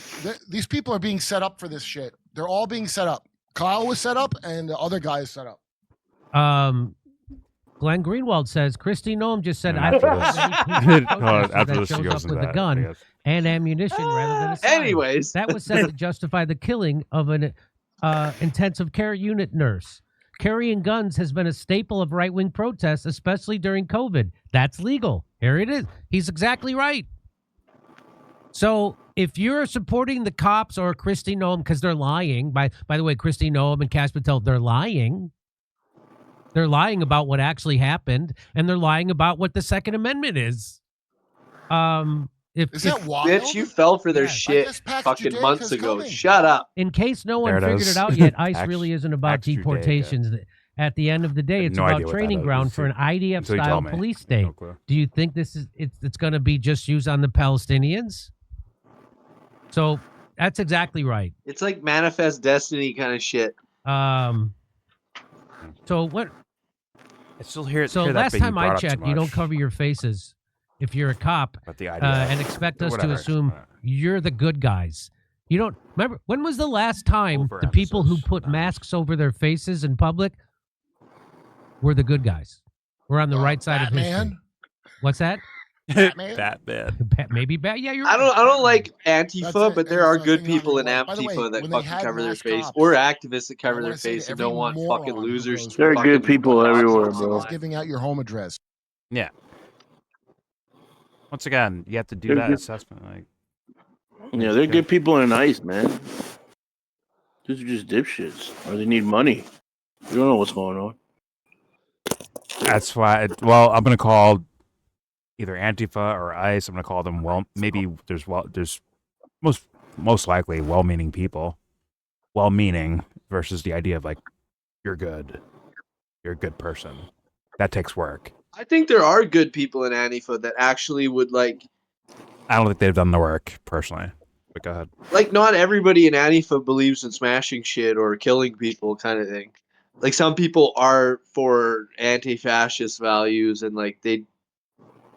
these people are being set up for this shit. They're all being set up. Kyle was set up, and the other guy is set up. Glenn Greenwald says Christy Noem just said After that this, she shows goes up into with a that, gun and ammunition rather than a sign. Anyways, that was said to justify the killing of an intensive care unit nurse. Carrying guns has been a staple of right-wing protests, especially during COVID. That's legal. Here it is. He's exactly right. So if you're supporting the cops or Christy Noem because they're lying, by the way, Christy Noem and Kash Patel, they're lying. They're lying about what actually happened, and they're lying about what the Second Amendment is. Is that wild? Bitch, you fell for their I shit guess Pax fucking Judaica's months ago. coming. Shut up. In case no one There it figured is. it out yet, ICE Pax- really isn't about Pax Judaica. deportations. At the end of the day, it's no idea about what training that ground is for an until you IDF-style tell me. police state. No clue. Do you think this is it's going to be just used on the Palestinians? So that's exactly right. It's like Manifest Destiny kind of shit. So what? I still hear. So hear that last being time I brought up too checked, you don't much. cover your faces if you're a cop, But the idea, and expect us to whatever. assume you're the good guys. You don't remember when was the last time the people who put masks over their faces in public were the good guys? We're on the right side of history. What's that? Batman. Maybe bad. Yeah, you're. I don't like That's Antifa, it. but there are good people in By the way, Antifa that when they fucking had cover their mass face, cops, or activists that cover I their wanna say to face and every don't want moron fucking who losers. goes, to There are good fucking people box everywhere, them bro. is giving out your home address. Yeah. Once again, you have to do They're that good. assessment. Like, Yeah, they're good people in ICE, man. These are just dipshits, or they need money. You don't know what's going on. that's why. Well, I'm gonna call either Antifa or ICE. I'm gonna call them. Well, maybe there's most likely well-meaning people, well-meaning versus the idea of like you're good, you're a good person. That takes work. I think there are good people in Antifa that actually would like. I don't think they've done the work personally. But go ahead. Like, not everybody in Antifa believes in smashing shit or killing people, kind of thing. Like, some people are for anti-fascist values, and like they.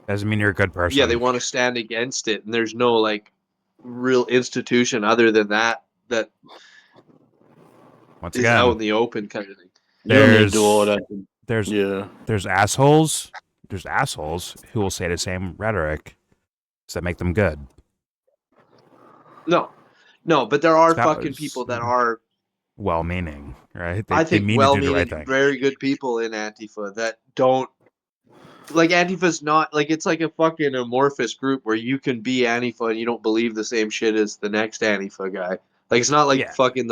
Doesn't mean you're a good person. Yeah, they want to stand against it, and there's no like real institution other than that Once is again, out in the open, kind of thing. There's Yeah. There's assholes. There's assholes who will say the same rhetoric that make them good. No, but there are Scott fucking was- people that are. Well-meaning, right? I They think mean to do the well-meaning, right thing. very good people in Antifa that don't. Like, Antifa's not like it's like a fucking amorphous group where you can be Antifa and you don't believe the same shit as the next Antifa guy. Like, it's not like fucking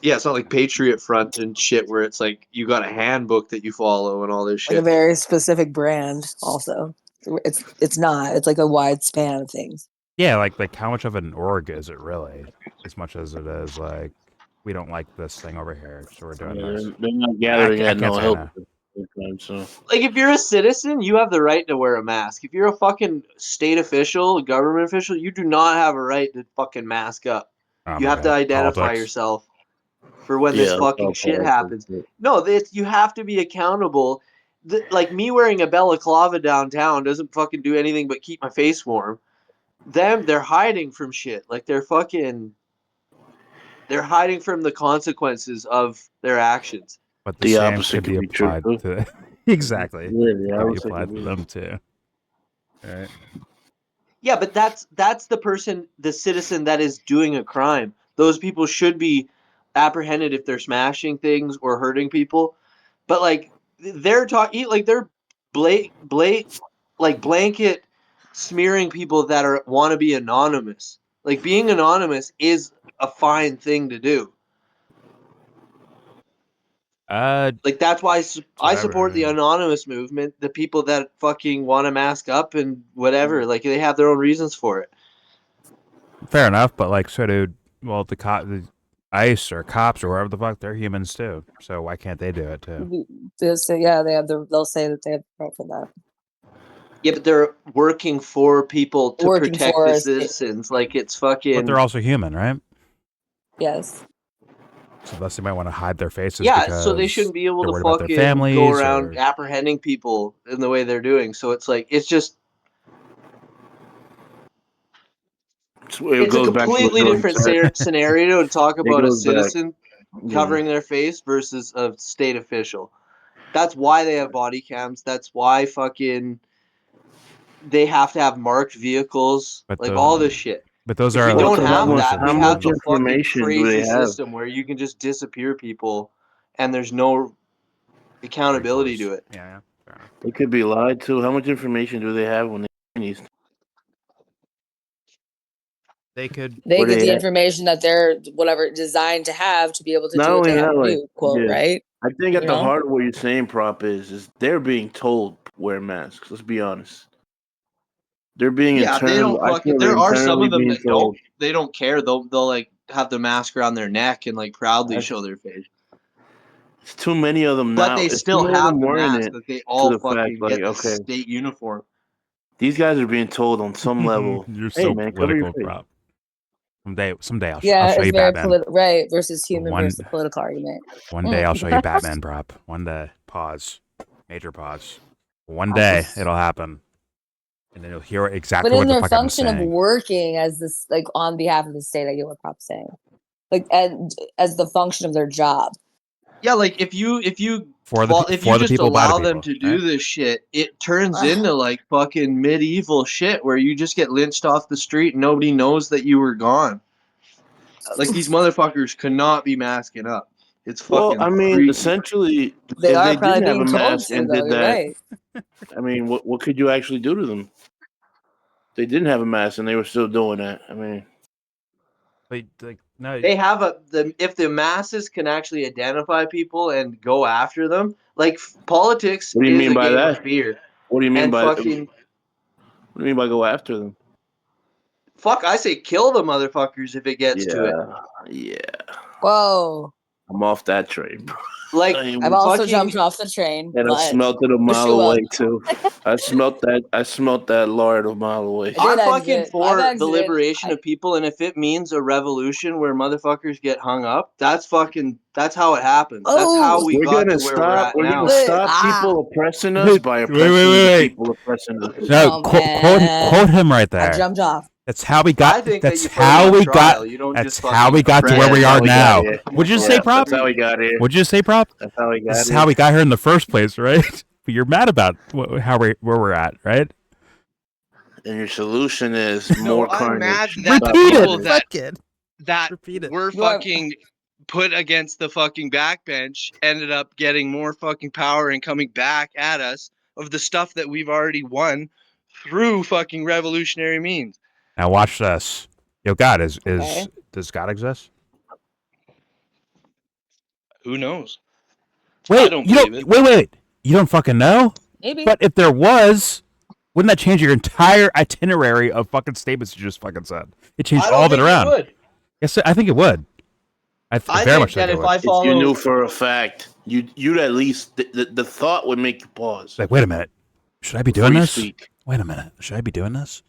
it's not like Patriot Front and shit where it's like you got a handbook that you follow and all this Like a shit. very specific brand also. It's not. It's like a wide span of things. Yeah, like how much of an org is it really? As much as it is like we don't like this thing over here, so we're doing this. They're not gathering I at can't no say help. that. So Like, if you're a citizen, you have the right to wear a mask. If you're a fucking state official, a government official, you do not have a right to fucking mask up. Oh You my have to God. identify Politics. yourself for when this Yeah, fucking all shit politics, happens. yeah. No, you have to be accountable. Like, me wearing a balaclava downtown doesn't fucking do anything but keep my face warm. They're hiding from shit. Like, they're hiding from the consequences of their actions. But the same could be applied to exactly. Yeah, the Could be opposite applied could to be. them too. Right. Yeah, but that's the citizen that is doing a crime. Those people should be apprehended if they're smashing things or hurting people. But like they're talking, like they're blanket smearing people that want to be anonymous. Like, being anonymous is a fine thing to do. Like, that's why I support the anonymous movement. The people that fucking want to mask up and whatever, like, they have their own reasons for it. Fair enough, but like so do the ICE or cops or whoever the fuck, they're humans too. So why can't they do it too? They'll say, yeah, they'll say that they have the right for that. Yeah, but they're working for people to Working protect for the us. citizens. Like it's fucking. But they're also human, right? Yes. So thus they might want to hide their faces Yeah, because so they shouldn't be able they're to worried about their fucking families go around or... apprehending people in the way they're doing. So it's like it's just. It's a completely different scenario to talk about a citizen covering their face versus a state official. That's why they have body cams. That's why fucking they have to have marked vehicles. But like those, all this shit. But those If are we like don't have that, we have the fucking information do they crazy have? system where you can just disappear people and there's no accountability to it. Yeah. They could be lied to. How much information do they have when they need? They could. They get the information that they're whatever designed to have to be able to Not do what only they have that, to like, do. Quote, yeah. right? I think at You the know? heart of what you're saying, Prop, is they're being told wear masks. Let's be honest. They're being Yeah, they don't I fucking. feel they're There are some internally of them being that told. don't. They don't care. They'll like have the mask around their neck and like proudly show their face. It's too many of them But now. they It's still too many of have them the wearing mask it that they to all the fucking fact, like, get the okay, state uniform. these guys are being told on some level, You're hey so man, cover your political, face. Prop. Someday I'll Yeah, show it's you very Batman. right versus human One- versus the political argument. One day I'll show you Batman, Prop. One day. Pause. Major pause. One day it'll happen. And then you'll hear exactly But what in the their fuck I'm function of saying. working as this, like on behalf of the state, I get what Prop's saying. Like, and as the function of their job. Yeah, like if you For the just people, by the allow them people, to do right? this shit, it turns into like fucking medieval shit where you just get lynched off the street and nobody knows that you were gone. Like these motherfuckers could not be masking up. It's fucking. Well, I mean, freaky. essentially, They if are they probably didn't have a being told mask to, and though. did You're that, right. I mean, what could you actually do to them? They didn't have a mask and they were still doing that. I mean, no. They have if the masses can actually identify people and go after them, like politics what do you is mean a by game of that? fear. What do you mean And by fucking What do you mean by go after them? fuck, I say kill the motherfuckers if it gets to it. Yeah. Whoa. I'm off that train, bro. Like I've also jumped off the train. And I but smelt it a wish mile you well. away too. I smelt that lard a mile away. I'm fucking I've for the exited. liberation of people, and if it means a revolution where motherfuckers get hung up, that's how it happens. That's how we We're got gonna to where we're at We're now. gonna stop people oppressing us by oppressing the people oppressing us. No, quote him right there. I jumped off. That's how we got. I think that's that you put 'em how on we trial. got. You don't That's just how we got to where we are now. What'd you say, Prop? That's how we got here. What'd you say, Prop? That's how we got This is here. how we got here in the first place, right? But you're mad about where we're at, right? And your solution is more I'm mad carnage. that Repeat the people it. that were fucking put against the fucking backbench ended up getting more fucking power and coming back at us of the stuff that we've already won through fucking revolutionary means. Now watch this. Yo, God Okay. does God exist? Who knows? Wait, I don't believe it. Wait. You don't fucking know? Maybe. But if there was, wouldn't that change your entire itinerary of fucking statements you just fucking said? It changed I don't all of it think around. would. Yes, I think it would. I very think much that think it if would. I If you follow, knew for a fact, you'd at least the thought would make you pause. Like, wait a minute. Should I be doing Before you this? speak. Wait a minute. Should I be doing this?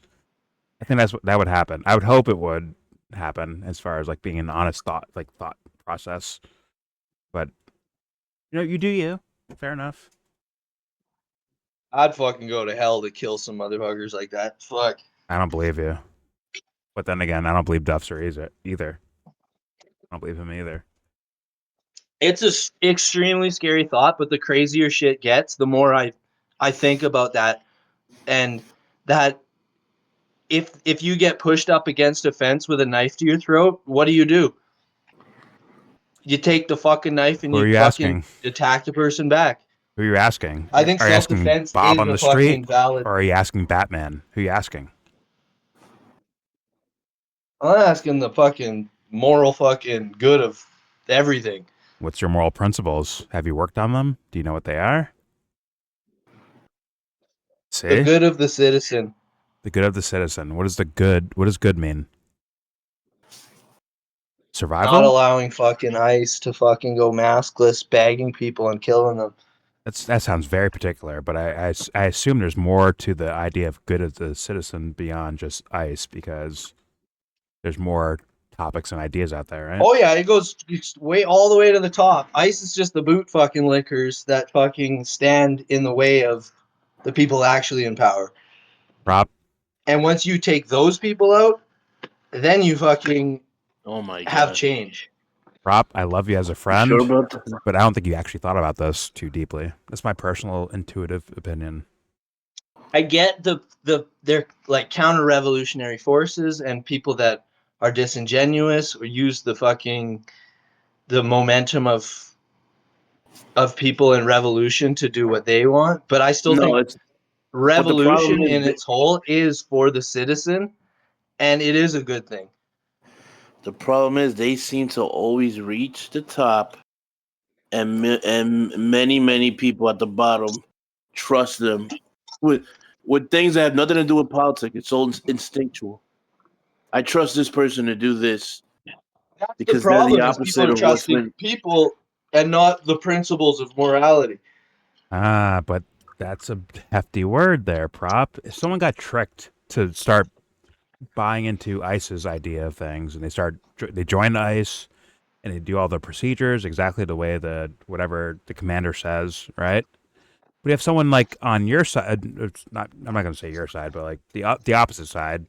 I think that would happen. I would hope it would happen as far as like being an honest thought process. But you do you. Fair enough. I'd fucking go to hell to kill some motherfuckers like that. Fuck. I don't believe you. But then again, I don't believe Duffster either. I don't believe him either. It's a extremely scary thought, but the crazier shit gets, the more I think about that, and that if you get pushed up against a fence with a knife to your throat, what do? You take the fucking knife and Who are you you fucking asking? attack the person back. Who are you asking? I think are you asking self-defense Bob is on a the street, fucking valid. or are you asking Batman? Who are you asking? I'm asking the fucking moral fucking good of everything. What's your moral principles? Have you worked on them? Do you know what they are? See? The good of the citizen. The good of the citizen. What does good mean? Survival? Not allowing fucking ICE to fucking go maskless, bagging people and killing them. That sounds very particular, but I assume there's more to the idea of good as a citizen beyond just ICE, because there's more topics and ideas out there, right? Oh yeah, it goes way all the way to the top. ICE is just the boot fucking lickers that fucking stand in the way of the people actually in power. Rob? And once you take those people out, then you fucking have change. Rob, I love you as a friend, sure about that? but I don't think you actually thought about this too deeply. That's my personal intuitive opinion. I get they're like counter-revolutionary forces and people that are disingenuous or use the momentum of people in revolution to do what they want, but I still think revolution in its whole is for the citizen, and it is a good thing. The problem is they seem to always reach the top, and many people at the bottom trust them with things that have nothing to do with politics. It's all instinctual. I trust this person to do this because they're the opposite of what's been. People and not the principles of morality. But that's a hefty word there, Prop. If someone got tricked to start buying into ICE's idea of things, and they join ICE, and they do all the procedures exactly the way whatever the commander says, right? But you have someone like on your side, I'm not going to say your side, but like the opposite side,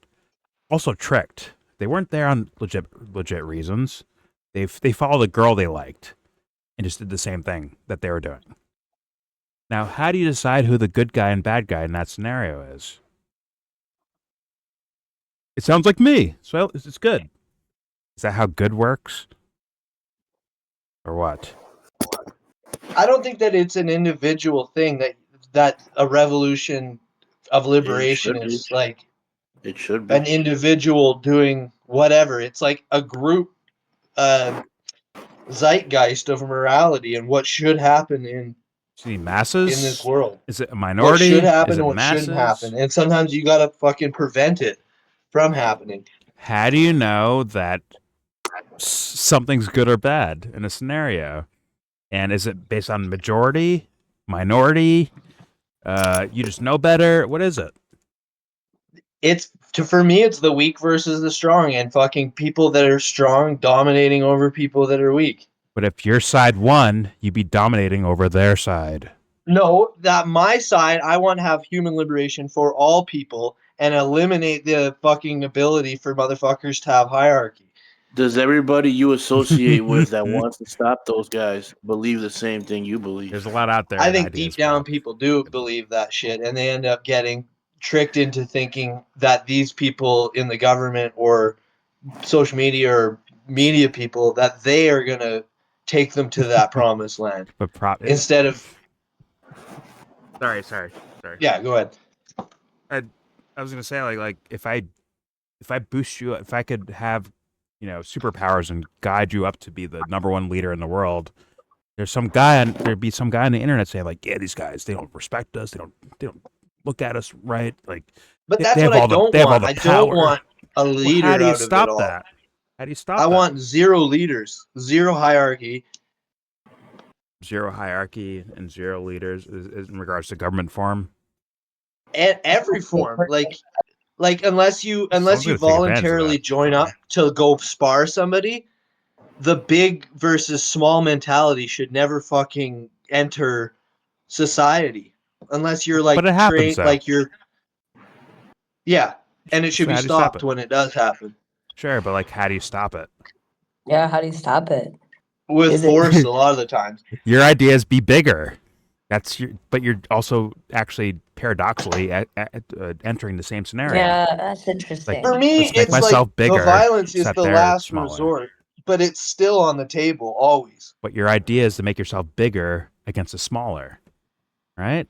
also tricked. They weren't there on legit reasons. They followed a girl they liked and just did the same thing that they were doing. Now, how do you decide who the good guy and bad guy in that scenario is? It sounds like me, so it's good. Is that how good works? Or what? I don't think that it's an individual thing that a revolution of liberation is like it should be an individual doing whatever. It's like a group zeitgeist of morality and what should happen in masses in this world. Is it a minority? What should happen Is it and what masses? shouldn't happen. And sometimes you gotta fucking prevent it from happening. How do you know that something's good or bad in a scenario? And is it based on majority, minority? You just know better? What is it? For me, it's the weak versus the strong, and fucking people that are strong dominating over people that are weak. But if your side won, you'd be dominating over their side. No, that my side, I want to have human liberation for all people and eliminate the fucking ability for motherfuckers to have hierarchy. Does everybody you associate with that wants to stop those guys believe the same thing you believe? There's a lot out there. I think deep down people do believe that shit, and they end up getting tricked into thinking that these people in the government or social media or media people, that they are going to take them to that promised land. But instead of... Sorry. Yeah, go ahead. I was going to say, like if I boost you, if I could have, superpowers and guide you up to be the #1 leader in the world, there'd be some guy on the internet saying like, yeah, these guys, they don't respect us, they don't look at us right, like. But that's what I don't want. I don't want a leader. How do you out of stop it all. that? How do you stop? I want zero leaders, zero hierarchy. Zero hierarchy and zero leaders in regards to government form. And every form, like unless you voluntarily join up to go spar somebody, the big versus small mentality should never fucking enter society unless you're like but it happens, like you're. Yeah, and it should be stopped when it does happen. Sure, but like, how do you stop it? Yeah, how do you stop it? With force, a lot of the times. Your idea is be bigger. But you're also actually paradoxically entering the same scenario. Yeah, that's interesting. For me, it's like bigger, the violence is the last resort, but it's still on the table always. But your idea is to make yourself bigger against a smaller, right?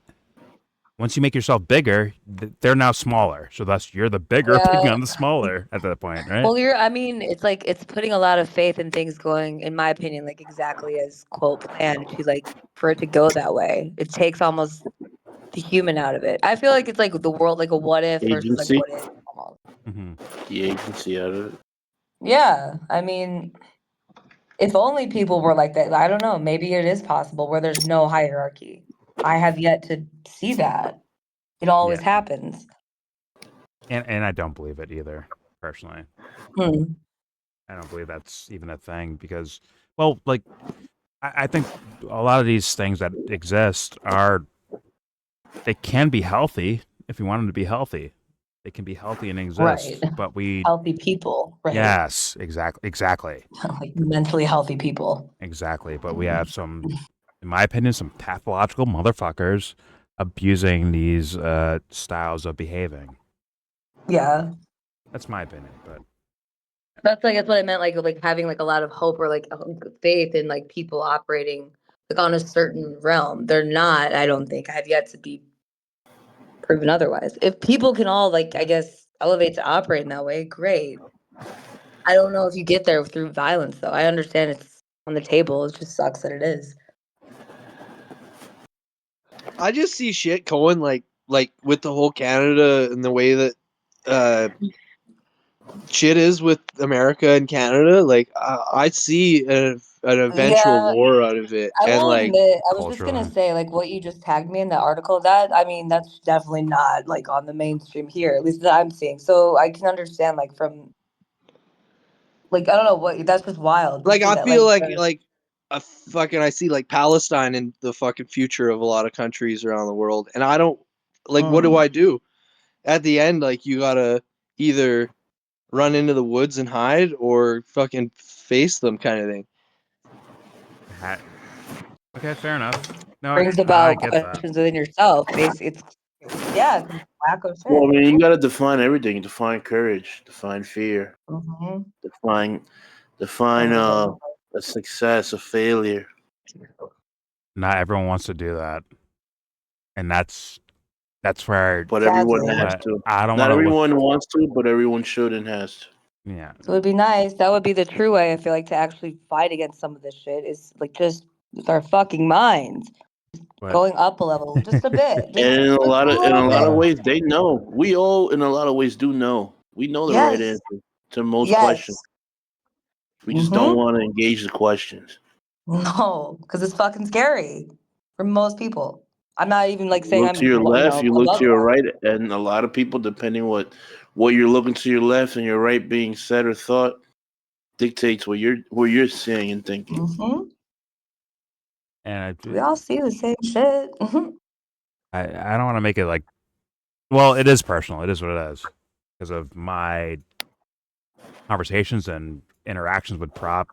Once you make yourself bigger, they're now smaller. So thus you're the bigger picking on the smaller at that point, right? Well, it's like it's putting a lot of faith in things going, in my opinion, like exactly as quote planned to like for it to go that way. It takes almost the human out of it. I feel like it's like the world, like a what if versus like what if. Almost. The agency out of it. Yeah, I mean, if only people were like that. I don't know. Maybe it is possible where there's no hierarchy. I have yet to see that. It always happens. And I don't believe it either, personally. Hmm. I don't believe that's even a thing because, well, like, I think a lot of these things that exist they can be healthy if you want them to be healthy. They can be healthy and exist, Right. but Healthy people, right? Yes, exactly. Like mentally healthy people. Exactly, but we have some, in my opinion, some pathological motherfuckers abusing these styles of behaving. Yeah. That's my opinion, but That's what I meant, like having like a lot of hope or like faith in like people operating like on a certain realm. They're not, I don't think. I have yet to be proven otherwise. If people can all like, I guess, elevate to operate in that way, great. I don't know if you get there through violence though. I understand it's on the table. It just sucks that it is. I just see shit going like with the whole Canada and the way that shit is with America and Canada. Like I see an eventual Yeah. war out of it, I and will like admit, I was just gonna say, like what you just tagged me in the article, I mean, that's definitely not like on the mainstream here, at least that I'm seeing. So I can understand like from like I don't know what that's just wild to like see I that. feel Like like a fucking I see like Palestine in the fucking future of a lot of countries around the world, and I don't like what do I do at the end? Like you gotta either run into the woods and hide or fucking face them, kind of thing. okay, fair enough. No, brings I about get that. questions within yourself. It's yeah, it's whack of Well, I shit. mean, you got to define everything. Define courage. Define fear. Mhm. Define a success, a failure. Not everyone wants to do that, and that's where. But everyone has But to. I don't Not want to look. everyone wants to, but everyone should and has to. Yeah. So it'd be nice. That would be the true way. I feel like to actually fight against some of this shit is like just with our fucking minds But going up a level just a bit, just And in a lot of little bit. ways, they know. We all, in a lot of ways, do know. We know the right Yes. answer to most questions. Yes. We just don't Mhm. want to engage the questions. No, because it's fucking scary for most people. I'm not even like saying Look I'm to your left, you look above to your that. right, and a lot of people, depending what you're looking to your left and your right being said or thought, dictates what you're seeing and thinking. Mm-hmm. And We all see the same shit. Mhm. I don't want to make it like, well, it is personal. It is what it is because of my conversations and interactions with Prop.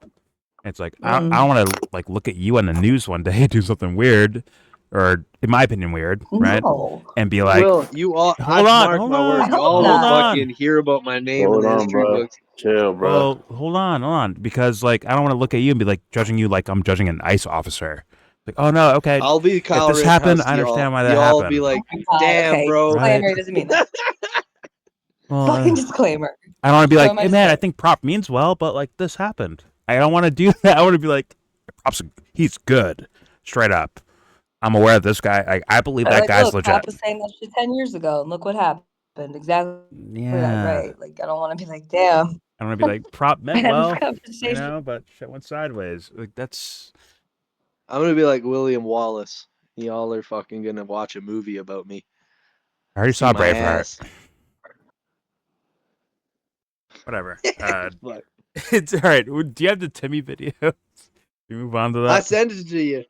It's like I don't want to like look at you on the news one day do something weird, or in my opinion weird, right? No. And be like, Will you all? hold on, Mark hold my words. on, You all hold will on. fucking hear about my name in Hold the on, history bro. books. Chill, bro. Well, hold on, because like I don't want to look at you and be like judging you like I'm judging an ICE officer. Like, oh no, okay. I'll be Kyle If this happened, Rittenhouse I to y'all. understand why that Y'all happened. be like, God, damn, okay. bro. Disclaimer doesn't mean that. Well, Fucking disclaimer. I don't want to be So like, am I hey man, I disclaimer? think Prop means well, but like this happened. I don't want to do that. I want to be like, he's good, straight up. I'm aware of this guy. I believe that Like, guy's look, legit. Pop was saying that shit 10 years ago, and look what happened. Exactly that, Yeah. right? Like, I don't want to be like, damn. I don't want to be like, Prop meant Had this well, conversation. but shit went sideways. Like that's. I'm gonna be like William Wallace. Y'all are fucking gonna watch a movie about me. I already See saw my Braveheart. ass. Whatever. Fuck. It's all right. Do you have the Timmy video? Do you move on to that? I sent it to you.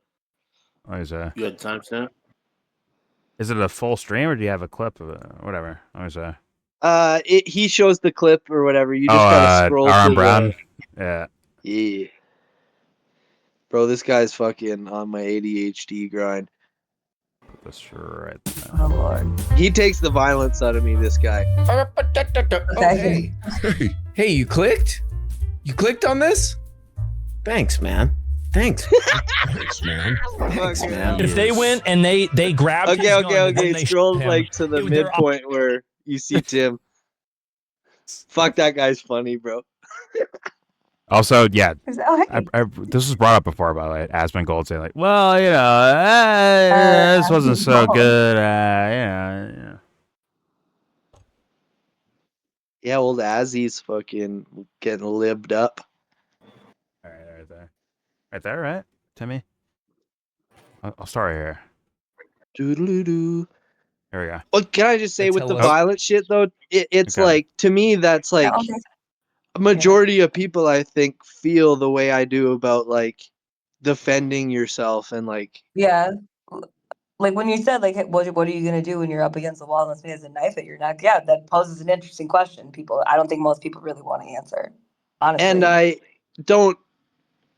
What is that? You got timestamp? Is it a full stream or do you have a clip of it? Whatever. What is that? He shows the clip or whatever. You just gotta scroll Aaron to Brown. Yeah. Yeah. Bro, this guy's fucking on my ADHD grind. Put this right there. Oh lord. He takes the violence out of me, this guy. Oh, hey. Hey, you clicked? You clicked on this? Thanks, man. Thanks. Thanks, man. Thanks, man. If they went and they grabbed his gun and then they Scroll shot him, like to the they're midpoint where you see Tim. Fuck, that guy's funny, bro. Also, yeah, Is that this was brought up before, by the way. Aspen Gold saying like, well, this wasn't so good. Yeah. Yeah, old Azzy's fucking getting libbed up. All right there. Right there, right? Timmy? I'll start here. Doo-doo-doo-doo. There we go. Well, can I just say That's with the hella- violent shit though, it's Okay. like to me that's like a majority of people I think feel the way I do about like defending yourself and like Yeah. Like when you said like, what are you gonna do when you're up against the wall and somebody has a knife at your neck? Yeah, that poses an interesting question. I don't think most people really want to answer. Honestly. and I don't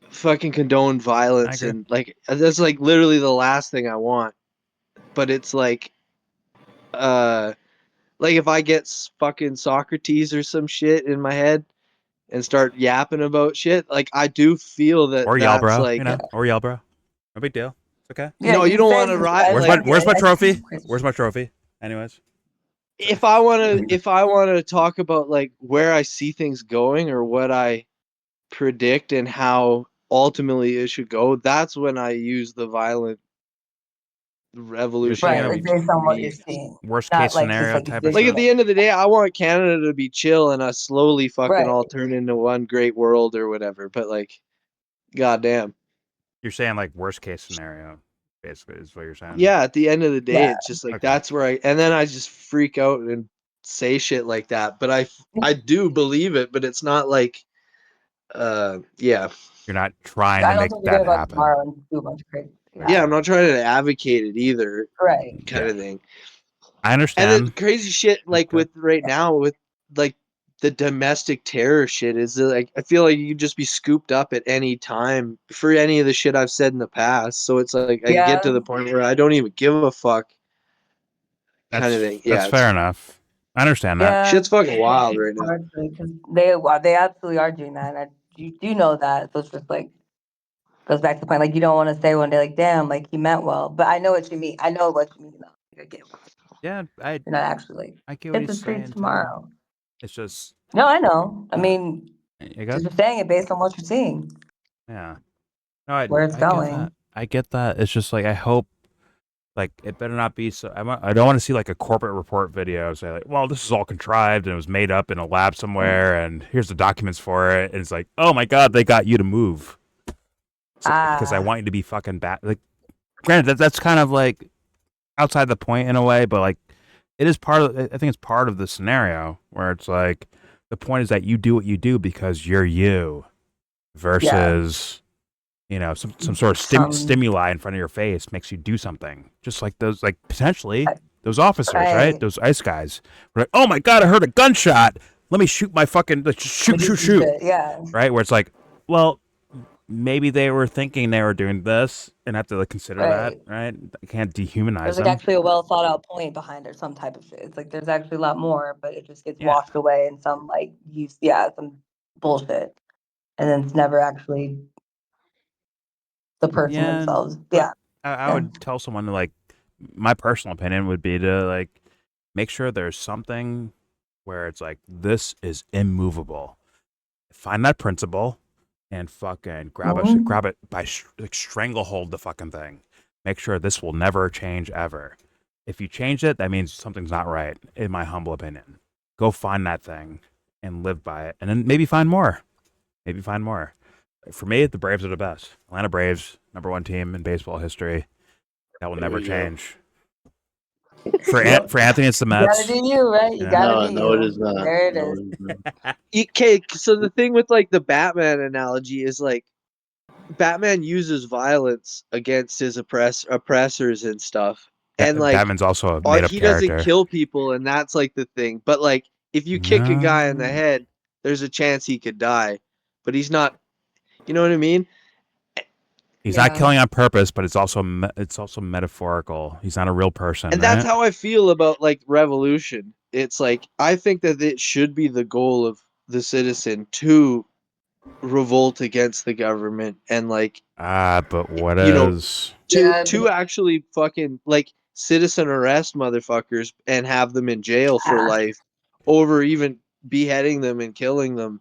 fucking condone violence agree. and like that's like literally the last thing I want. But it's like if I get fucking Socrates or some shit in my head and start yapping about shit, like I do feel that Or that's YellBro, like you know, or YellBro. No big deal. It's okay. Yeah, no, you don't want to ride. Where's my trophy? Where's my trophy? Anyways. If I want to talk about like where I see things going or what I predict and how ultimately it should go, that's when I use the violent revolutionary. Right, like based on what you're seeing. Worst Not case like just scenario like type of Like at stuff. the end of the day, I want Canada to be chill and us slowly fucking Right. all turn into one great world or whatever. But like, goddamn. You're saying like worst case scenario, basically, is what you're saying. Yeah, at the end of the day, Yeah. it's just like Okay. that's where and then I just freak out and say shit like that. But I do believe it, but it's not like, yeah. You're not trying I to don't make think you're gonna that go out happen. tomorrow and do a bunch of crazy. Yeah, I'm not trying to advocate it either. Right. Kind of thing. I And understand. the crazy shit, like with right now, with like the domestic terror shit, is that, like I feel like you could just be scooped up at any time for any of the shit I've said in the past. So it's like I get to the point where I don't even give a fuck, kind of thing. Yeah, That's fair enough. I understand that. Yeah, shit's fucking wild right now. because they absolutely are doing that, and you do know that. So it's just like goes back to the point, like you don't want to say one day, like, damn, like he meant well. But I know what you mean. I know what you mean. Though. I get what Yeah, you're not actually I get what hit the he's streets saying too. tomorrow. It's just No, I know. I mean, you got just saying it based on what you're seeing, yeah. No, where it's I get going. that. I get that. It's just like I hope, like it better not be so. I don't want to see like a corporate report video say like, well, this is all contrived and it was made up in a lab somewhere, and here's the documents for it. And it's like, oh my god, they got you to move because I want you to be fucking bad. Like, granted, that's kind of like outside the point in a way, but like it is part of. I think it's part of the scenario where it's like the point is that you do what you do because you're you, versus. You know, some sort of stimuli in front of your face makes you do something. Just like those, like potentially those officers, right? Those ICE guys. We're like, oh my god, I heard a gunshot. Let me shoot my fucking shoot. Yeah. Right, where it's like, well, maybe they were thinking they were doing this and have to like consider that, right? I can't dehumanize There's them. like actually a well thought out point behind it, some type of shit. It's like there's actually a lot more, but it just gets washed away in some like some bullshit, and then it's never actually the person themselves. Yeah. I would tell someone to like, my personal opinion would be to like make sure there's something where it's like, this is immovable. Find that principle and fucking grab it by like stranglehold the fucking thing. Make sure this will never change ever. If you change it, that means something's not right, in my humble opinion. Go find that thing and live by it, and then maybe find more. For me, the Braves are the best. Atlanta Braves, #1 team in baseball history. That will never change. For Anthony, it's the Mets. You gotta do you, right? You gotta do you. No, it is not. There it No, is. Okay, so the thing with like the Batman analogy is like Batman uses violence against his oppressors and stuff. And like Batman's also a made-up he character. doesn't kill people, and that's like the thing. But like if you kick a guy in the head, there's a chance he could die. But he's not, you know what I mean? He's not killing on purpose, but it's also metaphorical. He's not a real person. And that's how I feel about like revolution. It's like I think that it should be the goal of the citizen to revolt against the government and like but what you know is to actually fucking like citizen arrest motherfuckers and have them in jail for life over even beheading them and killing them.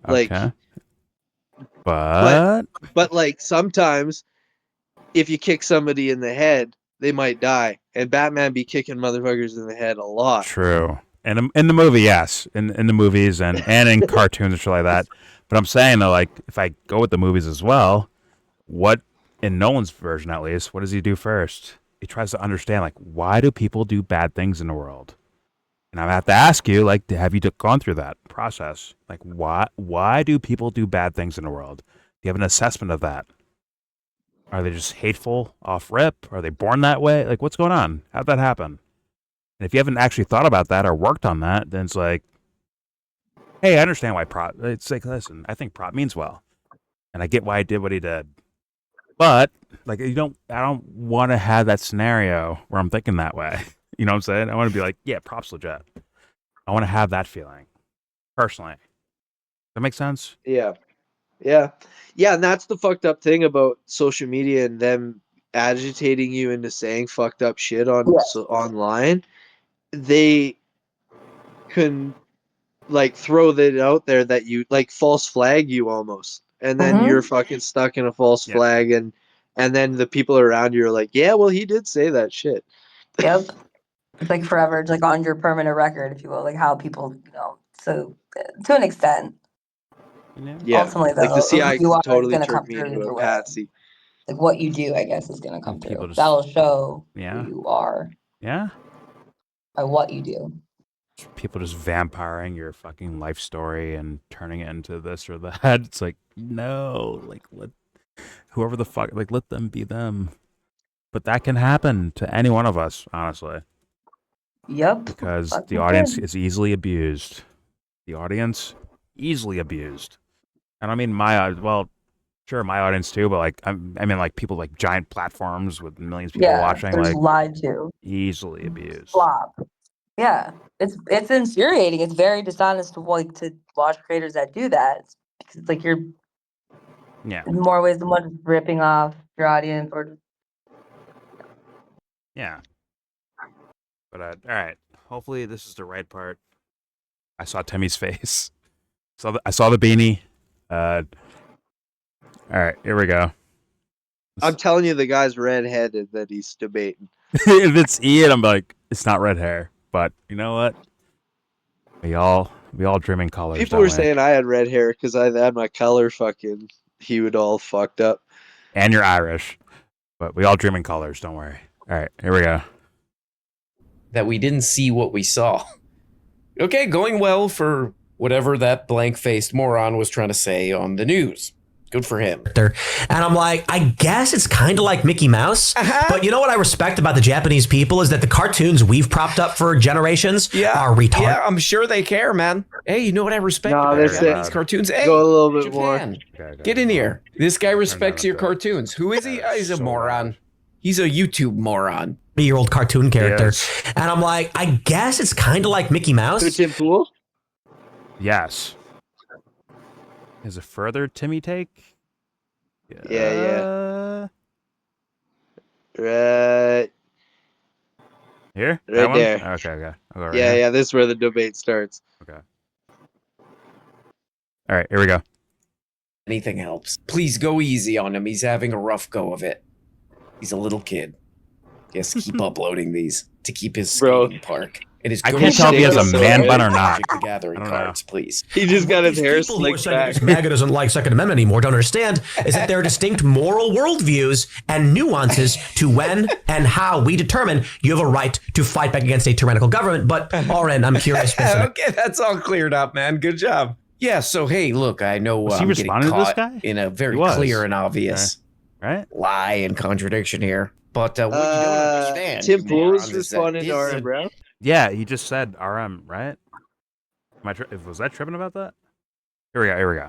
Like okay. But like sometimes if you kick somebody in the head, they might die. And Batman be kicking motherfuckers in the head a lot. True. And in the movie, yes. In the movies and in cartoons and shit like that. But I'm saying though, like if I go with the movies as well, what in Nolan's version at least, what does he do first? he tries to understand, like, why do people do bad things in the world? And I have to ask you, like, have you gone through that process? Like, why do people do bad things in the world? Do you have an assessment of that? Are they just hateful off rip? Are they born that way? Like, what's going on? How'd that happen? And if you haven't actually thought about that or worked on that, then it's like, hey, I understand why Prot. It's like, listen, I think Prot means well, and I get why he did what he did. But like, I don't want to have that scenario where I'm thinking that way. You know what I'm saying? I want to be like, yeah, Prop's legit. I want to have that feeling, personally. Does that make sense? Yeah. Yeah. Yeah, and that's the fucked up thing about social media and them agitating you into saying fucked up shit online. They can like throw that out there that you like false flag you almost. And then you're fucking stuck in a false flag and then the people around you are like, yeah, well, he did say that shit. Yep. It's like forever. It's like on your permanent record, if you will, like how people, so to an extent. Yeah. Ultimately, though, Like the CIA who you are is totally going to come turned me through into either a way. patsy. Like what you do, I guess, is going to come people through. just- That'll show Yeah. who you are Yeah. by what you do. People just vampiring your fucking life story and turning it into this or that. It's like, no, like let whoever the fuck, like let them be them. But that can happen to any one of us, honestly. Yep. Because the Fucking audience good. is easily abused. The audience easily abused. And I mean well, sure, my audience too, but like I mean like people like giant platforms with millions of people Yeah, watching, there's like lied to. easily abused. Flop. Yeah, it's infuriating. It's very dishonest to watch creators that do that because it's like you're Yeah. in more ways than one ripping off your audience or Yeah. But all right. Hopefully this is the right part. I saw Timmy's face. I saw the beanie. All right, here we go. I'm telling you, the guy's redheaded that he's debating. If it's Ian, I'm like, it's not red hair. But you know what? We all dream in colors. People don't were we? saying I had red hair because I had my color fucking hued all fucked up. And you're Irish. But we all dream in colors, don't worry. All right, here we go. That we didn't see what we saw. Okay, going well for whatever that blank-faced moron was trying to say on the news. Good for him. And I'm like, I guess it's kind of like Mickey Mouse. But you know what I respect about the Japanese people is that the cartoons we've propped up for generations are retarded. Yeah, I'm sure they care, man. Hey, you know what I respect about Japanese cartoons? Hey, Go a little bit Japan. more. Get in here. This guy respects your cartoons. Who is he? He's a moron. He's a YouTube moron. 3-year-old cartoon character. And I'm like, I guess it's kind of like Mickey Mouse. Tim Pool? Yes. Is a further Timmy take? Yeah. Right. Here? That Right one? there. Okay. I'll go right Yeah, here. yeah, this is where the debate starts. Okay. All right, here we go. Anything helps. Please go easy on him. He's having a rough go of it. He's a little kid. He has to keep uploading these to keep his skating park. It is I can't tell if he has a man bun or not. The Gathering cards, please. He just got his hair People who are slicked saying back. this MAGA doesn't like Second Amendment anymore don't understand is that there are distinct moral worldviews and nuances to when and how we determine you have a right to fight back against a tyrannical government. But, Oren, I'm curious. Okay, that's all cleared up, man. Good job. Yeah, so hey, look, I know Was he I'm getting responding to this caught guy? in a very He was. clear and obvious Right? lie and contradiction here. But what you don't understand, Tim you Pool morons, is is that responding to this is RM a- Brown. Yeah, he just said RM, right? Was I tripping about that? Here we go.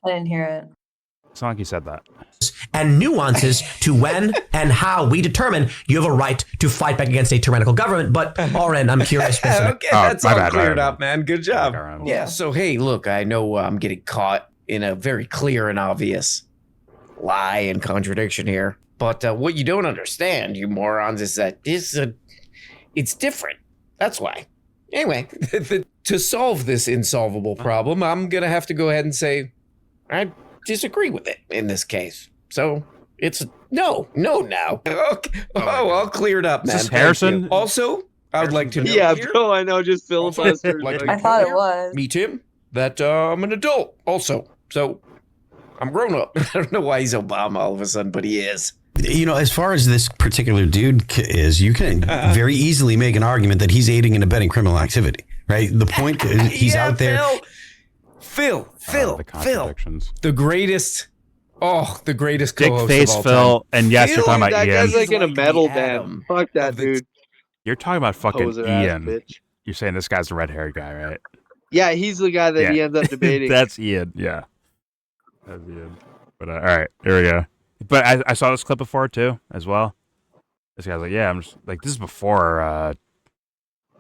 I didn't hear it. It's not like he said that. And nuances to when and how we determine you have a right to fight back against a tyrannical government. But, Oren, I'm curious. Okay, that's my all bad, cleared my up, man. Good job. RM. Yeah, so hey, look, I know I'm getting caught in a very clear and obvious lie and contradiction here. But what you don't understand, you morons, is that it's different. That's why. Anyway, to solve this insolvable problem, I'm going to have to go ahead and say I disagree with it in this case. So it's no now. Okay. Oh, all cleared up, man. Is this Thank Harrison? you. Also, I would like to know Yeah, here, bro, I know, just filibuster. like to I thought it was. meet him, that I'm an adult also. So I'm grown up. I don't know why he's Obama all of a sudden, but he is. You know, as far as this particular dude is, you can very easily make an argument that he's aiding and abetting criminal activity, right? The point is he's out there. Phil, the contradictions. the greatest. Oh, the greatest Dick co-host face of all Phil, time. and yes, you're talking about That Ian. guy's like in a metal the band. Adam Fuck that dude. You're talking about fucking Poser ass Ian. bitch. You're saying this guy's the red-haired guy, right? Yeah, he's the guy that he ends up debating. That's Ian. Yeah, that's Ian. But all right, here we go. But I saw this clip before too, as well. This guy's like, yeah, I'm just like, this is before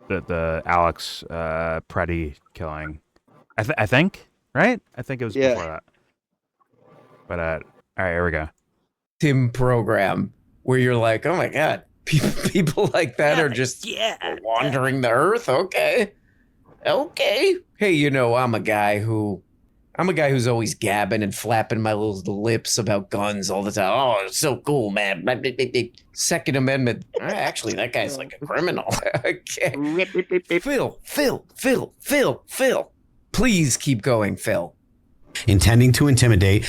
the Alex Pretti killing. I think, right? I think it was before that. But all right, here we go. Tim program where you're like, oh my god, people like that are just wandering the earth. Okay. Hey, you know, I'm a guy who's always gabbing and flapping my little lips about guns all the time. Oh, it's so cool, man. Second Amendment. Actually, that guy's like a criminal. Okay. Phil. Please keep going, Phil. Intending to intimidate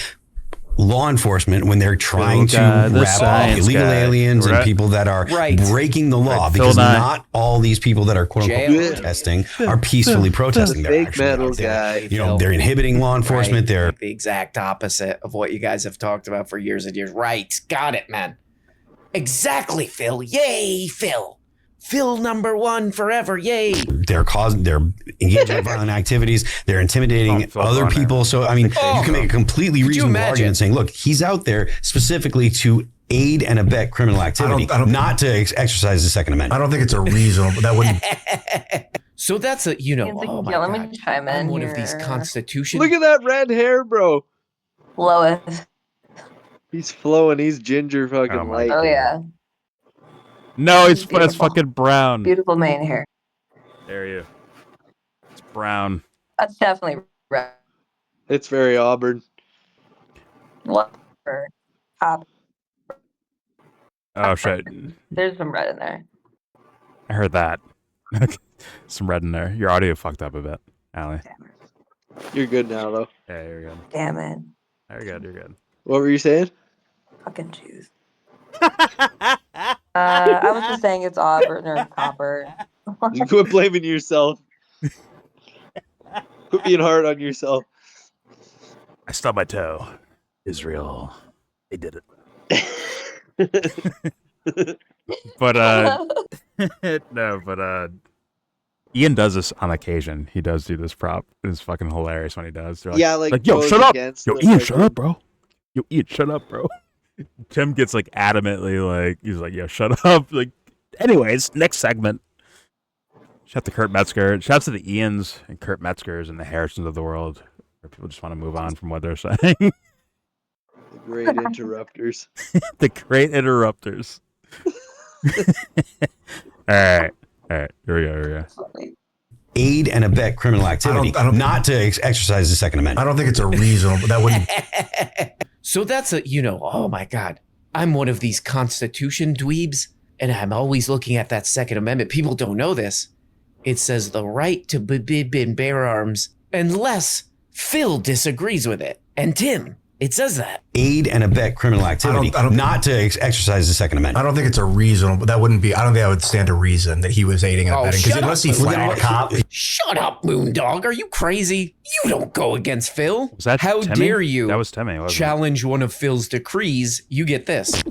law enforcement when they're trying to wrap off illegal aliens and people that are breaking the law, because not all these people that are quote unquote protesting are peacefully protesting. They're fake metal guy. You know, they're inhibiting law enforcement. They're the exact opposite of what you guys have talked about for years and years. Right. Got it, man. Exactly, Phil. Yay, Phil. Phil number one forever. Yay. They're engaging in violent activities. They're intimidating other people. So, I mean, you can make a completely reasonable argument saying, look, he's out there specifically to aid and abet criminal activity, not to exercise the Second Amendment. I don't think it's a reasonable, that wouldn't. So that's a, you know, oh my let God, me chime in I'm one here. of these constitution. Look at that red hair, bro. Lois. He's flowing. He's ginger fucking light. Oh yeah. No, it's fucking brown. Beautiful mane hair. There you. It's brown. That's definitely red. It's very auburn. What? Top. Oh shit. There's some red in there. I heard that. Some red in there. Your audio fucked up a bit, Allie. You're good now, though. Yeah, you're good. Damn it. You're good. You're good. What were you saying? Fucking Jews. I was just saying it's auburn or copper. You quit blaming yourself. Quit being hard on yourself. I stubbed my toe. Israel. They did it. But no, but Ian does this on occasion. He does do this prop. It's fucking hilarious when he does. They're like, yo, shut up. Yo, Ian, shut up, bro. Yo, Ian, shut up, bro. Tim gets like adamantly like, he's like, yo, shut up. Like, anyways, next segment. Shout out to Kurt Metzger. Shout out to the Ians and Kurt Metzgers and the Harrisons of the world, where people just want to move on from what they're saying. The great interrupters. The great interrupters. All right. Here we go. Aid and abet criminal activity, not to exercise the Second Amendment. I don't think it's a reasonable, that wouldn't. So that's a, you know, oh my God, I'm one of these Constitution dweebs, and I'm always looking at that Second Amendment. People don't know this. It says the right to bear arms unless Phil disagrees with it. And Tim, it says that. Aid and abet criminal activity, not to exercise the Second Amendment. I don't think it's a reasonable, that wouldn't be, I don't think I would stand to reason that he was aiding and abetting, because unless he flagged a cop. Shut up, Moondog. Are you crazy? You don't go against Phil. Was that How Timmy? dare you That was Timmy, wasn't it? challenge one of Phil's decrees? You get this.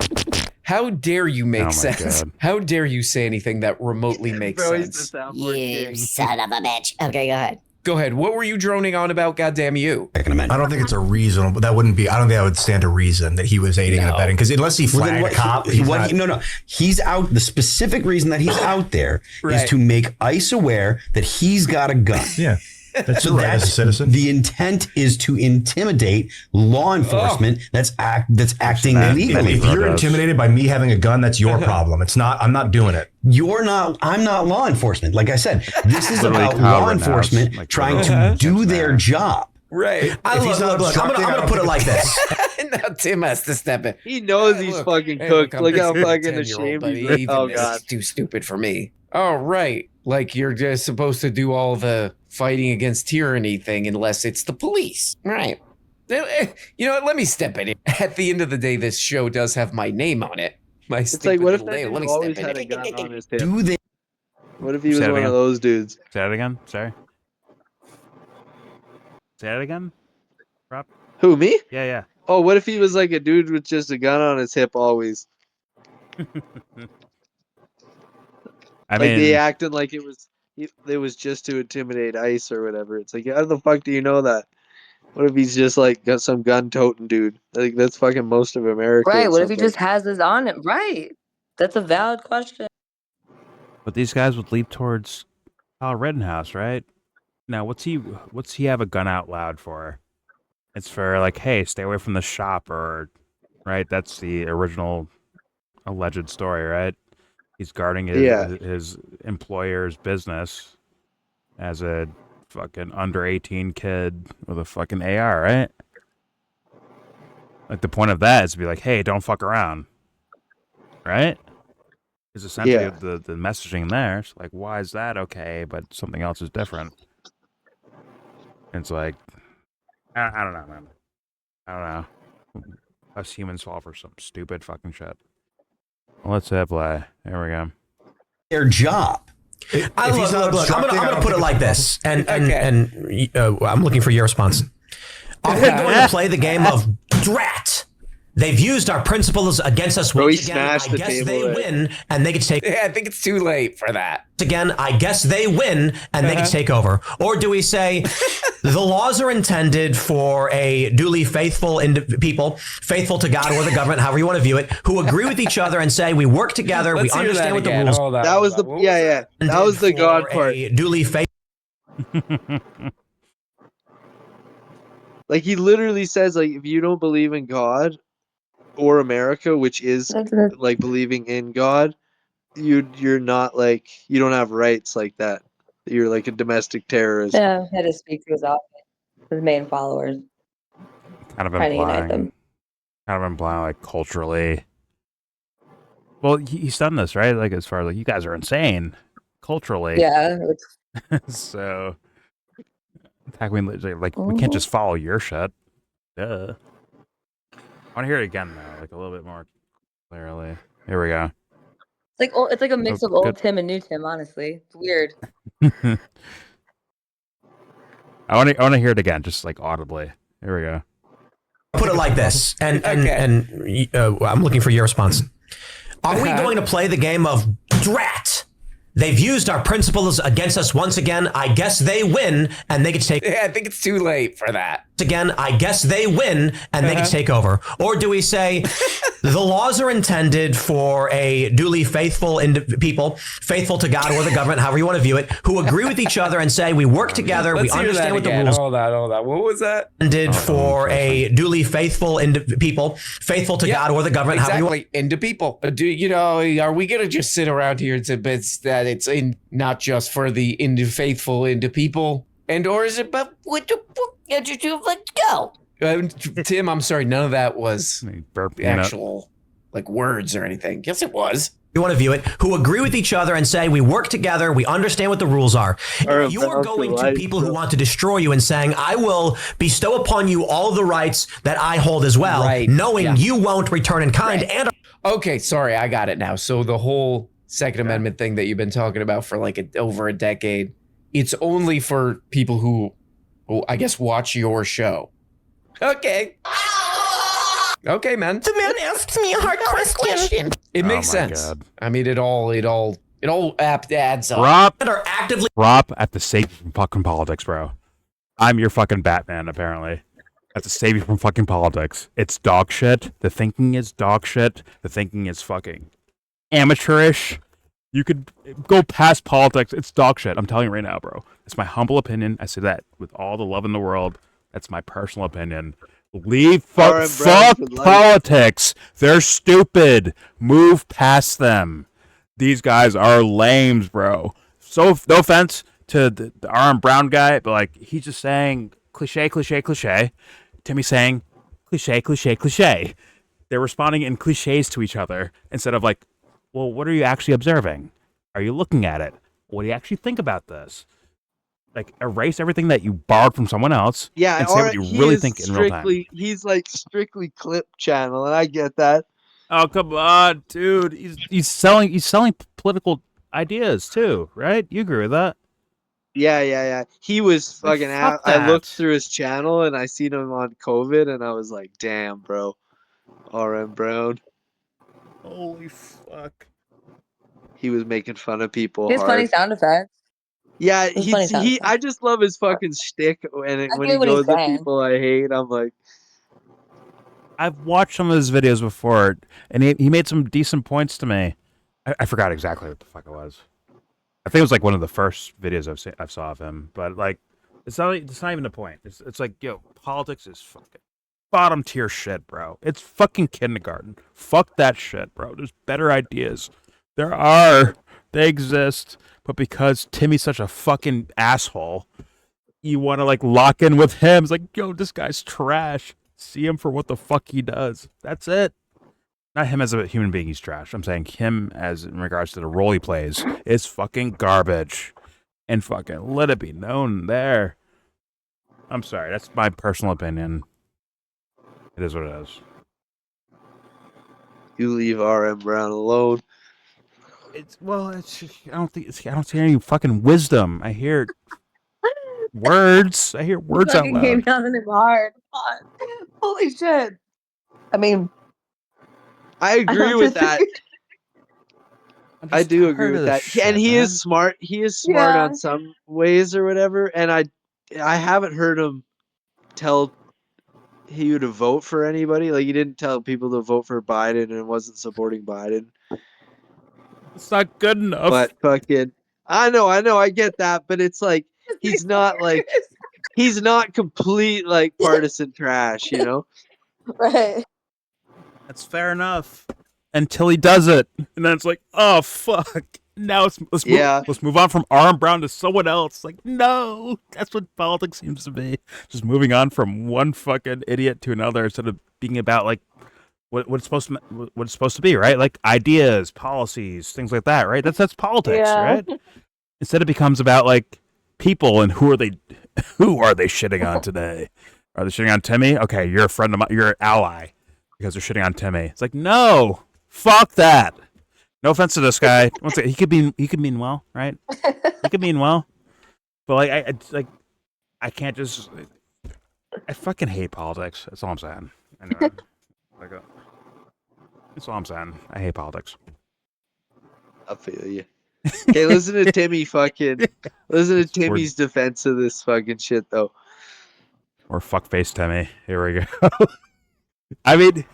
How dare you make Oh my sense? God. How dare you say anything that remotely makes sense? You son of a bitch. Okay, go ahead. Go ahead. What were you droning on about, goddamn you? I don't think it's a reasonable, that wouldn't be, I don't think I would stand to reason that he was aiding and abetting, because unless he flagged a cop. No. He's out. The specific reason that he's out there is to make ICE aware that he's got a gun. Yeah. That's right as a citizen. The intent is to intimidate law enforcement that's acting illegally. If you're intimidated by me having a gun, that's your problem. It's not, I'm not doing it. I'm not law enforcement. Like I said, this is about law enforcement trying to do their job. Right. I'm going to put it like this. Now Tim has to step in. He knows he's fucking cooked. Look how fucking ashamed he is. Even Oh, this God. is too stupid for me. Oh, right. Like you're just supposed to do all the fighting against tyranny thing unless it's the police. Right. You know what? Let me step in. At the end of the day, this show does have my name on it. My It's like, what if that name. dude Let me always step had in. a gun on his hip? Do they? What if he was one of those dudes? Say that again. Sorry. Say that again. Rob. Who, me? Yeah. Oh, what if he was like a dude with just a gun on his hip always? I Like mean, they acted like it was just to intimidate ICE or whatever. It's like, how the fuck do you know that? What if he's just like got some gun toting dude? Like that's fucking most of America. Right. It What if he sounds just like. has this on it? Right. That's a valid question. but these guys would leap towards Kyle Rittenhouse, right? Now, what's he have a gun out loud for? It's for like, hey, stay away from the shop, or right? That's the original alleged story, right? He's guarding his employer's business as a fucking under 18 kid with a fucking AR, right? Like the point of that is to be like, hey, don't fuck around, right? Is essentially the messaging there. It's like, why is that okay, but something else is different? It's like, I don't know, man. I don't know. Us humans fall for some stupid fucking shit. Well, let's play. There we go. Their job. Look, I'm gonna put it like this, and I'm looking for your response. Are we going to play the game of drat? They've used our principles against us once again. I guess they win, and they can take. Yeah, I think it's too late for that. Again, I guess they win, and they can take over. Or do we say the laws are intended for a duly faithful people, faithful to God or the government, however you want to view it, who agree with each other and say we work together, we understand what the rules. That was the that was the God part. Duly faithful. Like he literally says, like if you don't believe in God or America, which is like believing in God, you're not like you don't have rights like that. You're like a domestic terrorist. Yeah, had to speak to his main followers. Kind of Trying to unite them. implying like culturally. Well, he's done this, right? Like as far as like you guys are insane culturally. Yeah. So like we can't just follow your shit. Duh. I want to hear it again though, like a little bit more clearly. Here we go. It's like a mix of old Tim and new Tim. Honestly, it's weird. I want to hear it again, just like audibly. Here we go. Put it like this, and I'm looking for your response. Are we going to play the game of drat? They've used our principles against us once again. I guess they win, and they can take. Yeah, I think it's too late for that. Again, I guess they win, and they can take over. Or do we say the laws are intended for a duly faithful people, faithful to God or the government, however you want to view it, who agree with each other and say we work together, we understand what the rules. Hold on. What was that? Intended for a duly faithful people, faithful to God or the government, however you want. Into people. Are we gonna just sit around here and say that it's in not just for the faithful into people, or is it? But what the fuck? Let's go. Tim, I'm sorry. None of that was actual like words or anything. Yes, it was. You want to view it, who agree with each other and say we work together, we understand what the rules are. You are going to people who want to destroy you and saying, I will bestow upon you all the rights that I hold as well, knowing you won't return in kind. And okay, sorry, I got it now. So the whole Second Amendment thing that you've been talking about for like over a decade, it's only for people who I guess watch your show. Okay. Okay, man. The man asks me a hard question. It makes sense. God. I mean, it all adds up. Rob at the save you from fucking politics, bro. I'm your fucking Batman, apparently. I have to save you from fucking politics. It's dog shit. The thinking is dog shit. The thinking is fucking amateurish. You could go past politics. It's dog shit. I'm telling you right now, bro. It's my humble opinion. I say that with all the love in the world. That's my personal opinion. Leave fuck politics. They're stupid. Move past them. These guys are lames, bro. So no offense to the RM Brown guy, but like he's just saying cliche. Timmy's saying cliche. They're responding in cliches to each other instead of like, well, what are you actually observing? Are you looking at it? What do you actually think about this? like erase everything that you borrowed from someone else. Yeah, and say what you really think in real time. He's like strictly clip channel, and I get that. Oh come on, dude! He's selling political ideas too, right? You agree with that? Yeah. He was Like, fucking. fuck I looked that. through his channel and I seen him on COVID, and I was like, damn, bro, RM Brown. Holy fuck! He was making fun of people He has funny hard. sound effects. Yeah, He has funny sound effects. I just love his fucking shtick, and I when get he what he's goes at saying. people I hate, I'm like, I've watched some of his videos before, and he made some decent points to me. I forgot exactly what the fuck it was. I think it was like one of the first videos I saw of him, but like, it's not even the point. It's like, yo, politics is fucking bottom tier shit, bro. It's fucking kindergarten. Fuck that shit, bro. There's better ideas. They exist, but because Timmy's such a fucking asshole, you want to like lock in with him. It's like, yo, this guy's trash. See him for what the fuck he does. That's it. Not him as a human being, he's trash. I'm saying him as in regards to the role he plays is fucking garbage. And fucking let it be known there. I'm sorry, that's my personal opinion. It is what it is. you leave RM Brown alone. It's I don't see any fucking wisdom. I hear words. I hear words out Fucking loud. came down on him hard. Holy shit! I mean, I agree with that. I do agree with that. shit, And he man. is smart. He is smart Yeah. on some ways or whatever. And I haven't heard him tell you to vote for anybody. Like, he didn't tell people to vote for Biden and wasn't supporting Biden. It's not good enough. But fucking, I know, I get that. But it's like, he's not complete like partisan trash, you know? right. That's fair enough. Until he does it. And then it's like, oh fuck. Now let's move on from Aaron Brown to someone else. Like, no. That's what politics seems to be. Just moving on from one fucking idiot to another instead of being about like what it's supposed to be, right? Like ideas, policies, things like that, right? That's politics, Yeah. right? Instead it becomes about like people and who are they shitting on today? Are they shitting on Timmy? Okay, you're a friend of mine, you're an ally because they're shitting on Timmy. It's like, no, fuck that. No offense to this guy. He could mean well, right? He could mean well, but I can't just. I fucking hate politics. That's all I'm saying. Anyway, that's all I'm saying. I hate politics. I feel you. Okay, listen to Timmy listen to Timmy's defense of this fucking shit though. Or fuckface Timmy. Here we go. I mean,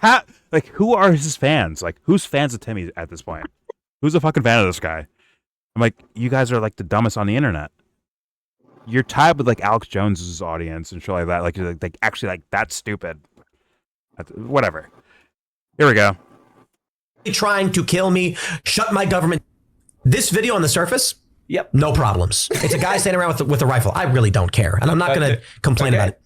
who are his fans? Like, who's fans of Timmy at this point? Who's a fucking fan of this guy? I'm like, you guys are like the dumbest on the internet. You're tied with like Alex Jones's audience and shit like that. Like actually, like that's stupid. Whatever. Here we go. Trying to kill me, shut my government. This video on the surface, yep, no problems. It's a guy standing around with a rifle. I really don't care, and I'm not going to complain about it.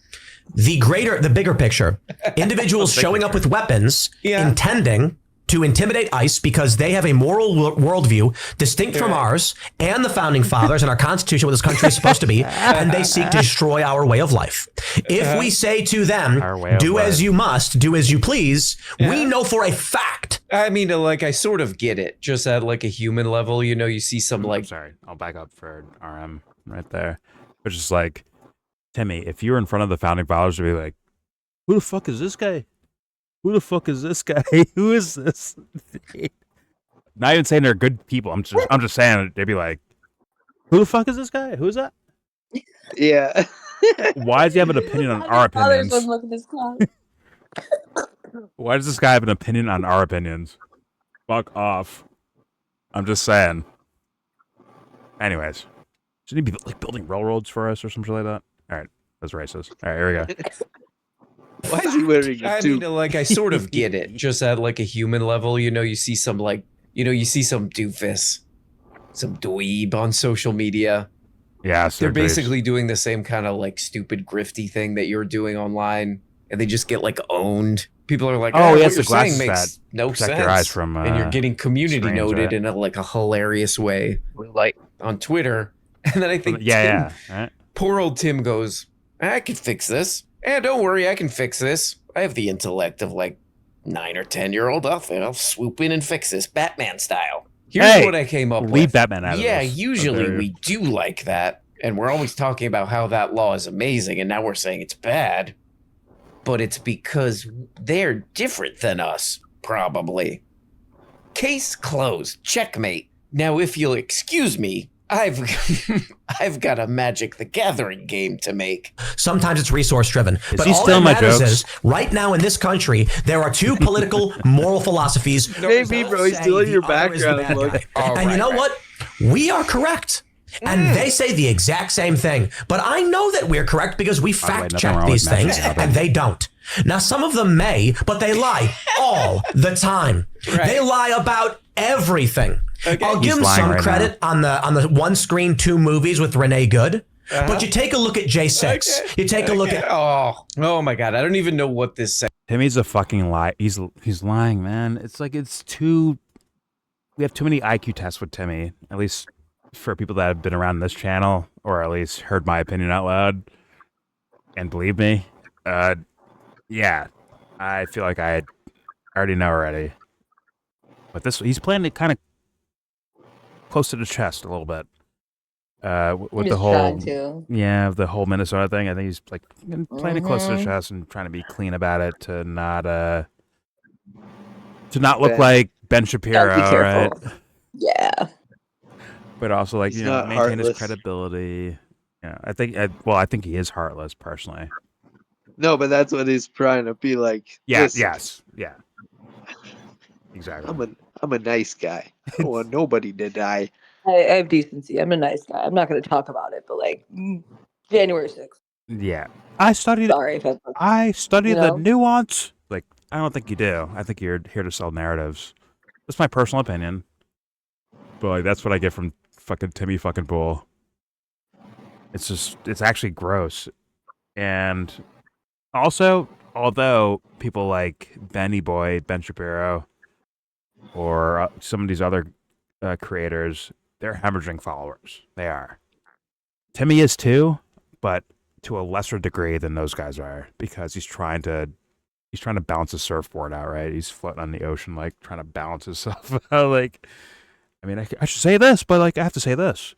The bigger picture, individuals showing up with weapons, intending to intimidate ICE because they have a moral worldview distinct from ours and the founding fathers and our constitution, what this country is supposed to be, and they seek to destroy our way of life. If we say to them, do as you must, do as you please, we know for a fact. I mean, like, I sort of get it. Just at like a human level, you know, you see some like. I'm sorry, I'll back up for RM right there. Which is like, Timmy, if you were in front of the founding fathers, you'd be like, who the fuck is this guy? Who the fuck is this guy? Who is this? Not even saying they're good people. I'm just saying they'd be like, who the fuck is this guy? Who's that? Yeah. Why does he have an opinion on our opinions? Look at this class. Why does this guy have an opinion on our opinions? Fuck off. I'm just saying. Anyways, should he be like building railroads for us or something like that? All right, that's racist. All right, here we go. Why is he wearing I mean, like, I sort of get it. Just at like a human level, you know, you see some like, you know, you see some doofus, some dweeb on social media. Yeah, they're basically doing the same kind of like stupid grifty thing that you're doing online, and they just get like owned. People are like, oh, what yes, you're the glasses saying makes that no protect sense. your eyes from, and you're getting community screens, noted right? in a hilarious way, like on Twitter. And then I think right? Poor old Tim goes, I can fix this. Don't worry, I can fix this. I have the intellect of like 9 or 10-year-old. I'll swoop in and fix this, Batman style. Here's what I came up with. Leave Batman out of Yeah, this. usually we do like that. And we're always talking about how that law is amazing. And now we're saying it's bad. But it's because they're different than us, probably. Case closed. Checkmate. Now, if you'll excuse me, I've got a Magic the Gathering game to make. Sometimes it's resource driven. But he stealing my jokes? Is, right now in this country, there are two political moral philosophies. Maybe, bro, he's stealing your background look. And you know what? We are correct. And they say the exact same thing. But I know that we're correct because we fact check these things, and they don't. Now, some of them may, but they lie all the time. Right. They lie about everything. Okay. I'll give them some credit on the one screen 2 movies with Renee Good. But you take a look at J6. You take a look at oh my God, I don't even know what this says. Timmy's a fucking lie. He's lying, man. It's like we have too many IQ tests with Timmy. At least for people that have been around this channel, or at least heard my opinion out loud, and believe me, yeah, I feel like I already know already. But he's playing it kind of close to the chest a little bit. With the whole, the whole Minnesota thing. I think he's like playing it close to the chest and trying to be clean about it to not look like Ben Shapiro, right? Yeah. But also, like, maintain his credibility. Yeah, I think he is heartless, personally. No, but that's what he's trying to be like. Yeah, Listen, yes, yeah. Exactly. I'm a nice guy. I don't want nobody to die. I have decency. I'm a nice guy. I'm not going to talk about it, but like January 6th. Yeah, I studied. Sorry, the nuance. Like, I don't think you do. I think you're here to sell narratives. That's my personal opinion. But like, that's what I get from fucking Timmy fucking Bull. It's actually gross. And also, although people like Ben Shapiro, or some of these other creators, they're hemorrhaging followers. They are. Timmy is too, but to a lesser degree than those guys are, because he's trying to balance his surfboard out, right? He's floating on the ocean, like trying to balance himself out. Like, I mean, I should say this, but like I have to say this,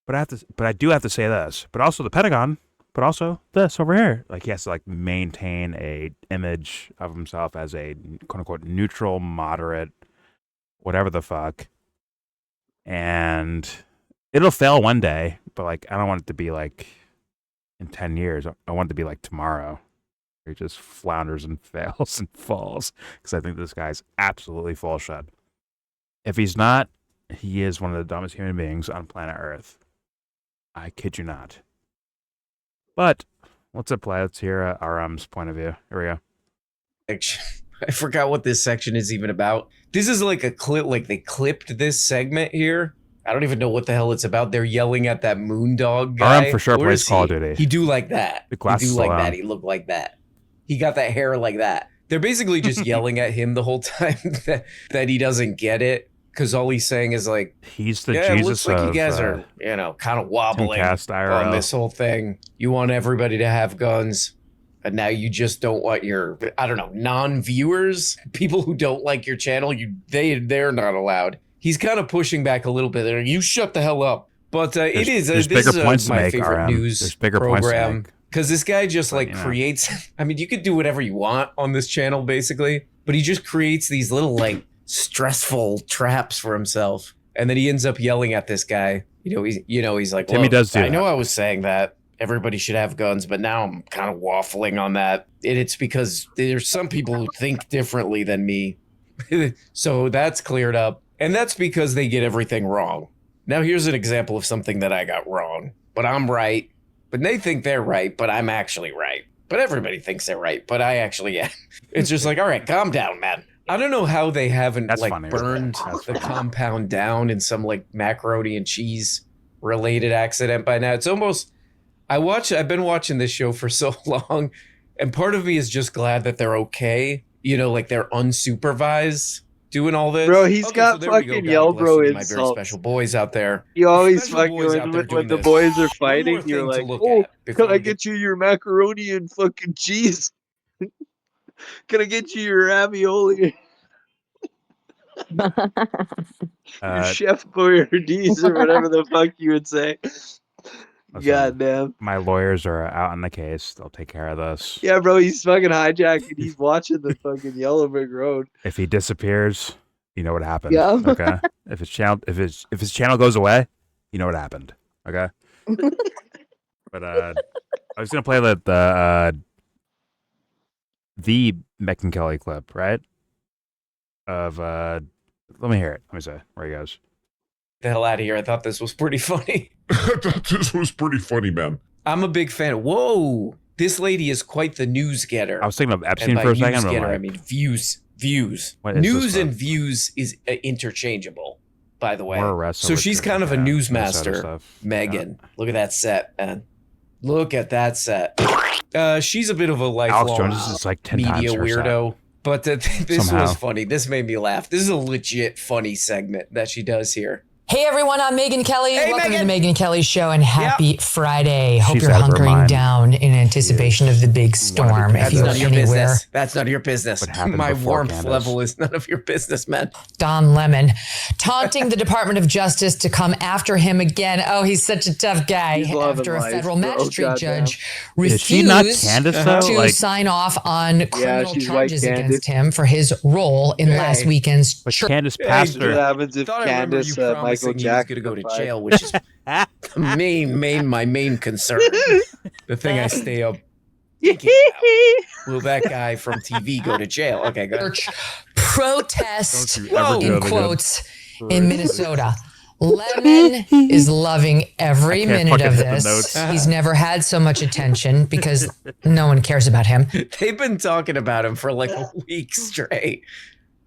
but I do have to say this, but also the Pentagon, but also this over here. Like, he has to like maintain a image of himself as a quote unquote neutral, moderate, whatever the fuck. And it'll fail one day, but like, I don't want it to be like in 10 years. I want it to be like tomorrow. He just flounders and fails and falls, because I think this guy's absolutely full of shit. If he's not, he is one of the dumbest human beings on planet Earth. I kid you not. But let's play. Let's hear RM's point of view. Here we go. I forgot what this section is even about. This is like a clip, like they clipped this segment here. I don't even know what the hell it's about. They're yelling at that Moondog guy. RM for sure plays Call of Duty. He do like that. The glasses he do like on. that. He look like that. He got that hair like that. They're basically just yelling at him the whole time that he doesn't get it, because all he's saying is like, he's the Jesus Jesus it looks like of, you guys are, kind of wobbling IRL. on this whole thing. You want everybody to have guns, and now you just don't want your, I don't know, non-viewers, people who don't like your channel, they're not allowed. He's kind of pushing back a little bit there. You shut the hell up. But this is my favorite news program. Because this guy just creates, I mean, you could do whatever you want on this channel, basically, but he just creates these little like stressful traps for himself. And then he ends up yelling at this guy. He's like, Timmy does do I know that. I was saying that everybody should have guns, but now I'm kind of waffling on that. And it's because there's some people who think differently than me. So that's cleared up. And that's because they get everything wrong. Now here's an example of something that I got wrong, but I'm right. But they think they're right, but I'm actually right. But everybody thinks they're right, but I actually am. It's just like, all right, calm down, man. I don't know how they haven't burned the compound down in some like macaroni and cheese related accident by now. It's almost, I've been watching this show for so long, and part of me is just glad that they're okay. Like they're unsupervised. doing all this. Bro, he's Okay, got so there we go. fucking God bless you YellBro to my very insults. special boys out there. You always Special fucking boys out there when doing the this. boys are One fighting, more you're thing like, to look oh, at can before I we get get you your macaroni and fucking cheese? Can I get you your ravioli? Your Chef Boyardee or whatever the fuck you would say. God damn. My lawyers are out on the case. They'll take care of this. Yeah, bro, he's fucking hijacking. He's watching the fucking Yellow Brick Road. If he disappears, you know what happened. Yeah. Okay. If his channel goes away, you know what happened. Okay. But I was gonna play the Megan Kelly clip, right? Of let me hear it. Let me say where he goes. the hell out of here. I thought this was pretty funny. I thought this was pretty funny, man. I'm a big fan. Whoa, this lady is quite the news getter. I was thinking of Epstein And by for a second. news but I'm getter, I like, mean views. What is News this and one? views is interchangeable, by the way. More arrests So over she's kind of a Minnesota newsmaster, stuff. Megan. Look at that set, man. Look at that set. She's a bit of a lifelong Jones is like 10 media times her set. weirdo. But this Somehow. was funny. This made me laugh. This is a legit funny segment that she does here. Hey everyone, I'm Megan Kelly. Hey, Welcome to Megan. the Megan Kelly Show and happy Friday. Hope She's you're out of her hunkering mind. down in anticipation of the big storm. If That's you are none of your anywhere, business. That's none of your business. happened My before warmth Candace? level is none of your business, man. Don Lemon taunting the Department of Justice to come after him again. Oh, he's such a tough guy. He's loving After a life, federal bro. magistrate Goddamn. judge Is she not refused Candace, though? to Like- sign off on criminal she's charges white Candace. against him for his role in last weekend's But church. Candace What passed her. happens if Thought I remember Candace, you Michael promising he was Jackson going to go to fight? jail, which is my main concern. The thing I stay up thinking about. Will that guy from TV go to jail? Okay, go ahead. Church protest Don't you ever do in that again. quotes in Minnesota. Lemon is loving every I can't minute of fucking hit the this. notes. He's never had so much attention because no one cares about him. They've been talking about him for like a week straight.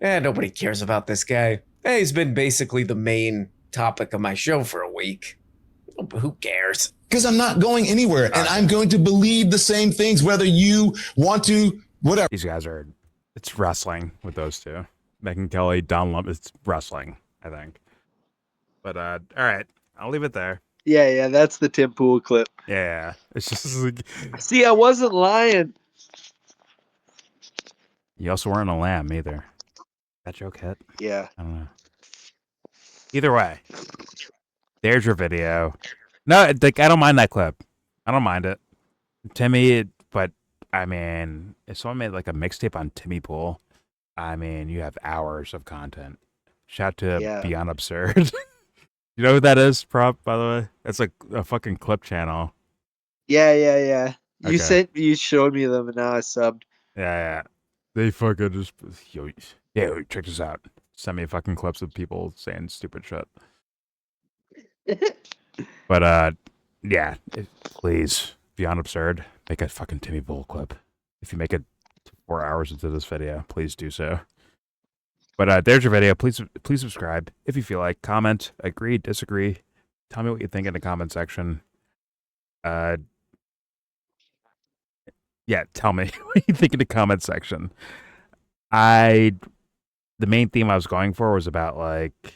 Nobody cares about this guy. He's been basically the main topic of my show for a week. But who cares? Because I'm not going anywhere, and I'm going to believe the same things, whether you want to, whatever. These guys are. It's wrestling with those two. Megan Kelly, Don Lump. It's wrestling, I think. But all right, I'll leave it there. Yeah, that's the Tim Pool clip. Yeah, it's just like, See, I wasn't lying. you also weren't a lamb either. That joke hit. Yeah. I don't know. Either way, there's your video. No, like I don't mind that clip. I don't mind it, Timmy. But I mean, if someone made like a mixtape on Timmy Pool, I mean, you have hours of content. Shout to Yeah. Beyond Absurd. You know who that is, Prop? By the way, that's like a fucking clip channel. Yeah. Okay. You showed me them, and now I subbed. Yeah. They fucking just yo, check this out. Send me fucking clips of people saying stupid shit. But yeah, please, Beyond Absurd, make a fucking Timmy Bull clip. If you make it 4 hours into this video, please do so. But there's your video. Please subscribe if you feel like. Comment, agree, disagree. Tell me what you think in the comment section. Yeah, tell me what you think in the comment section. The main theme I was going for was about like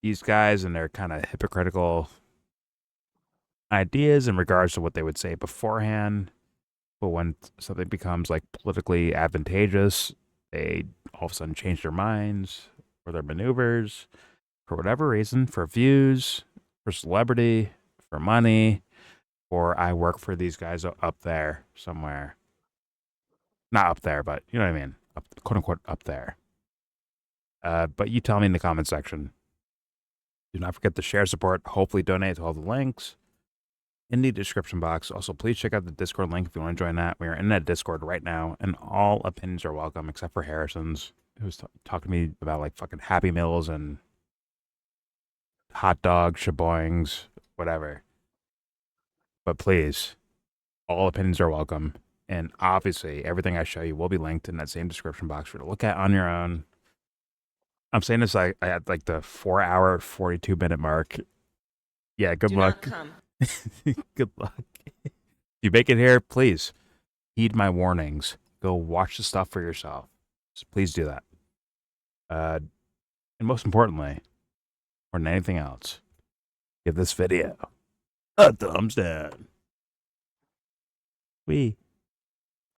these guys and their kind of hypocritical ideas in regards to what they would say beforehand. But when something becomes like politically advantageous, they all of a sudden change their minds or their maneuvers for whatever reason, for views, for celebrity, for money, or I work for these guys up there somewhere. Not up there, but you know what I mean? Up, quote unquote, up there. But you tell me in the comment section. Do not forget to share, support, hopefully donate to all the links in the description box. Also, please check out the Discord link if you want to join that. We are in that Discord right now, and all opinions are welcome except for Harrison's, who's talking to me about like fucking Happy Meals and hot dogs, shaboings, whatever. But please, all opinions are welcome. And obviously, everything I show you will be linked in that same description box for you to look at on your own. I'm saying this like at like the 4-hour, 42-minute mark. Yeah, good luck. Good luck. If you make it here, please heed my warnings. Go watch the stuff for yourself. Please do that. And most importantly, more than anything else, give this video a thumbs down.